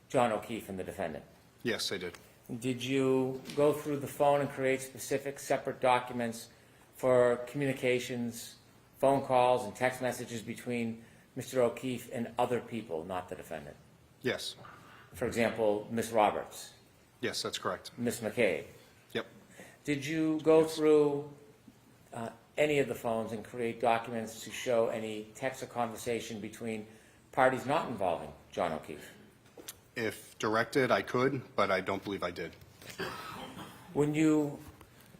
John O'Keefe and the defendant? Yes, I did. Did you go through the phone and create specific separate documents for communications, phone calls, and text messages between Mr. O'Keefe and other people, not the defendant? Yes. For example, Ms. Roberts, Yes, that's correct. Ms. McCabe. Yep. Did you go through any of the phones and create documents to show any text or conversation between parties not involving John O'Keefe? If directed, I could, but I don't believe I did. When you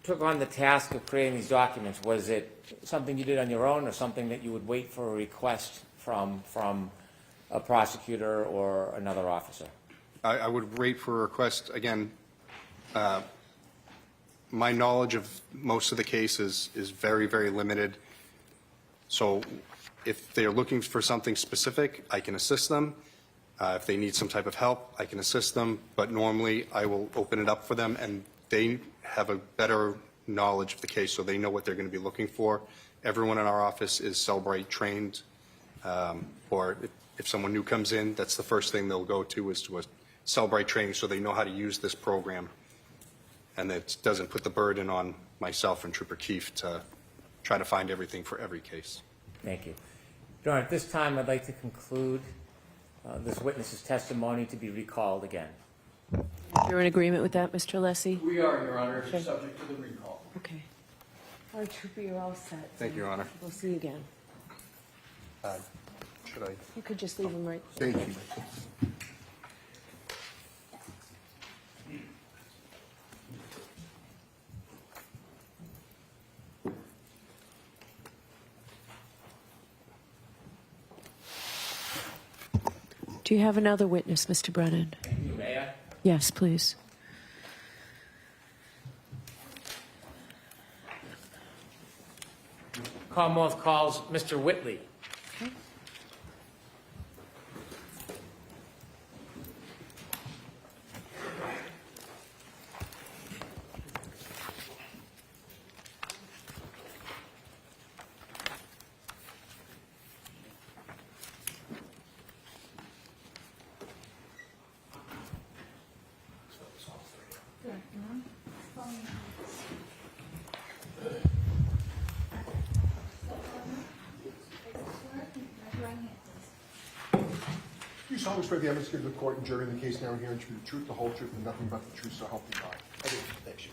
took on the task of creating these documents, was it something you did on your own or something that you would wait for a request from a prosecutor or another officer? I would wait for a request. Again, my knowledge of most of the cases is very, very limited. So if they're looking for something specific, I can assist them. If they need some type of help, I can assist them. But normally, I will open it up for them, and they have a better knowledge of the case, so they know what they're going to be looking for. Everyone in our office is Cellbrite trained, or if someone new comes in, that's the first thing they'll go to is to a Cellbrite training, so they know how to use this program. And it doesn't put the burden on myself and Trooper Keefe to try to find everything for every case. Thank you. Your Honor, at this time, I'd like to conclude this witness's testimony to be recalled again. You're in agreement with that, Mr. Lessie? We are, Your Honor, Okay. subject to the recall. Okay. All right, Trooper, you're all set. Thank you, Your Honor. We'll see you again. Should I? You could just leave them right there. Thank you. Do you have another witness, Mr. Brennan? May I? Yes, please. Commonwealth calls Mr. Whitley. You solemnly swear the evidence given to the court and jury in the case now hearing to be the truth, the whole truth, and nothing but the truth, so help you God. I do. Thanks, you.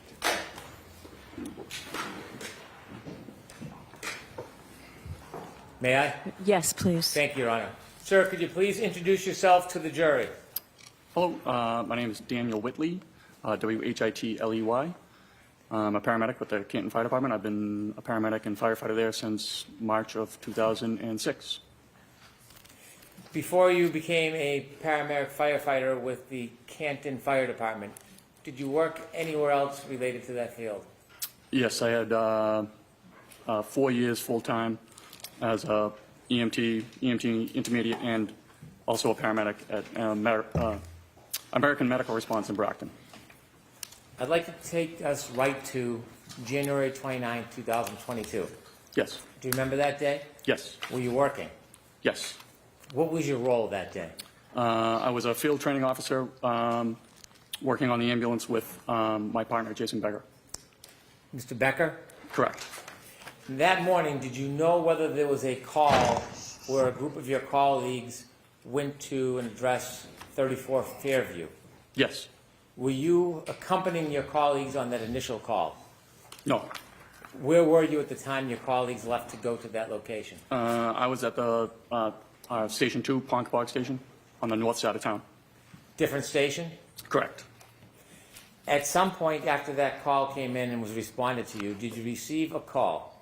May I? Yes, please. Thank you, Your Honor. Sir, could you please introduce yourself to the jury? Hello, my name is Daniel Whitley, W-H-I-T-L-E-Y. I'm a paramedic with the Canton Fire Department. I've been a paramedic and firefighter there since March of 2006. Before you became a paramedic firefighter with the Canton Fire Department, did you work anywhere else related to that field? Yes, I had 4 years full-time as a EMT intermediate, and also a paramedic at American Medical Response in Brockton. I'd like to take us right to January 29, 2022. Yes. Do you remember that day? Yes. Were you working? Yes. What was your role that day? I was a field training officer working on the ambulance with my partner, Jason Becker. Mr. Becker? Correct. That morning, did you know whether there was a call where a group of your colleagues went to and addressed 34 Fairview? Yes. Were you accompanying your colleagues on that initial call? No. Where were you at the time your colleagues left to go to that location? I was at the Station 2, Ponkapog Station, on the north side of town. Different station? Correct. At some point after that call came in and was responded to you, did you receive a call?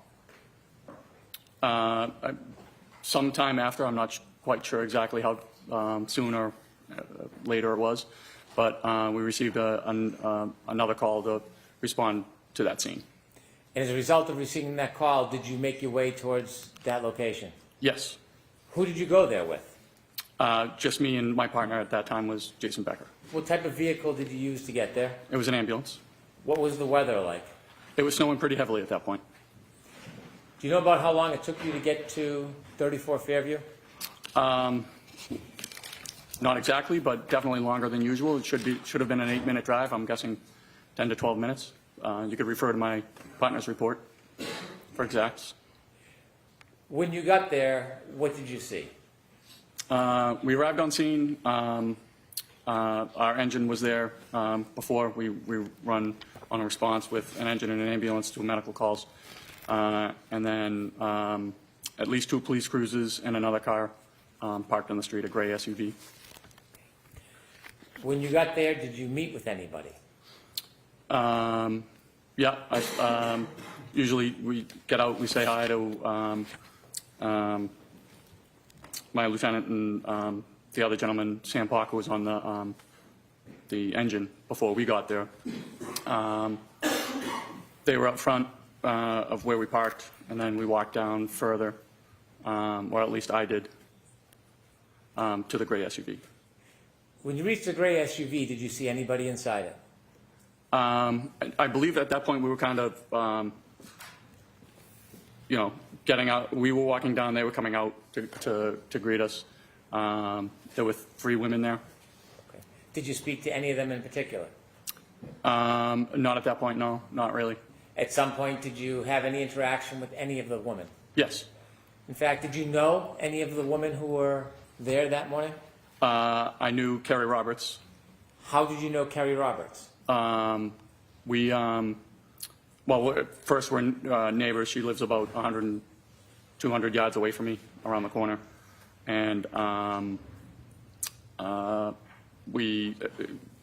Sometime after, I'm not quite sure exactly how soon or later it was, but we received another call to respond to that scene. And as a result of receiving that call, did you make your way towards that location? Yes. Who did you go there with? Just me and my partner at that time was Jason Becker. What type of vehicle did you use to get there? It was an ambulance. What was the weather like? It was snowing pretty heavily at that point. Do you know about how long it took you to get to 34 Fairview? Not exactly, but definitely longer than usual. It should have been an 8-minute drive. I'm guessing 10 to 12 minutes. You could refer to my partner's report for exacts. When you got there, what did you see? We arrived on scene. Our engine was there before. We run on a response with an engine and an ambulance to medical calls. And then at least 2 police cruisers and another car parked on the street, a gray SUV. When you got there, did you meet with anybody? Yeah, usually we get out, we say hi to my lieutenant and the other gentleman, Sam Parker, was on the engine before we got there. They were up front of where we parked, and then we walked down further or at least I did, to the gray SUV. When you reached the gray SUV, did you see anybody inside it? I believe at that point we were kind of, getting out. We were walking down, they were coming out to greet us. There were 3 women there. Okay. Did you speak to any of them in particular? Not at that point, no, not really. At some point, did you have any interaction with any of the women? Yes. In fact, did you know any of the women who were there that morning? I knew Kerry Roberts. How did you know Kerry Roberts? First we're neighbors. She lives about 200 yards away from me, around the corner. And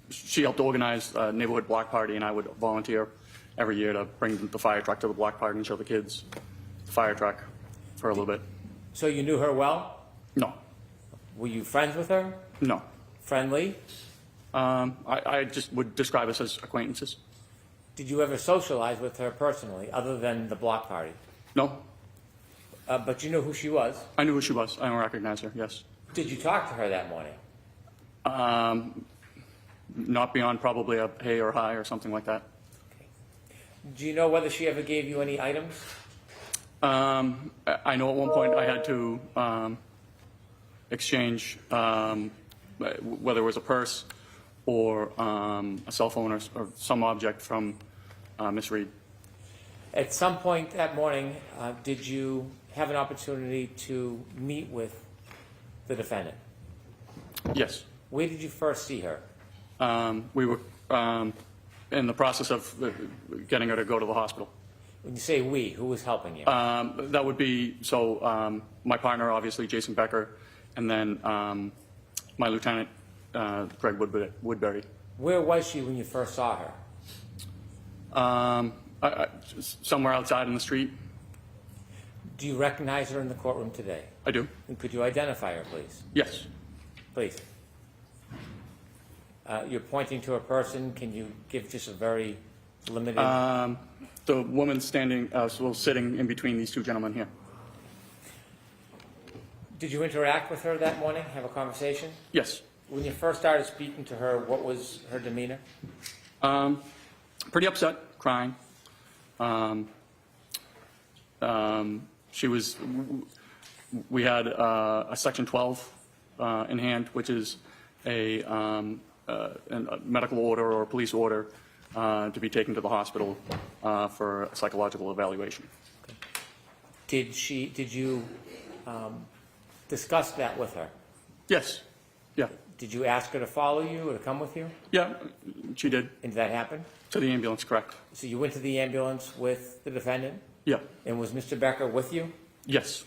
she helped organize a neighborhood block party, and I would volunteer every year to bring the fire truck to the block party and show the kids the fire truck for a little bit. So you knew her well? No. Were you friends with her? No. Friendly? I just would describe us as acquaintances. Did you ever socialize with her personally, other than the block party? No. But you knew who she was? I knew who she was. I recognized her, yes. Did you talk to her that morning? Not beyond probably a hey or hi or something like that. Okay. Do you know whether she ever gave you any items? I know at one point I had to exchange whether it was a purse or a cell phone or some object from Miss Reed. At some point that morning, did you have an opportunity to meet with the defendant? Yes. Where did you first see her? We were in the process of getting her to go to the hospital. When you say we, who was helping you? That would be, my partner, obviously, Jason Becker, and then my lieutenant, Greg Woodbury. Where was she when you first saw her? Somewhere outside in the street. Do you recognize her in the courtroom today? I do. And could you identify her, please? Yes. Please. You're pointing to a person. Can you give just a very limited... The woman standing, sitting in between these 2 gentlemen here. Did you interact with her that morning, have a conversation? Yes. When you first started speaking to her, what was her demeanor? Pretty upset, crying. We had a Section 12 in hand, which is a medical order or a police order to be taken to the hospital for a psychological evaluation. Did you discuss that with her? Yes. Yeah. Did you ask her to follow you or to come with you? Yeah, she did. And did that happen? To the ambulance, correct. So you went to the ambulance with the defendant? Yeah. And was Mr. Becker with you? Yes.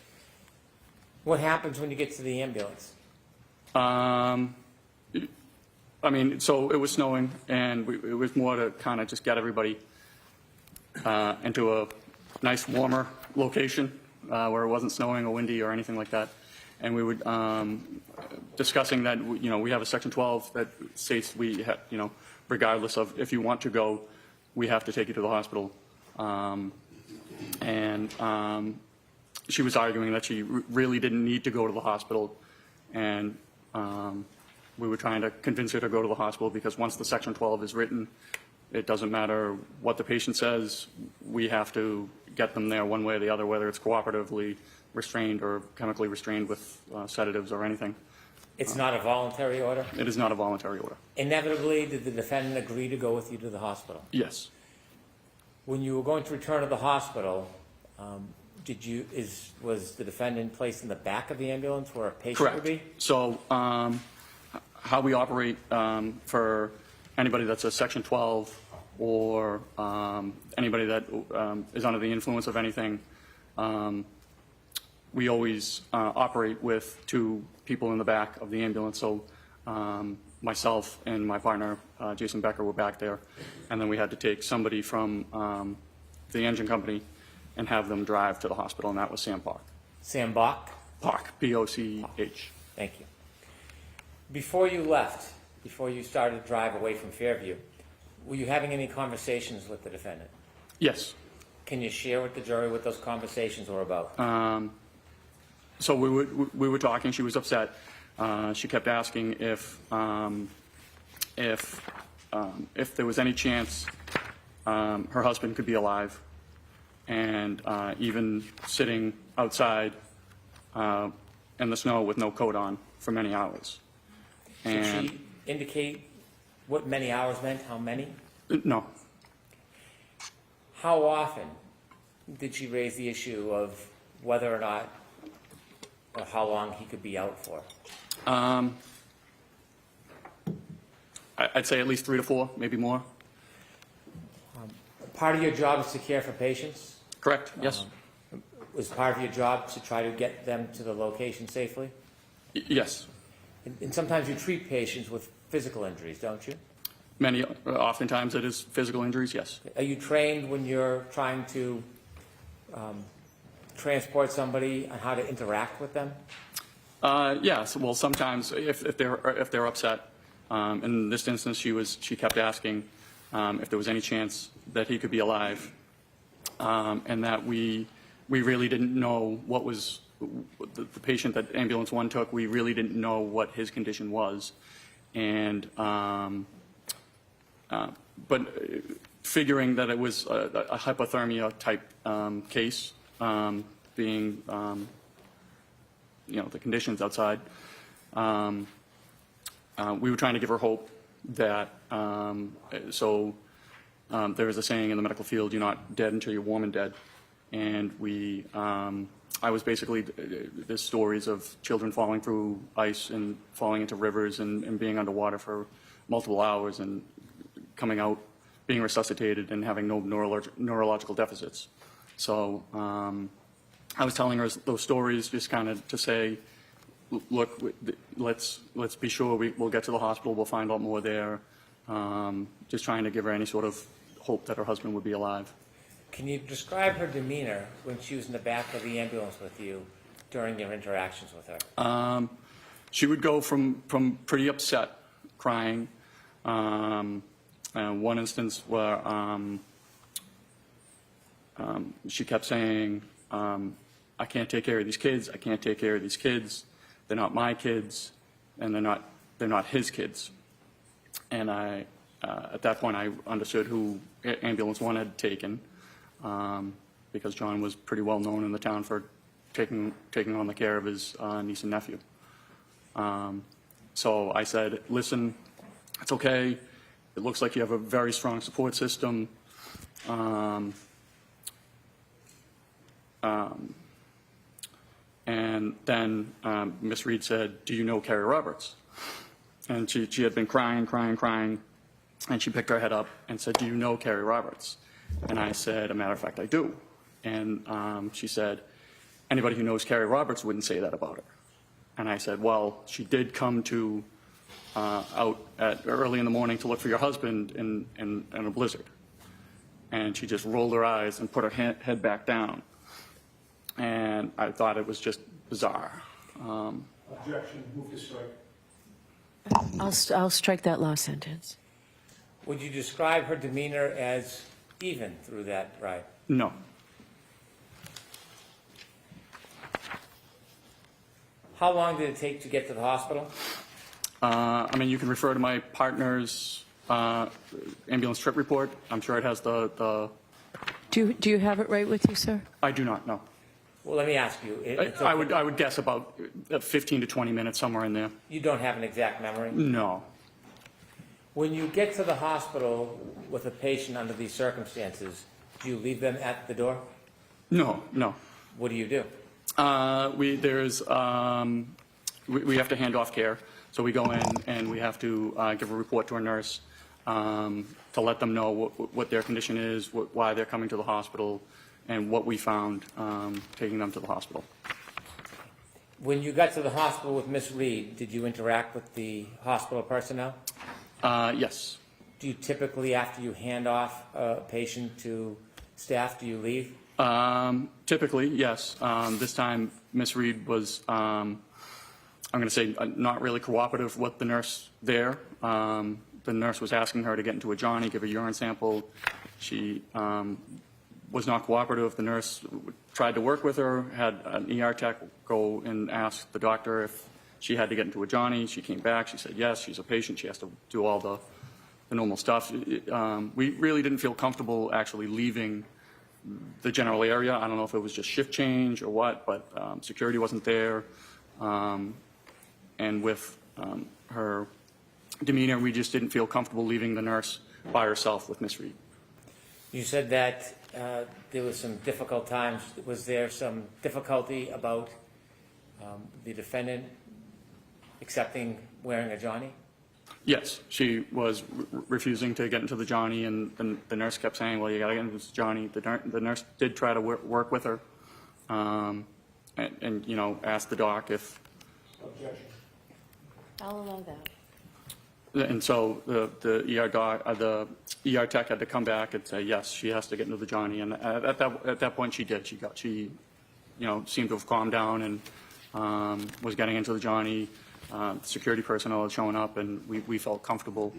What happens when you get to the ambulance? So it was snowing, and it was more to kind of just get everybody into a nice, warmer location where it wasn't snowing or windy or anything like that. And we would discussing that we have a Section 12 that states regardless of if you want to go, we have to take you to the hospital. She was arguing that she really didn't need to go to the hospital, and we were trying to convince her to go to the hospital because once the Section 12 is written, it doesn't matter what the patient says, we have to get them there one way or the other, whether it's cooperatively restrained or chemically restrained with sedatives or anything. It's not a voluntary order? It is not a voluntary order. Inevitably, did the defendant agree to go with you to the hospital? Yes. When you were going to return to the hospital, was the defendant placed in the back of the ambulance where a patient would be? Correct. So how we operate for anybody that's a Section 12 or anybody that is under the influence of anything, we always operate with 2 people in the back of the ambulance. So myself and my partner, Jason Becker, were back there. And then we had to take somebody from the engine company and have them drive to the hospital, and that was Sam Park. Sam Bach? Park, P-O-C-H. Thank you. Before you left, before you started to drive away from Fairview, were you having any conversations with the defendant? Yes. Can you share with the jury what those conversations were about? So we were talking. She was upset. She kept asking if there was any chance her husband could be alive, and even sitting outside in the snow with no coat on for many hours. Did she indicate what many hours meant? How many? No. How often did she raise the issue of whether or not, or how long he could be out for? I'd say at least 3 to 4, maybe more. Part of your job is to care for patients? Correct, yes. Was part of your job to try to get them to the location safely? Yes. And sometimes you treat patients with physical injuries, don't you? Oftentimes it is physical injuries, yes. Are you trained when you're trying to transport somebody on how to interact with them? Yes. Well, sometimes if they're upset, in this instance, she kept asking if there was any chance that he could be alive, and that we really didn't know what was the patient that ambulance 1 took. We really didn't know what his condition was, and but figuring that it was a hypothermia type case, being the conditions outside, we were trying to give her hope that there is a saying in the medical field, you're not dead until you're warm and dead. And I was basically, there's stories of children falling through ice and falling into rivers and being underwater for multiple hours and coming out, being resuscitated and having no neurological deficits. So I was telling her those stories just kind of to say, look, let's be sure we'll get to the hospital, we'll find out more there. Just trying to give her any sort of hope that her husband would be alive. Can you describe her demeanor when she was in the back of the ambulance with you during your interactions with her? She would go from pretty upset, crying. One instance where she kept saying, I can't take care of these kids, I can't take care of these kids, they're not my kids, and they're not his kids. And at that point I understood who ambulance 1 had taken, because John was pretty well known in the town for taking on the care of his niece and nephew. So I said, listen, it's okay. It looks like you have a very strong support system. And then Miss Reed said, do you know Carrie Roberts? And she had been crying, and she picked her head up and said, do you know Carrie Roberts? And I said, a matter of fact, I do. And she said, anybody who knows Carrie Roberts wouldn't say that about her. And I said, well, she did come to out early in the morning to look for your husband in a blizzard. And she just rolled her eyes and put her head back down. And I thought it was just bizarre. Objection. Move to strike. I'll strike that last sentence. Would you describe her demeanor as even through that ride? No. How long did it take to get to the hospital? I mean, you can refer to my partner's ambulance trip report. I'm sure it has the... Do you have it right with you, sir? I do not know. Well, let me ask you. I would guess about 15 to 20 minutes, somewhere in there. You don't have an exact memory? No. When you get to the hospital with a patient under these circumstances, do you leave them at the door? No. What do you do? We have to hand off care. So we go in and we have to give a report to a nurse to let them know what their condition is, why they're coming to the hospital, and what we found taking them to the hospital. When you got to the hospital with Miss Reed, did you interact with the hospital personnel? Yes. Do you typically, after you hand off a patient to staff, do you leave? Typically, yes. This time, Miss Reed was, I'm going to say, not really cooperative with the nurse there. The nurse was asking her to get into a Johnny, give a urine sample. She was not cooperative. The nurse tried to work with her, had an ER tech go and ask the doctor if she had to get into a Johnny. She came back. She said, yes, she's a patient. She has to do all the normal stuff. We really didn't feel comfortable actually leaving the general area. I don't know if it was just shift change or what, but security wasn't there. And with her demeanor, we just didn't feel comfortable leaving the nurse by herself with Miss Reed. You said that there was some difficult times. Was there some difficulty about the defendant accepting wearing a Johnny? Yes, she was refusing to get into the Johnny, and the nurse kept saying, well, you got to get into this Johnny. The nurse did try to work with her and, you know, asked the doc if... Objection. I'll allow that. And so the ER tech had to come back and say, yes, she has to get into the Johnny. And at that point, she did. She you know, seemed to have calmed down and was getting into the Johnny. Security personnel had shown up, and we felt comfortable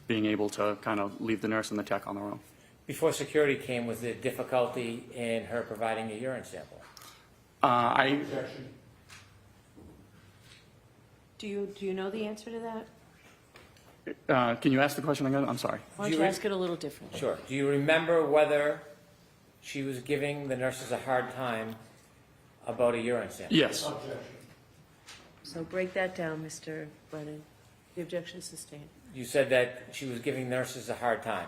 being able to kind of leave the nurse and the tech on their own. Before security came, was there difficulty in her providing a urine sample? Objection. Do you know the answer to that? Can you ask the question again? I'm sorry. Why don't you ask it a little differently? Sure. Do you remember whether she was giving the nurses a hard time about a urine sample? Yes. Objection. So break that down, Mr. Brennan. The objection is sustained. You said that she was giving nurses a hard time.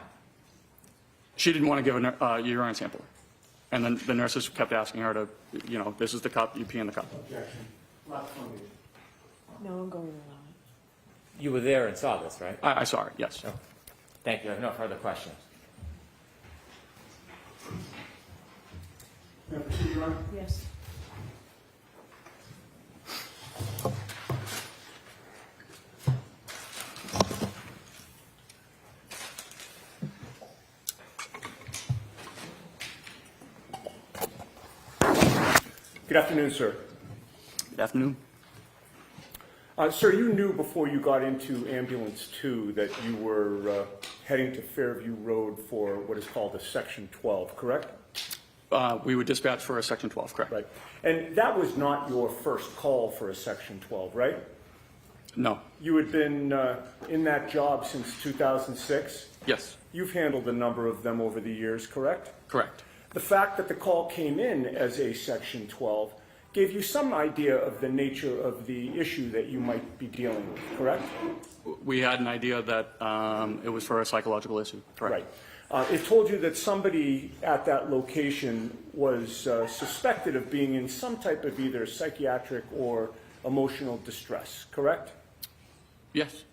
She didn't want to give a urine sample. And then the nurses kept asking her to, you know, this is the cup, you pee in the cup. Objection. Not funded. No, I'm going to allow it. You were there and saw this, right? I saw it, yes. Oh. Thank you. I have no further questions. May I proceed, Your Honor? Yes. Good afternoon, sir. Good afternoon. Sir, you knew before you got into Ambulance 2 that you were heading to Fairview Road for what is called a Section 12, correct? We would dispatch for a Section 12, correct? Right. And that was not your first call for a Section 12, right? No. You had been in that job since 2006? Yes. You've handled a number of them over the years, correct? Correct. The fact that the call came in as a Section 12 gave you some idea of the nature of the issue that you might be dealing with, correct? We had an idea that it was for a psychological issue, correct? Right. It told you that somebody at that location was suspected of being in some type of either psychiatric or emotional distress, correct? Yes.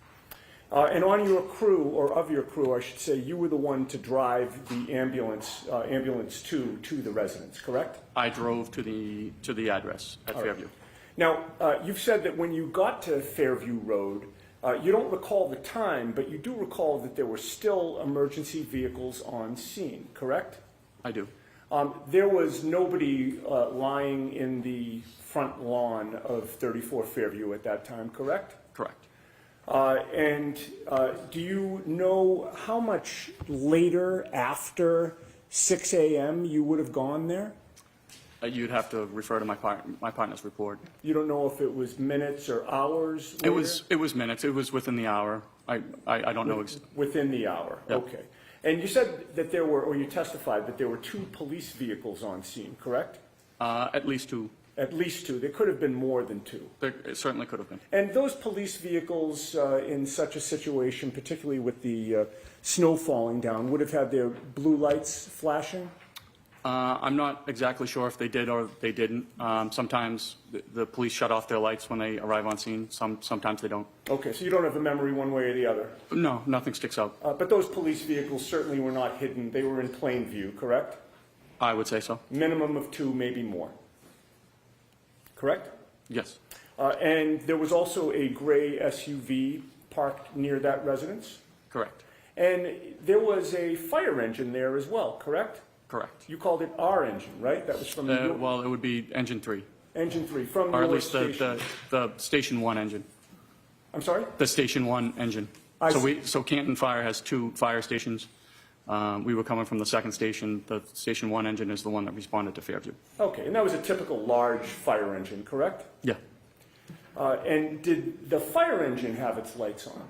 And on your crew, or of your crew, I should say, you were the one to drive the ambulance 2 to the residence, correct? I drove to the address at Fairview. Now, you've said that when you got to Fairview Road, you don't recall the time, but you do recall that there were still emergency vehicles on scene, correct? I do. There was nobody lying in the front lawn of 34 Fairview at that time, correct? Correct. And do you know how much later after 6 a.m. you would have gone there? You'd have to refer to my partner's report. You don't know if it was minutes or hours later? It was minutes. It was within the hour. I don't know exactly. Within the hour, Yep. okay. And you said that there were, or you testified that there were 2 police vehicles on scene, correct? At least 2. At least 2. There could have been more than 2. It certainly could have been. And those police vehicles in such a situation, particularly with the snow falling down, would have had their blue lights flashing? I'm not exactly sure if they did or they didn't. Sometimes the police shut off their lights when they arrive on scene. Sometimes they don't. Okay, so you don't have a memory one way or the other? No, nothing sticks out. But those police vehicles certainly were not hidden. They were in plain view, correct? I would say so. Minimum of 2, maybe more. Correct? Yes. And there was also a gray SUV parked near that residence? Correct. And there was a fire engine there as well, correct? Correct. You called it our engine, right? That was from the... Well, it would be engine 3. Engine 3, from or at your least station. the Station 1 engine. I'm sorry? The Station 1 engine. So Canton Fire has 2 fire stations. We were coming from the second station. The Station 1 engine is the one that responded to Fairview. Okay, and that was a typical large fire engine, correct? Yeah. And did the fire engine have its lights on?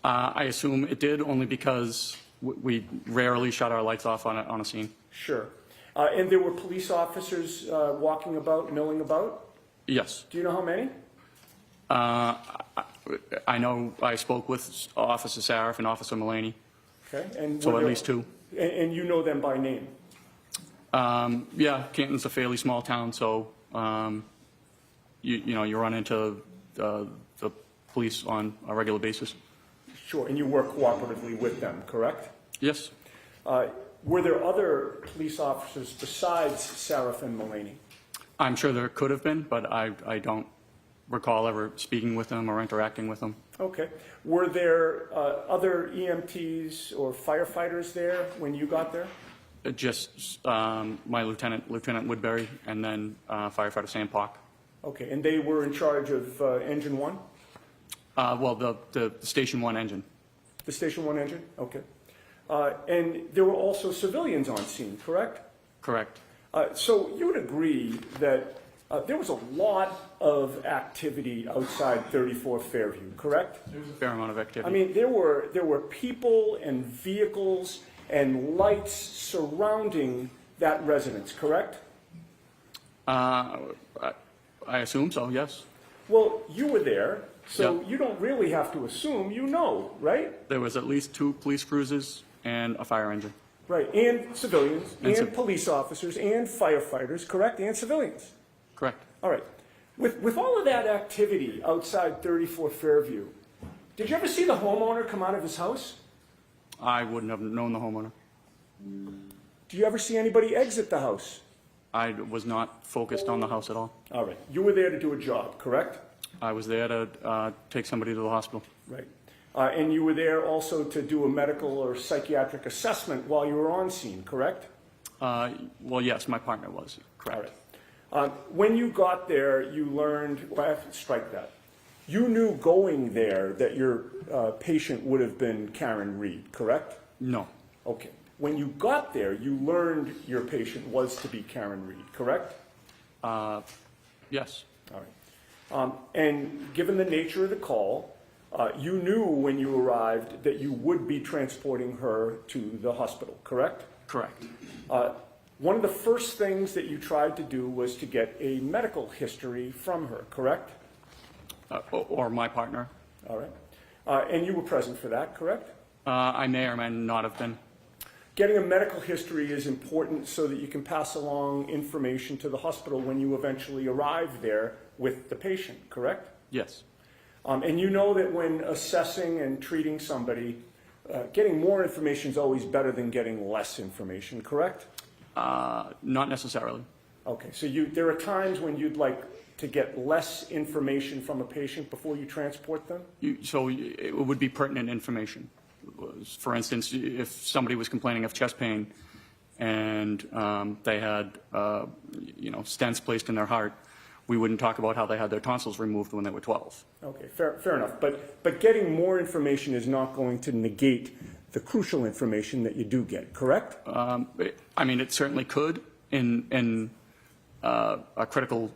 I assume it did, only because we rarely shut our lights off on a scene. Sure. And there were police officers walking about, milling about? Yes. Do you know how many? I know I spoke with Officer Sarif and Officer Mullaney, Okay. And so were at there- least two. And you know them by name? Yeah, Canton's a fairly small town, so you know, you run into the police on a regular basis. Sure, and you work cooperatively with them, correct? Yes. Were there other police officers besides Sarif and Mullaney? I'm sure there could have been, but I don't recall ever speaking with them or interacting with them. Okay. Were there other EMTs or firefighters there when you got there? Just my Lieutenant Woodbury, and then firefighter Sam Pock. Okay, and they were in charge of Engine 1? Well, the Station 1 engine. The Station 1 engine? Okay. And there were also civilians on scene, correct? Correct. So you would agree that there was a lot of activity outside 34 Fairview, correct? There was a fair amount of activity. I mean, there were people and vehicles and lights surrounding that residence, correct? I assume so, yes. Well, you were there, so Yeah. you don't really have to assume, you know, right? There was at least 2 police cruisers and a fire engine. Right, and civilians, And and police officers, and firefighters, correct, and civilians. Correct. All right. With all of that activity outside 34 Fairview, did you ever see the homeowner come out of his house? I wouldn't have known the homeowner. Do you ever see anybody exit the house? I was not focused on the house at all. All right. You were there to do a job, correct? I was there to take somebody to the hospital. Right. And you were there also to do a medical or psychiatric assessment while you were on scene, correct? Well, yes, my partner was. Correct. All right. When you got there, you learned, well, I have to strike that. You knew going there that your patient would have been Karen Reed, correct? No. Okay. When you got there, you learned your patient was to be Karen Reed, correct? Yes. All right. And given the nature of the call, you knew when you arrived that you would be transporting her to the hospital, correct? Correct. One of the first things that you tried to do was to get a medical history from her, correct? Or my partner. All right. And you were present for that, correct? I may or may not have been. Getting a medical history is important so that you can pass along information to the hospital when you eventually arrive there with the patient, correct? Yes. And you know that when assessing and treating somebody, getting more information is always better than getting less information, correct? Not necessarily. Okay, so there are times when you'd like to get less information from a patient before you transport them? So it would be pertinent information. For instance, if somebody was complaining of chest pain and they had, stents placed in their heart, we wouldn't talk about how they had their tonsils removed when they were 12. Okay, fair enough. But getting more information is not going to negate the crucial information that you do get, correct? I mean, it certainly could in a critical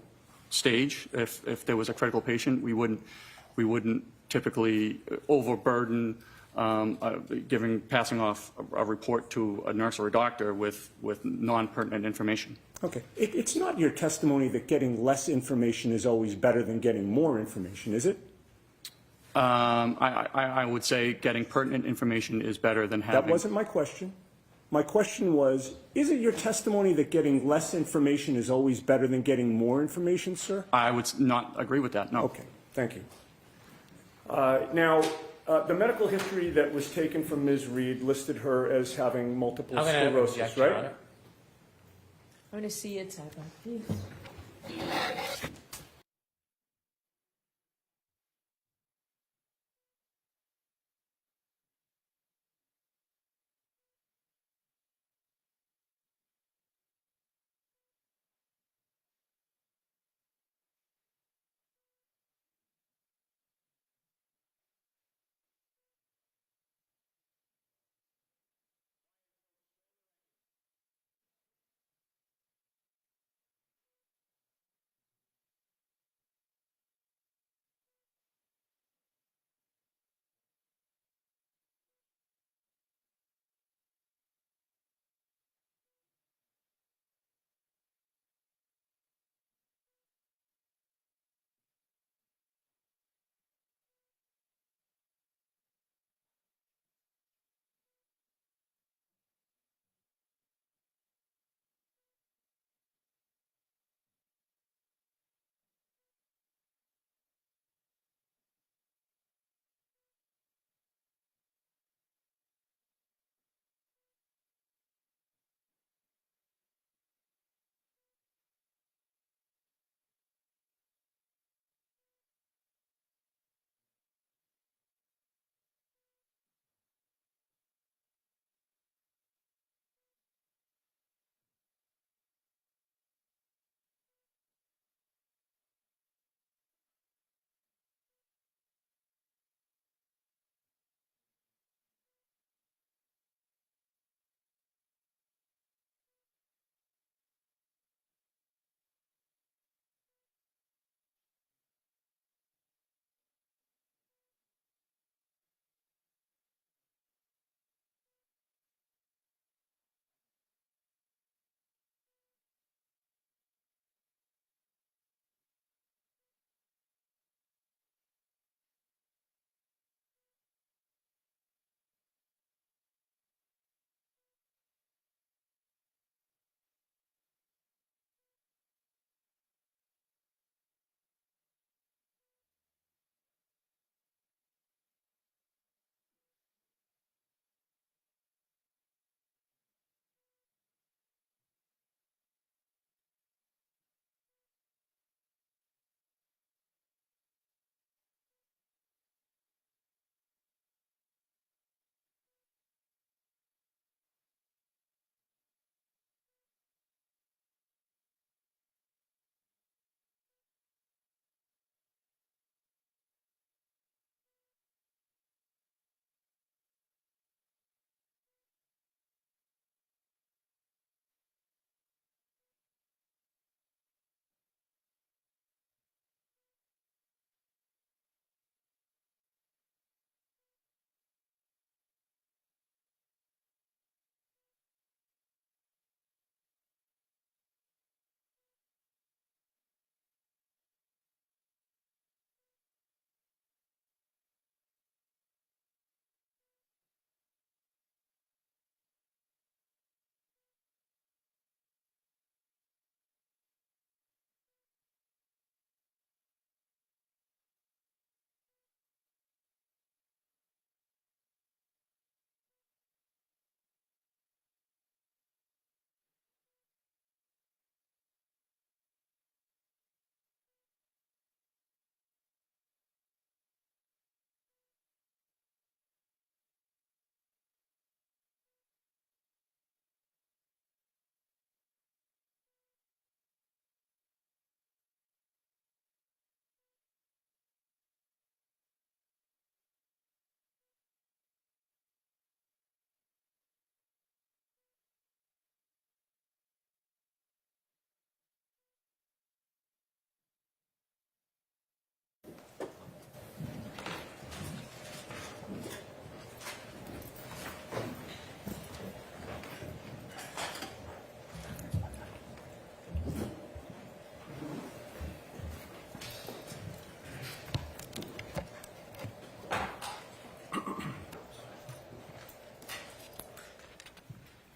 stage. If there was a critical patient, we wouldn't typically overburden passing off a report to a nurse or a doctor with non-pertinent information. Okay. It's not your testimony that getting less information is always better than getting more information, is it? I would say getting pertinent information is better than having... That wasn't my question. My question was, is it your testimony that getting less information is always better than getting more information, sir? I would not agree with that, no. Okay, thank you. Now, the medical history that was taken from Ms. Reed listed her as having multiple sclerosis, right? I want to see it, Saba, please.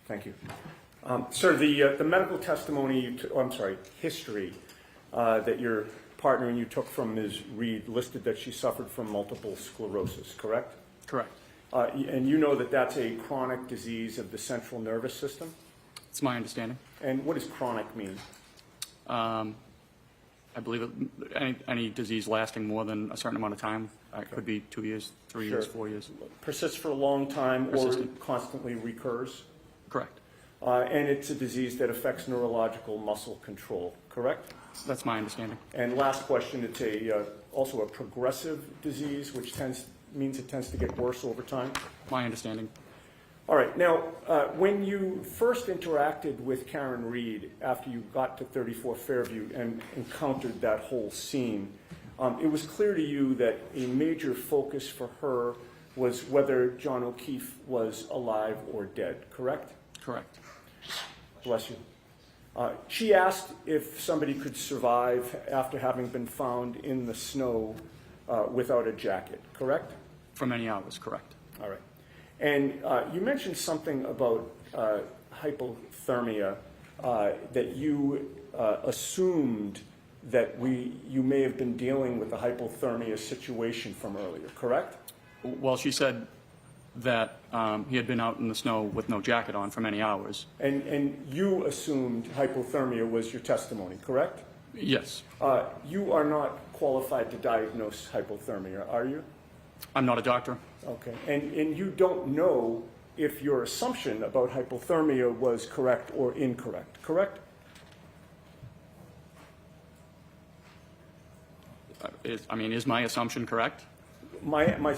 Thank you. Sir, the medical testimony, history that your partner and you took from Ms. Reed listed that she suffered from multiple sclerosis, correct? Correct. And you know that that's a chronic disease of the central nervous system? It's my understanding. And what does chronic mean? I believe any disease lasting more than a certain amount of time. It could be 2 years, 3 years, 4 years. Persists for a long time Persistent. or constantly recurs? Correct. And it's a disease that affects neurological muscle control, correct? That's my understanding. And last question, it's also a progressive disease, which means it tends to get worse over time? My understanding. All right. Now, when you first interacted with Karen Reed after you got to 34 Fairview and encountered that whole scene, it was clear to you that a major focus for her was whether John O'Keefe was alive or dead, correct? Correct. Bless you. She asked if somebody could survive after having been found in the snow without a jacket, correct? For many hours, correct. All right. And you mentioned something about hypothermia, that you assumed that you may have been dealing with a hypothermia situation from earlier, correct? Well, she said that he had been out in the snow with no jacket on for many hours. And you assumed hypothermia was your testimony, correct? Yes. You are not qualified to diagnose hypothermia, are you? I'm not a doctor. Okay. And you don't know if your assumption about hypothermia was correct or incorrect, correct? Is my assumption correct? My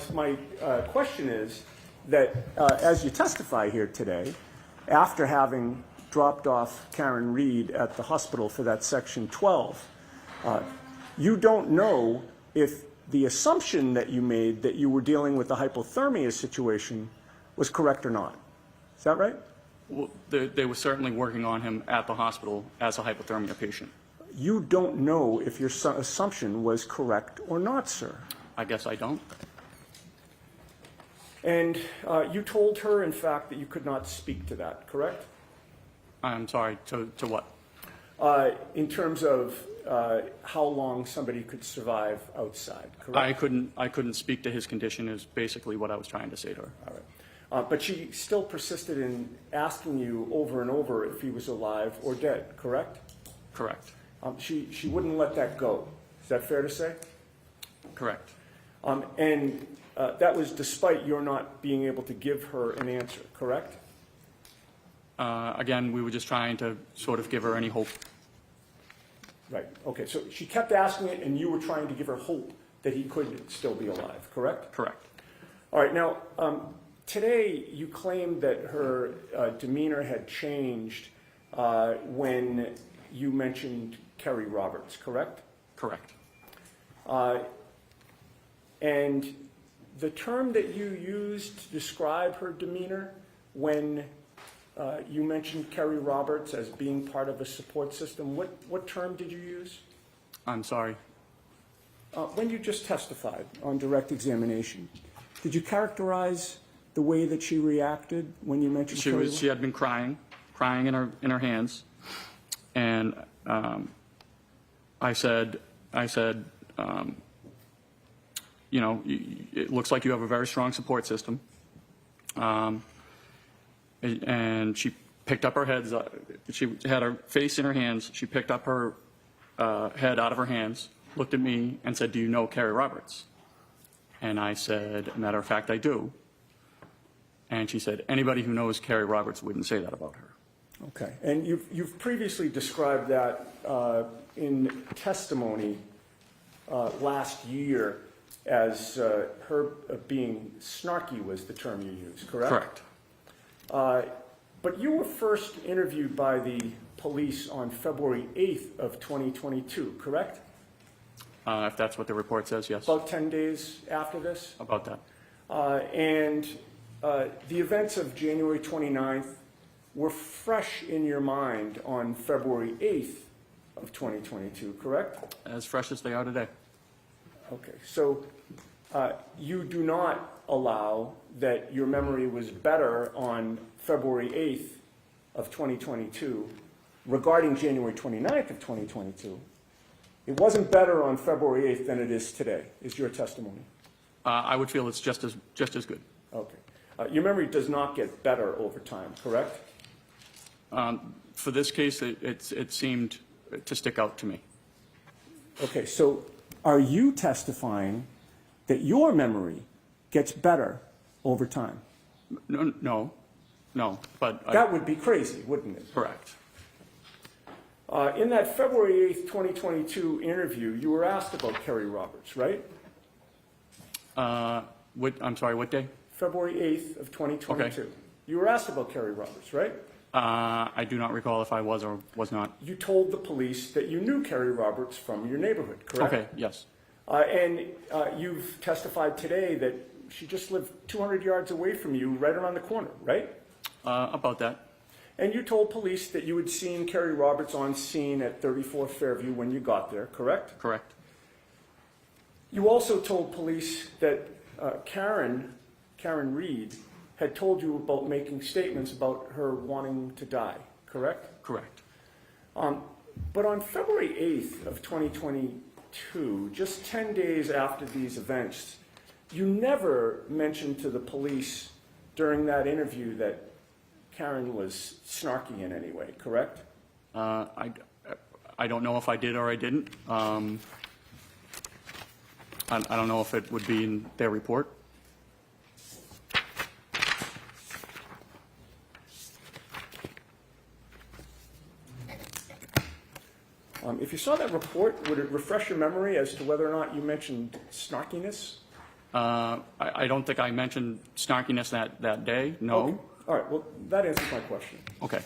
question is that as you testify here today, after having dropped off Karen Reed at the hospital for that Section 12, you don't know if the assumption that you made that you were dealing with the hypothermia situation was correct or not. Is that right? Well, they were certainly working on him at the hospital as a hypothermia patient. You don't know if your assumption was correct or not, sir. I guess I don't. And you told her, in fact, that you could not speak to that, correct? I'm sorry, to what? In terms of how long somebody could survive outside, correct? I couldn't speak to his condition is basically what I was trying to say to her. All right. But she still persisted in asking you over and over if he was alive or dead, correct? Correct. She wouldn't let that go. Is that fair to say? Correct. And that was despite your not being able to give her an answer, correct? Again, we were just trying to sort of give her any hope. Right. Okay. So she kept asking it, and you were trying to give her hope that he could still be alive, correct? Correct. All right. Now, today you claimed that her demeanor had changed when you mentioned Kerry Roberts, correct? Correct. And the term that you used to describe her demeanor when you mentioned Kerry Roberts as being part of a support system, what term did you use? I'm sorry. When you just testified on direct examination, did you characterize the way that she reacted when you mentioned Kerry Roberts? She had been crying in her hands, and I said, it looks like you have a very strong support system. And she picked up her head. She had her face in her hands. She picked up her head out of her hands, looked at me, and said, "Do you know Kerry Roberts?" And I said, "As a matter of fact, I do." And she said, "Anybody who knows Kerry Roberts wouldn't say that about her." Okay. And you've previously described that in testimony last year as her being snarky was the term you used, correct? Correct. But you were first interviewed by the police on February 8th of 2022, correct? If that's what the report says, yes. About 10 days after this? About that. And the events of January 29th were fresh in your mind on February 8th of 2022, correct? As fresh as they are today. Okay. So you do not allow that your memory was better on February 8th of 2022 regarding January 29th of 2022, it wasn't better on February 8th than it is today, is your testimony? I would feel it's just as good. Okay. Your memory does not get better over time, correct? For this case, it seemed to stick out to me. Okay, so are you testifying that your memory gets better over time? No, but That would be crazy, wouldn't it? correct. In that February 8th, 2022 interview, you were asked about Kerry Roberts, right? I'm sorry, what day? February 8th of 2022. Okay. You were asked about Kerry Roberts, right? I do not recall if I was or was not. You told the police that you knew Kerry Roberts from your neighborhood, correct? Okay, yes. And you've testified today that she just lived 200 yards away from you, right around the corner, right? About that. And you told police that you had seen Kerry Roberts on scene at 34 Fairview when you got there, correct? Correct. You also told police that Karen Reed, had told you about making statements about her wanting to die, correct? Correct. But on February 8th of 2022, just 10 days after these events, you never mentioned to the police during that interview that Karen was snarky in any way, correct? I don't know if I did or I didn't. I don't know if it would be in their report. If you saw that report, would it refresh your memory as to whether or not you mentioned snarkiness? I don't think I mentioned snarkiness that day, no. Okay. All right, well, that answers my question. Okay.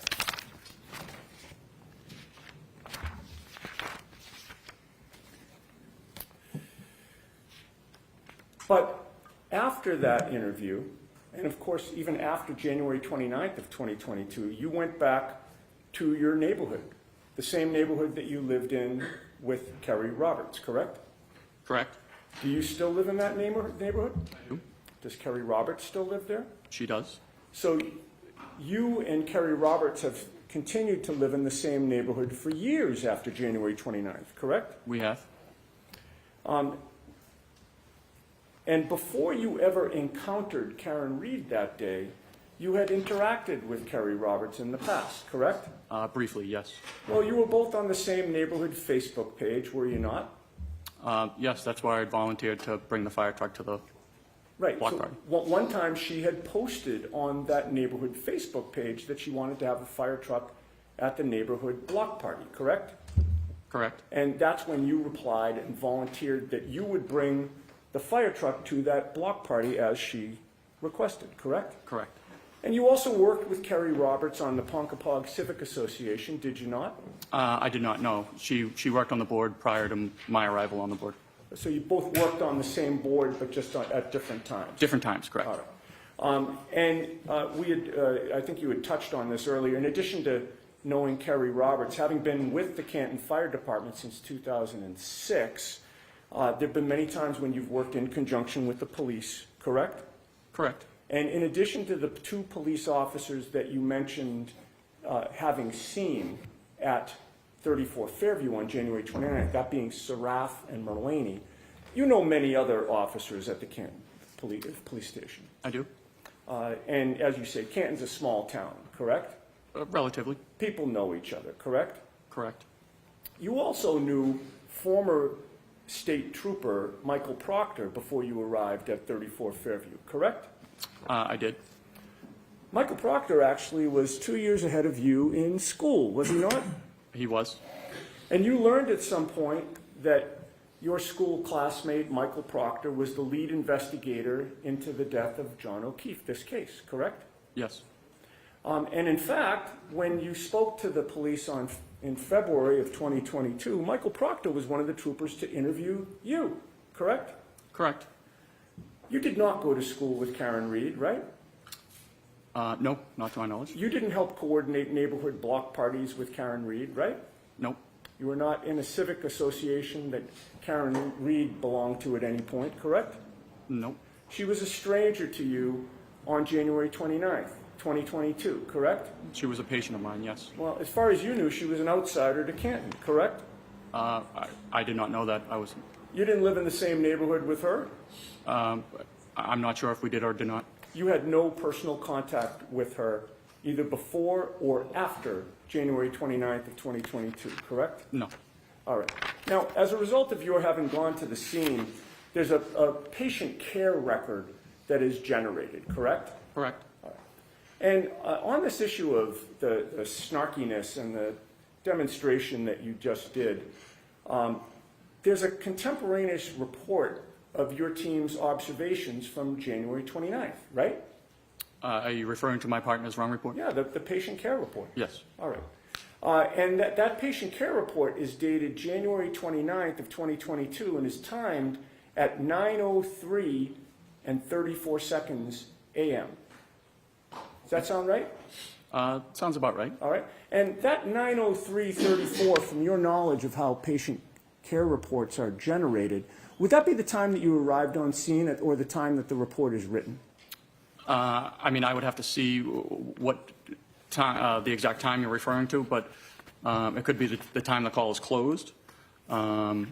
But after that interview, and of course even after January 29th of 2022, you went back to your neighborhood, the same neighborhood that you lived in with Kerry Roberts, correct? Correct. Do you still live in that neighborhood? I do. Does Kerry Roberts still live there? She does. So you and Kerry Roberts have continued to live in the same neighborhood for years after January 29th, correct? We have. And before you ever encountered Karen Reed that day, you had interacted with Kerry Roberts in the past, correct? Briefly, yes. Well, you were both on the same neighborhood Facebook page, were you not? Yes, that's why I volunteered to bring the fire truck to the Right. block So party. one time she had posted on that neighborhood Facebook page that she wanted to have a fire truck at the neighborhood block party, correct? Correct. And that's when you replied and volunteered that you would bring the fire truck to that block party as she requested, correct? Correct. And you also worked with Kerry Roberts on the Ponkapog Civic Association, did you not? I did not know. She worked on the board prior to my arrival on the board. So you both worked on the same board, but just at different times? Different times, correct. All right. We had, I think you had touched on this earlier, in addition to knowing Kerry Roberts, having been with the Canton Fire Department since 2006, there have been many times when you've worked in conjunction with the police, correct? Correct. And in addition to the two police officers that you mentioned having seen at 34 Fairview on January 29th, that being Sarath and Merlaney, you know many other officers at the Canton police station. I do. And as you say, Canton's a small town, correct? Relatively. People know each other, correct? Correct. You also knew former state trooper Michael Proctor before you arrived at 34 Fairview, correct? I did. Michael Proctor actually was 2 years ahead of you in school, was he not? He was. And you learned at some point that your school classmate, Michael Proctor, was the lead investigator into the death of John O'Keefe, this case, correct? Yes. And in fact, when you spoke to the police in February of 2022, Michael Proctor was one of the troopers to interview you, correct? Correct. You did not go to school with Karen Reed, right? No, not to my knowledge. You didn't help coordinate neighborhood block parties with Karen Reed, right? Nope. You were not in a civic association that Karen Reed belonged to at any point, correct? Nope. She was a stranger to you on January 29th, 2022, correct? She was a patient of mine, yes. Well, as far as you knew, she was an outsider to Canton, correct? I did not know that. You didn't live in the same neighborhood with her? I'm not sure if we did or did not. You had no personal contact with her either before or after January 29th of 2022, correct? No. All right. Now, as a result of your having gone to the scene, there's a patient care record that is generated, correct? Correct. And on this issue of the snarkiness and the demonstration that you just did, there's a contemporaneous report of your team's observations from January 29th, right? Are you referring to my partner's wrong report? Yeah, the patient care report. Yes. All right. And that patient care report is dated January 29th of 2022 and is timed at 9:03 and 34 seconds a.m. Does that sound right? Sounds about right. All right. And that 9:03:34, from your knowledge of how patient care reports are generated, would that be the time that you arrived on scene or the time that the report is written? I mean, I would have to see what time, the exact time you're referring to, but it could be the time the call is closed, or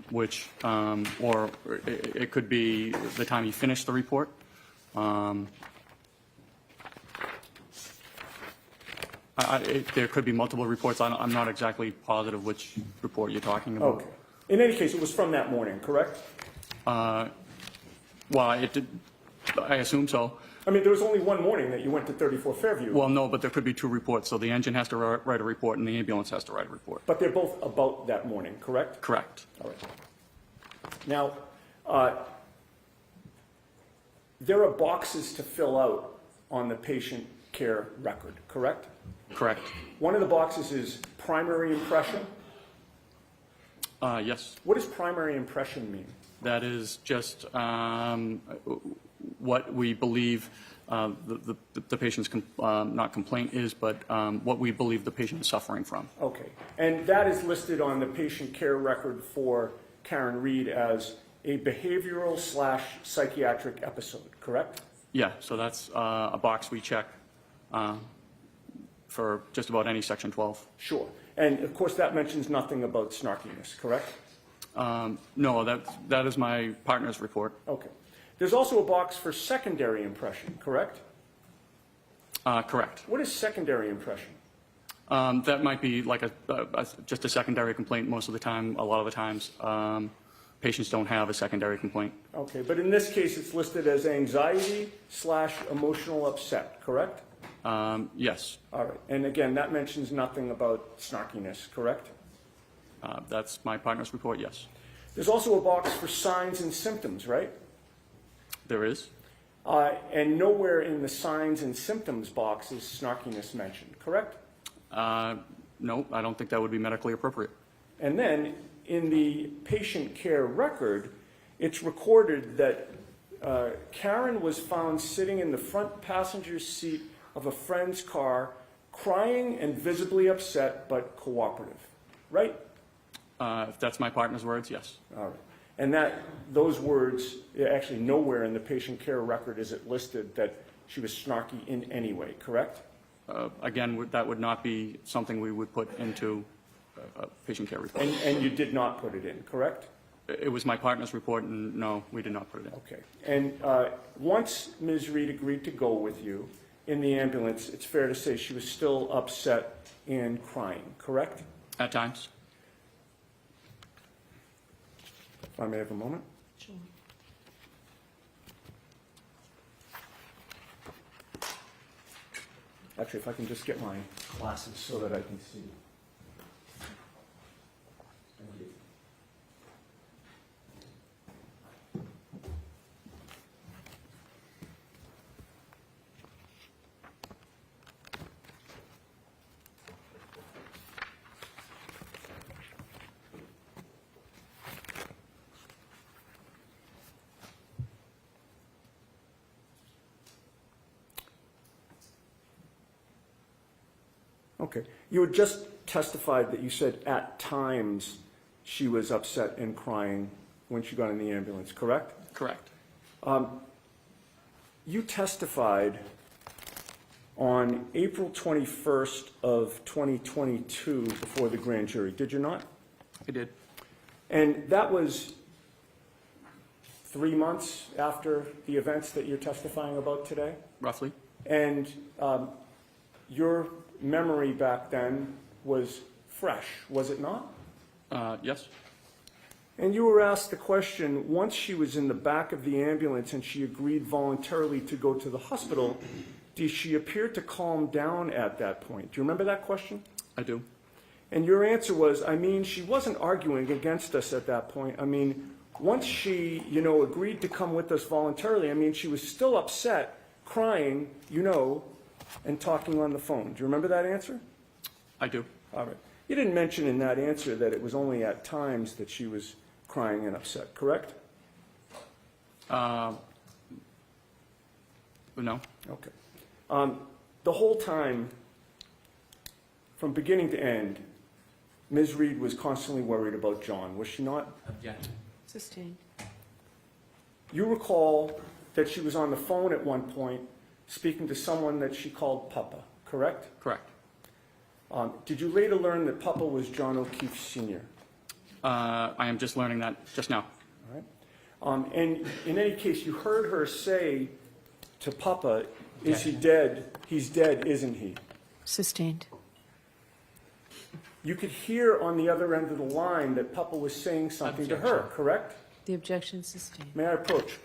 it could be the time you finish the report. There could be multiple reports. I'm not exactly positive which report you're talking about. Okay. In any case, it was from that morning, correct? Well, it did. I assume so. I mean, there was only one morning that you went to 34 Fairview. Well, no, but there could be two reports. So the engine has to write a report and the ambulance has to write a report. But they're both about that morning, correct? Correct. All right. Now, there are boxes to fill out on the patient care record, correct? Correct. One of the boxes is primary impression. Yes. What does primary impression mean? That is just what we believe the patient's not complaint is, but what we believe the patient is suffering from. Okay. And that is listed on the patient care record for Karen Reed as a behavioral/psychiatric episode, correct? Yeah, so that's a box we check for just about any Section 12. Sure. And of course, that mentions nothing about snarkiness, correct? No, that is my partner's report. Okay. There's also a box for secondary impression, correct? Correct. What is secondary impression? That might be like just a secondary complaint most of the time. A lot of the times, patients don't have a secondary complaint. Okay, but in this case, it's listed as anxiety/emotional upset, correct? Yes. All right. And again, that mentions nothing about snarkiness, correct? That's my partner's report, yes. There's also a box for signs and symptoms, right? There is. And nowhere in the signs and symptoms box is snarkiness mentioned, correct? No, I don't think that would be medically appropriate. And then in the patient care record, it's recorded that Karen was found sitting in the front passenger seat of a friend's car, crying and visibly upset but cooperative, right? If that's my partner's words, yes. All right. And those words, actually nowhere in the patient care record is it listed that she was snarky in any way, correct? Again, that would not be something we would put into a patient care report. And you did not put it in, correct? It was my partner's report, and no, we did not put it in. Okay. And once Ms. Reed agreed to go with you in the ambulance, it's fair to say she was still upset and crying, correct? At times. If I may have a moment. Sure. Actually, if I can just get my glasses so that I can see. Thank you. Okay. You had just testified that you said at times she was upset and crying when she got in the ambulance, correct? Correct. You testified on April 21st of 2022 before the grand jury, did you not? I did. And that was 3 months after the events that you're testifying about today? Roughly. And your memory back then was fresh, was it not? Yes. And you were asked the question, once she was in the back of the ambulance and she agreed voluntarily to go to the hospital, did she appear to calm down at that point? Do you remember that question? I do. And your answer was, I mean, she wasn't arguing against us at that point. I mean, once she, agreed to come with us voluntarily, I mean, she was still upset, crying, and talking on the phone. Do you remember that answer? I do. All right. You didn't mention in that answer that it was only at times that she was crying and upset, correct? No. Okay. The whole time, from beginning to end, Ms. Reed was constantly worried about John, was she not? Objection. Sustained. You recall that she was on the phone at one point speaking to someone that she called Papa, correct? Correct. Did you later learn that Papa was John O'Keefe Sr.? I am just learning that just now. All right. And in any case, you heard her say to Papa, is he dead? He's dead, isn't he? Sustained. You could hear on the other end of the line that Papa was saying something to her, correct? The objection sustained. May I approach?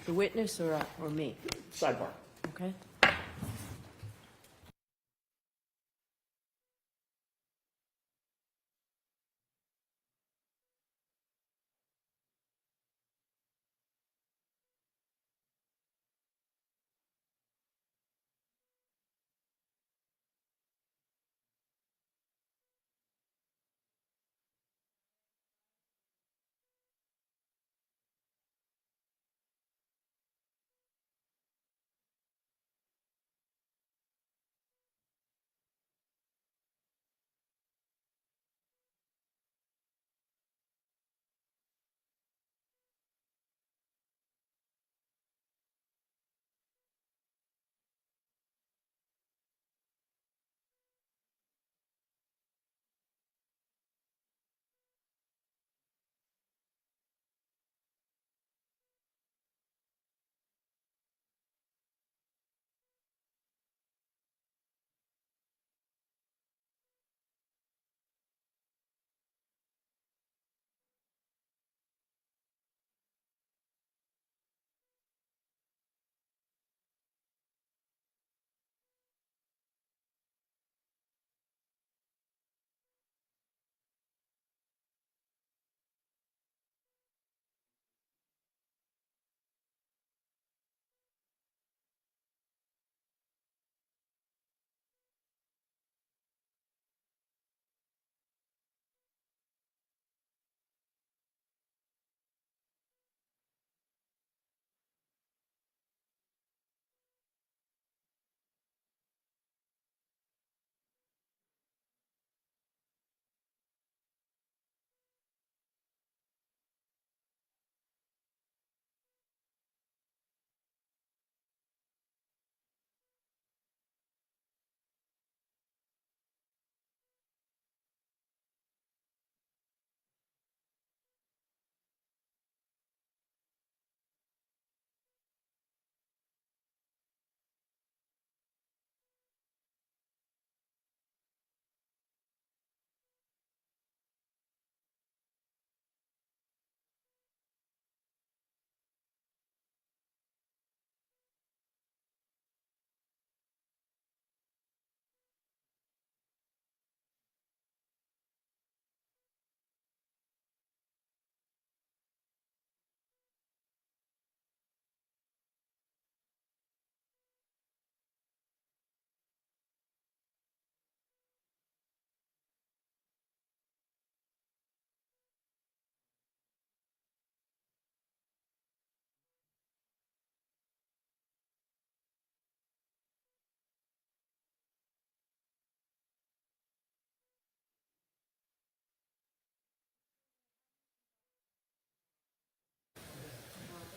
The witness or me? Sidebar. Okay.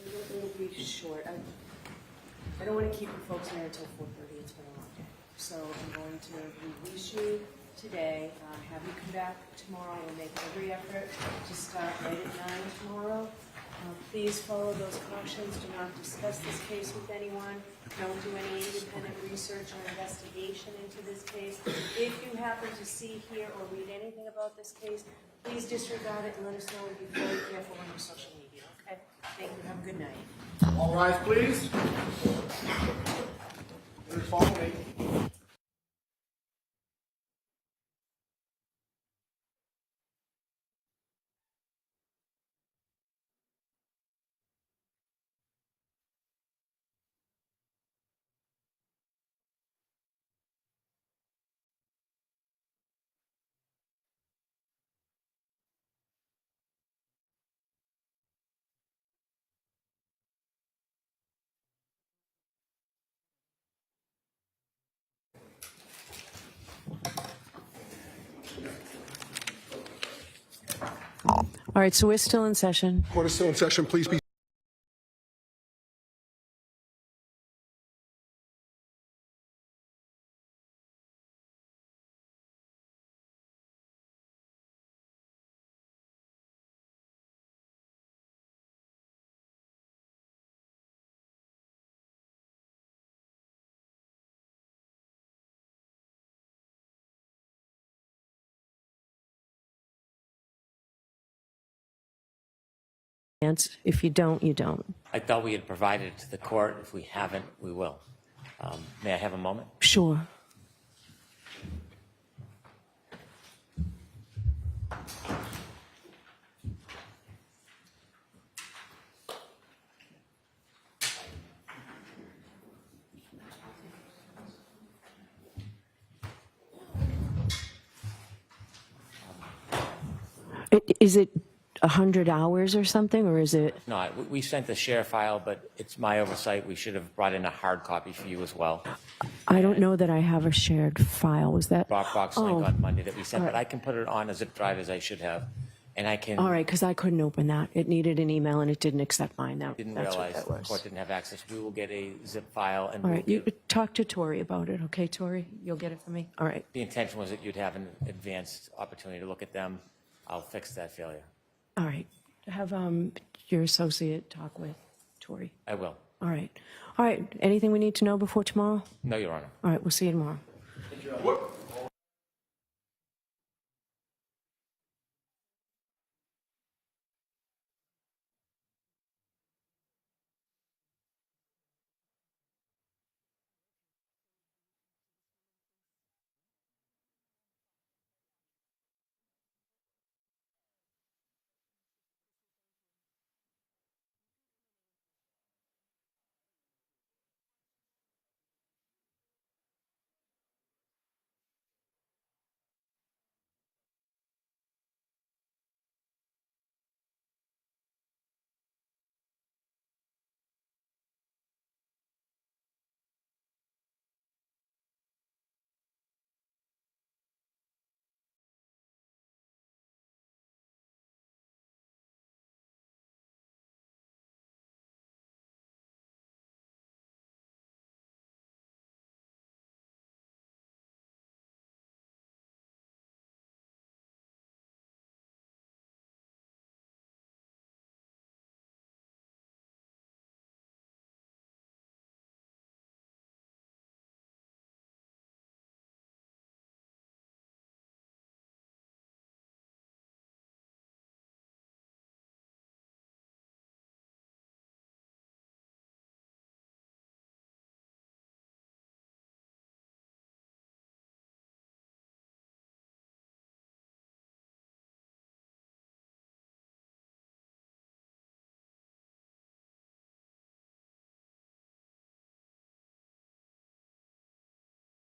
It will be short. I don't want to keep you folks here until 4:30. it's been a long day. So I'm going to release you today, have you come back tomorrow. We'll make every effort to start right at 9 tomorrow. Please follow those cautions. Do not discuss this case with anyone. Don't do any independent research or investigation into this case. If you happen to see, hear, or read anything about this case, please disregard it and let us know, and be very careful on your social media, okay? Thank you. Have a good night. All rise, please. Please follow me. All right, so we're still in session. Court is still in session. Please be If you don't, you don't. I thought we had provided it to the court. If we haven't, we will. May I have a moment? Sure. Is it 100 hours or something, or is it? No, we sent the share file, but it's my oversight. We should have brought in a hard copy for you as well. I don't know that I have a shared file. Was that? Dropbox link on Monday that we sent, but I can put it on a zip drive as I should have. And I can. All right, because I couldn't open that. It needed an email and it didn't accept mine. Didn't That's realize what the that was. court didn't have access. We will get a zip file and All we'll right, you give- talk to Tori about it, okay, Tori? You'll get it for me? All right. the intention was that you'd have an advanced opportunity to look at them. I'll fix that failure. All right. Have your associate talk with Tori. I will. All right. All right. Anything we need to know before tomorrow? No, Your Honor. All right, we'll see you tomorrow. What?